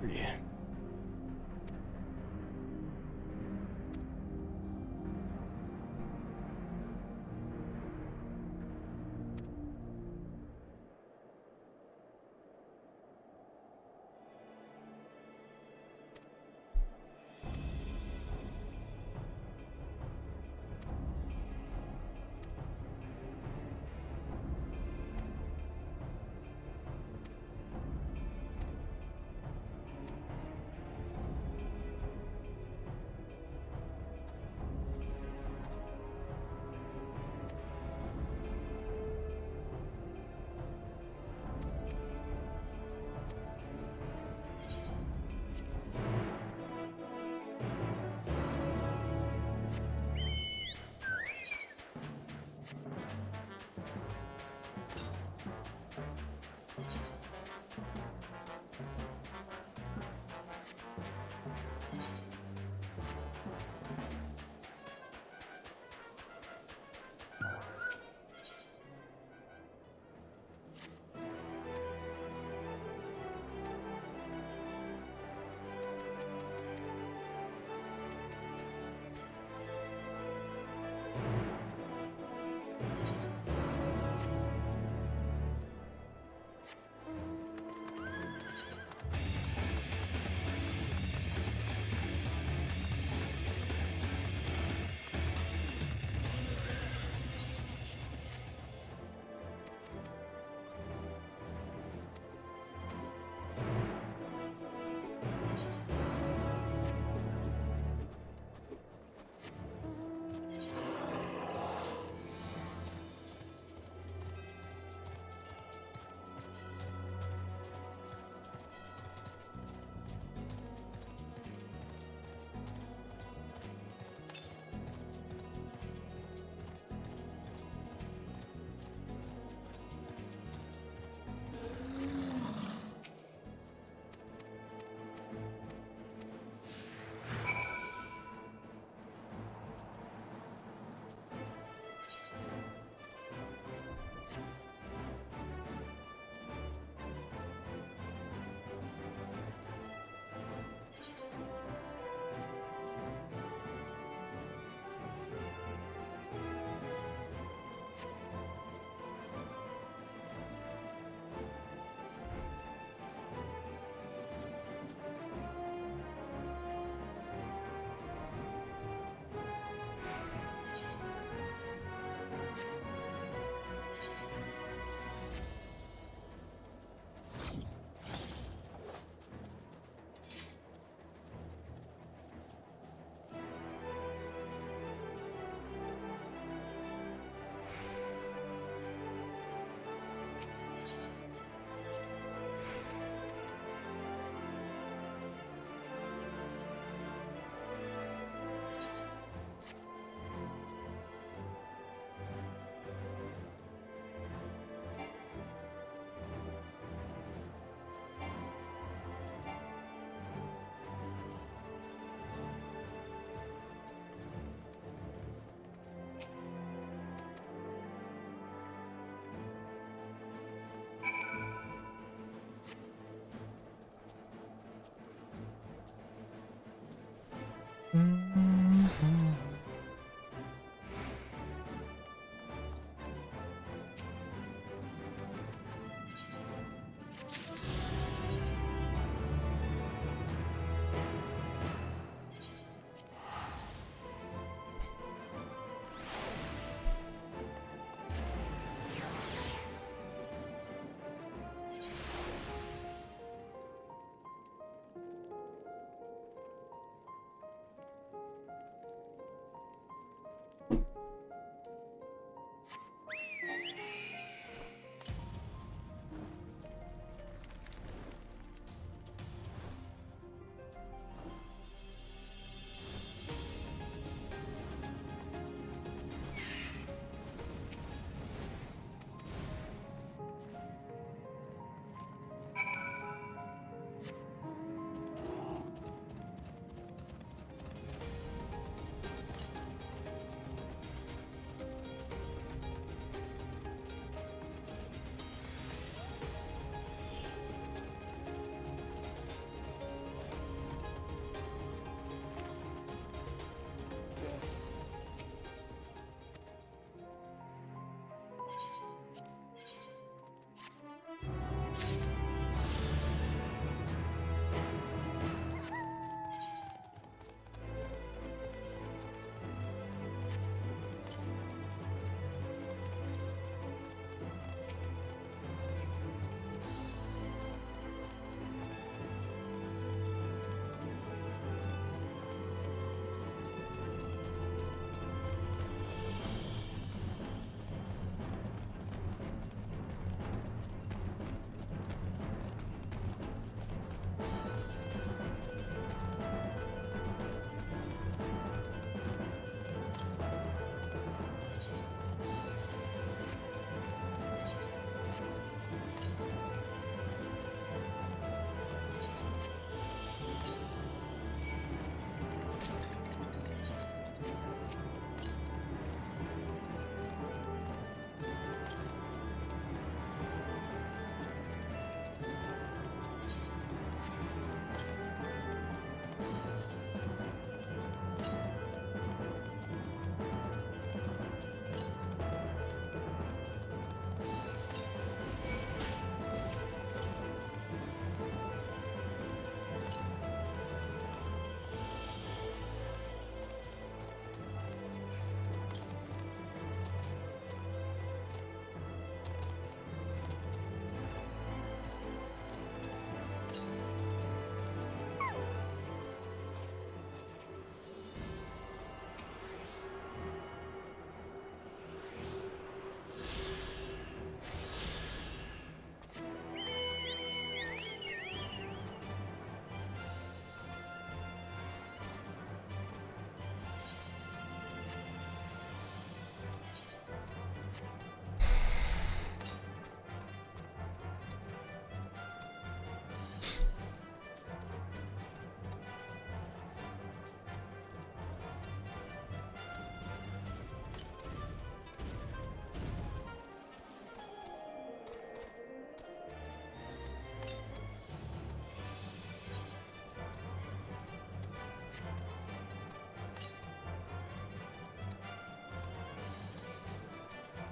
Yeah.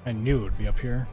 I knew it would be up here.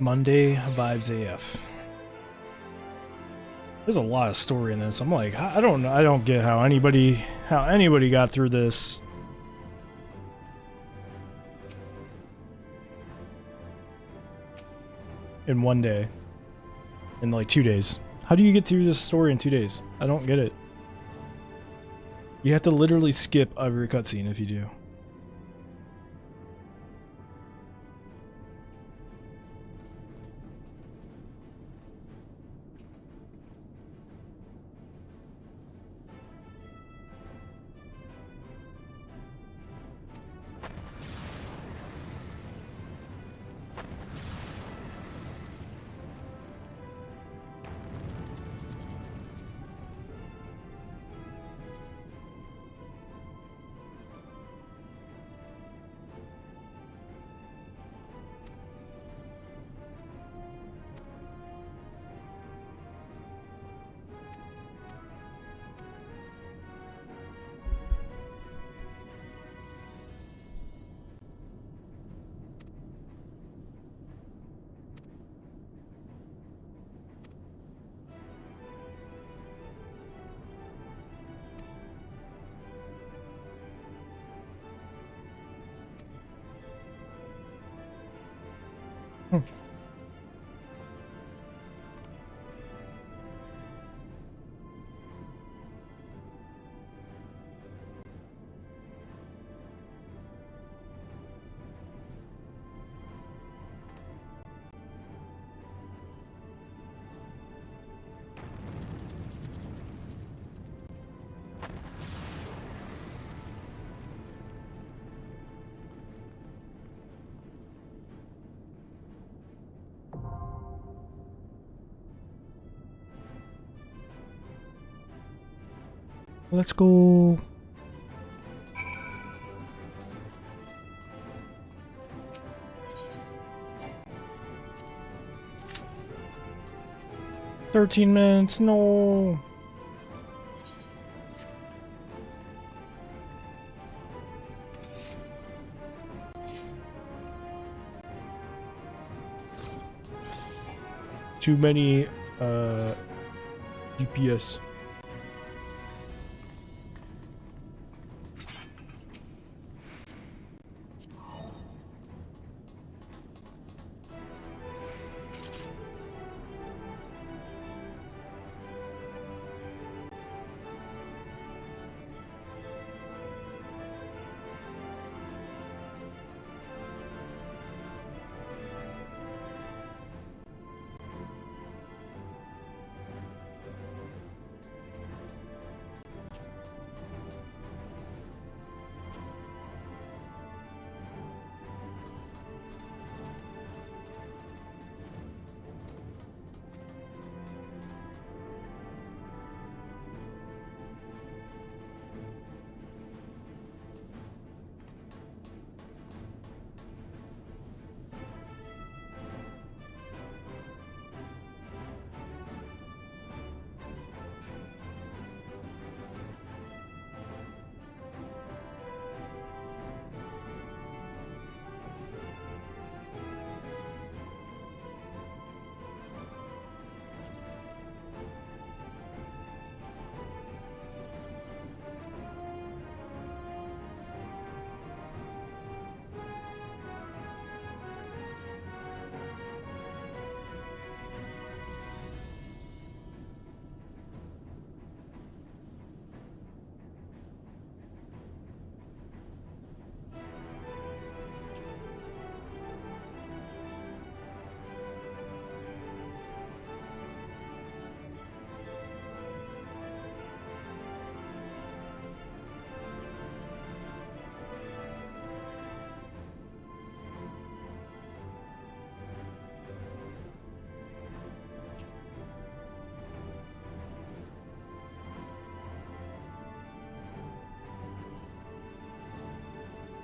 Monday vibes AF. There's a lot of story in this. I'm like, I don't get how anybody got through this. In one day. In like 2 days. How do you get through this story in 2 days? I don't get it. You have to literally skip every cutscene if you do. Let's go. $13, no. Too many GPS.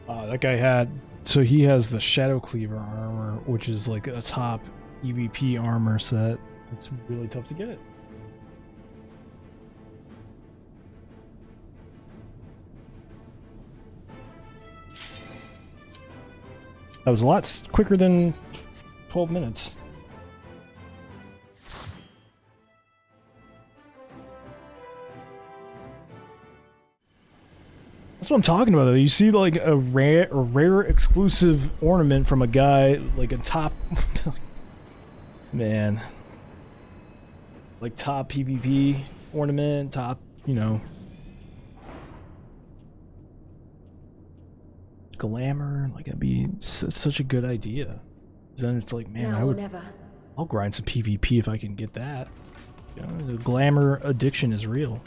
That guy had, so he has the Shadow Cleaver armor, which is like a top EVP armor set. It's really tough to get it. That was a lot quicker than 12 minutes. That's what I'm talking about, though. You see, like, a rare exclusive ornament from a guy, like, a top... man. Like, top PvP ornament, top, you know... glamour. Like, it'd be such a good idea. Then it's like, man, I'll grind some PvP if I can get that. You know, the glamour addiction is real.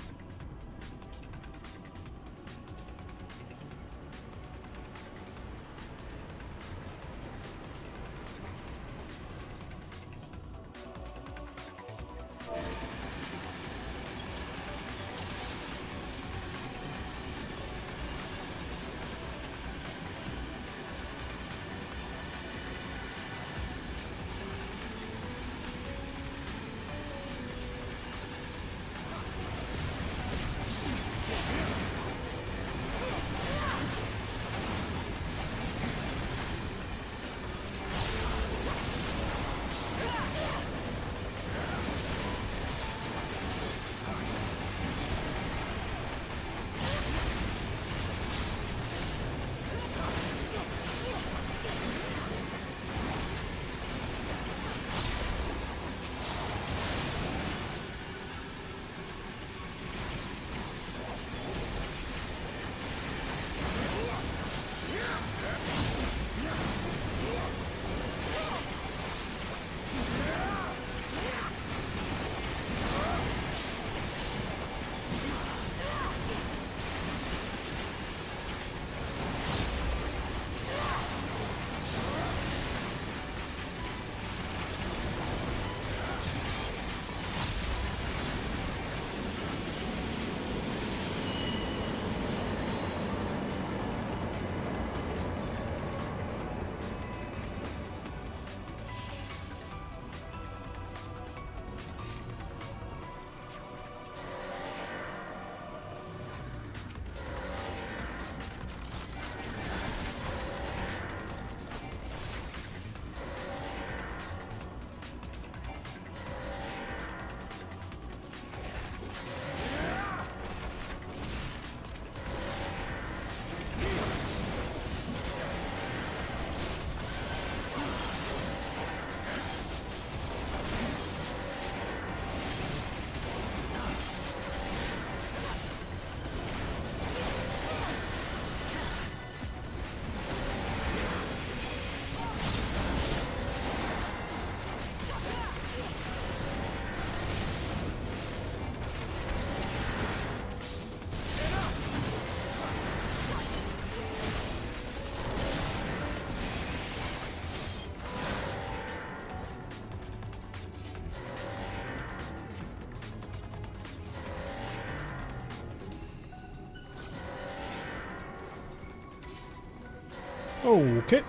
Okay.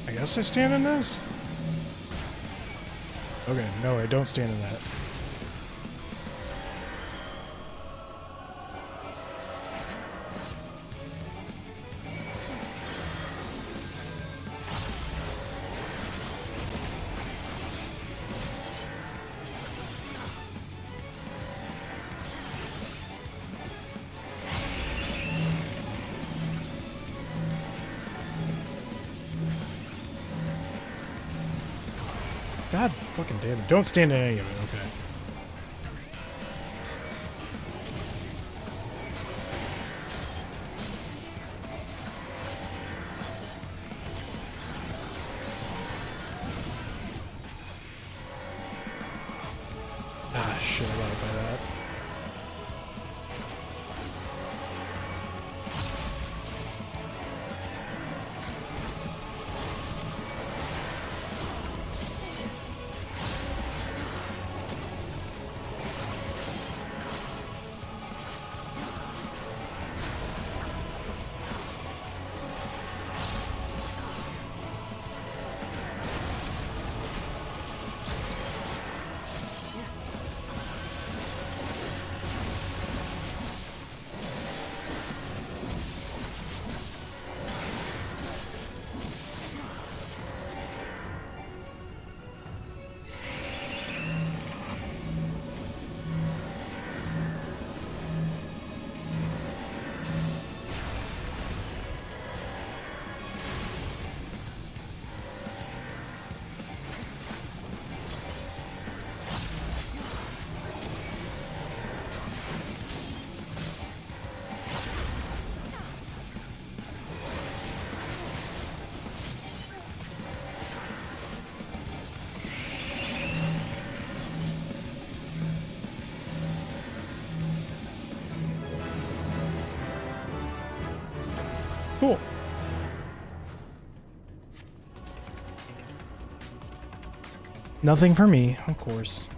I guess I stand in this? Okay, no, I don't stand in that. God fucking damn it. Don't stand in any of it, okay. Ah, shit, I got it by that. Nothing for me, of course.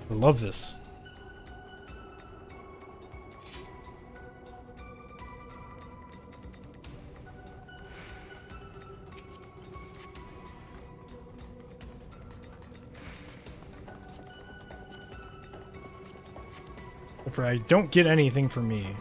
I love this. If I don't get anything for me.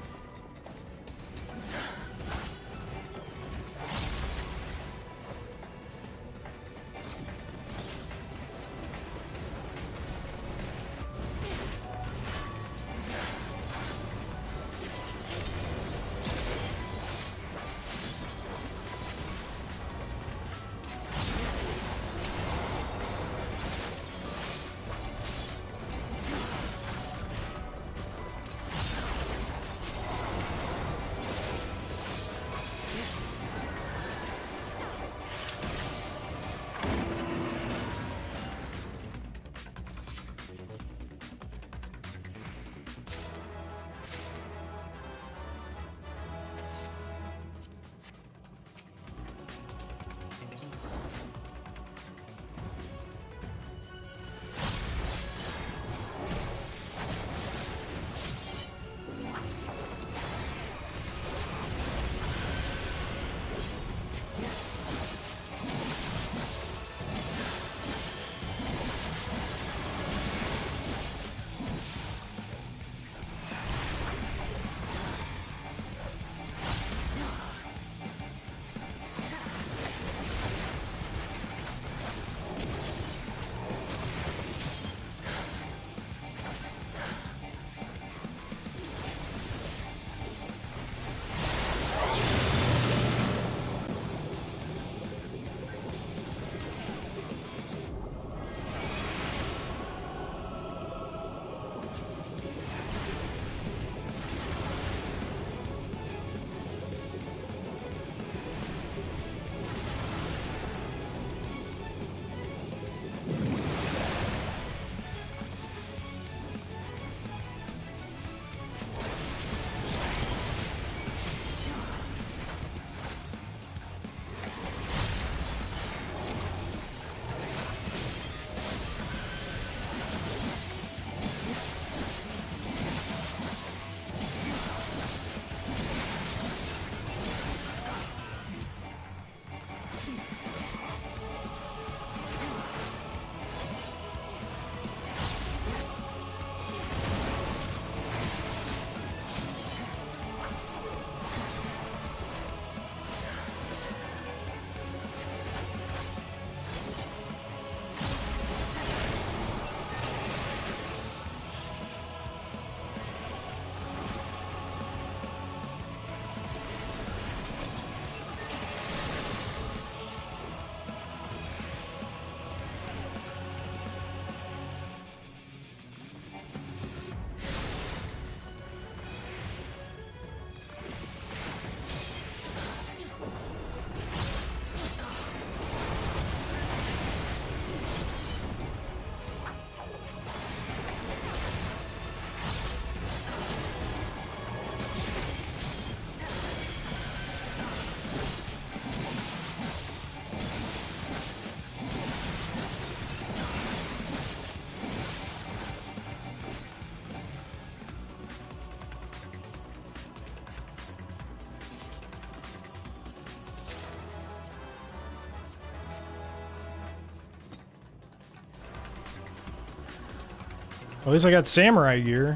At least I got samurai gear.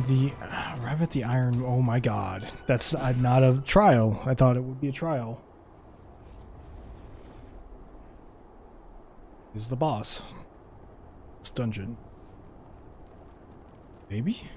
The arrive at the iron. Oh my god, that's not a trial. I thought it would be a trial. This is the boss. This dungeon. Maybe.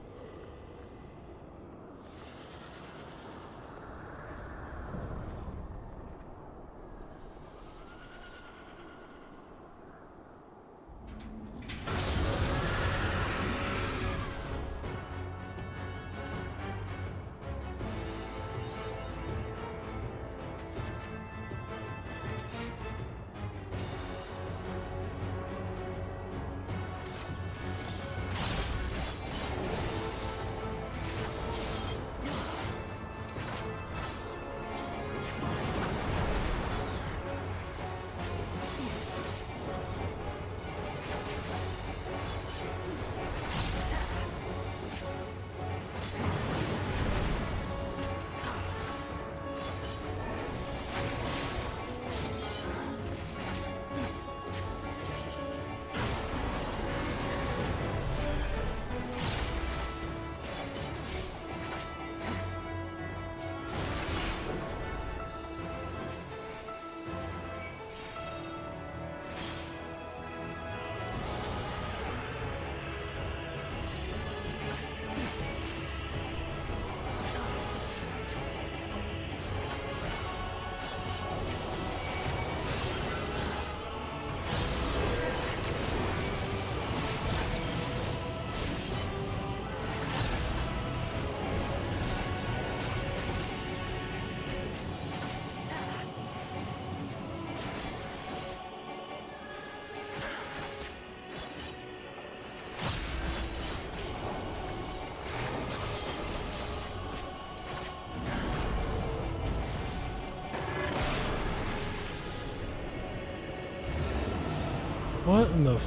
What in the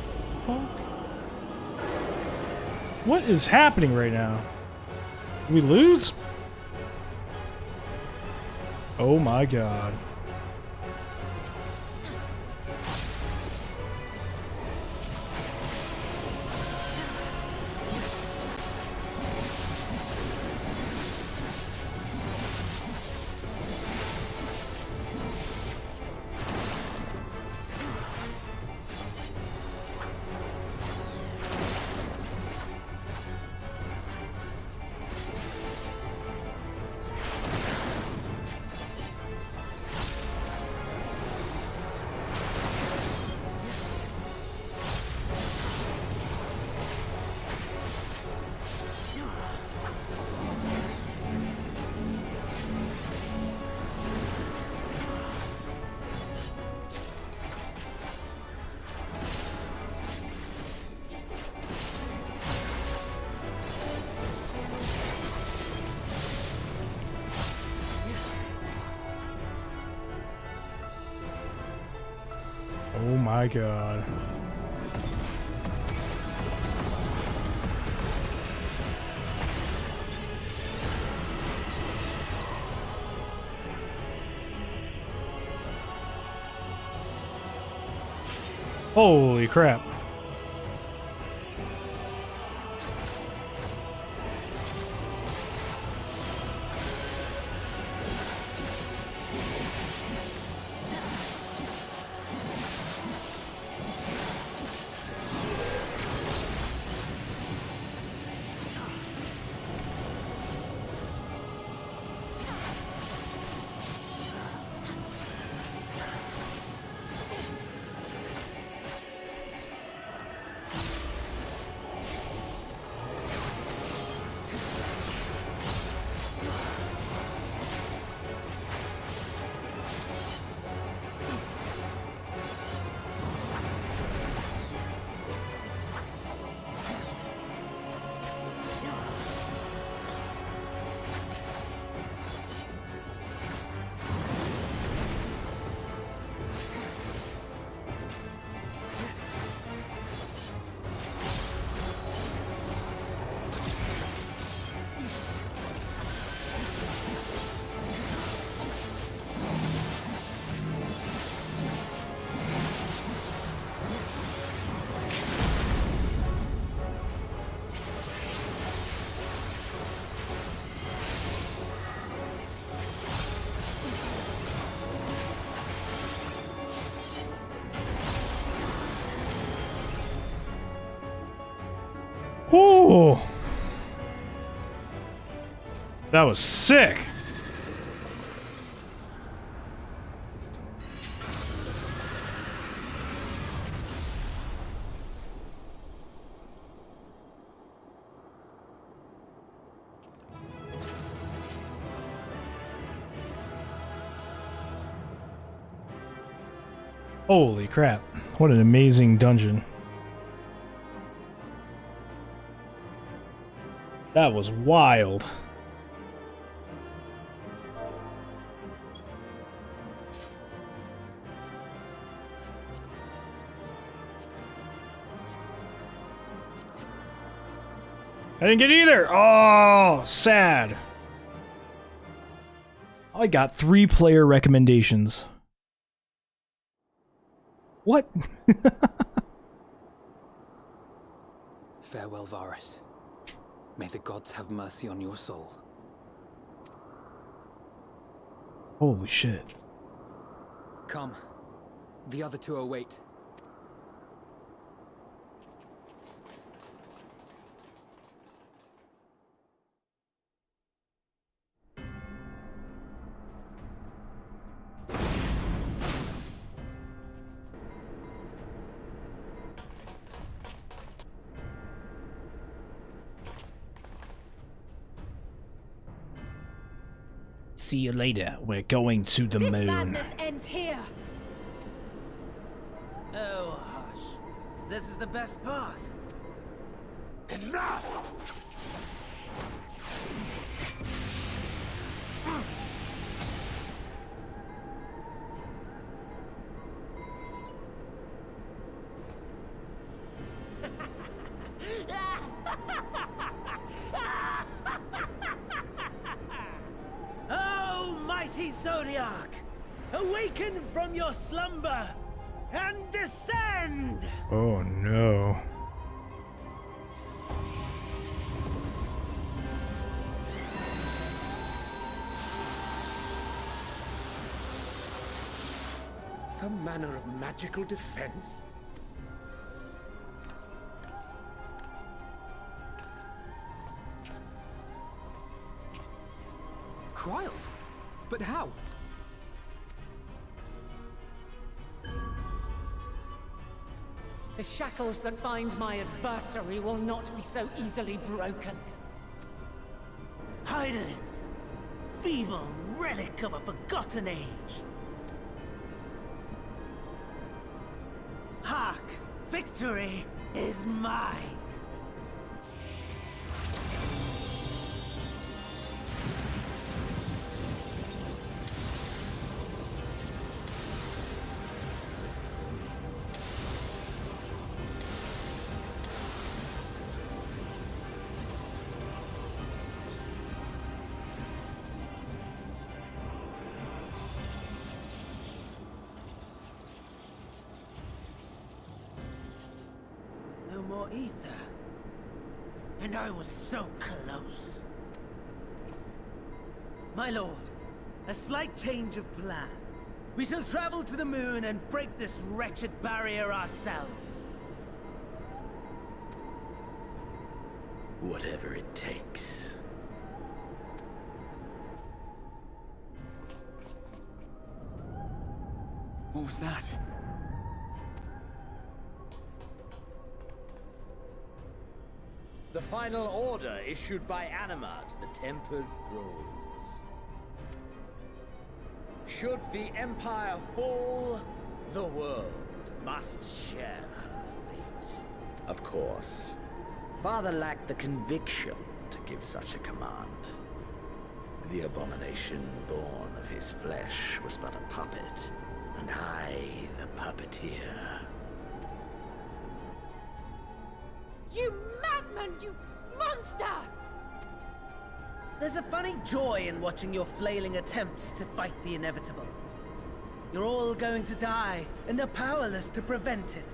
fuck? What is happening right now? Did we lose? Oh my god. Oh my god. Holy crap. Ooh. That was sick. Holy crap. What an amazing dungeon. That was wild. I didn't get either. Oh, sad. I got 3 player recommendations. What? Farewell, Varus. May the gods have mercy on your soul. Holy shit. Come. The other two await. See you later. We're going to the moon. This madness ends here. Oh, hush. This is the best part. Enough! Oh, mighty Zodiac, awaken from your slumber and descend! Oh no. Some manner of magical defense? Kryl? But how? The shackles that bind my adversary will not be so easily broken. Hydaelyn, feeble relic of a forgotten age. Hark! Victory is mine! No more ether. And I was so close. My lord, a slight change of plans. We shall travel to the moon and break this wretched barrier ourselves. Whatever it takes. What was that? The final order issued by Anima to the Tempered Thralls. Should the Empire fall, the world must share her fate. Of course. Father lacked the conviction to give such a command. The abomination born of his flesh was but a puppet, and I the puppeteer. You madman, you monster! There's a funny joy in watching your flailing attempts to fight the inevitable. You're all going to die, and are powerless to prevent it.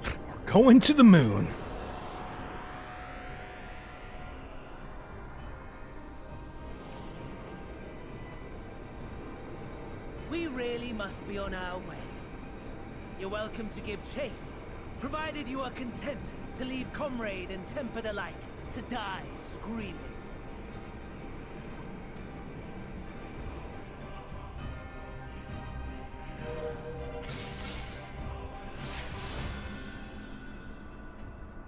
We're going to the moon. We really must be on our way. You're welcome to give chase, provided you are content to leave comrade and tempered alike to die screaming.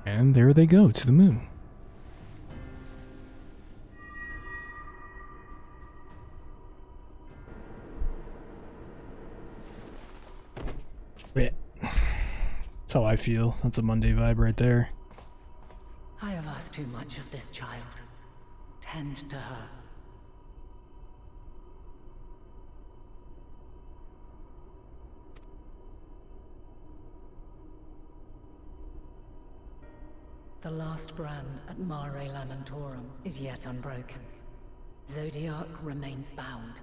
And there they go, to the moon. Yeah. That's how I feel. That's a Monday vibe right there. I have asked too much of this child. Tend to her. The last brand at Mare Lamentorum is yet unbroken. Zodiac remains bound.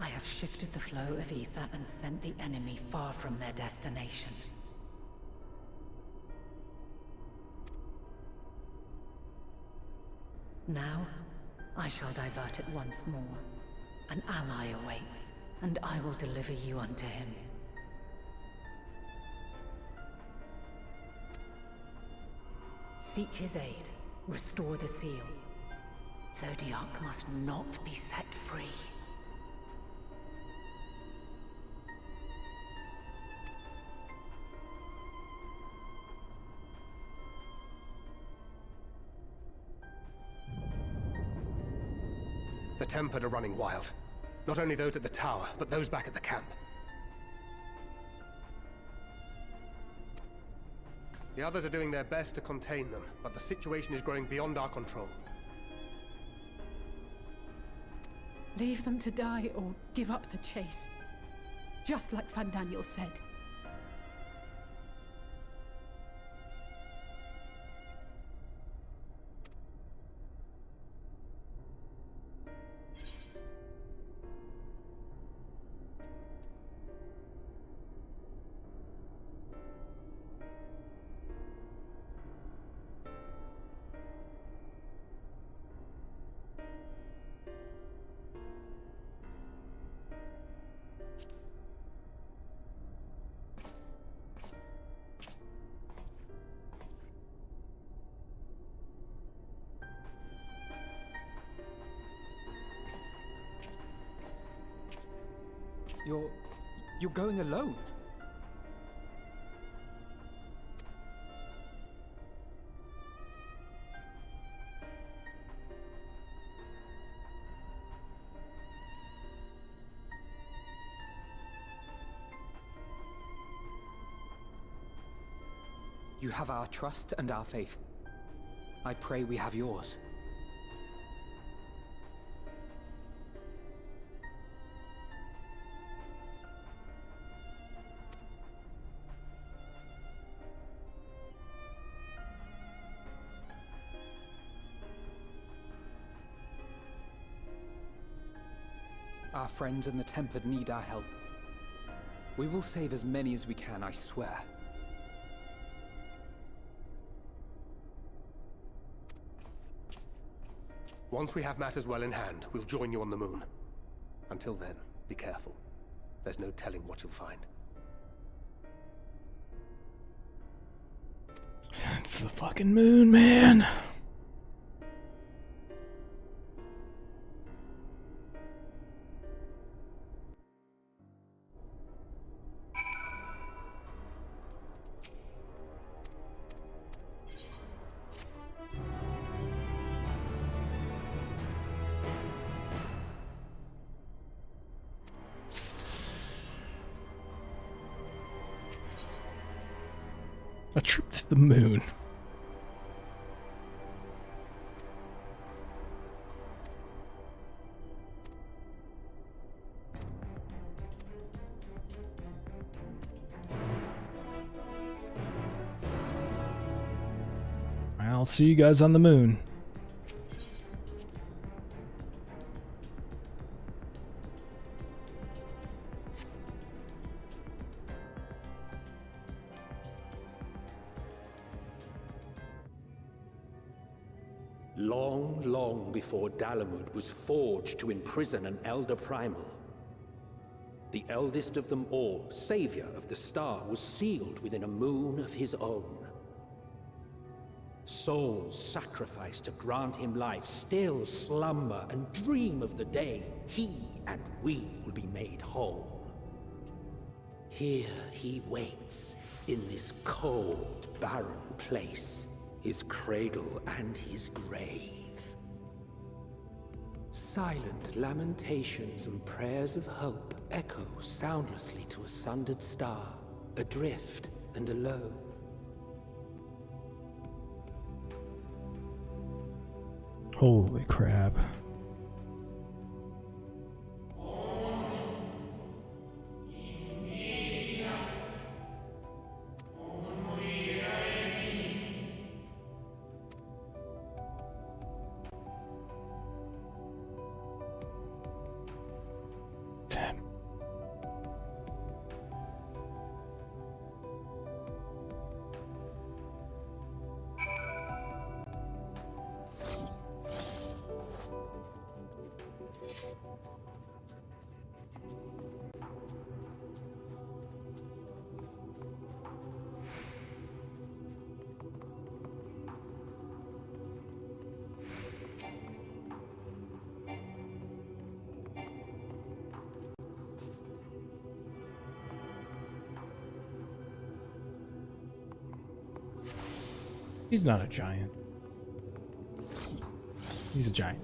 I have shifted the flow of ether and sent the enemy far from their destination. Now, I shall divert it once more. An ally awaits, and I will deliver you unto him. Seek his aid. Restore the seal. Zodiac must not be set free. The Tempered are running wild. Not only those at the tower, but those back at the camp. The others are doing their best to contain them, but the situation is growing beyond our control. Leave them to die or give up the chase. Just like Van Daniel said. You're going alone? You have our trust and our faith. I pray we have yours. Our friends and the Tempered need our help. We will save as many as we can, I swear. Once we have matters well in hand, we'll join you on the moon. Until then, be careful. There's no telling what you'll find. It's the fucking moon, man. A trip to the moon. I'll see you guys on the moon. Long before Dalamud was forged to imprison an Elder Primal, the eldest of them all, savior of the star, was sealed within a moon of his own. Souls sacrificed to grant him life still slumber and dream of the day he and we will be made whole. Here he waits, in this cold, barren place, his cradle and his grave. Silent lamentations and prayers of hope echo soundlessly to a sundered star, adrift and alone. Holy crap. He's not a giant. He's a giant.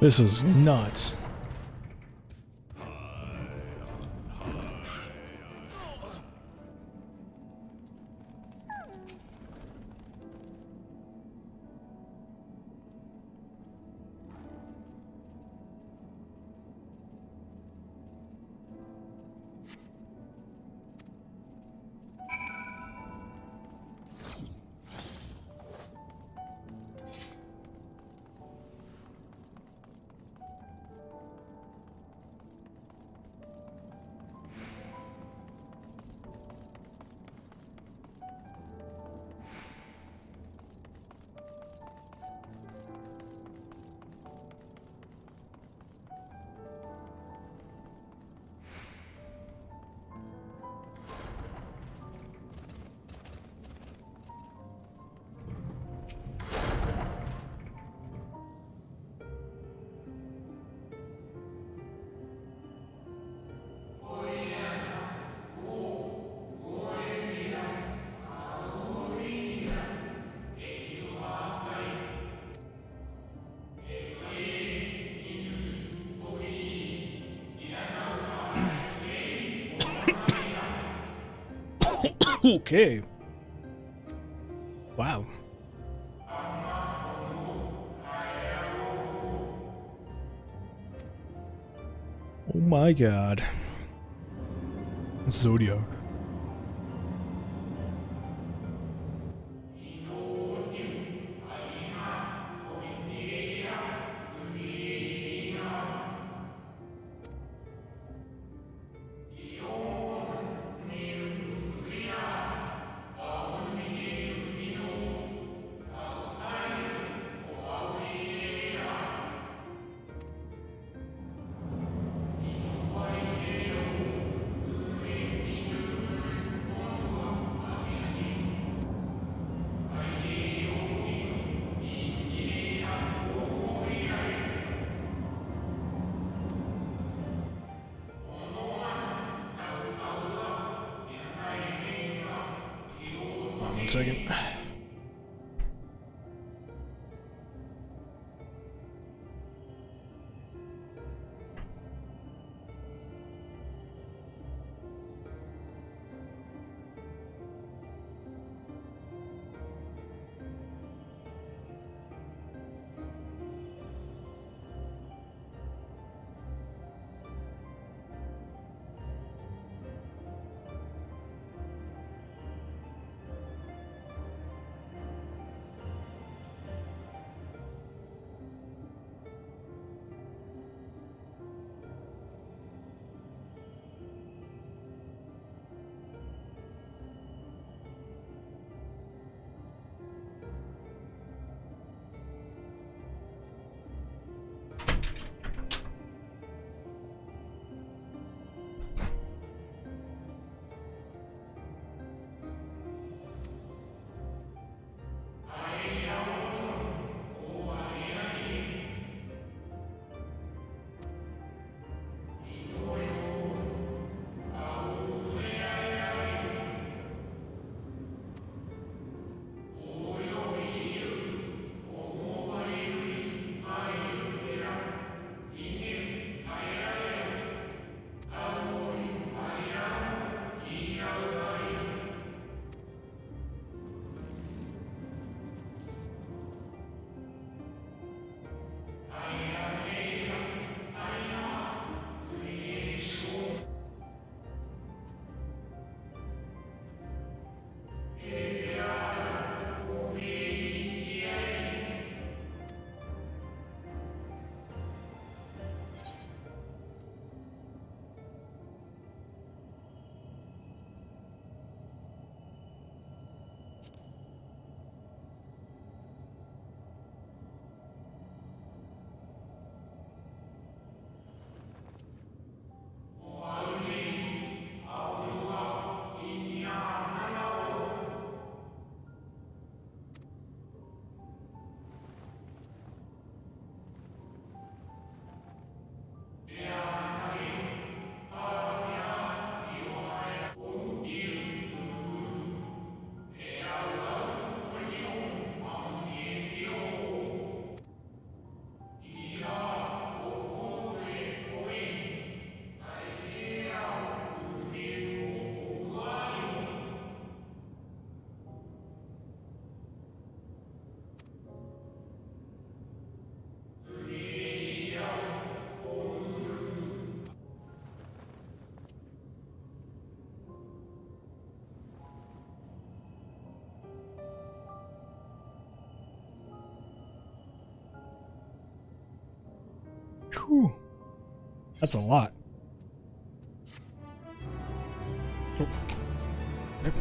This is nuts. Okay. Wow. Oh my god. Zodiac. Hold on 1 second. Whew. That's a lot. Oh. Okay.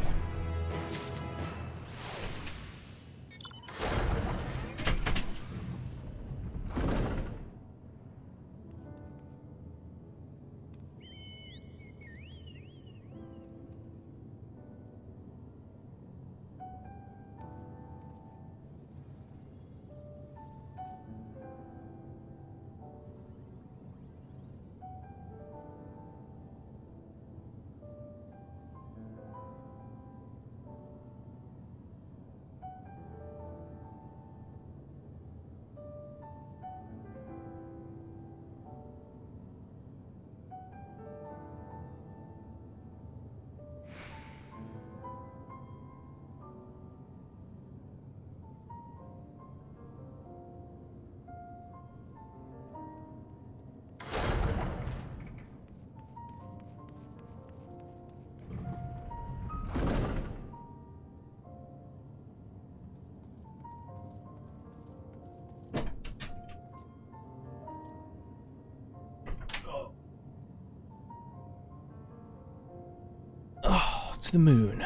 Oh, to the moon.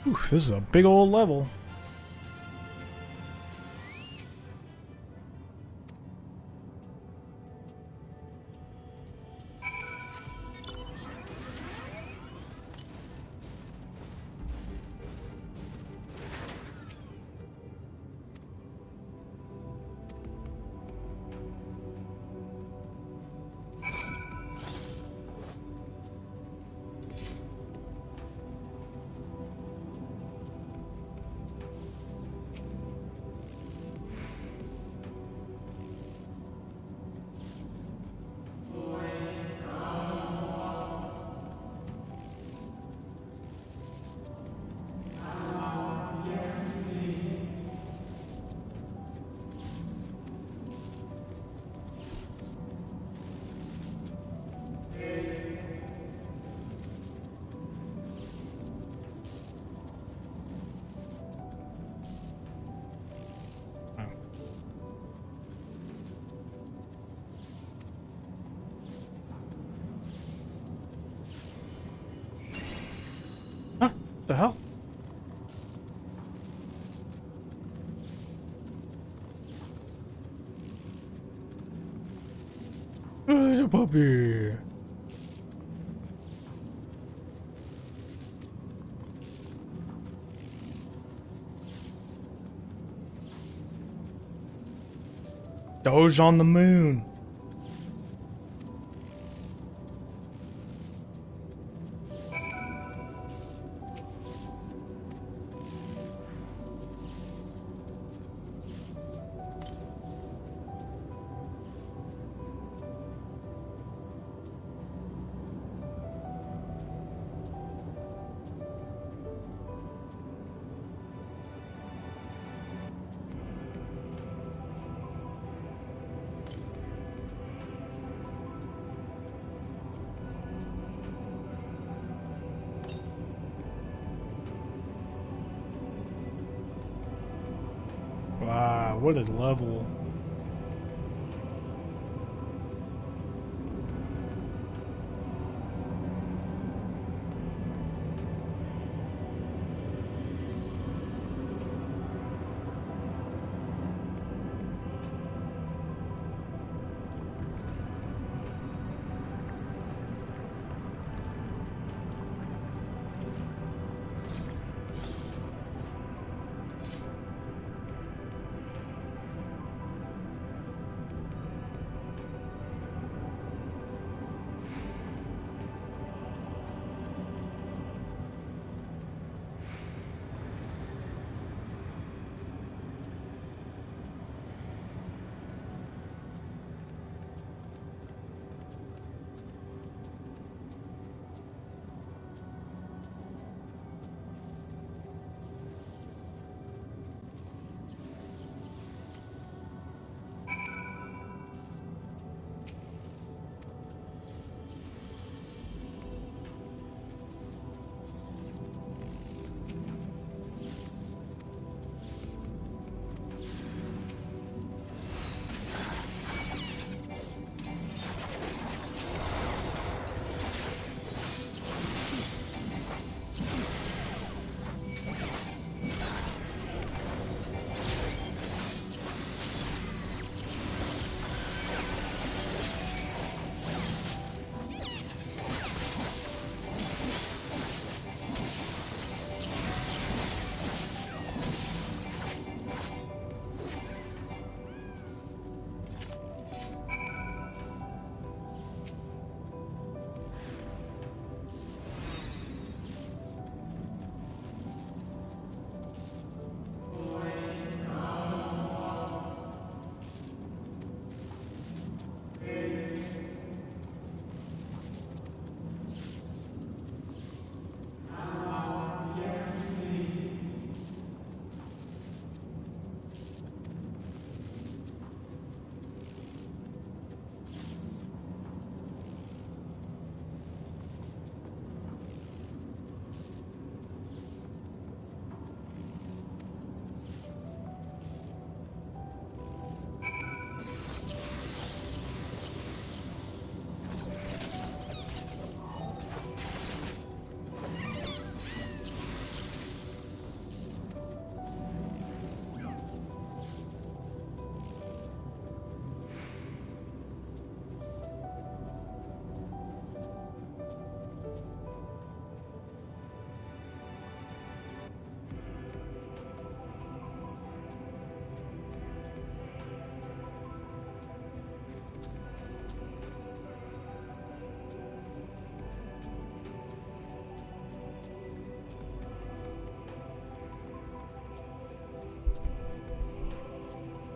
Whew, this is a big old level. The hell? The puppy. Doge on the moon. Wow, what a level.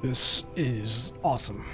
This is awesome.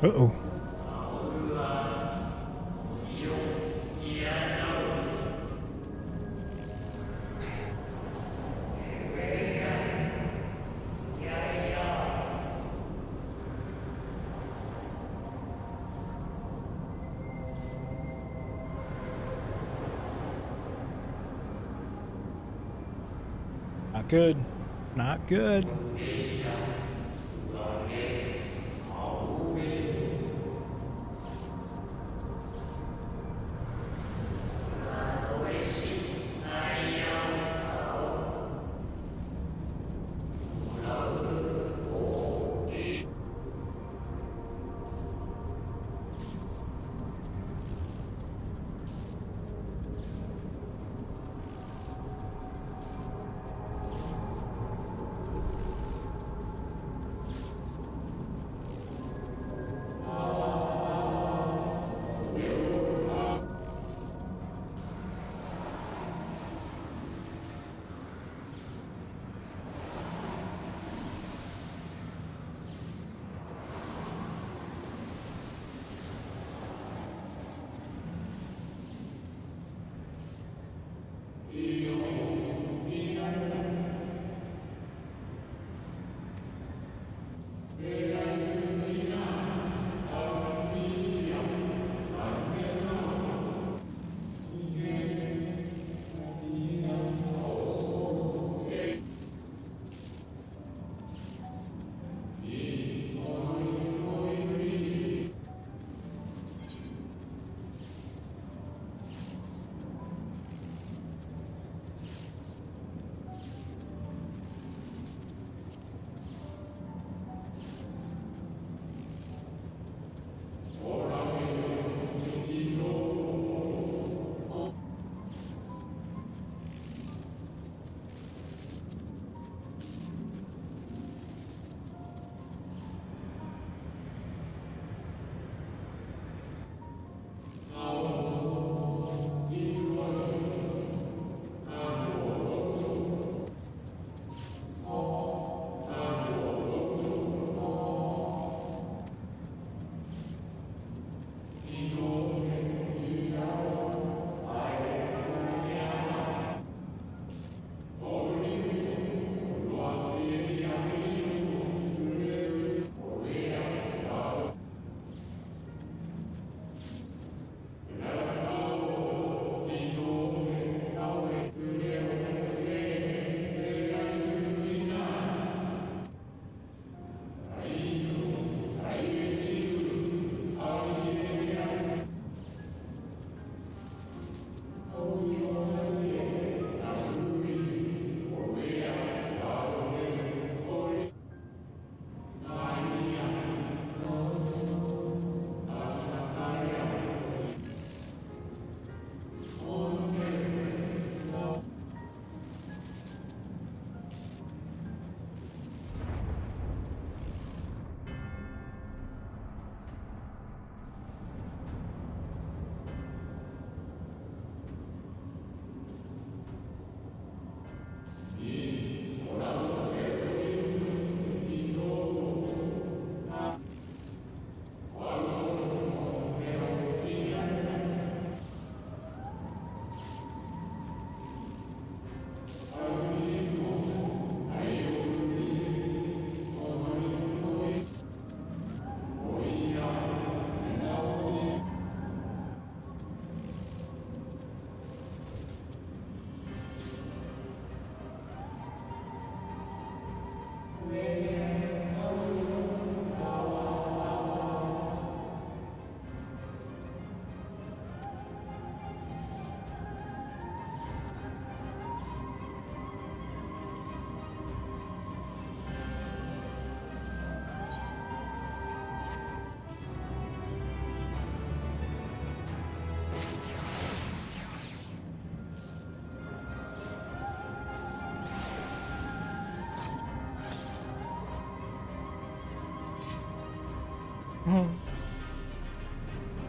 Uh-oh. Not good. Not good.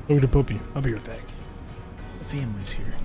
Look at the puppy. I'll be right back. The family's here.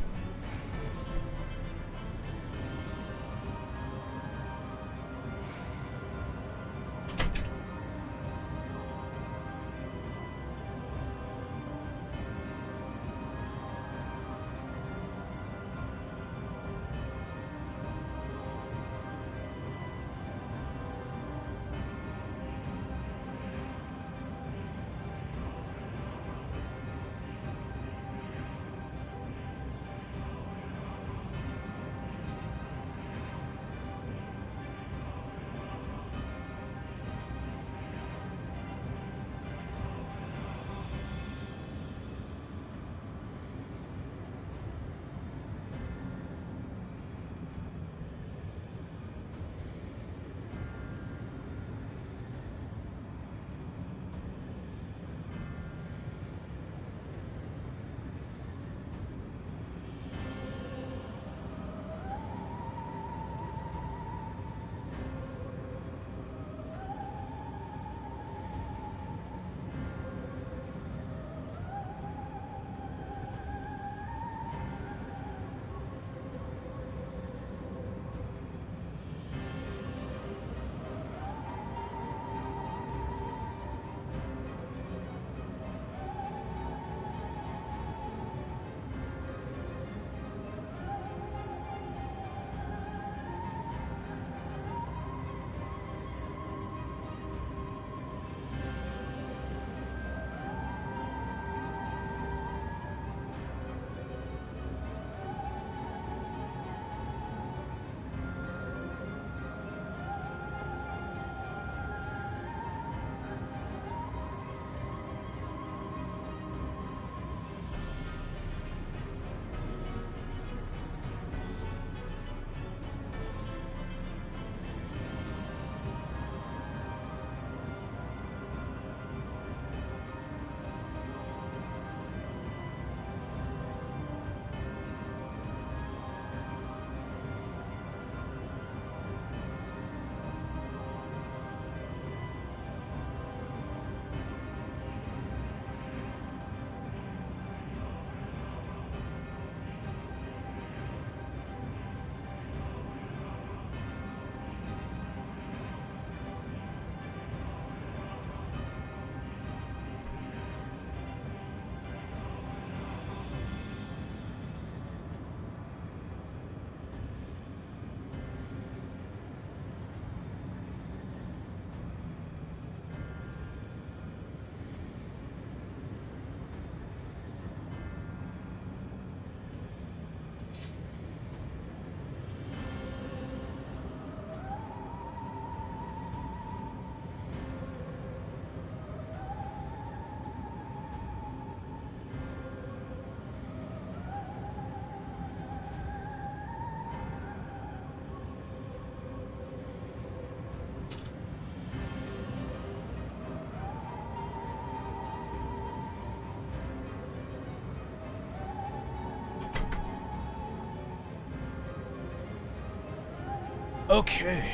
Okay.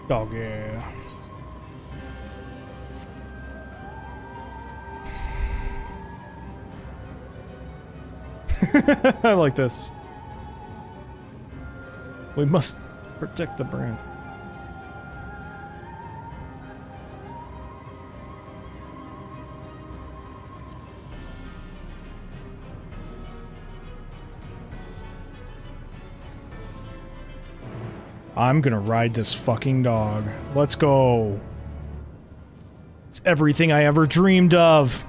Dog, yeah. I like this. We must protect the brand. I'm gonna ride this fucking dog. Let's go. It's everything I ever dreamed of.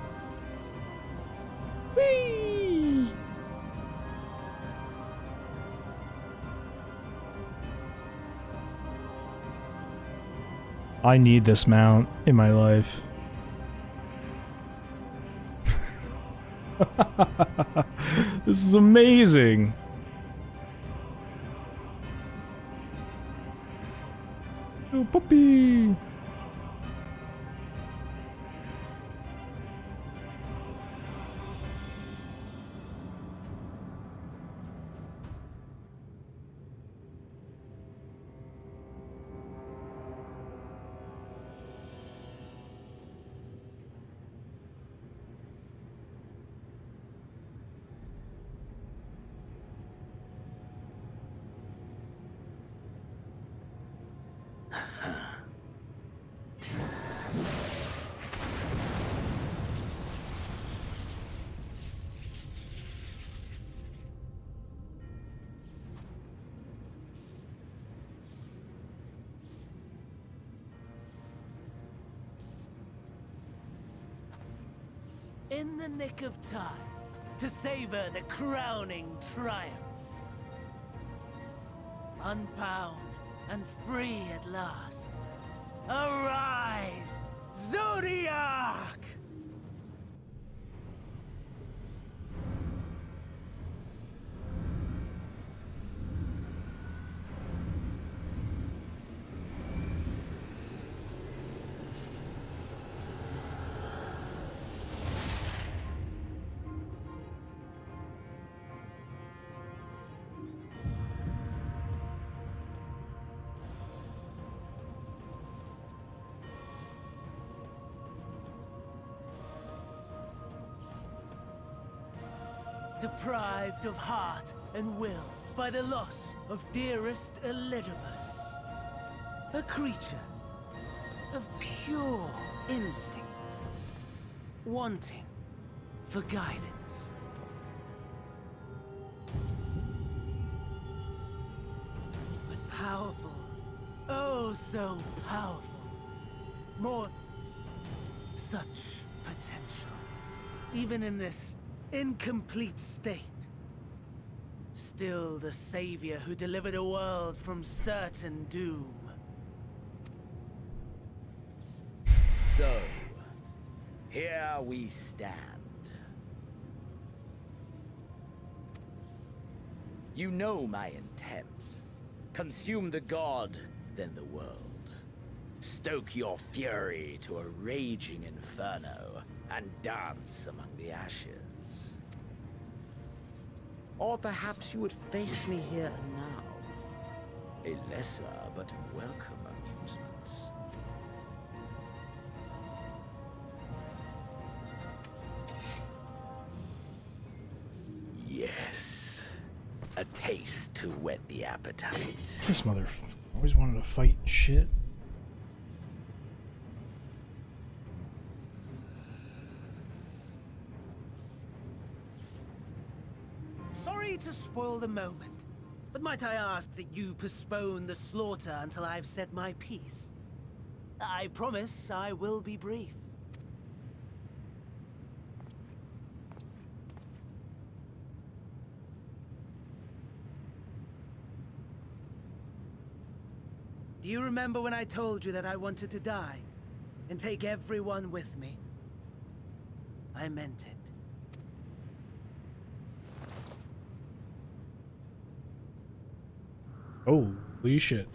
Whee! I need this mount in my life. This is amazing. Oh, puppy. in the nick of time to savor the crowning triumph. Unbound and free at last. Arise, Zodiac! Deprived of heart and will by the loss of dearest Elidibus. A creature of pure instinct, wanting for guidance. But powerful, oh so powerful. More such potential, even in this incomplete state. Still the savior who delivered a world from certain doom. So, here we stand. You know my intent. Consume the god, then the world. Stoke your fury to a raging inferno, and dance among the ashes. Or perhaps you would face me here and now. A lesser but welcome amusement. Yes. A taste to whet the appetite. This motherfucker always wanted to fight shit. Sorry to spoil the moment, but might I ask that you postpone the slaughter until I've said my piece? I promise I will be brief. Do you remember when I told you that I wanted to die and take everyone with me? I meant it. Holy shit.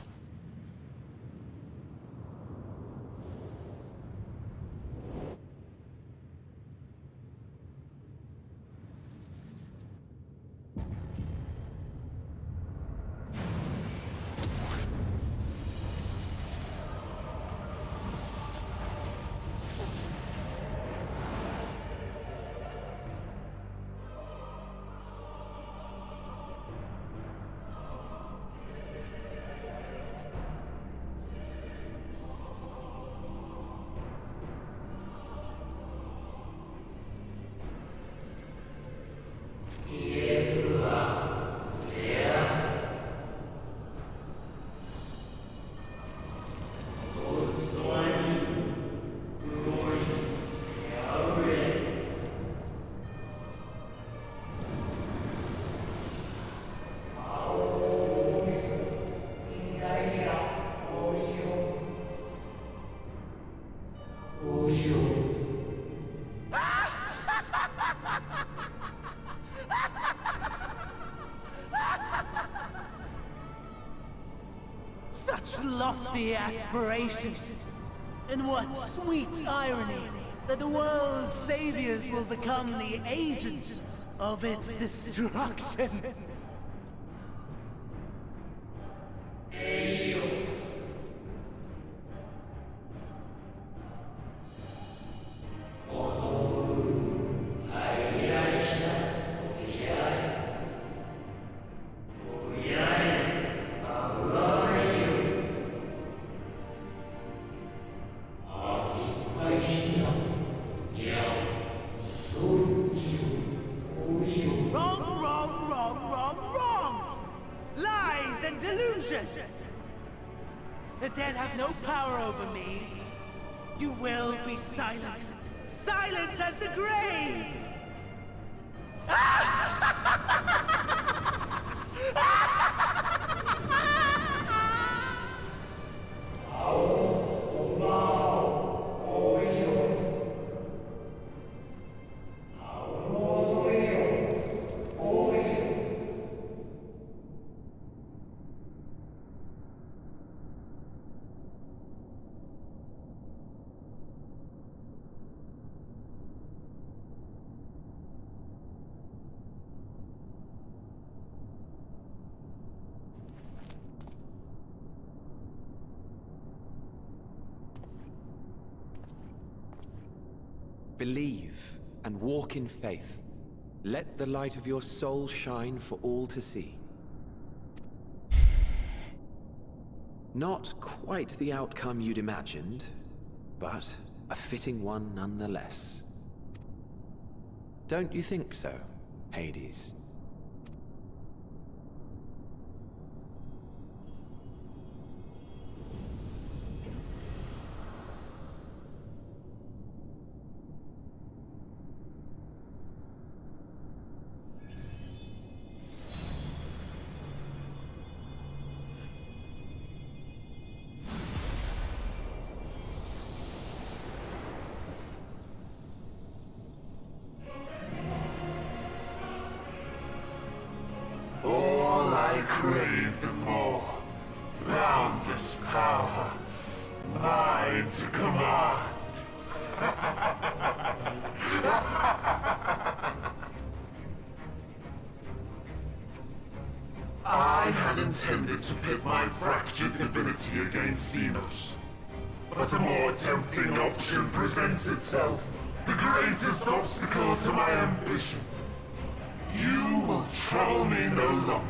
Such lofty aspirations! And what sweet irony that the world's saviors will become the agents of its destruction! The dead have no power over me. You will be silent Silent as the grave! Believe and walk in faith. Let the light of your soul shine for all to see. Not quite the outcome you'd imagined, but a fitting one nonetheless. Don't you think so, Hades? All I craved and more. Boundless power. Mine to command. I had intended to pit my fractured divinity against Xenos. But a more tempting option presents itself. The greatest obstacle to my ambition. You will trouble me no longer.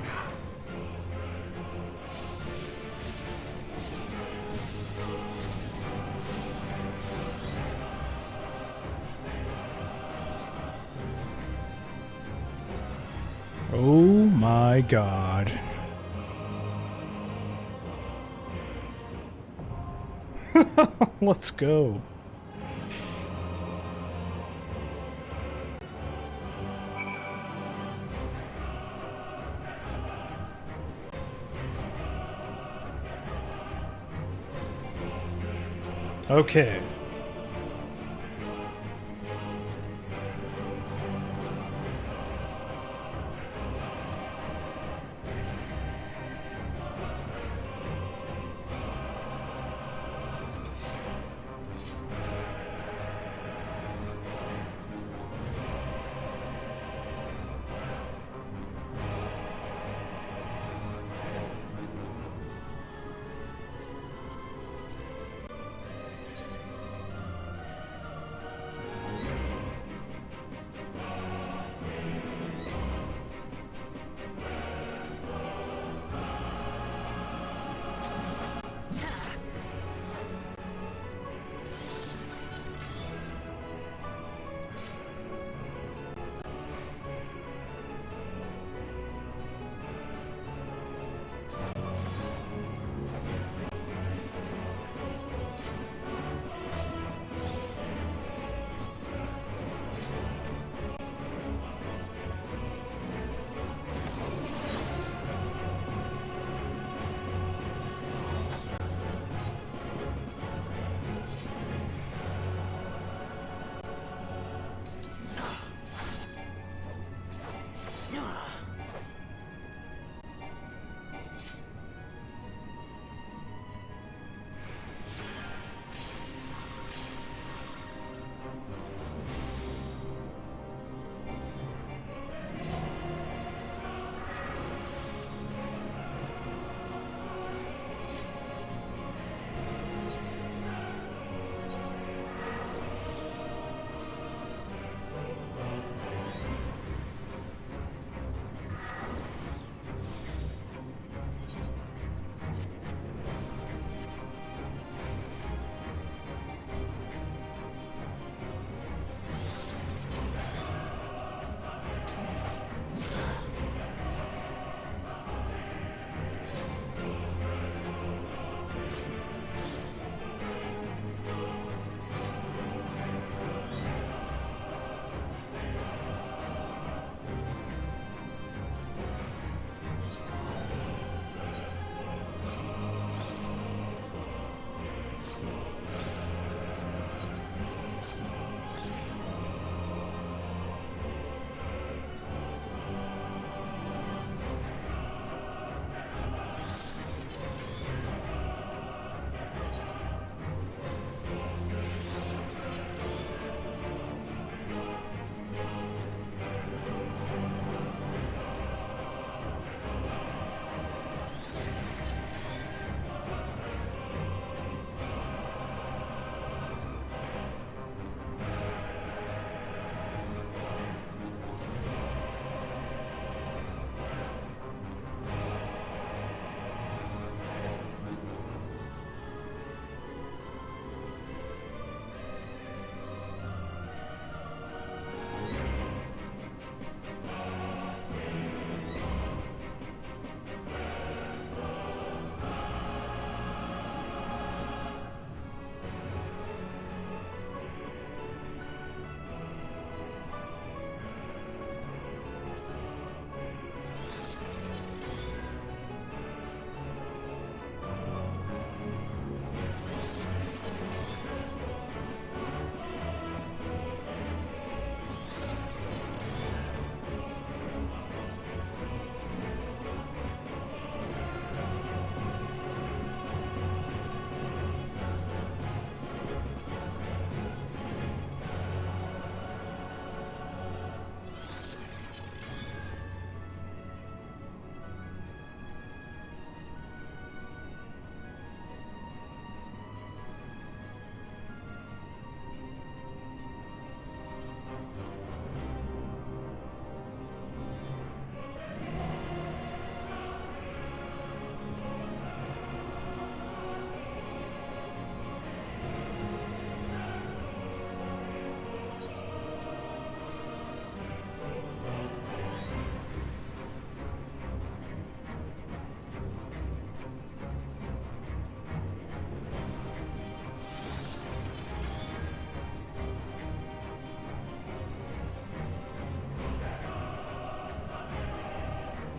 Oh my god. Let's go. Okay.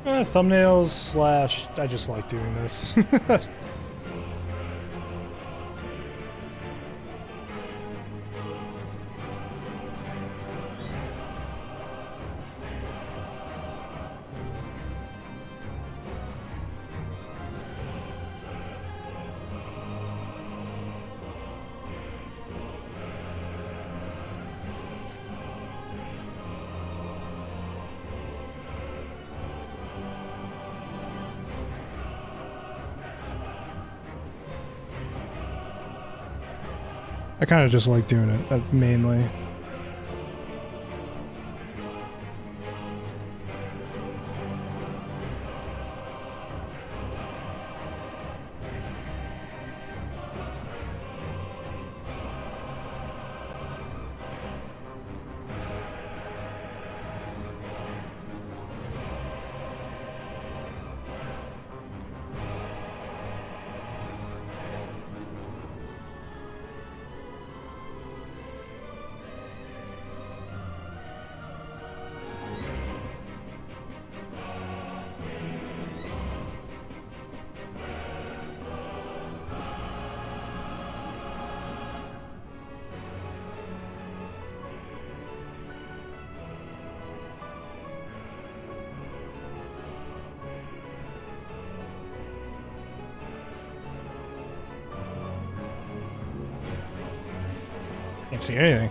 Thumbnails slash I just like doing this. I kind of just like doing it, mainly. Can't see anything.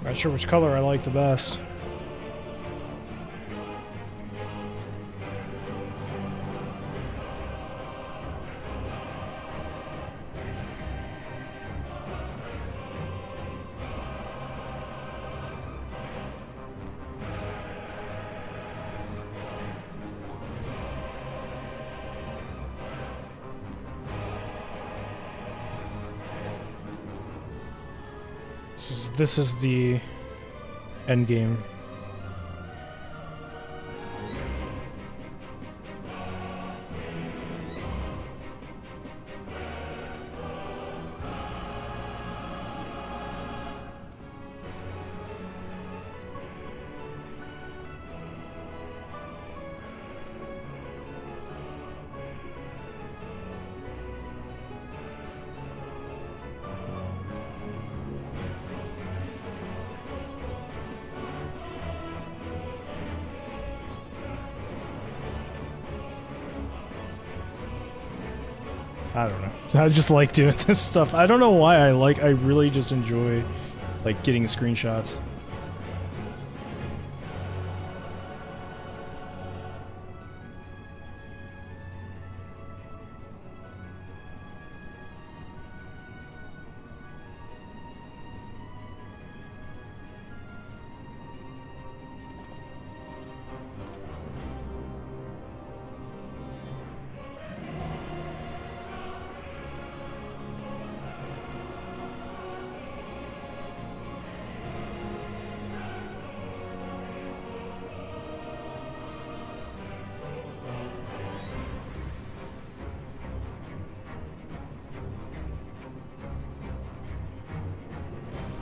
Not sure which color I like the best. This is the end game. I don't know. I just like doing this stuff. I don't know why I really just enjoy like getting screenshots.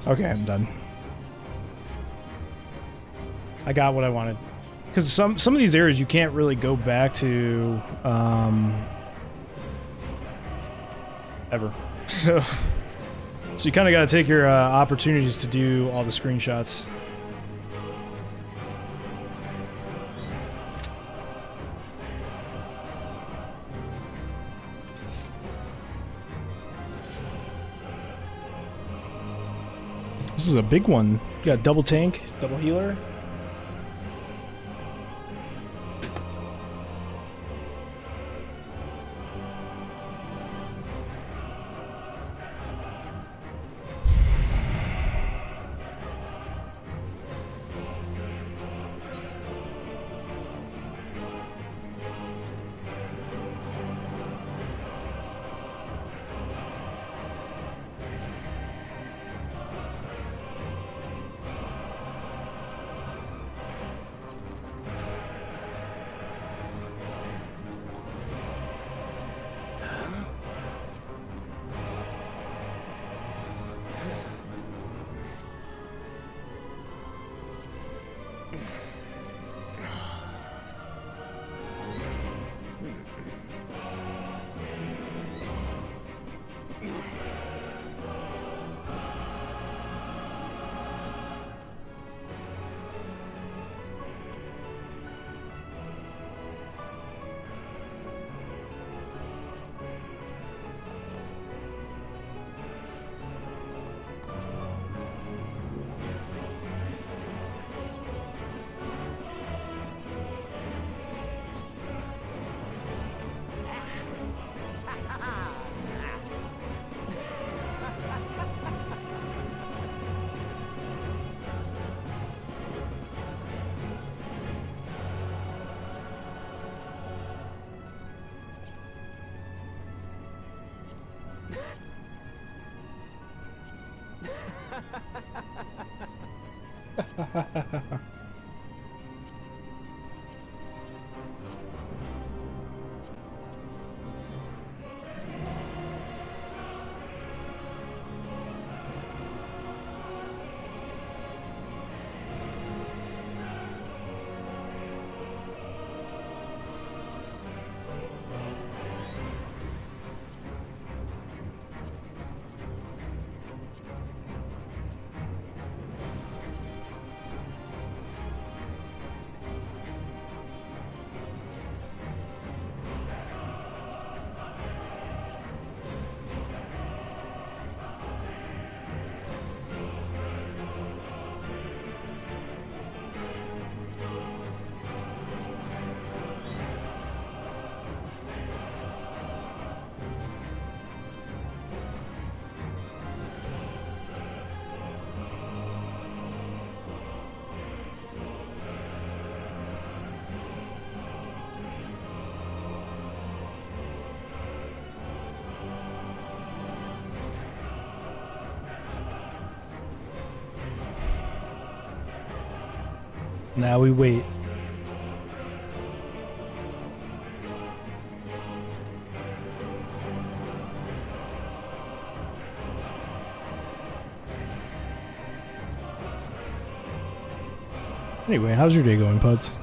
Okay, I'm done. I got what I wanted. Because some of these areas you can't really go back to ever. So you kind of got to take your opportunities to do all the screenshots. This is a big one. You got double tank, double healer. Now we wait. Anyway, how's your day going, Puds?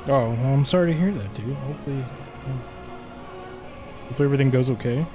Oh, well, I'm sorry to hear that, dude. Hopefully everything goes okay.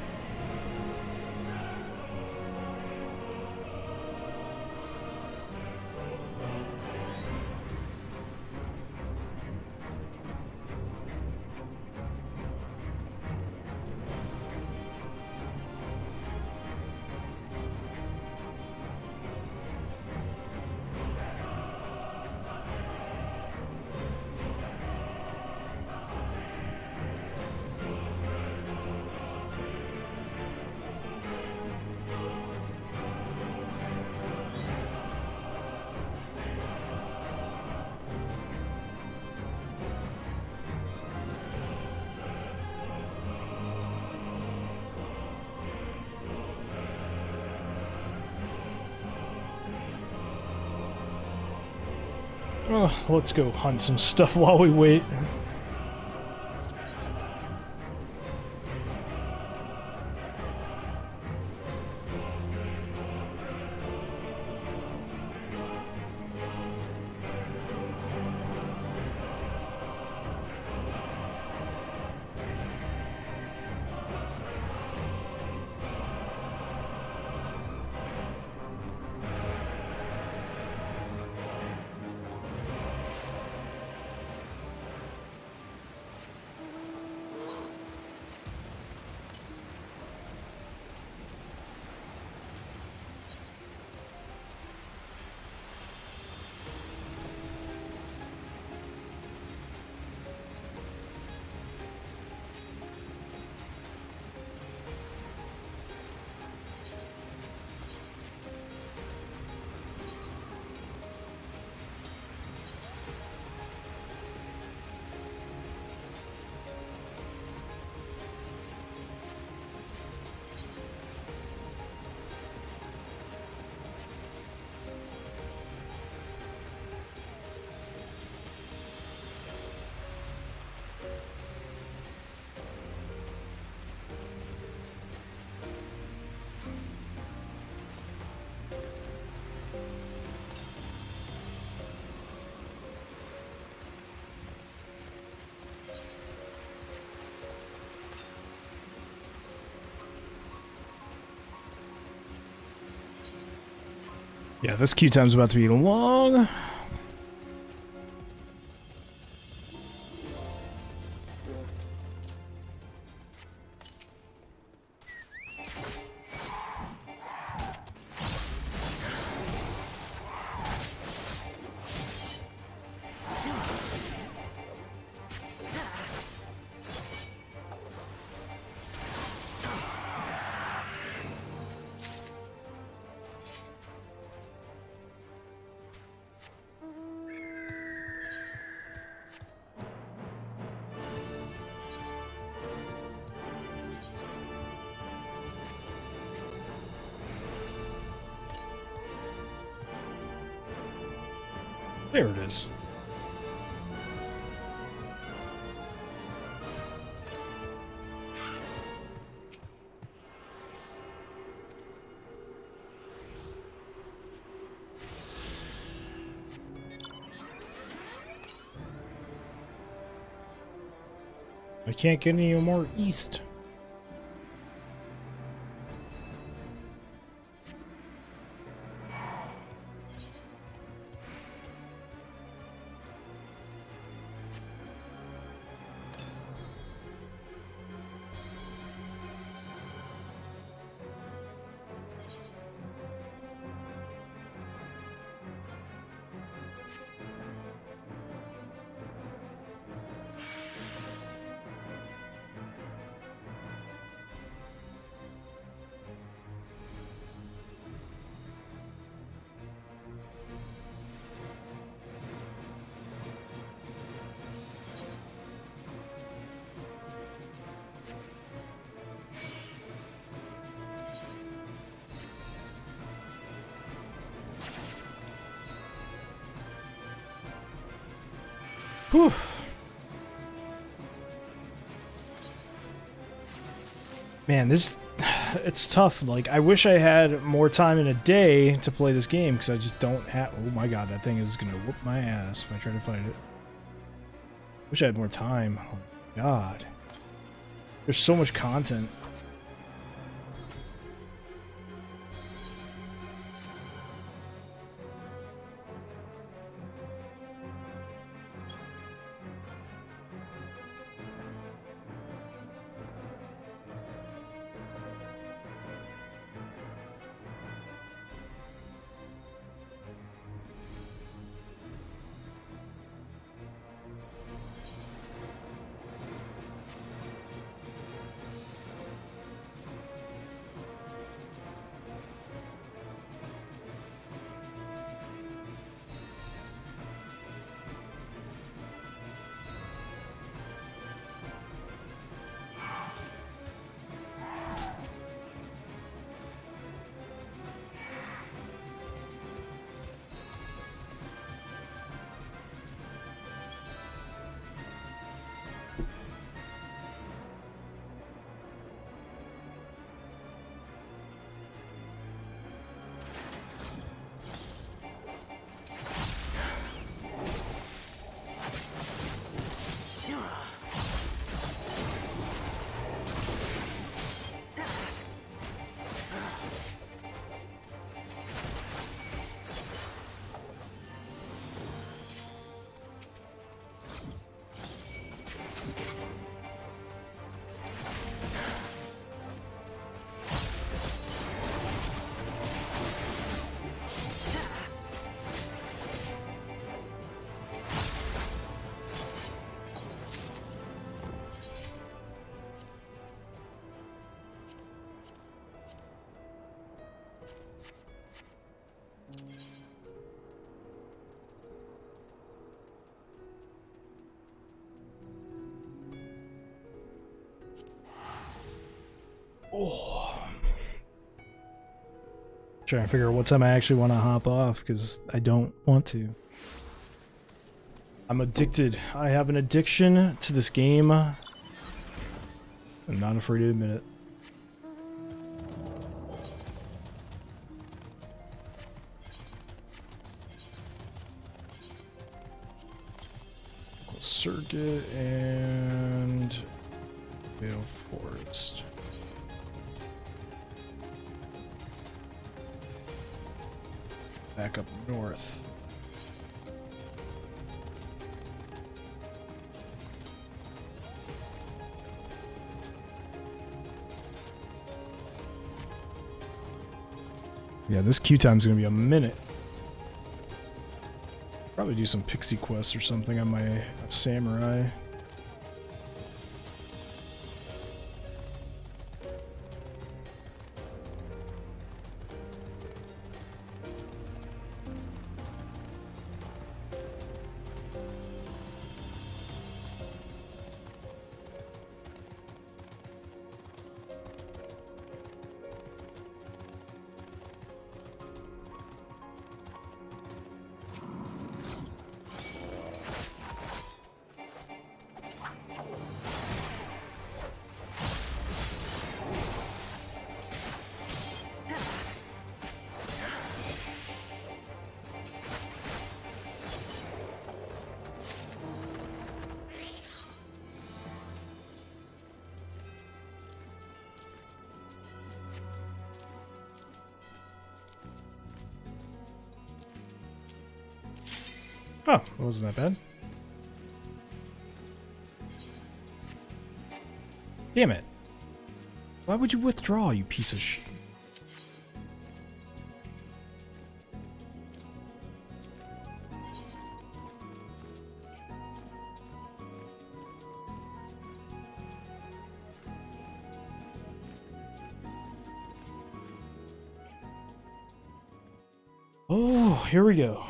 Oh, let's go hunt some stuff while we wait. Yeah, this queue time's about to be long. There it is. I can't get any more east. Whew. Man, it's tough. Like, I wish I had more time in a day to play this game, because I just don't have... Oh my god, that thing is going to whoop my ass if I try to fight it. Wish I had more time. Oh my god. There's so much content. Oh. Trying to figure out what time I actually want to hop off, because I don't want to. I'm addicted. I have an addiction to this game. I'm not afraid to admit it. Circuit and Vale Forest. Back up north. Yeah, this queue time's gonna be a minute. Probably do some pixie quests or something on my samurai. Oh, it wasn't that bad. Damn it. Why would you withdraw, you piece of shit? Oh, here we go.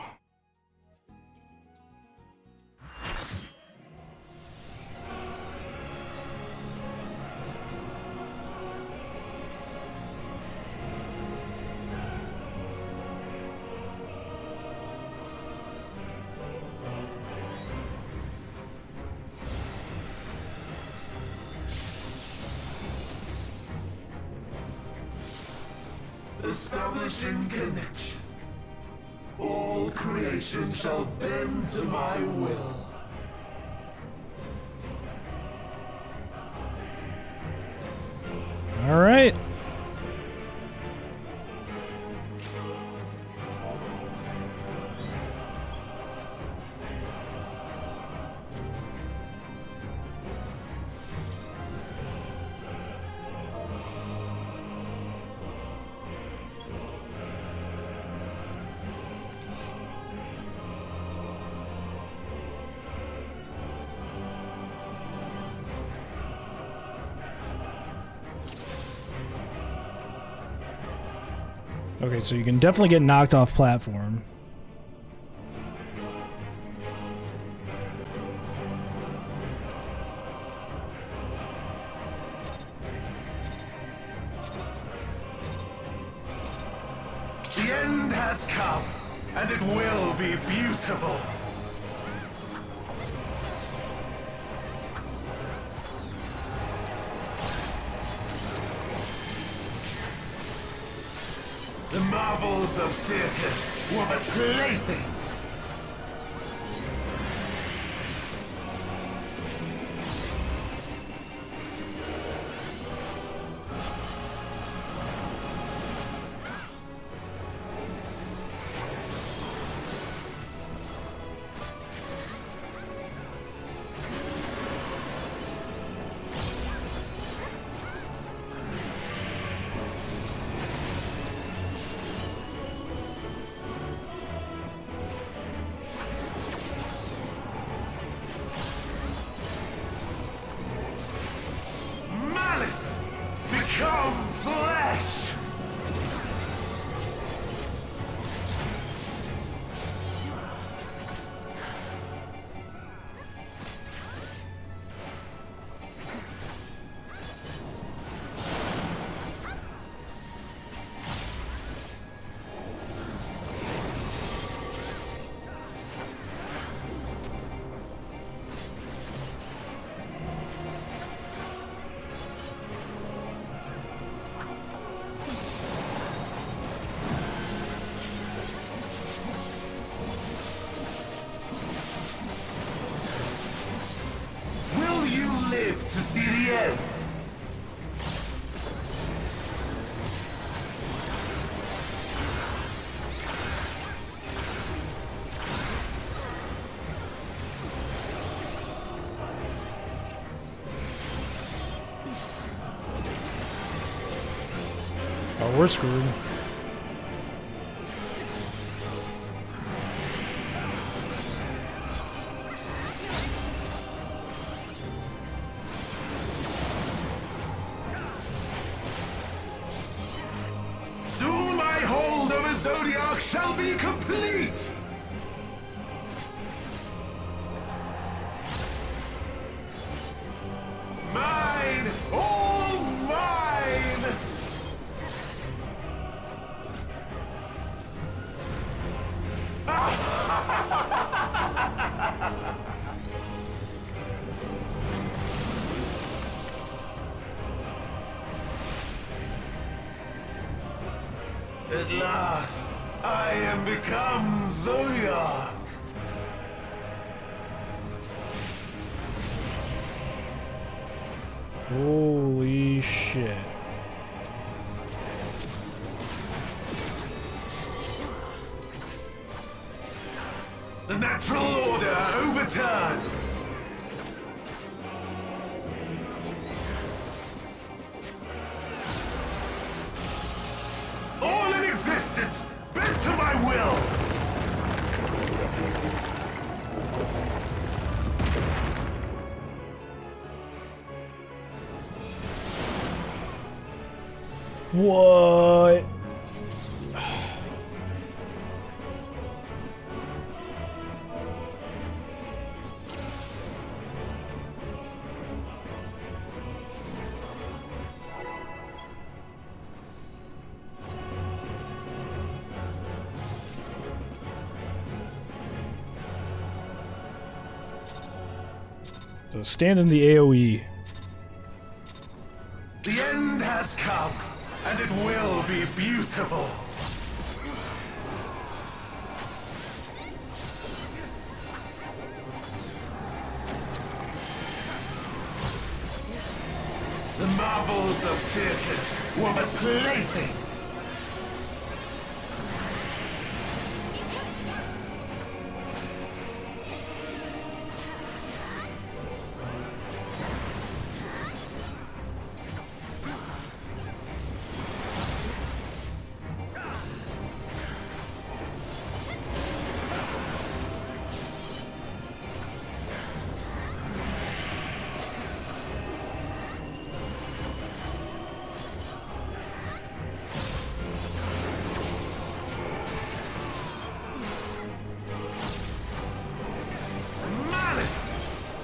Establishing connection. All creation shall bend to my will. All right. Okay, so you can definitely get knocked off platform. The end has come, and it will be beautiful. The marvels of circus were but playthings. Malice, become flesh! Will you live to see the end? Oh, we're screwed. Soon my hold over Zodiac shall be complete! Mine! All mine! At last, I am become Zodiac! Holy shit. The natural order overturned! All in existence, bent to my will! What? So stand in the AoE. The end has come, and it will be beautiful. The marvels Sons of Circus were but playthings.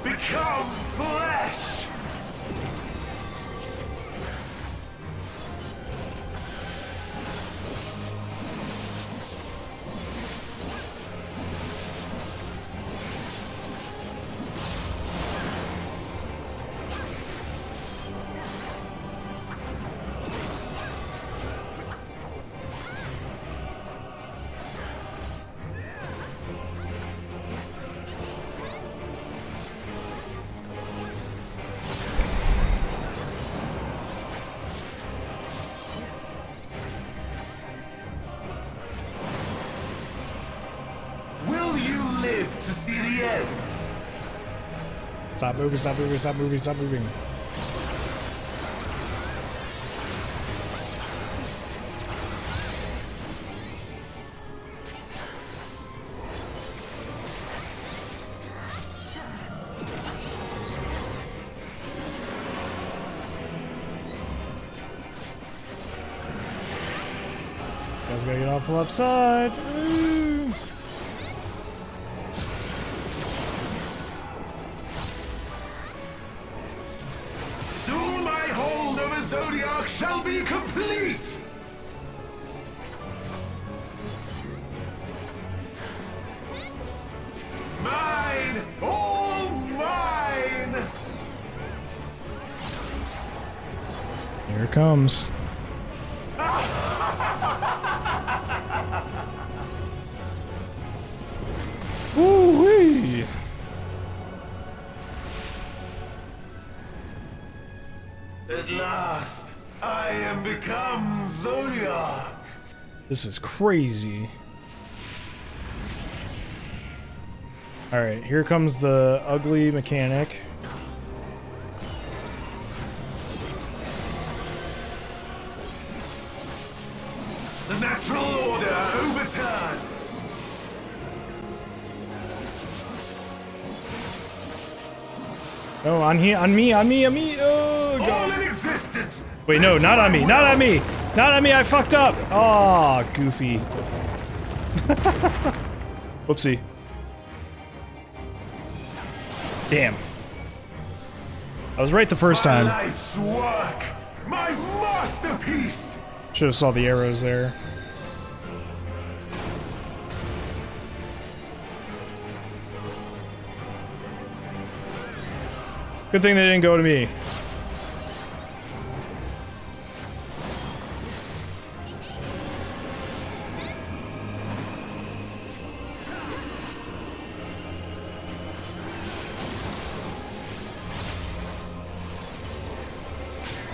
Become flesh! To see the end. Stop moving, stop moving, stop moving, stop moving. Guys gotta get off the left side. Ooh. Zodiac shall be complete! Mine! All mine! Here it comes. Woo-wee! At last, I am become Zodiac. This is crazy. Alright, here comes the ugly mechanic. The natural order overturned. Oh, on here, on me. Oh, God. All in existence. Wait, no, not on me, not on me, not on me. I fucked up. Oh, goofy. Whoopsie. Damn. I was right the first time. My life's work, my masterpiece. Should have saw the arrows there. Good thing they didn't go to me.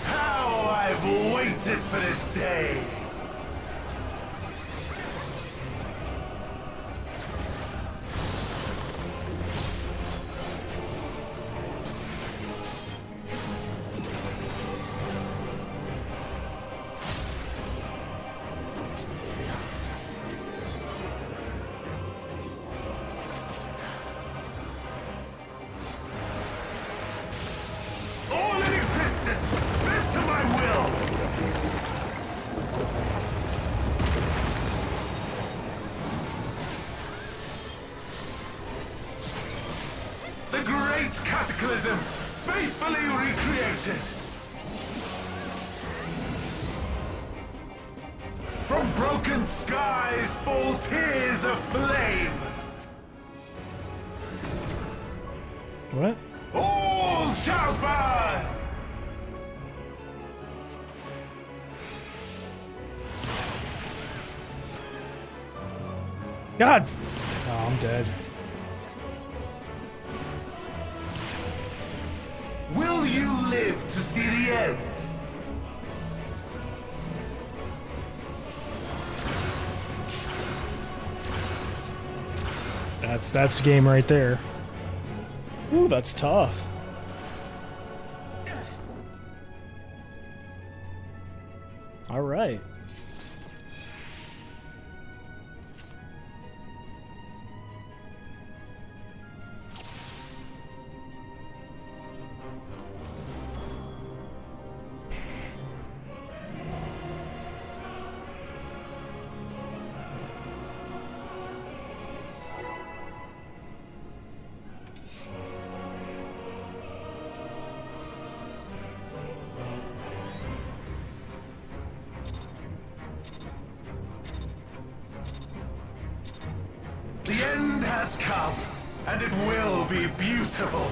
How I've waited for this day. Bent to my will! The great cataclysm, faithfully recreated! From broken skies fall tears of flame! What? All shall burn! God! Oh, I'm dead. Will you live to see the end? That's the game right there. Ooh, that's tough. All right. The end has come, and it will be beautiful.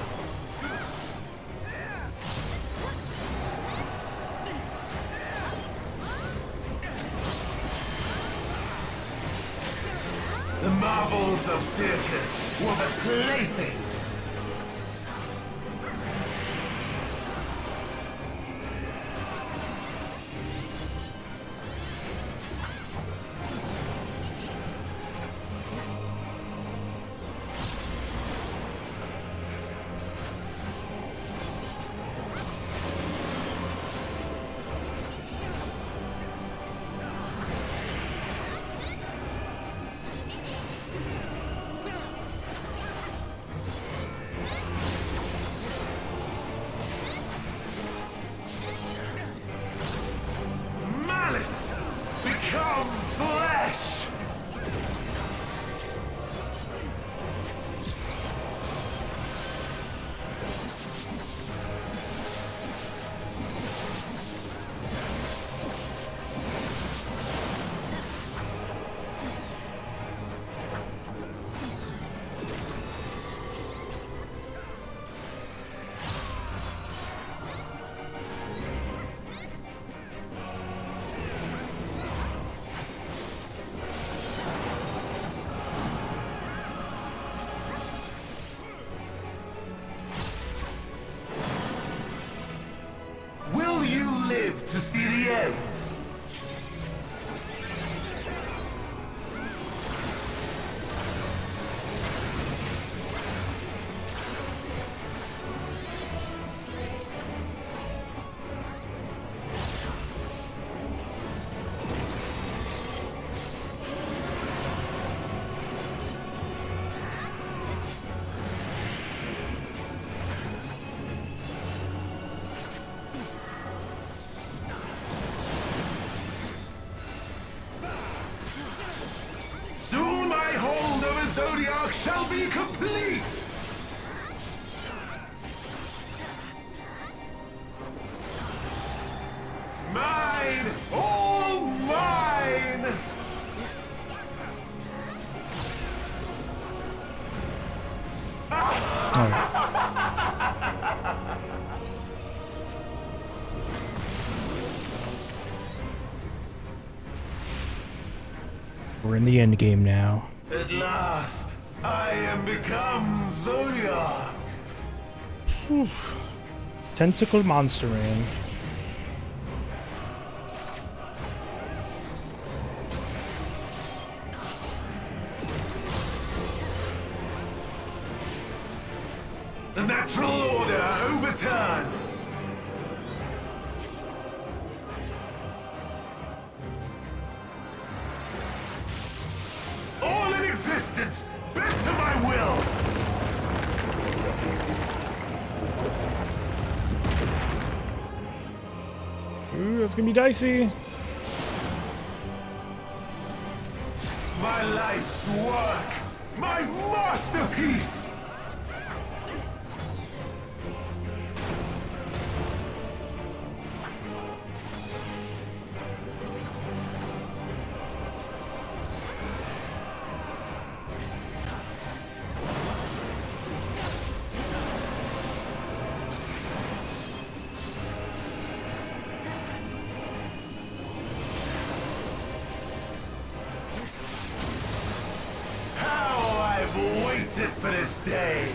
The marvels of circus were the playthings. Malice, become flesh! Will you live to see the end? Soon my hold over Zodiac shall be complete! Mine! All mine! We're in the end game now. At last, I am become Zodiac! Tentacle monstering. The natural order overturned! All in existence, bent to my will! Ooh, that's gonna be dicey. My life's work! My masterpiece! Waited for this day.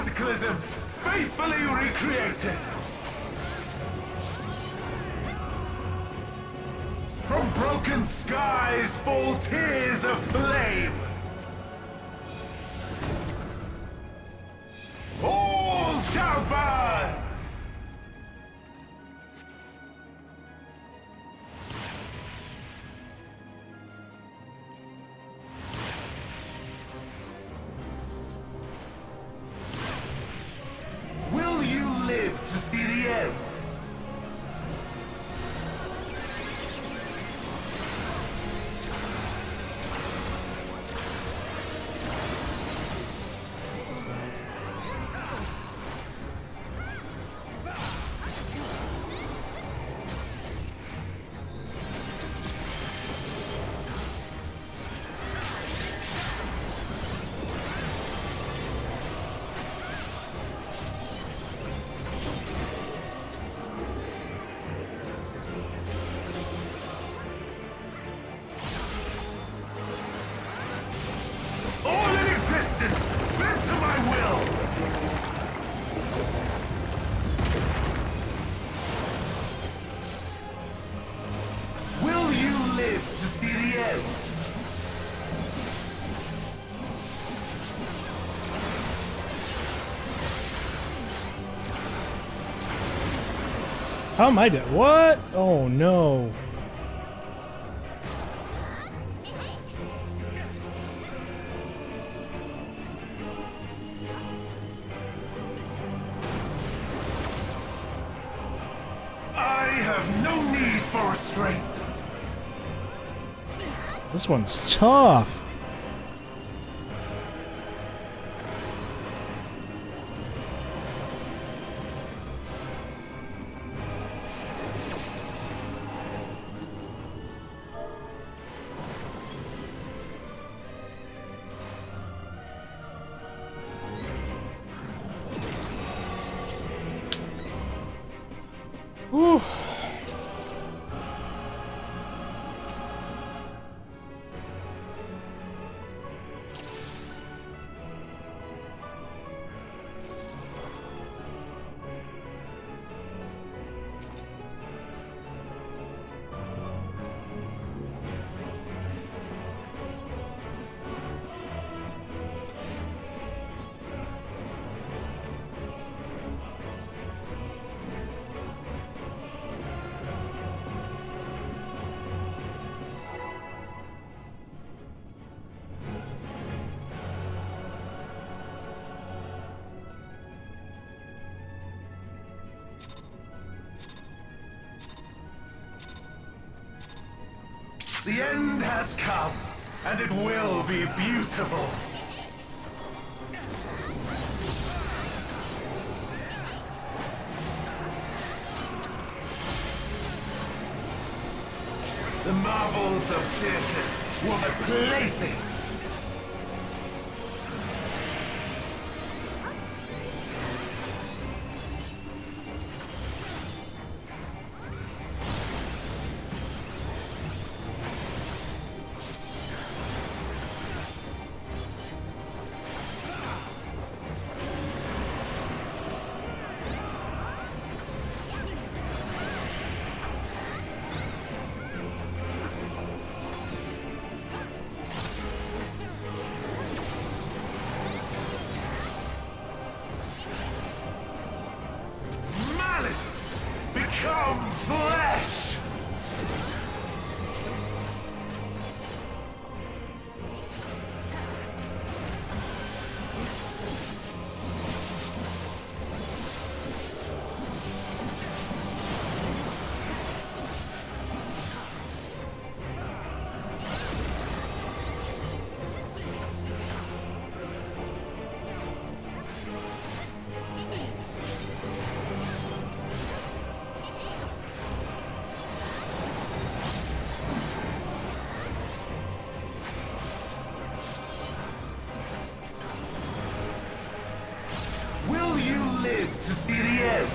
cataclysm, faithfully recreated. From broken skies fall tears of flame. All shall burn. Will you live to see the end? Bent to my will! Will you live to see the end? How am I dead? What? Oh no. Restraint. This one's tough. Whew. The end has come, and it will be beautiful. The marvels of circus were my playthings. Become flesh! Will you live to see the end?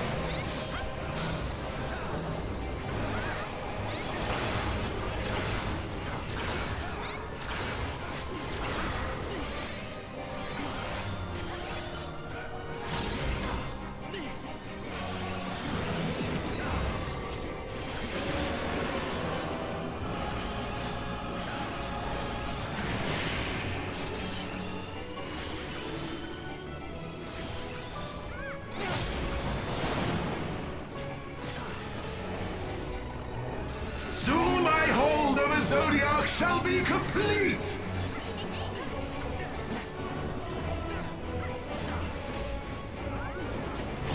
shall be complete!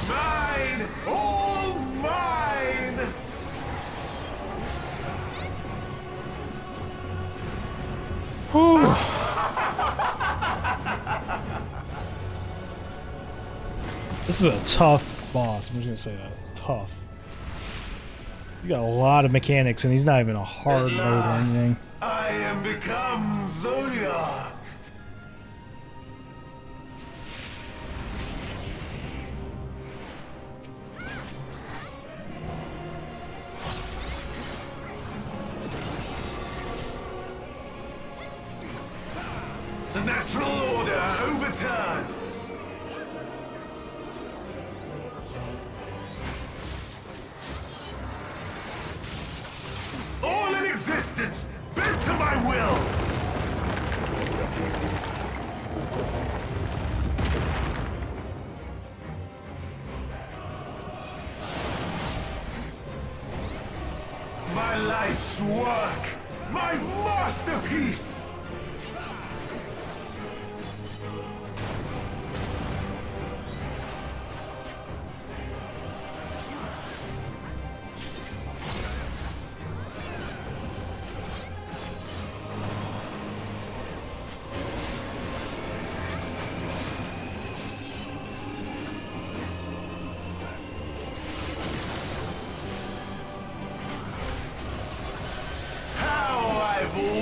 Mine! All mine! Whew. This is a tough boss. I'm just gonna say that. It's tough. He's got a lot of mechanics and he's not even a hard mode or anything. I am become Zodiac! The natural order overturned! All in existence, bent to my will! My life's work! My masterpiece!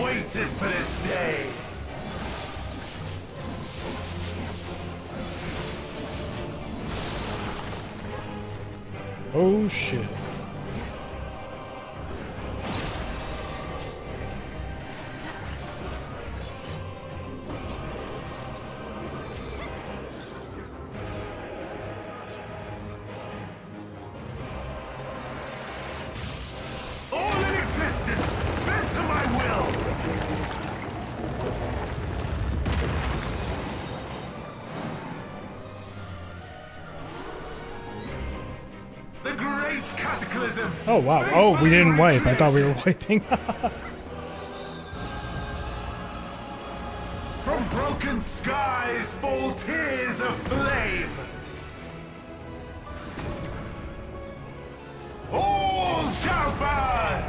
Waited for this day. Oh shit. All in existence, bent to my will. The great cataclysm. Oh wow. Oh, we didn't wipe. I thought we were wiping. From broken skies fall tears of flame. All shall burn.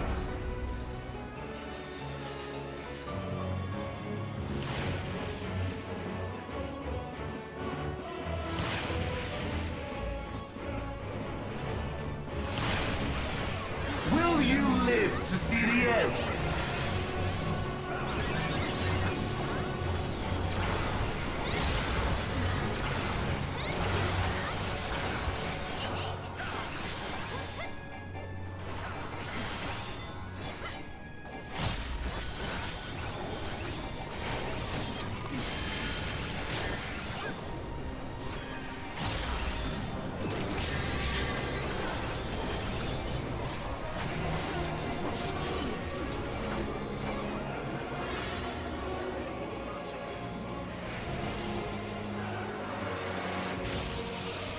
Will you live to see the end?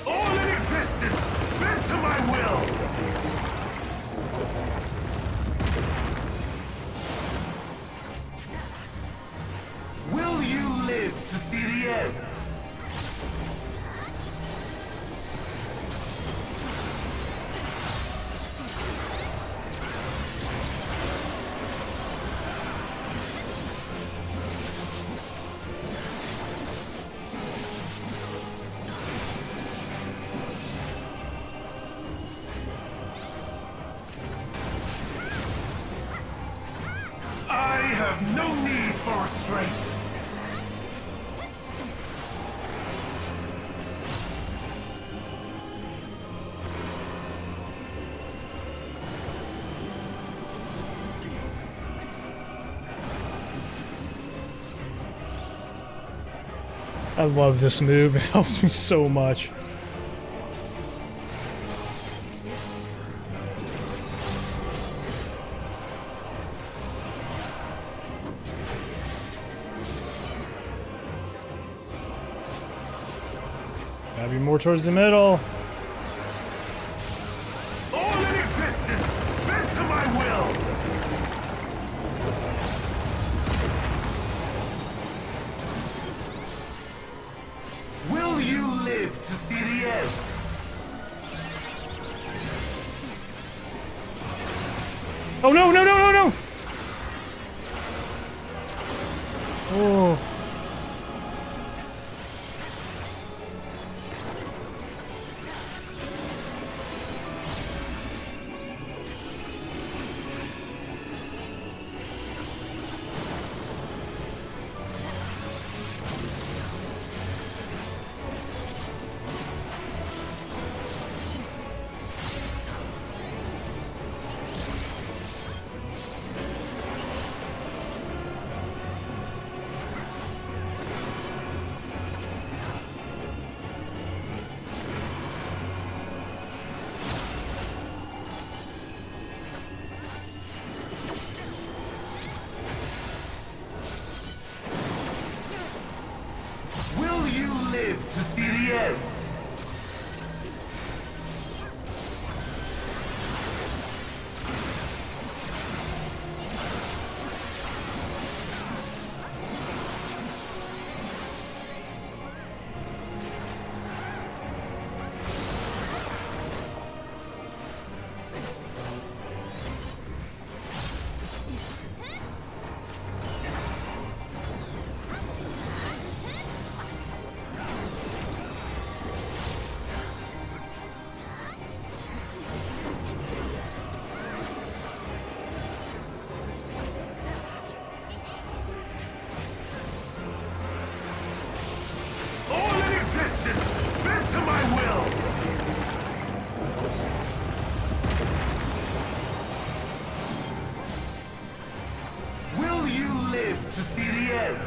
All in existence, bent to my will! Will you live to see the end? I have no need for restraint. I love this move. It helps me so much. Gotta be more towards the middle. All in existence, bent to my will! Oh no, no, no, no, no! Oh. Will you live to see the end? All in existence, bent to my will! Will you live to see the end?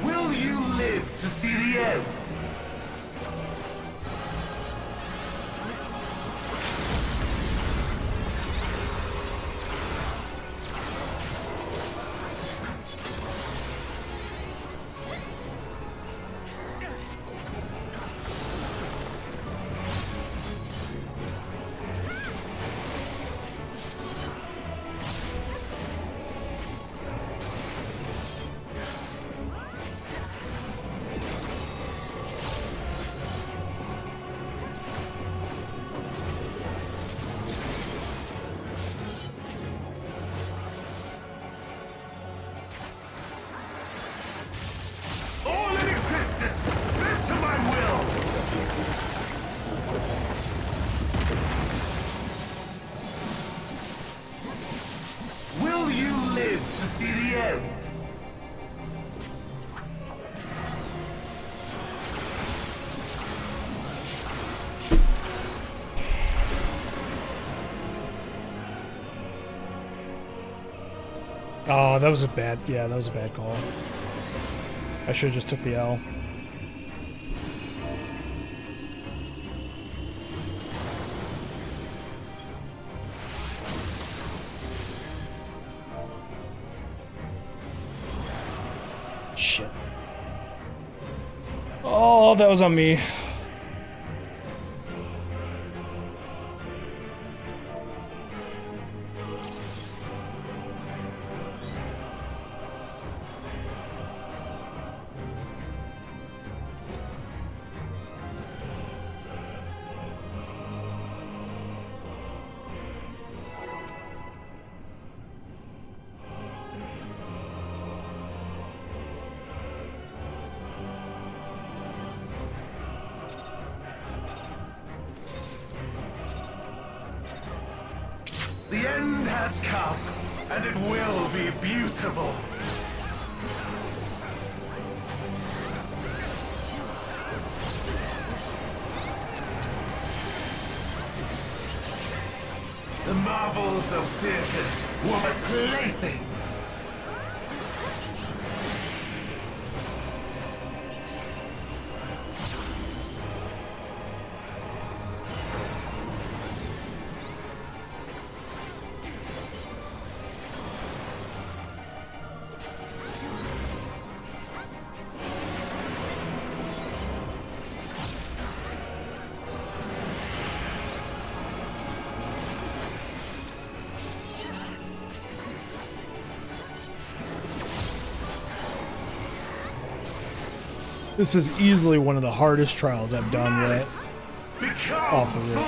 Will you live to see the end? All in existence, bent to my will! Will you live to see the end? Oh, that was a bad, yeah, that was a bad call. I should have just took the L. Shit. Oh, that was on me. The end has come, and it will be beautiful. The marvels of circus were my playthings. This is easily one of the hardest trials I've done yet. Off the rip.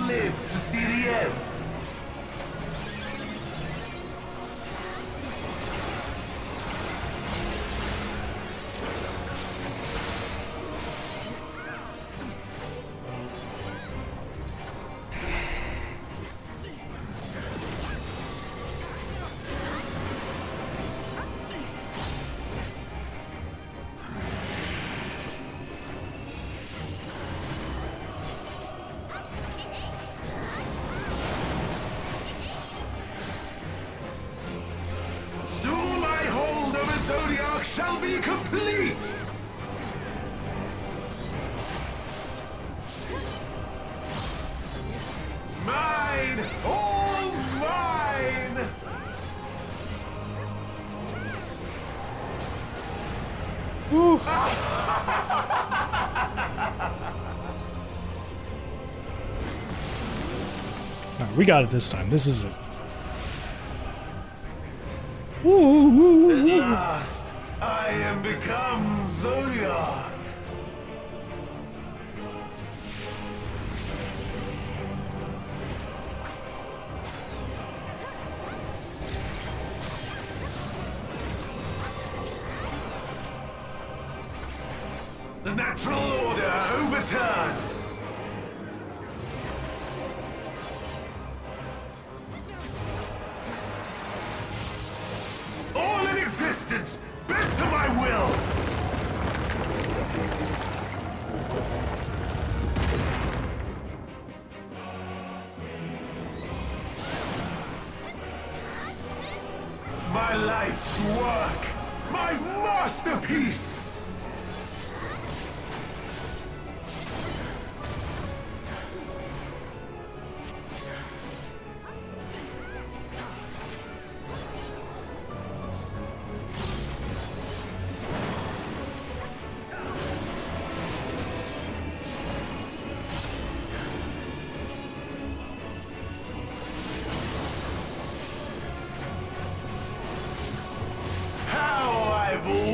To see the end. Zodiac shall be complete! Mine! All mine! Woo! Alright, we got it this time. This is it. At last, I am become Zodiac. The natural order overturned. All in existence, bent to my will! My life's work! My masterpiece!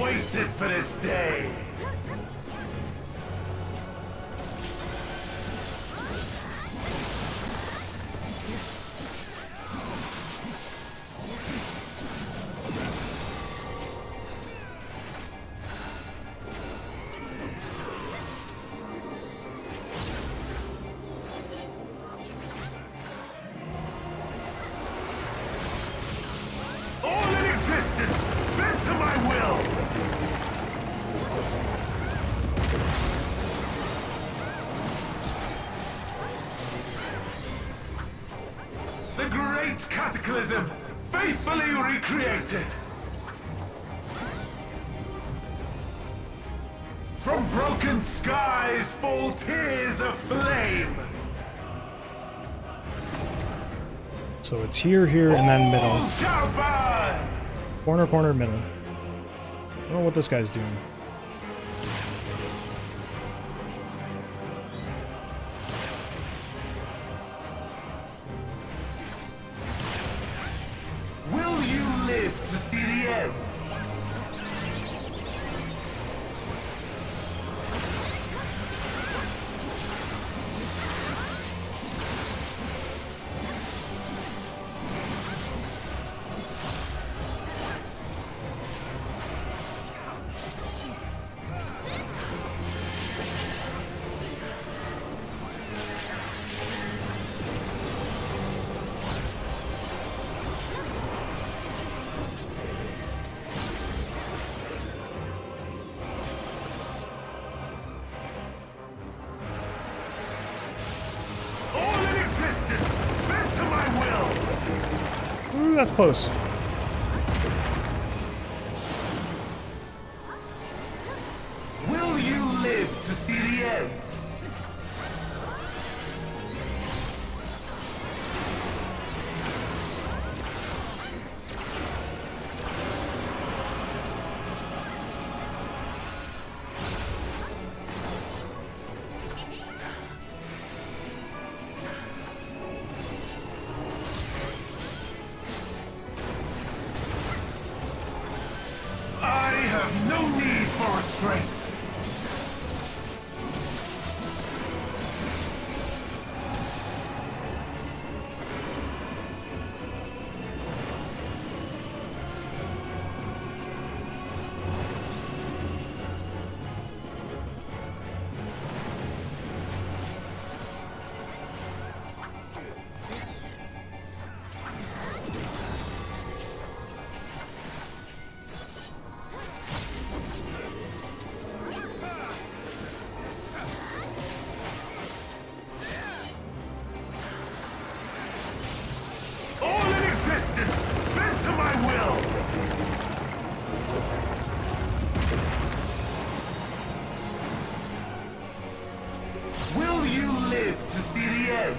Waited for this day. All in existence, bent to my will. The great cataclysm, faithfully recreated. From broken skies fall tears of flame. So it's here, here, and then middle. All shall burn. Corner, corner, middle. I don't know what this guy's doing. Will you live to see the end? that's close. Will you live to see the end? I have no need for restraint. All in existence, bend to my will! Will you live to see the end?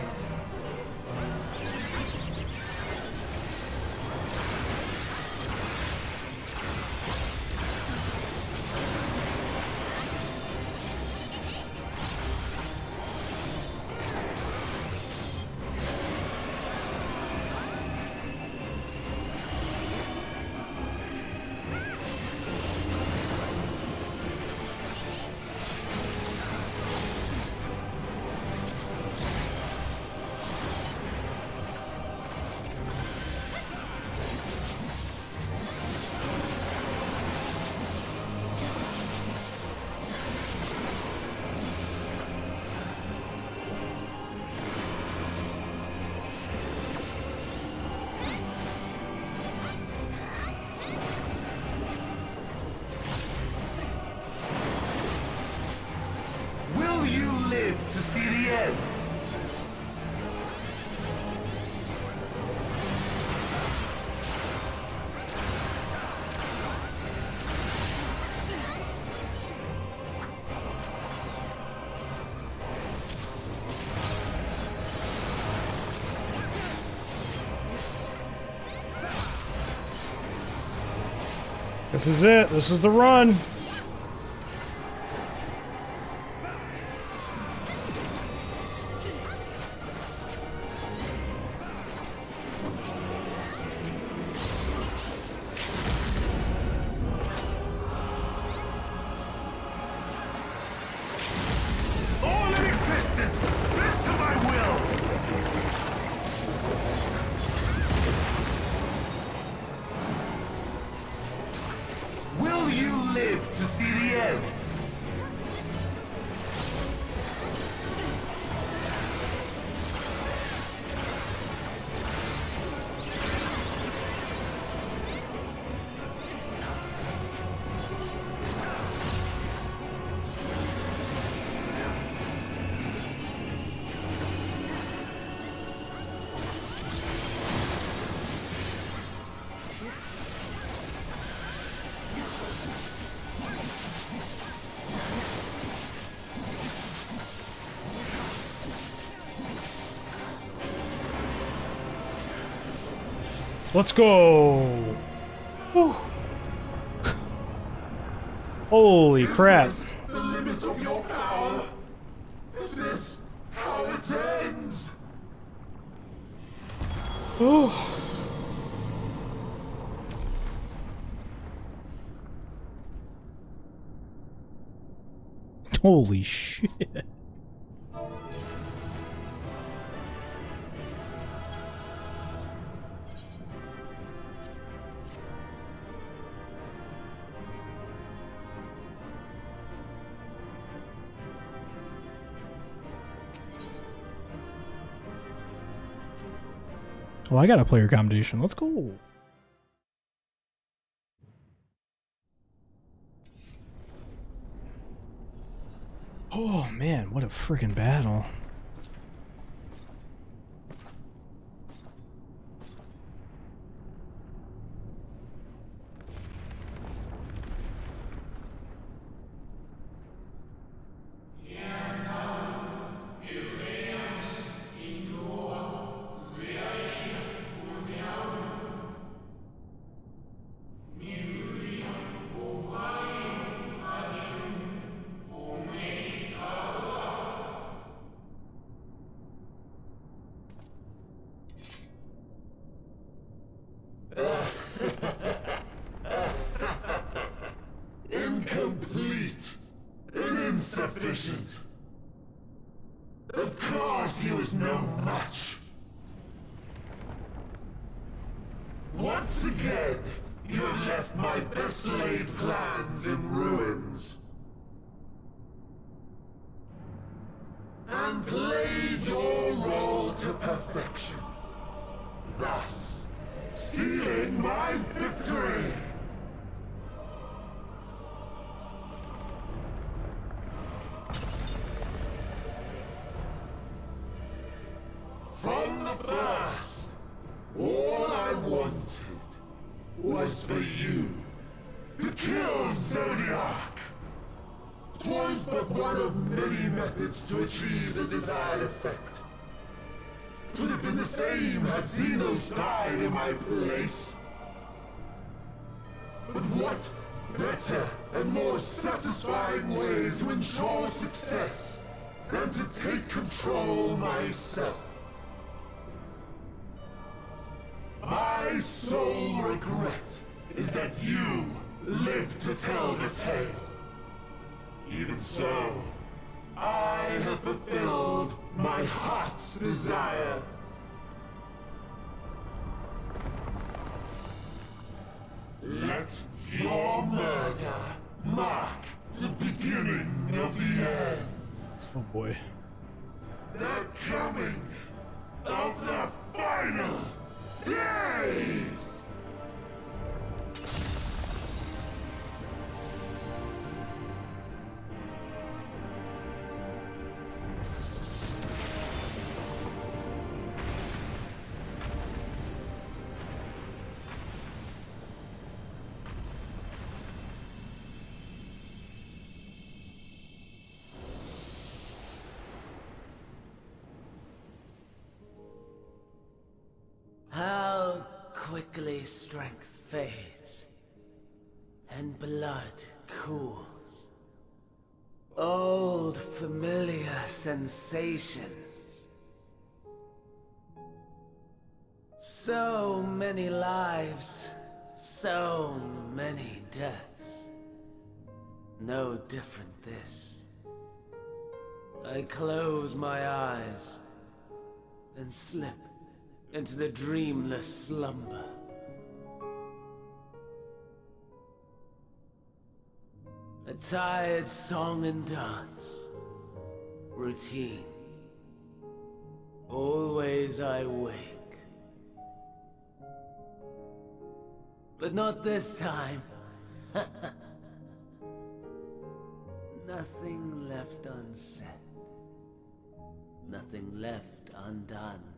Will you live to see the end? This is it. This is the run. All in existence, bend to my will! Will you live to see the end? Let's go. Whew. Holy crap. The limit of your power? Is this how it ends? Ooh. Holy shit. Well, I got a player accommodation. Let's go. Oh man, what a freaking battle. incomplete and insufficient. Of course he was no match. Once again, you have left my best laid plans in ruins. And played your role to perfection. Thus, sealing my victory! From the first, all I wanted was for you to kill Zodiac. 'Twas but one of many methods to achieve the desired effect. 'Twould have been the same had Xenos died in my place. But what better and more satisfying way to ensure success than to take control myself? My sole regret is that you lived to tell the tale. Even so, I have fulfilled my heart's desire. Let your murder mark the beginning of the end. Oh boy. The coming of the final days! How quickly strength fades, and blood cools. Old familiar sensations. So many lives, so many deaths. No different this. I close my eyes and slip into the dreamless slumber. A tired song and dance. Routine. Always I wake. But not this time. Nothing left unsaid. Nothing left undone.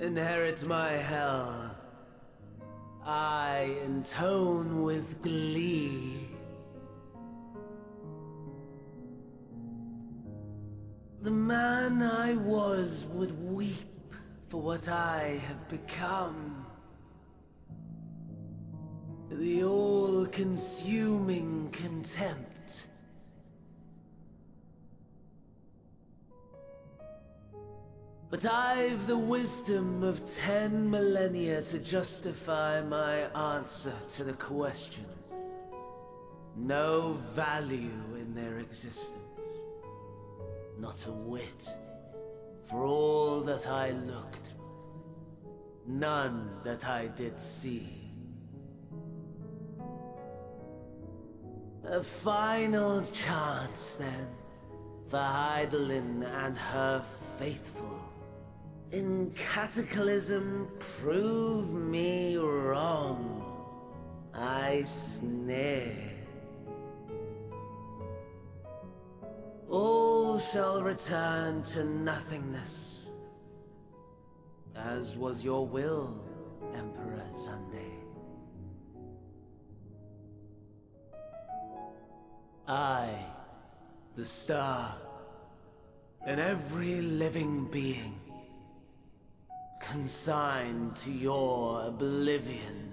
Inherit my hell. I intone with glee. The man I was would weep for what I have become. The all-consuming contempt. But I've the wisdom of 10 millennia to justify my answer to the question. No value in their existence. Not a whit. For all that I looked. None that I did see. A final chance, then, for Heidelin and her faithful. In Cataclysm, prove me wrong. I snare. All shall return to nothingness, as was your will, Emperor Sunday. I, the star, and every living being, consigned to your oblivion.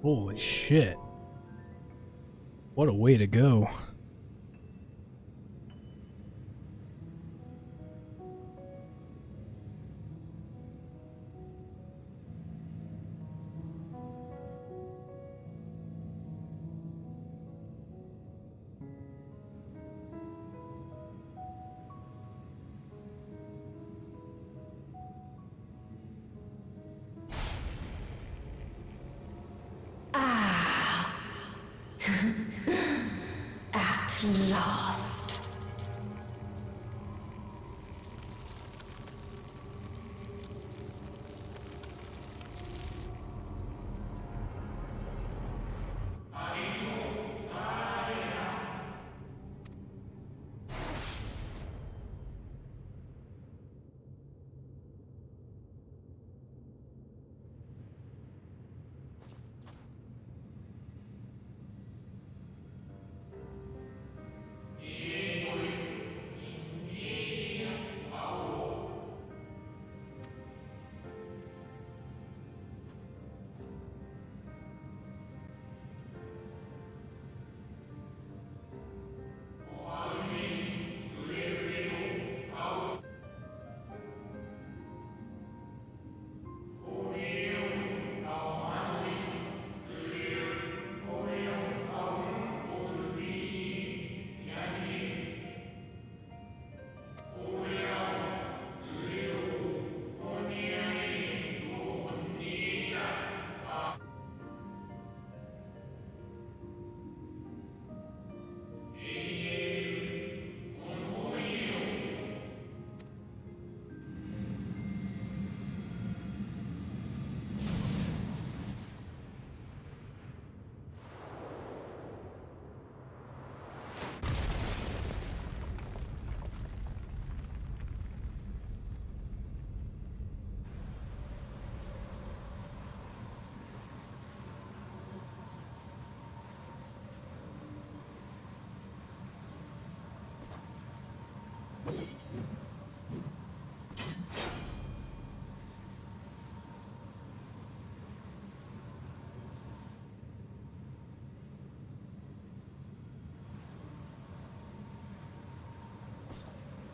Holy shit. What a way to go. At last.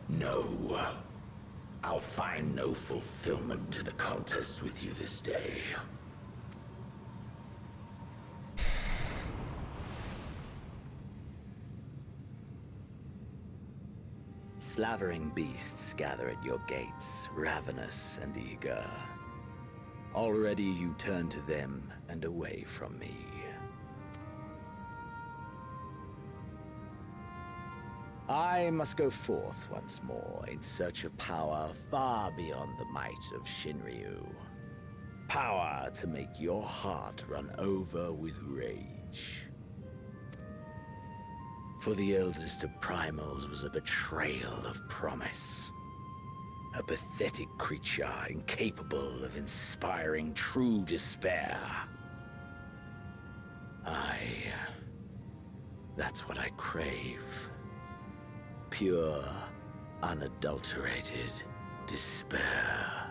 No. I'll find no fulfillment in a contest with you this day. Slavering beasts gather at your gates, ravenous and eager. Already you turn to them and away from me. I must go forth once more in search of power far beyond the might of Shinryu. Power to make your heart run over with rage. For the eldest of primals was a betrayal of promise. A pathetic creature incapable of inspiring true despair. That's what I crave. Pure, unadulterated despair.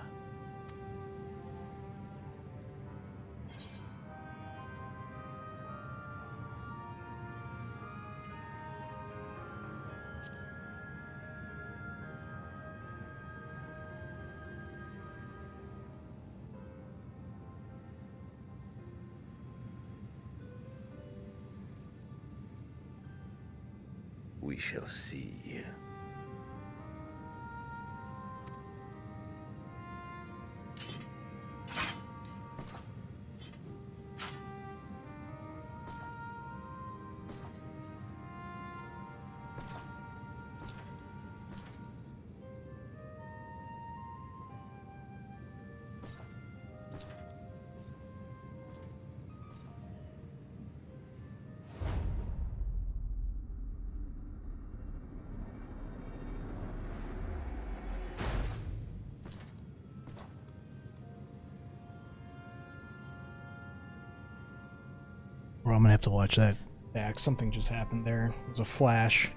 We shall see. Well, I'm gonna have to watch that back. Something just happened there. It was a flash.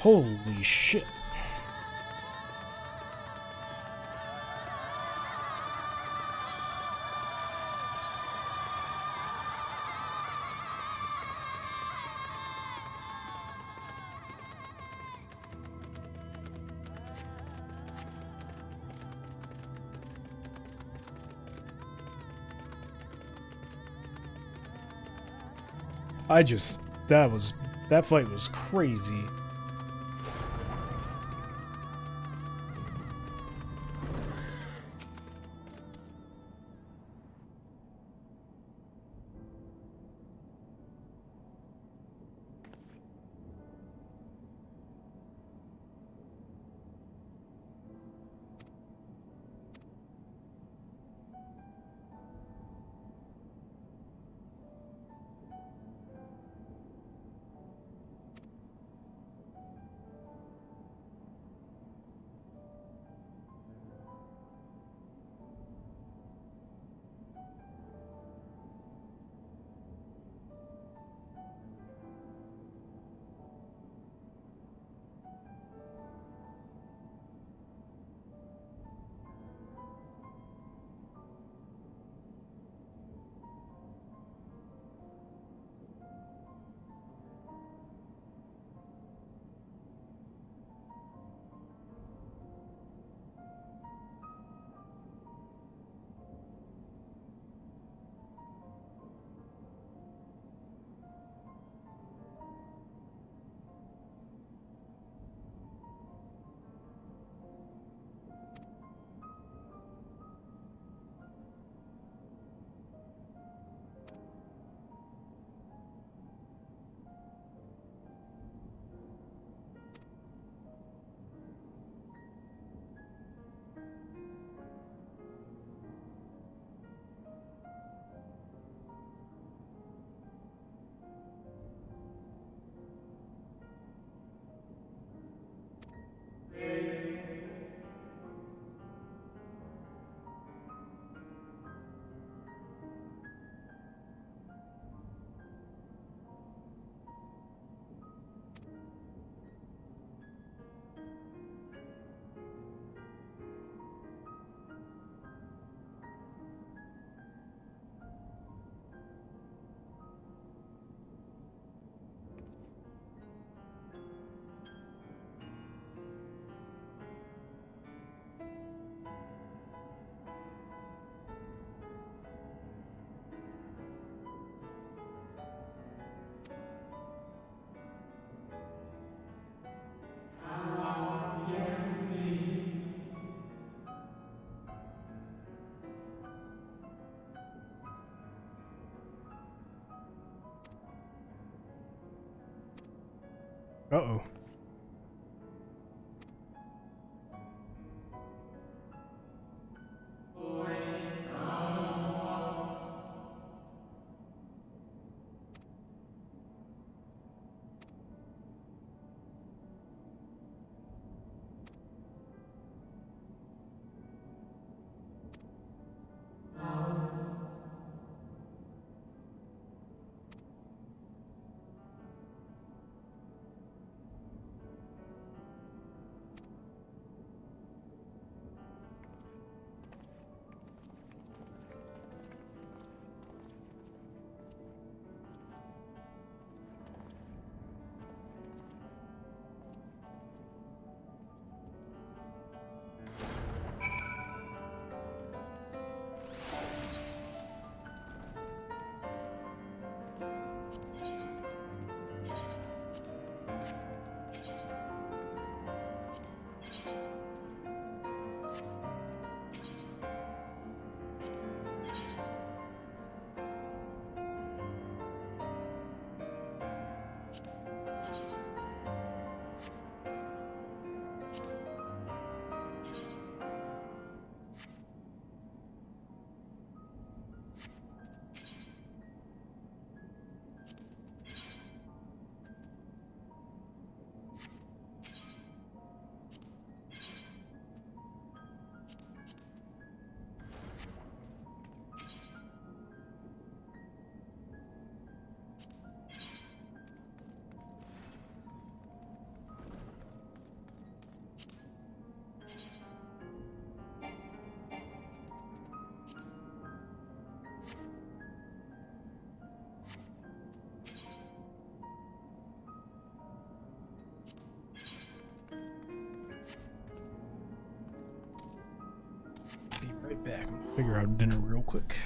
Holy shit. That fight was crazy. Uh-oh. right back. I'm gonna figure out dinner real quick.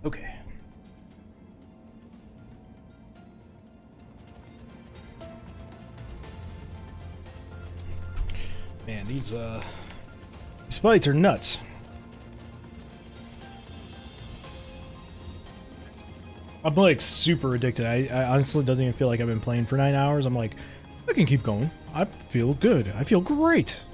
Okay. Man, these fights are nuts. I'm like super addicted. I honestly doesn't even feel like I've been playing for 9 hours. I'm like, I can keep going. I feel good. I feel great.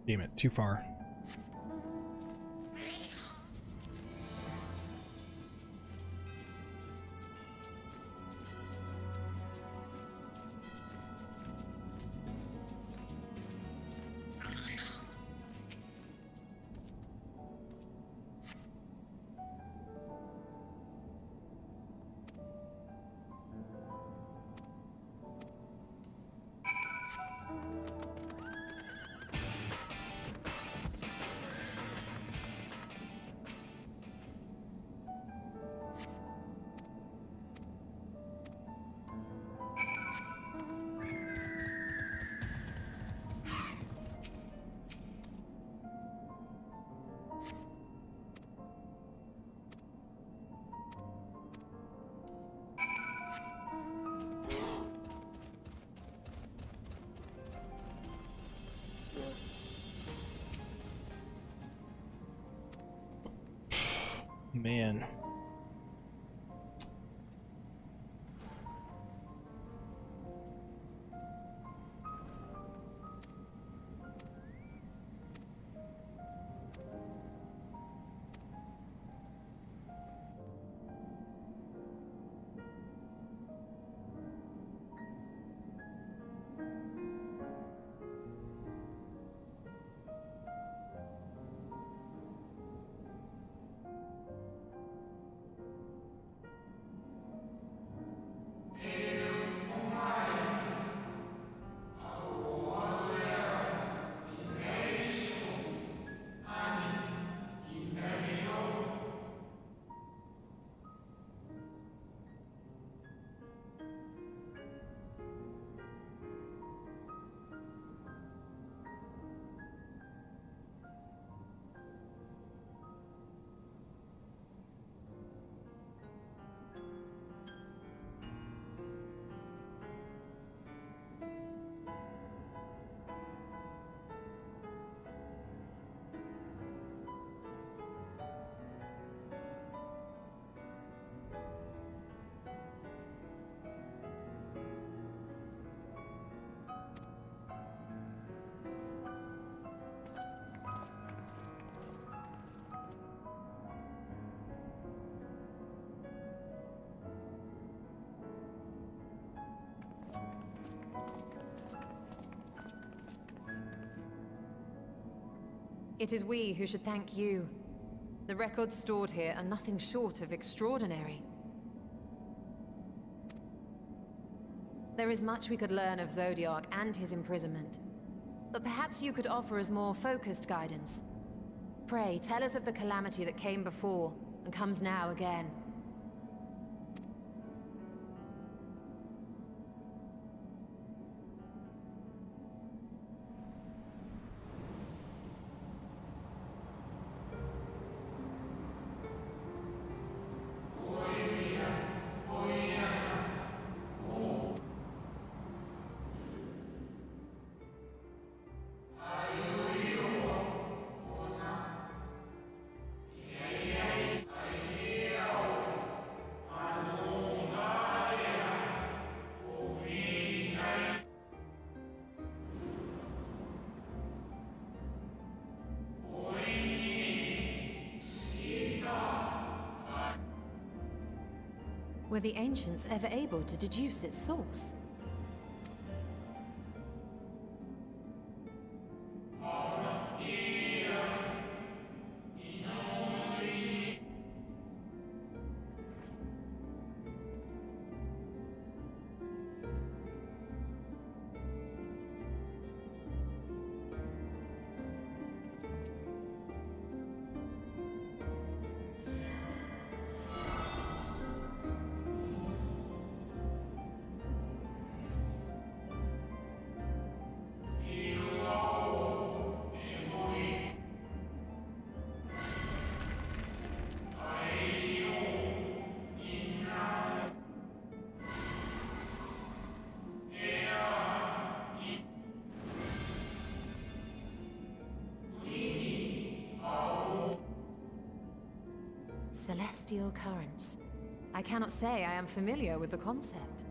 Damn it, too far. Man. It is we who should thank you. The records stored here are nothing short of extraordinary. There is much we could learn of Zodiac and his imprisonment, but perhaps you could offer us more focused guidance. Pray, tell us of the calamity that came before, and comes now again. Were the ancients ever able to deduce its source? Celestial currents. I cannot say I am familiar with the concept.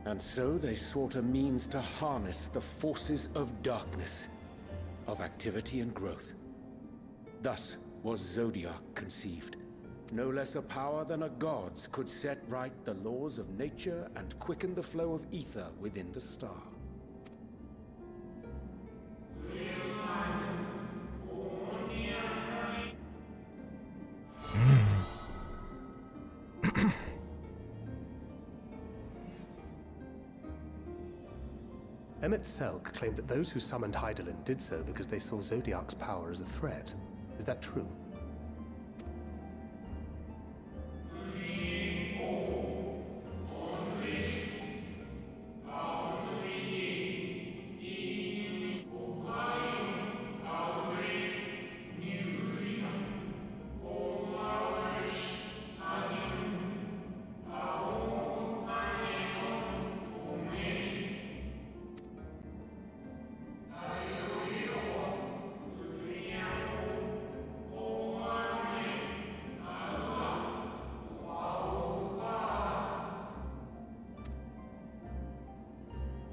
And so they sought a means to harness the forces of darkness, of activity and growth. Thus was Zodiac conceived, No less a power than a god's could set right the laws of nature and quicken the flow of ether within the star. Emmett Selk claimed that those who summoned Hydaelyn did so because they saw Zodiac's power as a threat. Is that true?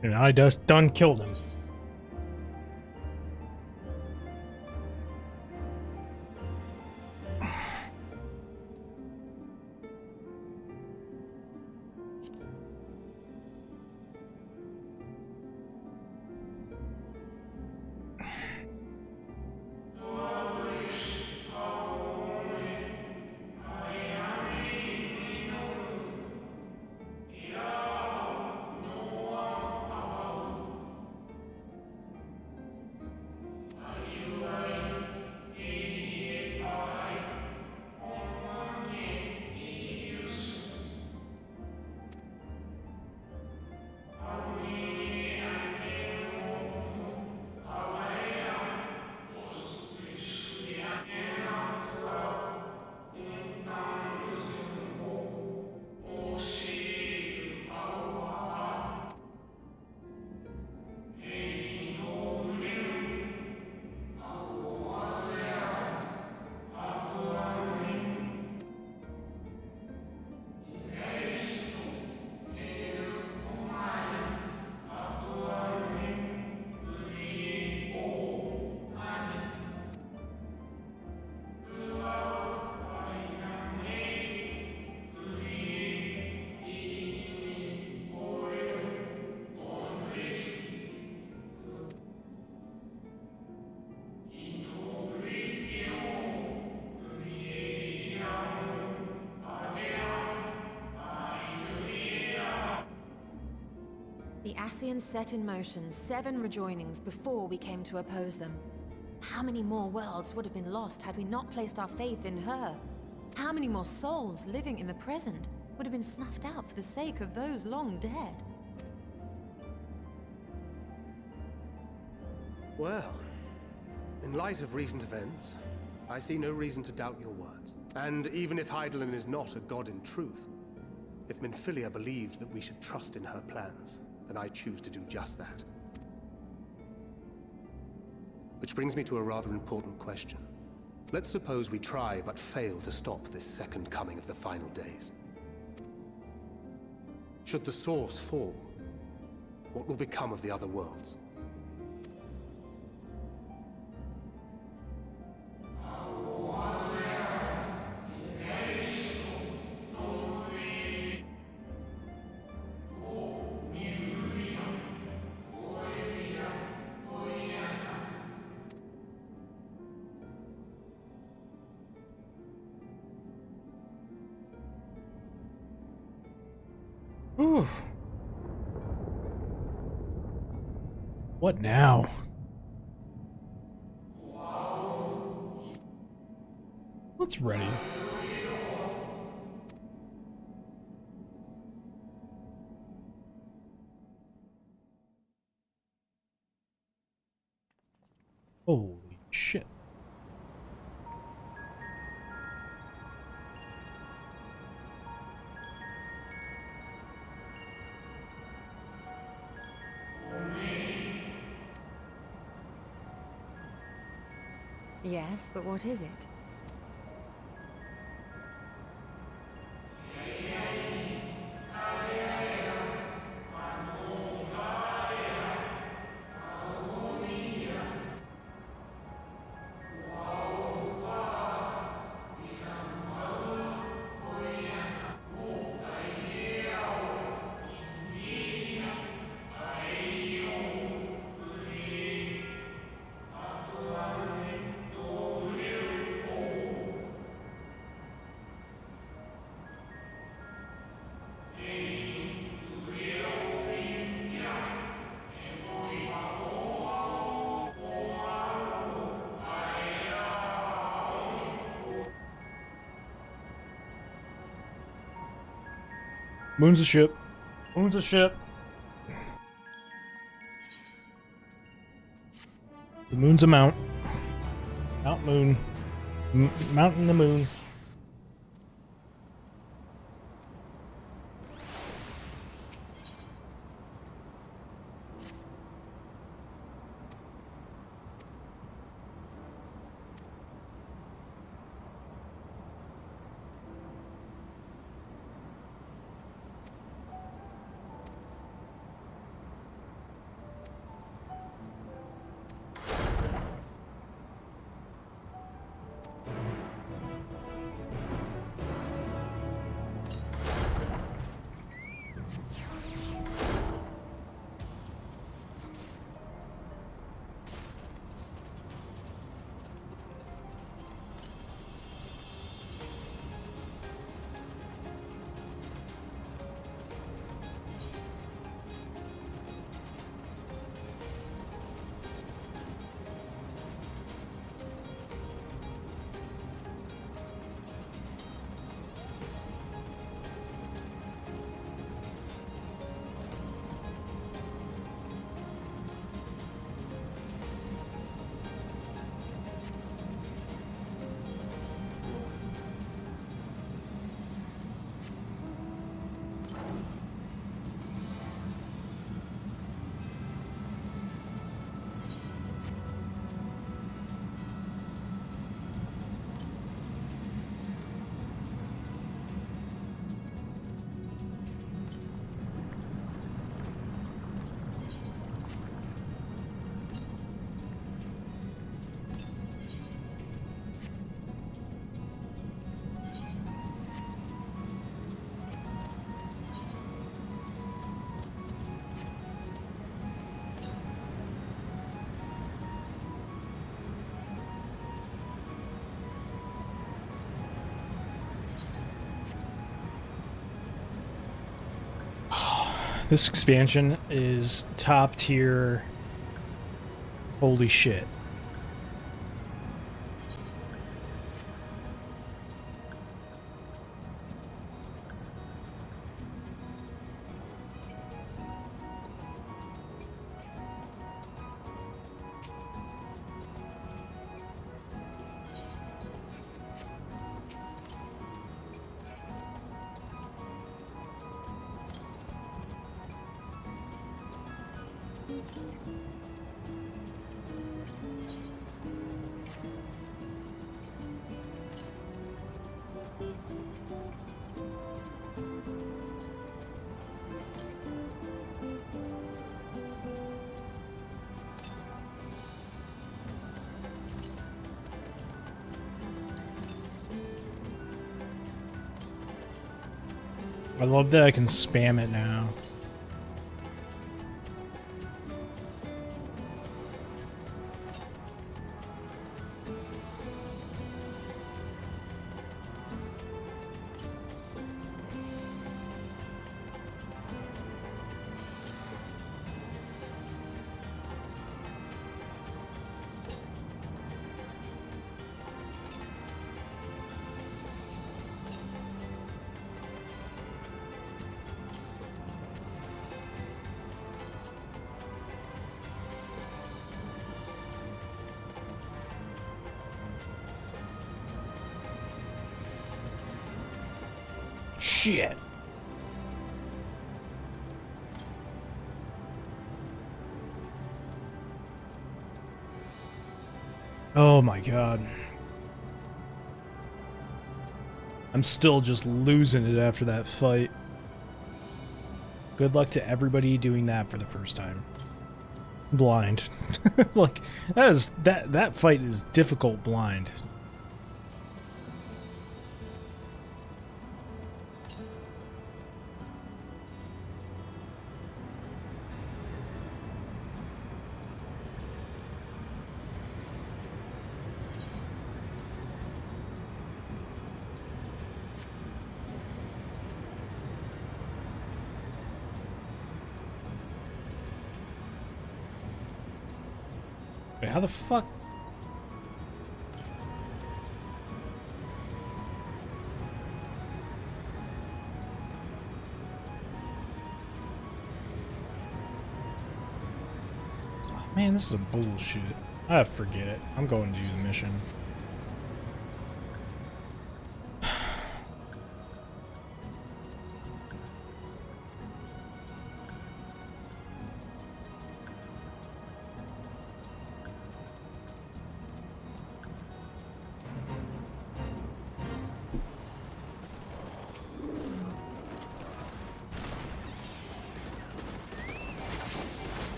And I just done killed him. The Ascians set in motion 7 rejoinings before we came to oppose them. How many more worlds would have been lost had we not placed our faith in her? How many more souls living in the present would have been snuffed out for the sake of those long dead? Well, in light of recent events, I see no reason to doubt your words. And even if Hydaelyn is not a god in truth, if Minfilia believed that we should trust in her plans, then I choose to do just that. Which brings me to a rather important question. Let's suppose we try but fail to stop this second coming of the final days. Should the source fall, what will become of the other worlds? Ooh. What now? What's ready? Holy shit. Yes, but what is it? Moon's a ship. Moon's a ship. The moon's a mount. Mount Moon. Mountain the moon. This expansion is top tier. Holy shit. I love that I can spam it now. Shit. Oh my god. I'm still just losing it after that fight. Good luck to everybody doing that for the first time. Blind. Like, that fight is difficult blind. Wait, how the fuck? Man, this is a bullshit. Ah, forget it. I'm going to do the mission.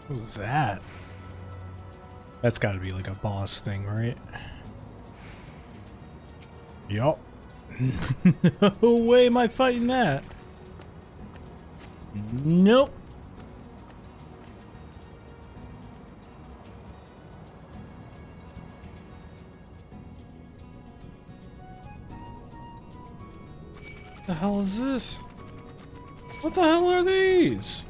What was that? That's got to be like a boss thing, right? Yup. No way am I fighting that. Nope. What the hell is this? What the hell are these?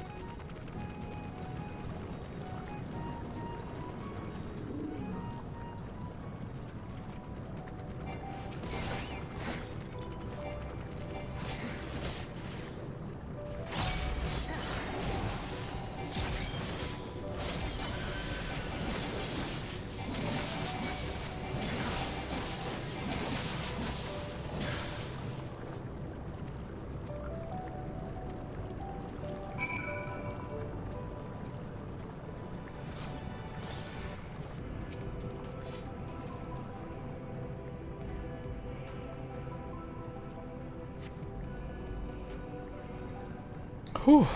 Whew.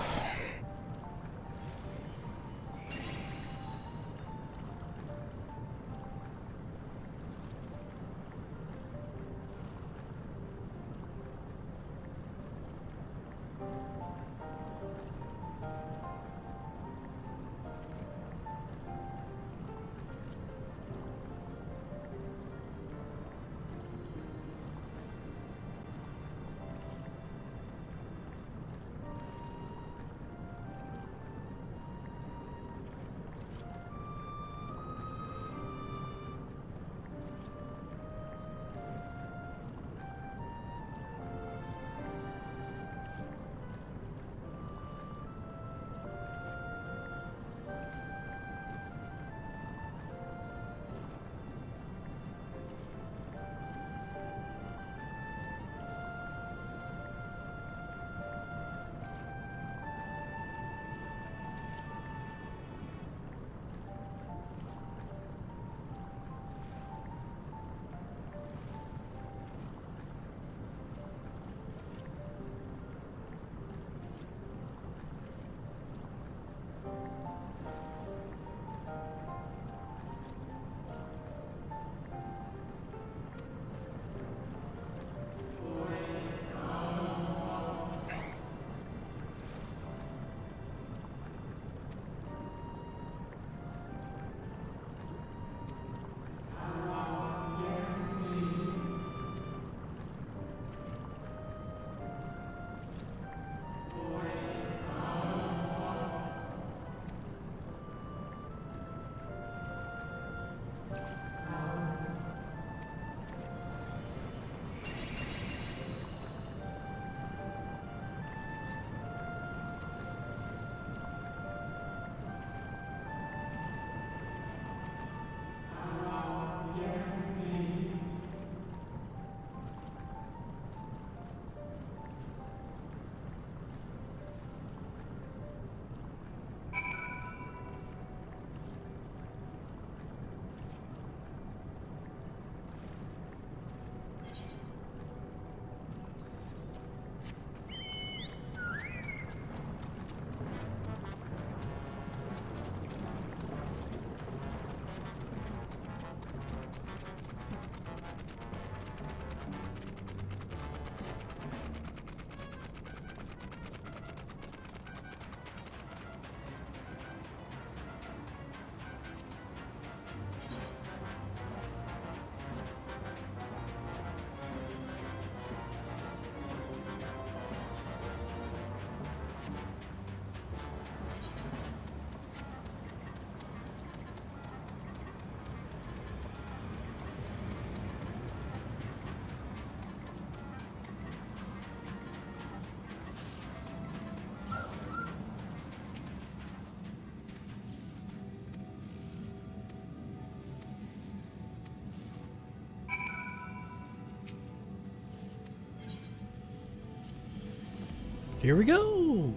Here we go.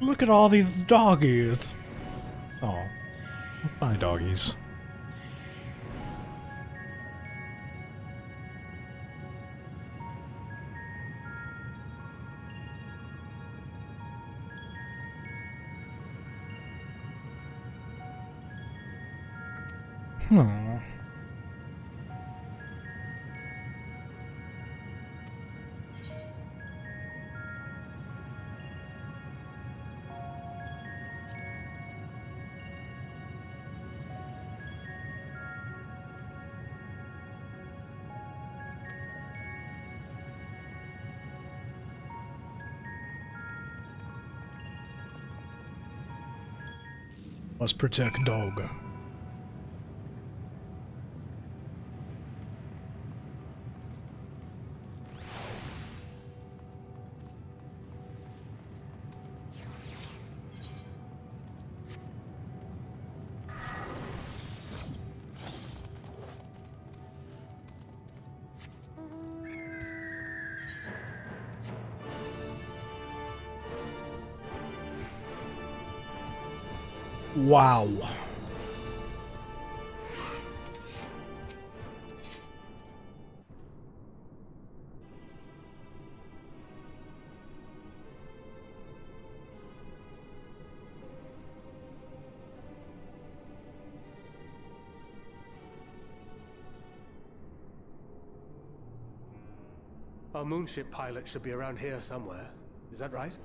Look at all these doggies. Oh, bye doggies. Aww. Must protect dog. Wow. Our moonship pilot should be around here somewhere. Is that right?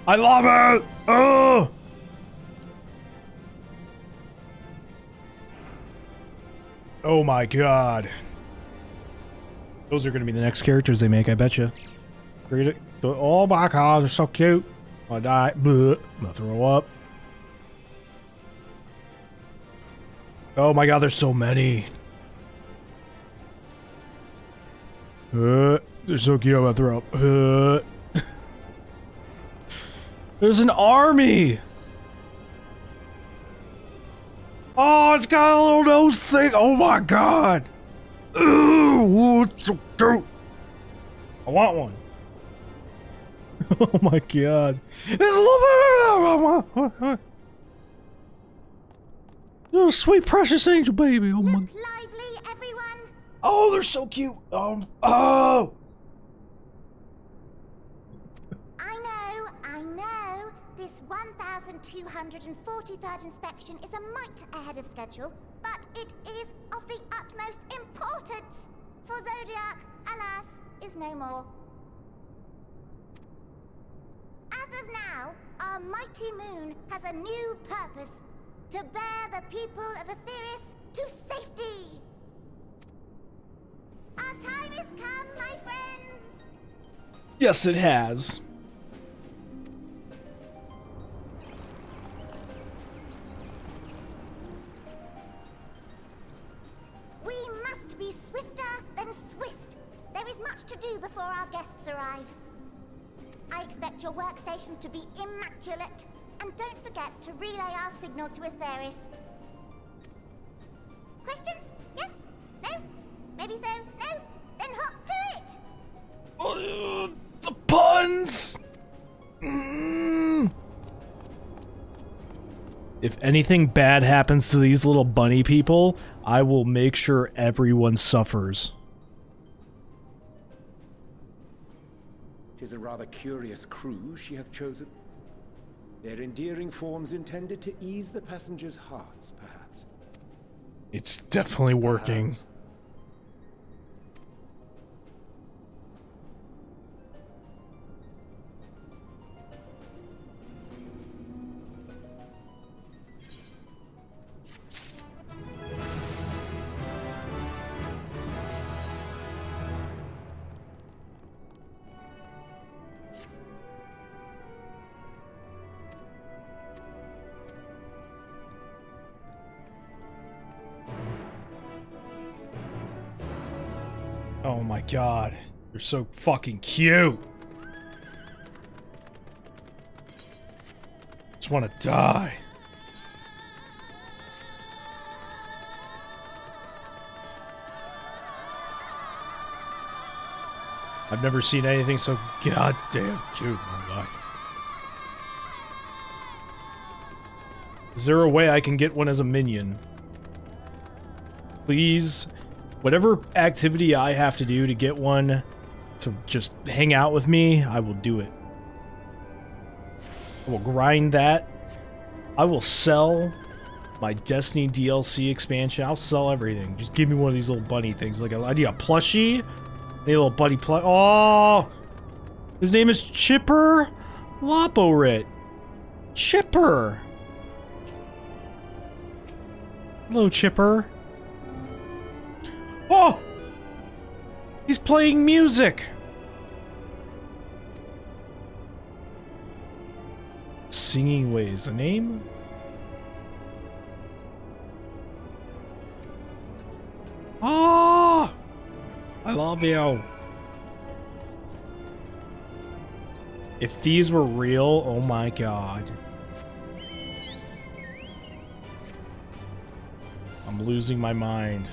I love it! Oh! Oh my god. Those are gonna be the next characters they make, I betcha. Read it. Oh my god, they're so cute. I die. Bleh. I'm gonna throw up. Oh my god, there's so many. They're so cute, I'm gonna throw up. There's an army! Oh, it's got a little nose thing! Oh my god! Ooh, it's so cute! I want one. Oh my god. It's a little bit... Little sweet precious angel baby. Oh my... Lively, everyone! Oh, they're so cute! Oh! I know. This 1243rd inspection is a mite ahead of schedule, but it is of the utmost importance. For Zodiac, alas, is no more. As of now, our mighty moon has a new purpose: to bear the people of Aetheris to safety. Our time has come, my friends. Yes, it has. We must be swifter than swift. There is much to do before our guests arrive. I expect your workstations to be immaculate, and don't forget to relay our signal to Atheris. Questions? Yes? No? Maybe so? No? Then hop to it! The puns! If anything bad happens to these little bunny people, I will make sure everyone suffers. 'Tis a rather curious crew she hath chosen. Their endearing forms intended to ease the passengers' hearts, perhaps. It's definitely working. Perhaps. Oh my god. You're so fucking cute. Just want to die. I've never seen anything so goddamn cute in my life. Is there a way I can get one as a minion? Please. Whatever activity I have to do to get one to just hang out with me, I will do it. I will grind that. I will sell my Destiny DLC expansion. I'll sell everything. Just give me one of these little bunny things. Like I need a plushie. I need a little buddy plush. Oh! His name is Chipper Loporit. Chipper! Hello, Chipper. Oh! He's playing music! Singing Ways, the name? Oh! I love you. If these were real, oh my god. I'm losing my mind.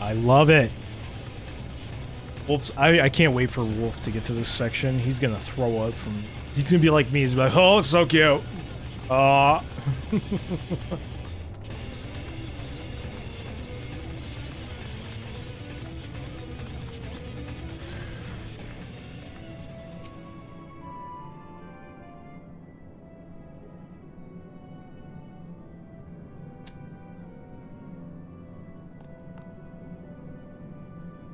I love it. Wolf's, I can't wait for Wolf to get to this section. He's gonna throw up from. He's gonna be like me. He's like, oh, it's so cute.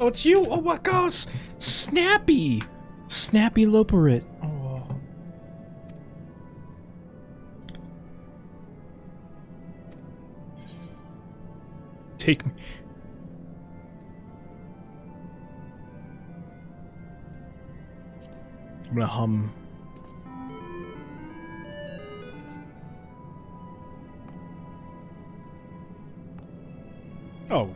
Oh, it's you! Oh my gosh! Snappy! Snappy Loporit. Oh. Take me. I'm gonna hum. Oh.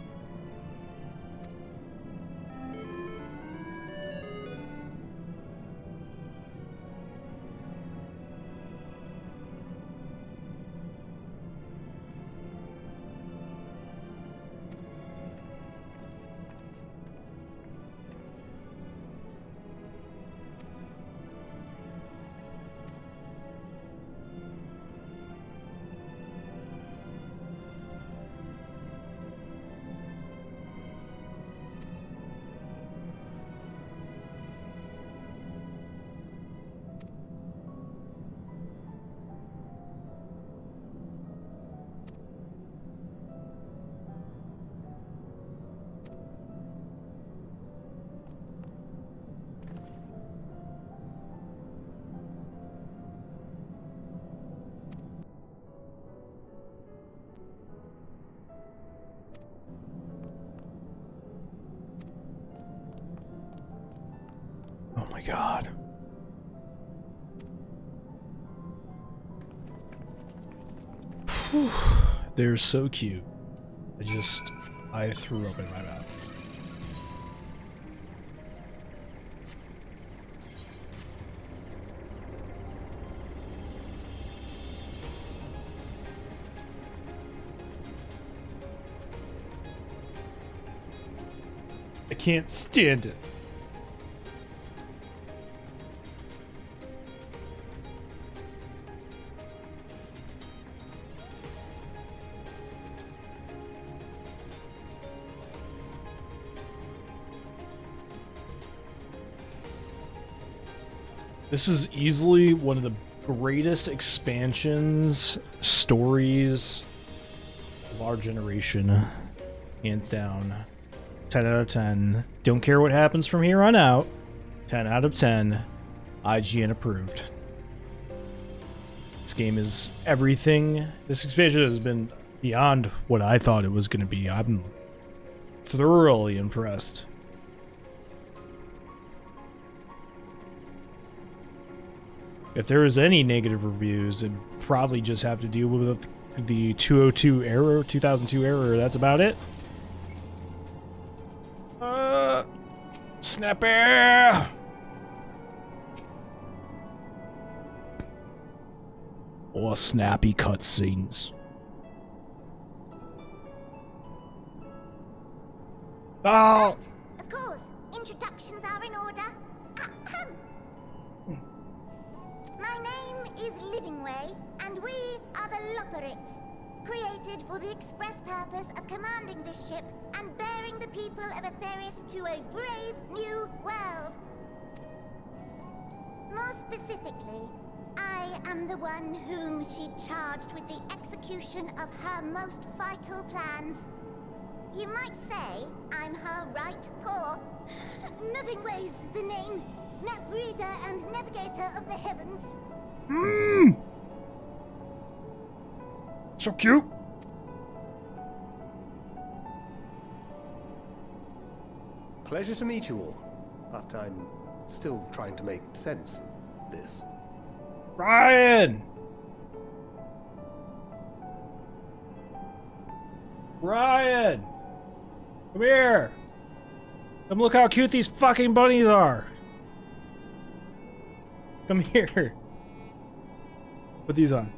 god. Whew. They're so cute. I threw up in my mouth. I can't stand it. This is easily one of the greatest expansions, stories of our generation. Hands down. 10 out of 10. Don't care what happens from here on out. 10 out of 10. IGN approved. This game is everything. This expansion has been beyond what I thought it was going to be. I'm thoroughly impressed. If there is any negative reviews, it'd probably just have to deal with the 202 error, 2002 error. That's about it. Snappy! Or snappy cutscenes. Oh! Of course, introductions are in order. My name is Livingway, and we are the Loporrits, created for the express purpose of commanding this ship and bearing the people of Atheris to a brave new world. More specifically, I am the one whom she charged with the execution of her most vital plans. You might say I'm her right paw. Livingway's the name. Map reader and navigator of the heavens. So cute. Pleasure to meet you all, but I'm still trying to make sense of this. Ryan! Ryan! Come here! Come look how cute these fucking bunnies are! Come here! Put these on.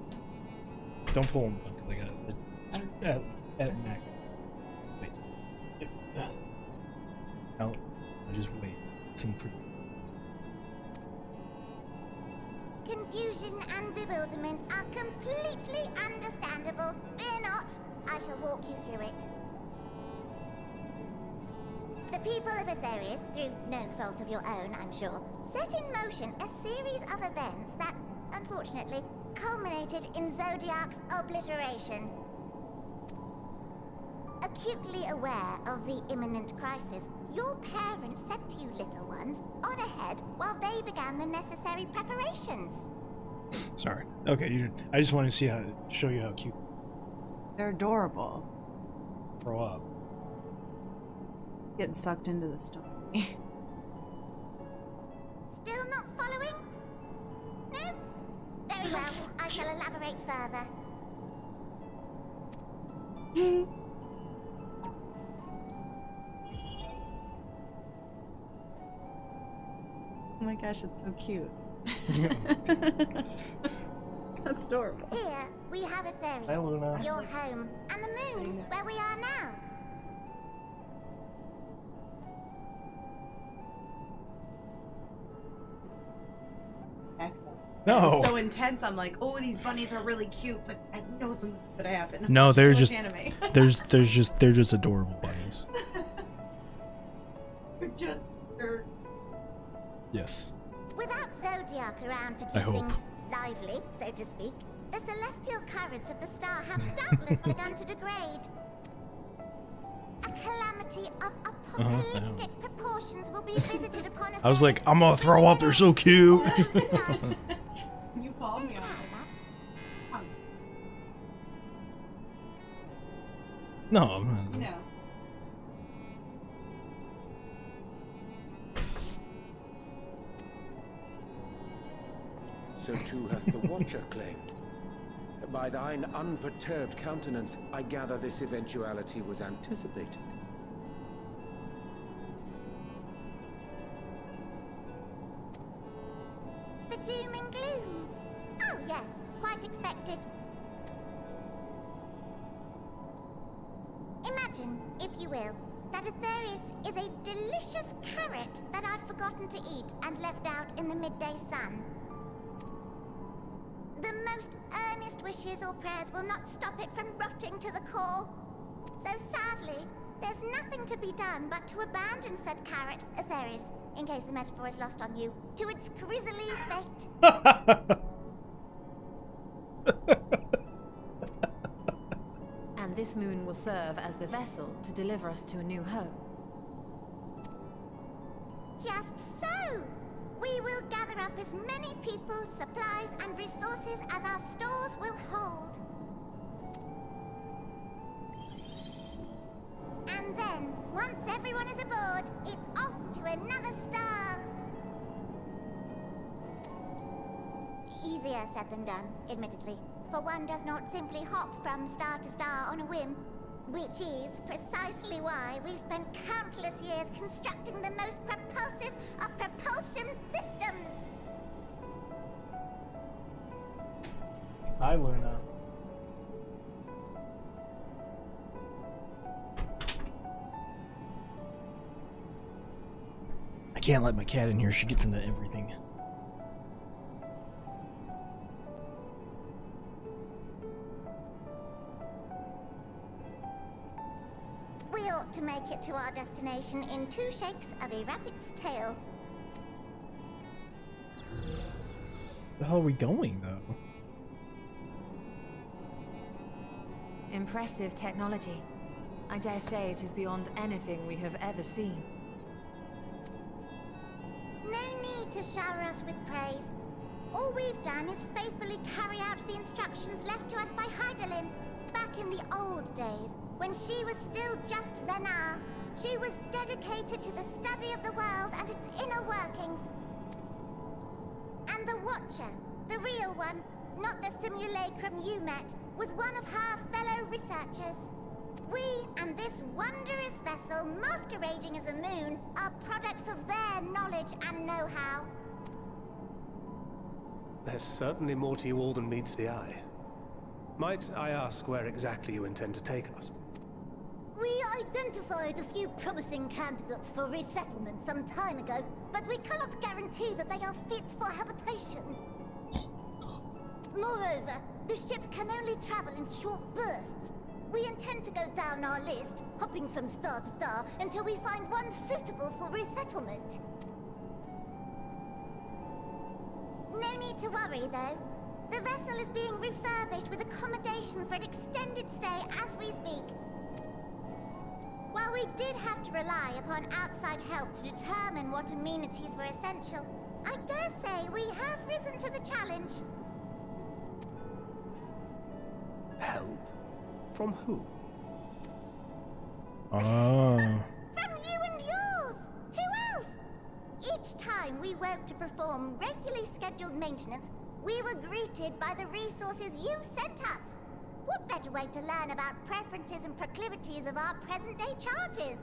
Don't pull them, because I got it at max. Wait. No, I just wait. Listen for. Confusion and bewilderment are completely understandable. Fear not, I shall walk you through it. The people of Atheris, through no fault of your own, I'm sure, set in motion a series of events that, unfortunately, culminated in Zodiac's obliteration. Acutely aware of the imminent crisis, your parents said to you little ones, on ahead while they began the necessary preparations. Sorry. Okay, I just wanted to see show you how cute. They're adorable. Grow up. Getting sucked into the story. Still not following? No? Very well, I shall elaborate further. Oh my gosh, it's so cute. That's adorable. Here, we have Atheris, Hi, Luna. your home, and the moon, where we are now. No. It was so intense. I'm like, oh, these bunnies are really cute, but I know something's gonna happen. No, they're just anime. they're just adorable bunnies. They're Yes. Without Zodiac around to I keep hope. things lively, so to speak, the celestial currents of the star have doubtless begun to degrade. A calamity of apocalyptic proportions will be visited upon I was like, I'm gonna throw up. They're so cute. You called me on it. No, I'm not. No. so too hath the Watcher claimed. By thine unperturbed countenance, I gather this eventuality was anticipated. The doom and gloom. Oh yes, quite expected. Imagine, if you will, that Atheris is a delicious carrot that I've forgotten to eat and left out in the midday sun. The most earnest wishes or prayers will not stop it from rotting to the core. So sadly, there's nothing to be done but to abandon said carrot, Atheris, in case the metaphor is lost on you, to its grisly fate. And this moon will serve as the vessel to deliver us to a new home. Just so! We will gather up as many people, supplies, and resources as our stores will hold. And then, once everyone is aboard, it's off to another star. Easier said than done, admittedly, for one does not simply hop from star to star on a whim. Which is precisely why we've spent countless years constructing the most propulsive of propulsion systems. Hi, Luna. I can't let my cat in here. She gets into everything. We ought to make it to our destination in 2 shakes of a rabbit's tail. Where the hell are we going, though? Impressive technology. I dare say it is beyond anything we have ever seen. No need to shower us with praise. All we've done is faithfully carry out the instructions left to us by Heidelin back in the old days, when she was still just Venar. She was dedicated to the study of the world and its inner workings. And the Watcher, the real one, not the simulacrum you met, was one of her fellow researchers. We and this wondrous vessel masquerading as a moon are products of their knowledge and know-how. There's certainly more to you all than meets the eye. Might I ask where exactly you intend to take us? We identified a few promising candidates for resettlement some time ago, but we cannot guarantee that they are fit for habitation. Moreover, the ship can only travel in short bursts. We intend to go down our list, hopping from star to star, until we find one suitable for resettlement. No need to worry, though. The vessel is being refurbished with accommodation for an extended stay as we speak. While we did have to rely upon outside help to determine what amenities were essential, I dare say we have risen to the challenge. Help? From who? Oh. From you and yours! Who else? Each time we woke to perform regularly scheduled maintenance, we were greeted by the resources you sent us. What better way to learn about preferences and proclivities of our present-day charges?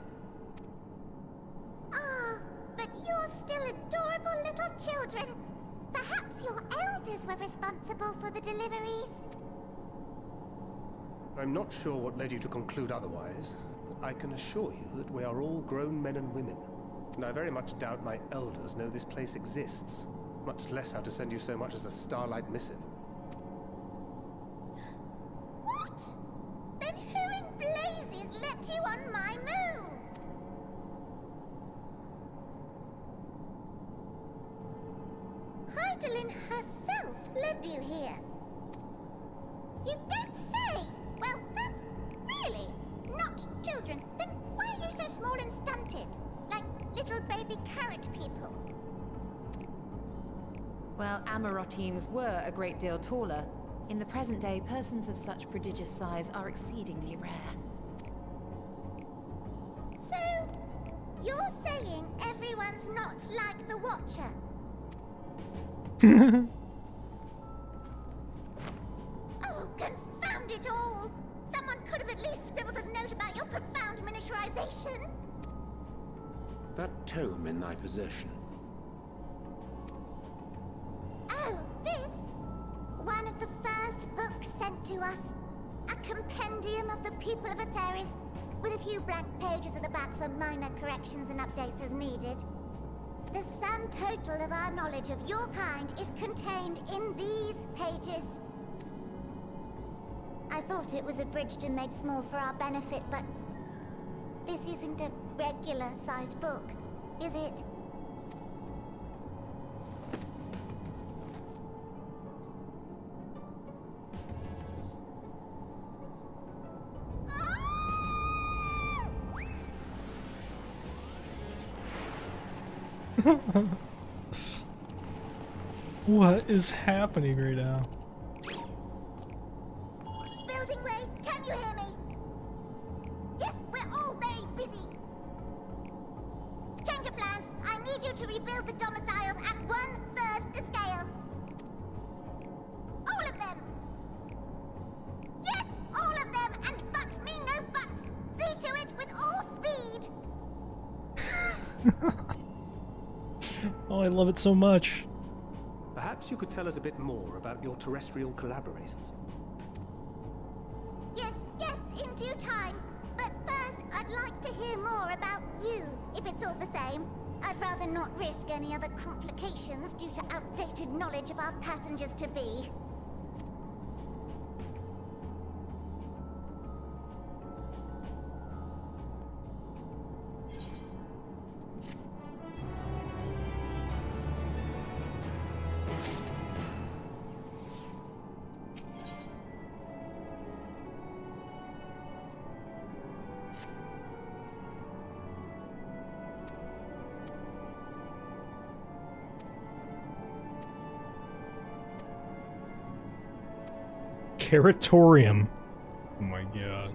Ah, but you're still adorable little children. Perhaps your elders were responsible for the deliveries. I'm not sure what led you to conclude otherwise, but I can assure you that we are all grown men and women. And I very much doubt my elders know this place exists, much less how to send you so much as a starlight missive. What? Then who in blazes let you on my moon? Heidelin herself led you here. You don't say! Well, that's really not children. Then why are you so small and stunted? Like little baby carrot people. Well, Amarotines were a great deal taller. In the present day, persons of such prodigious size are exceedingly rare. So, you're saying everyone's not like the Watcher? at all. Someone could have at least scribbled a note about your profound miniaturization. That tome in thy possession. Oh, this? One of the first books sent to us. A compendium of the people of Atheris, with a few blank pages at the back for minor corrections and updates as needed. The sum total of our knowledge of your kind is contained in these pages. I thought it was abridged and made small for our benefit, but this isn't a regular-sized book, is it? What is happening right now? Building Way, can you hear me? Yes, we're all very busy. Change of plans. I need you to rebuild the domiciles at 1/3 the scale. All of them. Yes, all of them, and but me no buts. See to it with all speed. Oh, I love it so much. Perhaps you could tell us a bit more about your terrestrial collaborators. Yes, in due time. But first, I'd like to hear more about you, if it's all the same. I'd rather not risk any other complications due to outdated knowledge of our passengers-to-be. Caratorium. Oh my god.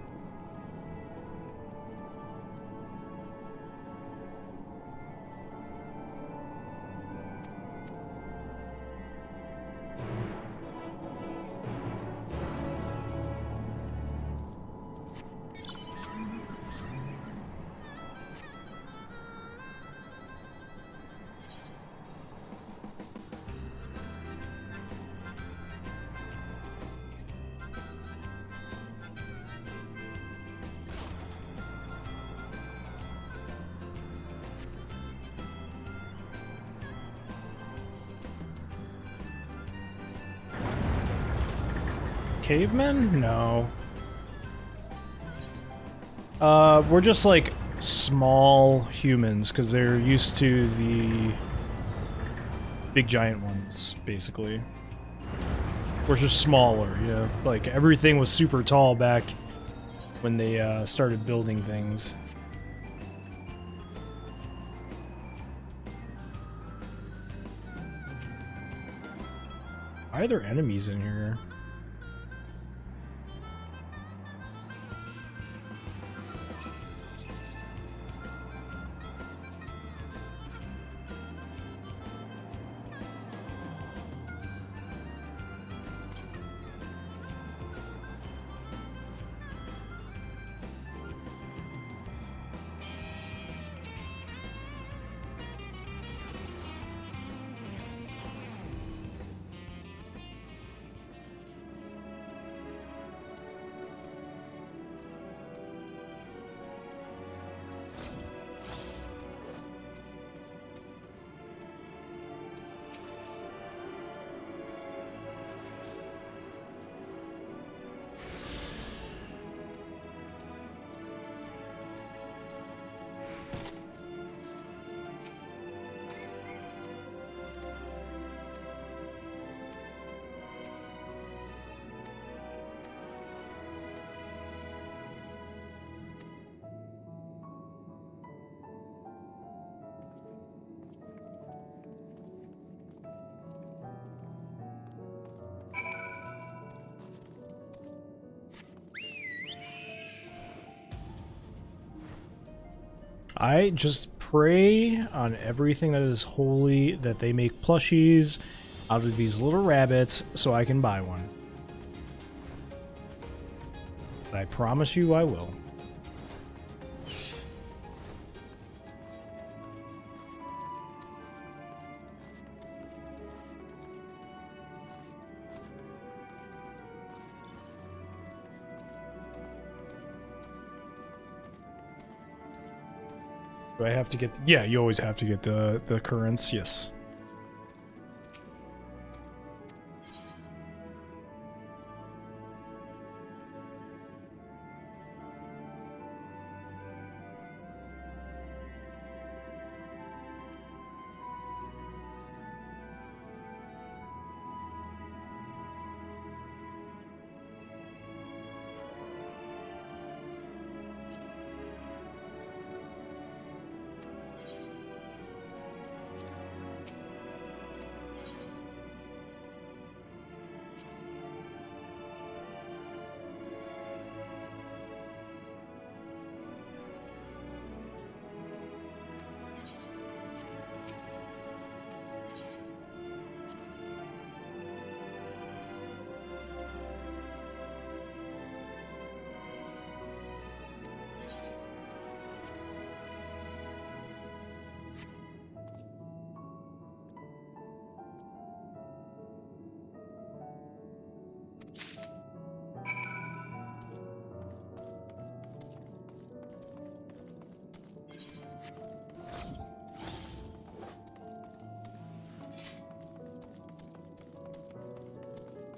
Cavemen? No. We're just like small humans because they're used to the big giant ones, basically. We're just smaller, you know? Like everything was super tall back when they started building things. Why are there enemies in here? I just pray on everything that is holy that they make plushies out of these little rabbits so I can buy one. I promise you I will. Do I have to get... Yeah, you always have to get the currents, yes.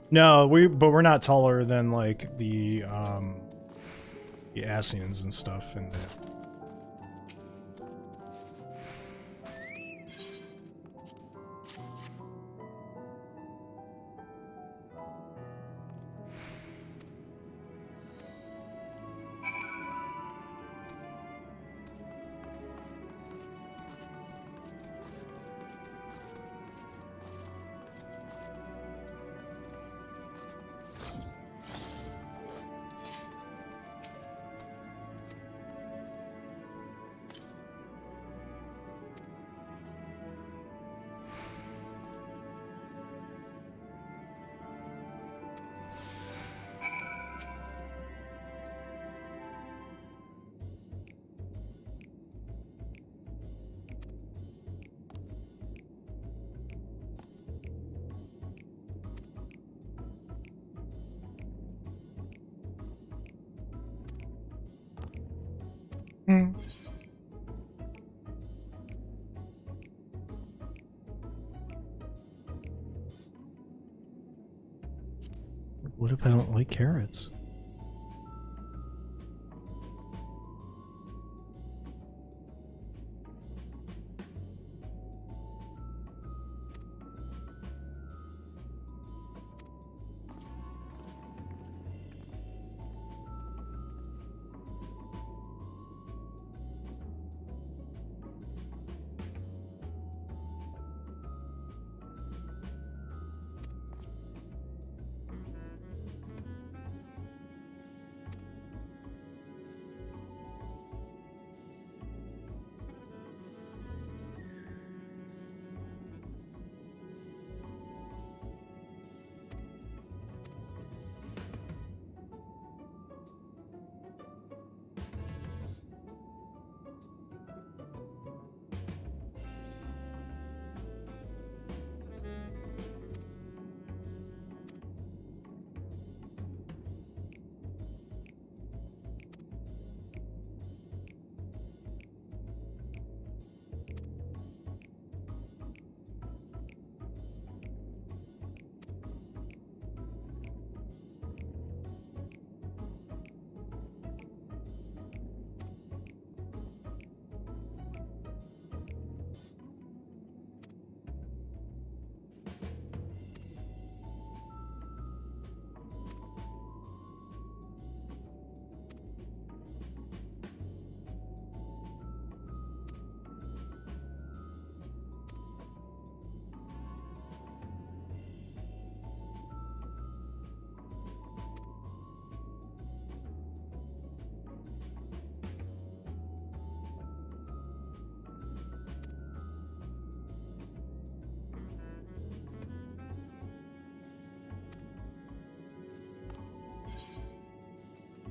No, but we're not taller than like the Asians and stuff and what if I don't like carrots?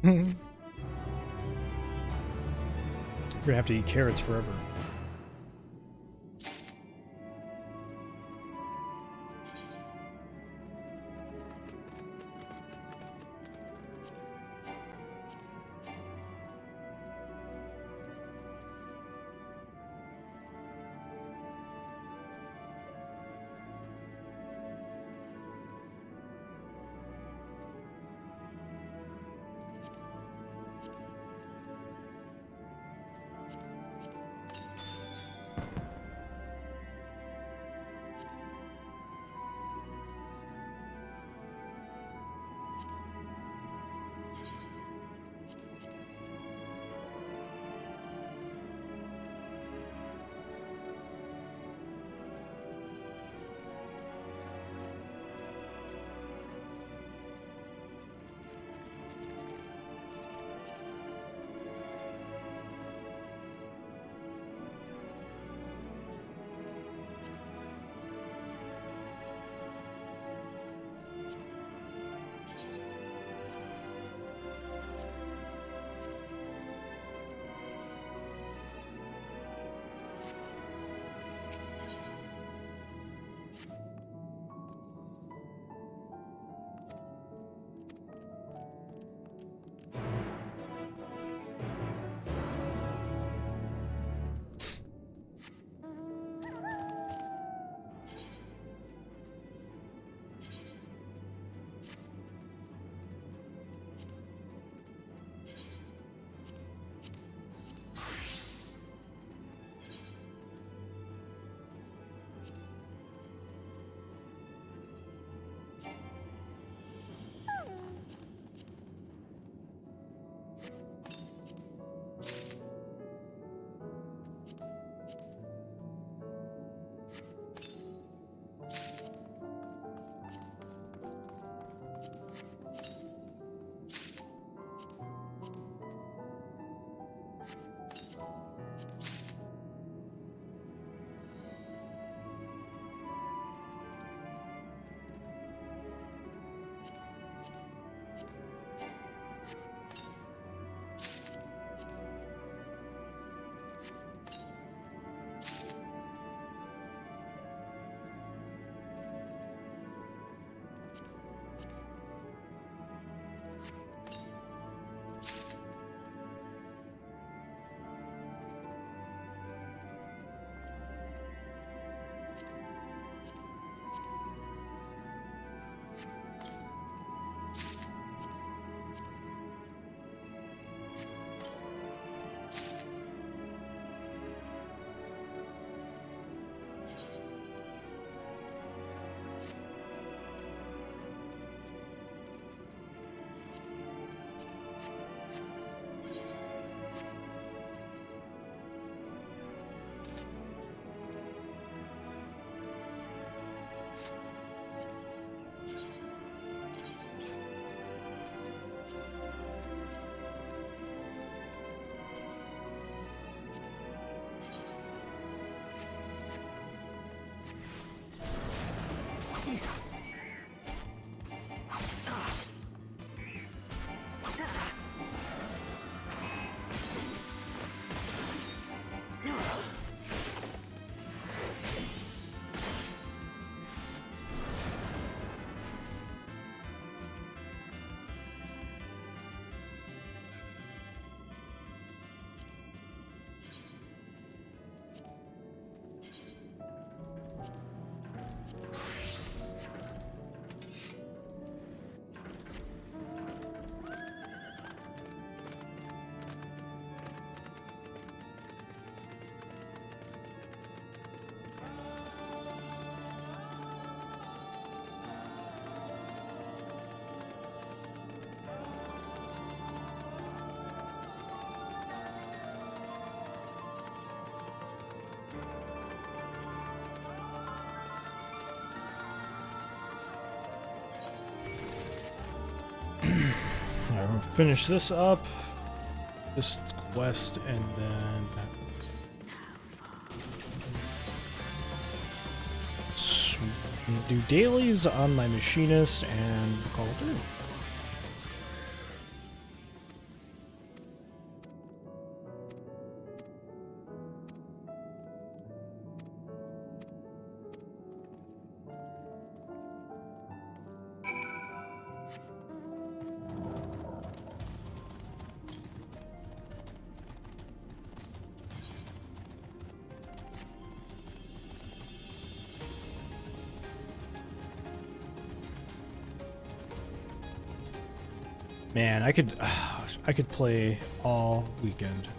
We're gonna have to eat carrots forever. Alright, we'll finish this up, this quest, and then do dailies on my machinist and call it in. Man, I could play all weekend.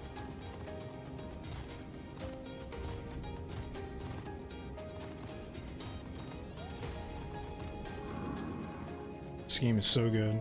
This game is so good.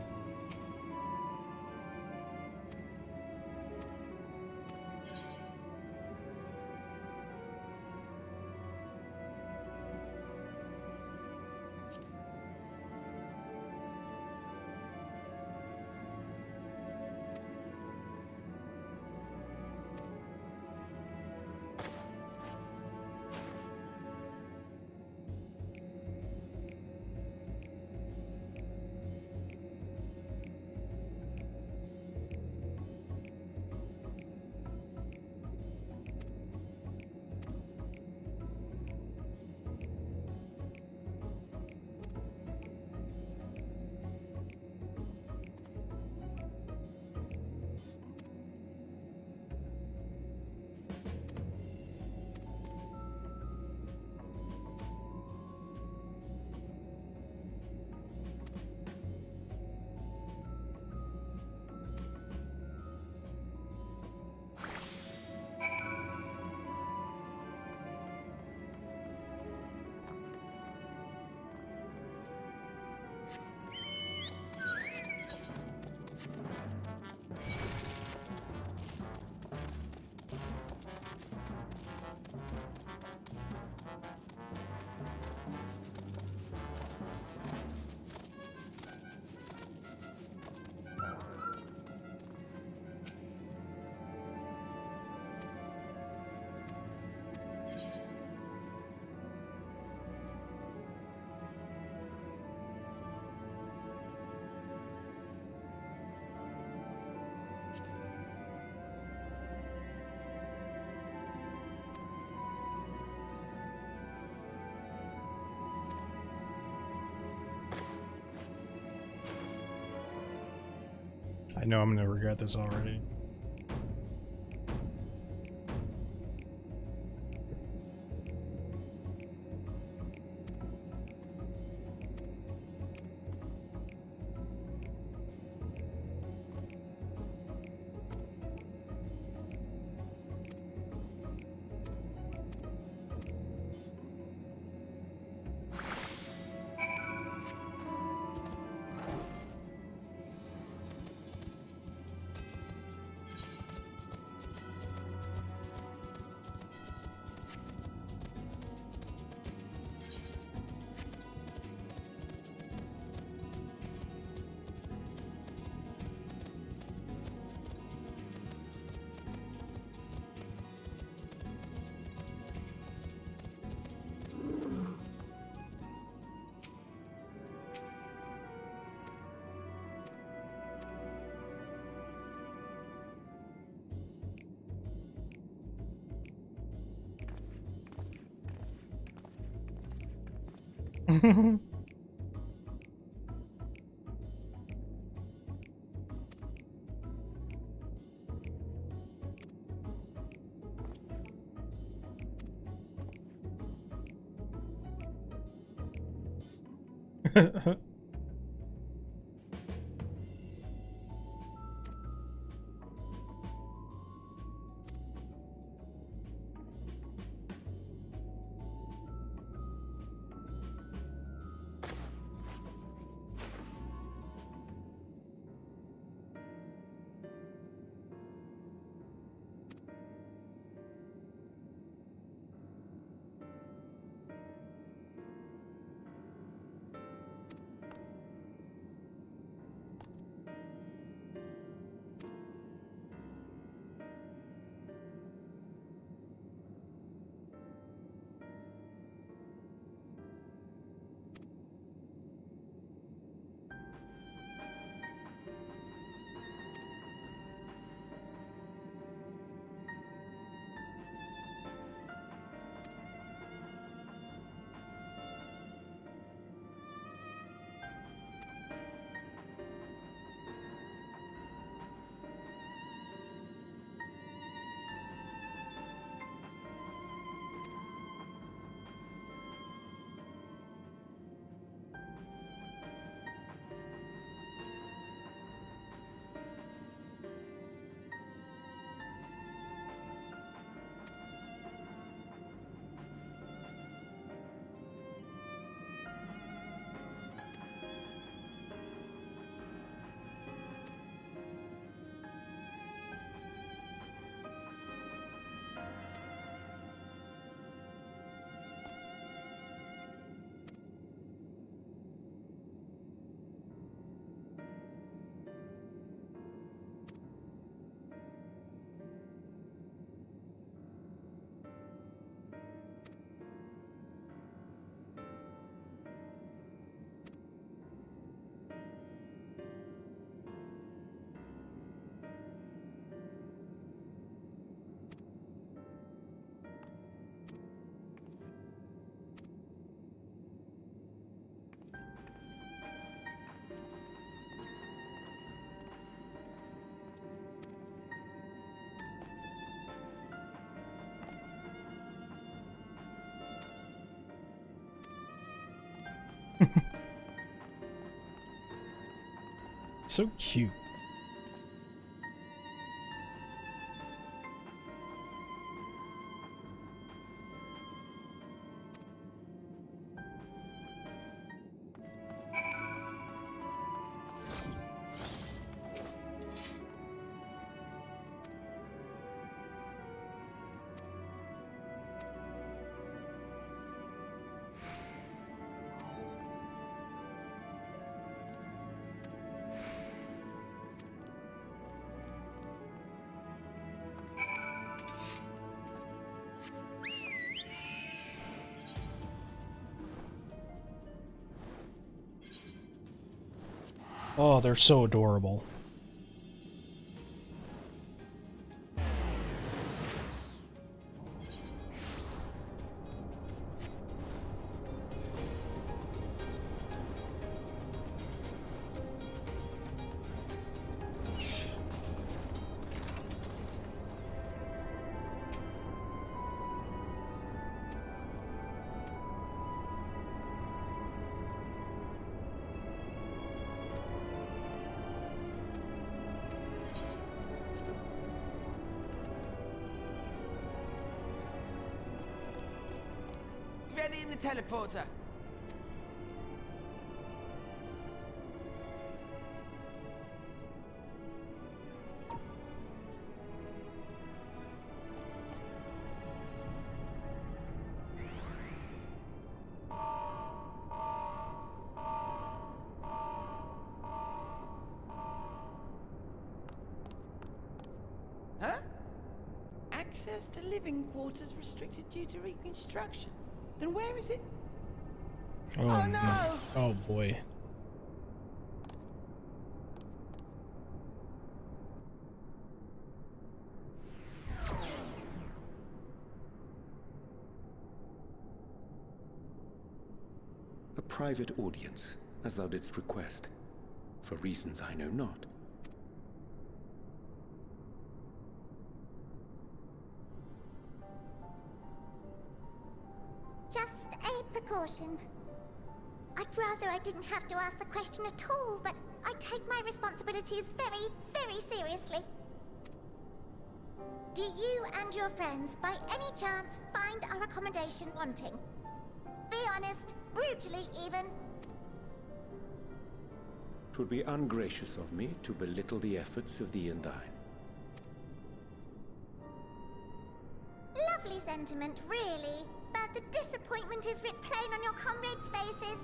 I know I'm gonna regret this already. So cute. Oh, they're so adorable. Ready in the teleporter. Huh? Access to living quarters restricted due to reconstruction. Then where is it? Oh no! Oh boy. A private audience, as thou didst request, for reasons I know not. Just a precaution. I'd rather I didn't have to ask the question at all, but I take my responsibilities very, very seriously. Do you and your friends, by any chance, find our accommodation wanting? Be honest, brutally even. 'Twould be ungracious of me to belittle the efforts of thee and thine. Lovely sentiment, really. But the disappointment is writ plain on your comrades' faces.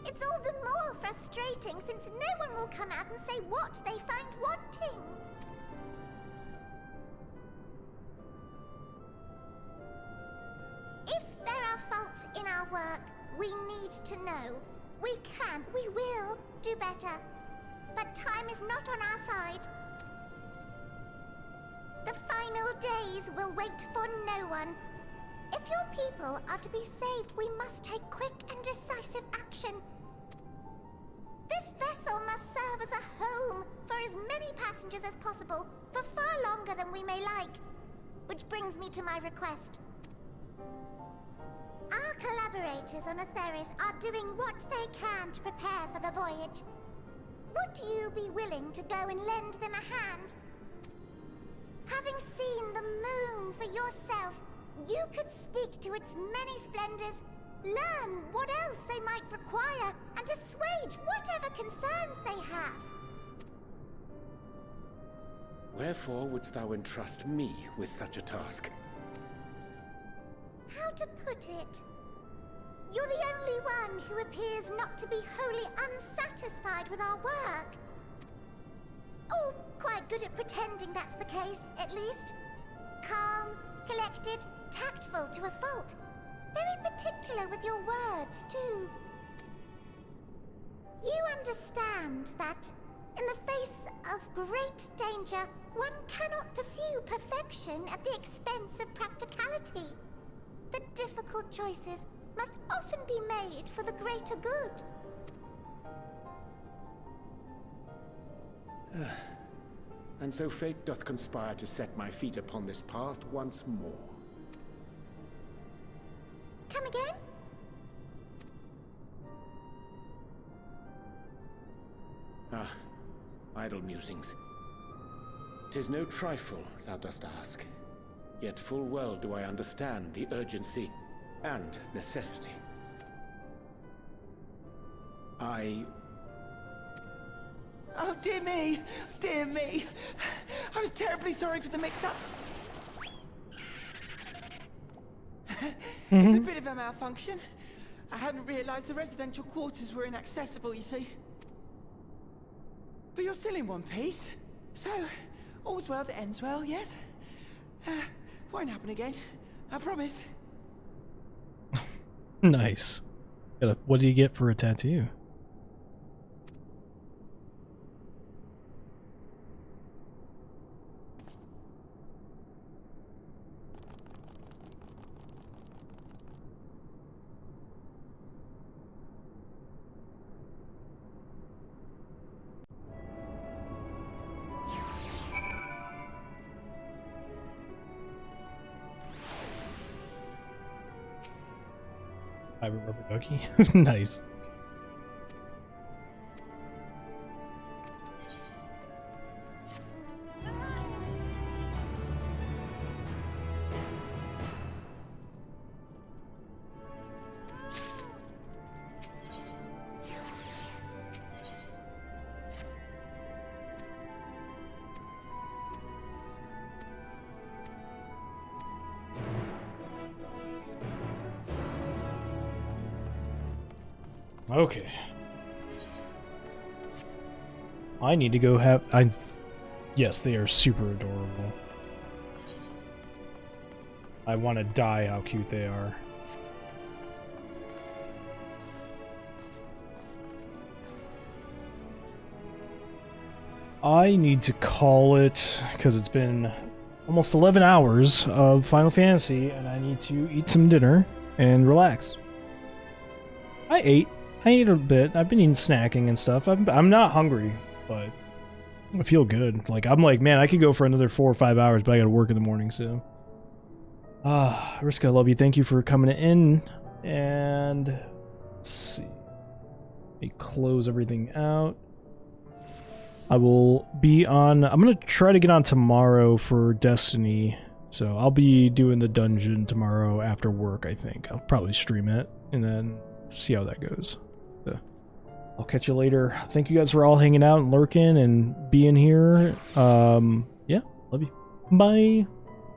It's all the more frustrating since no one will come out and say what they find wanting. If there are faults in our work, we need to know. We can, we will do better. But time is not on our side. The final days will wait for no one. If your people are to be saved, we must take quick and decisive action. This vessel must serve as a home for as many passengers as possible, for far longer than we may like. Which brings me to my request. Our collaborators on Atheris are doing what they can to prepare for the voyage. Would you be willing to go and lend them a hand? Having seen the moon for yourself, you could speak to its many splendors, learn what else they might require, and assuage whatever concerns they have. Wherefore wouldst thou entrust me with such a task? How to put it? You're the only one who appears not to be wholly unsatisfied with our work. Oh, quite good at pretending that's the case, at least. Calm, collected, tactful to a fault. Very particular with your words, too. You understand that, in the face of great danger, one cannot pursue perfection at the expense of practicality. The difficult choices must often be made for the greater good. And so fate doth conspire to set my feet upon this path once more. Come again? idle musings. 'Tis no trifle, thou dost ask. Yet full well do I understand the urgency and necessity. Oh, dear me! Dear me! I was terribly sorry for the mix-up. It's a bit of a malfunction. I hadn't realized the residential quarters were inaccessible, you see. But you're still in one piece. So, all's well that ends well, yes? Won't happen again. I promise. Nice. What do you get for a tattoo? Private rubber ducky. Nice. Okay. I need to go have... Yes, they are super adorable. I want to die how cute they are. I need to call it, because it's been almost 11 hours of Final Fantasy, and I need to eat some dinner and relax. I ate a bit. I've been eating snacking and stuff. I'm not hungry, but I feel good. Like, I'm like, man, I could go for another 4 or 5 hours, but I gotta work in the morning, so. Riska, I love you. Thank you for coming in. And let's see. Let me close everything out. I will be on... I'm gonna try to get on tomorrow for Destiny. So I'll be doing the dungeon tomorrow after work, I think. I'll probably stream it and then see how that goes. I'll catch you later. Thank you guys for all hanging out and lurking and being here. Yeah, love you. Bye.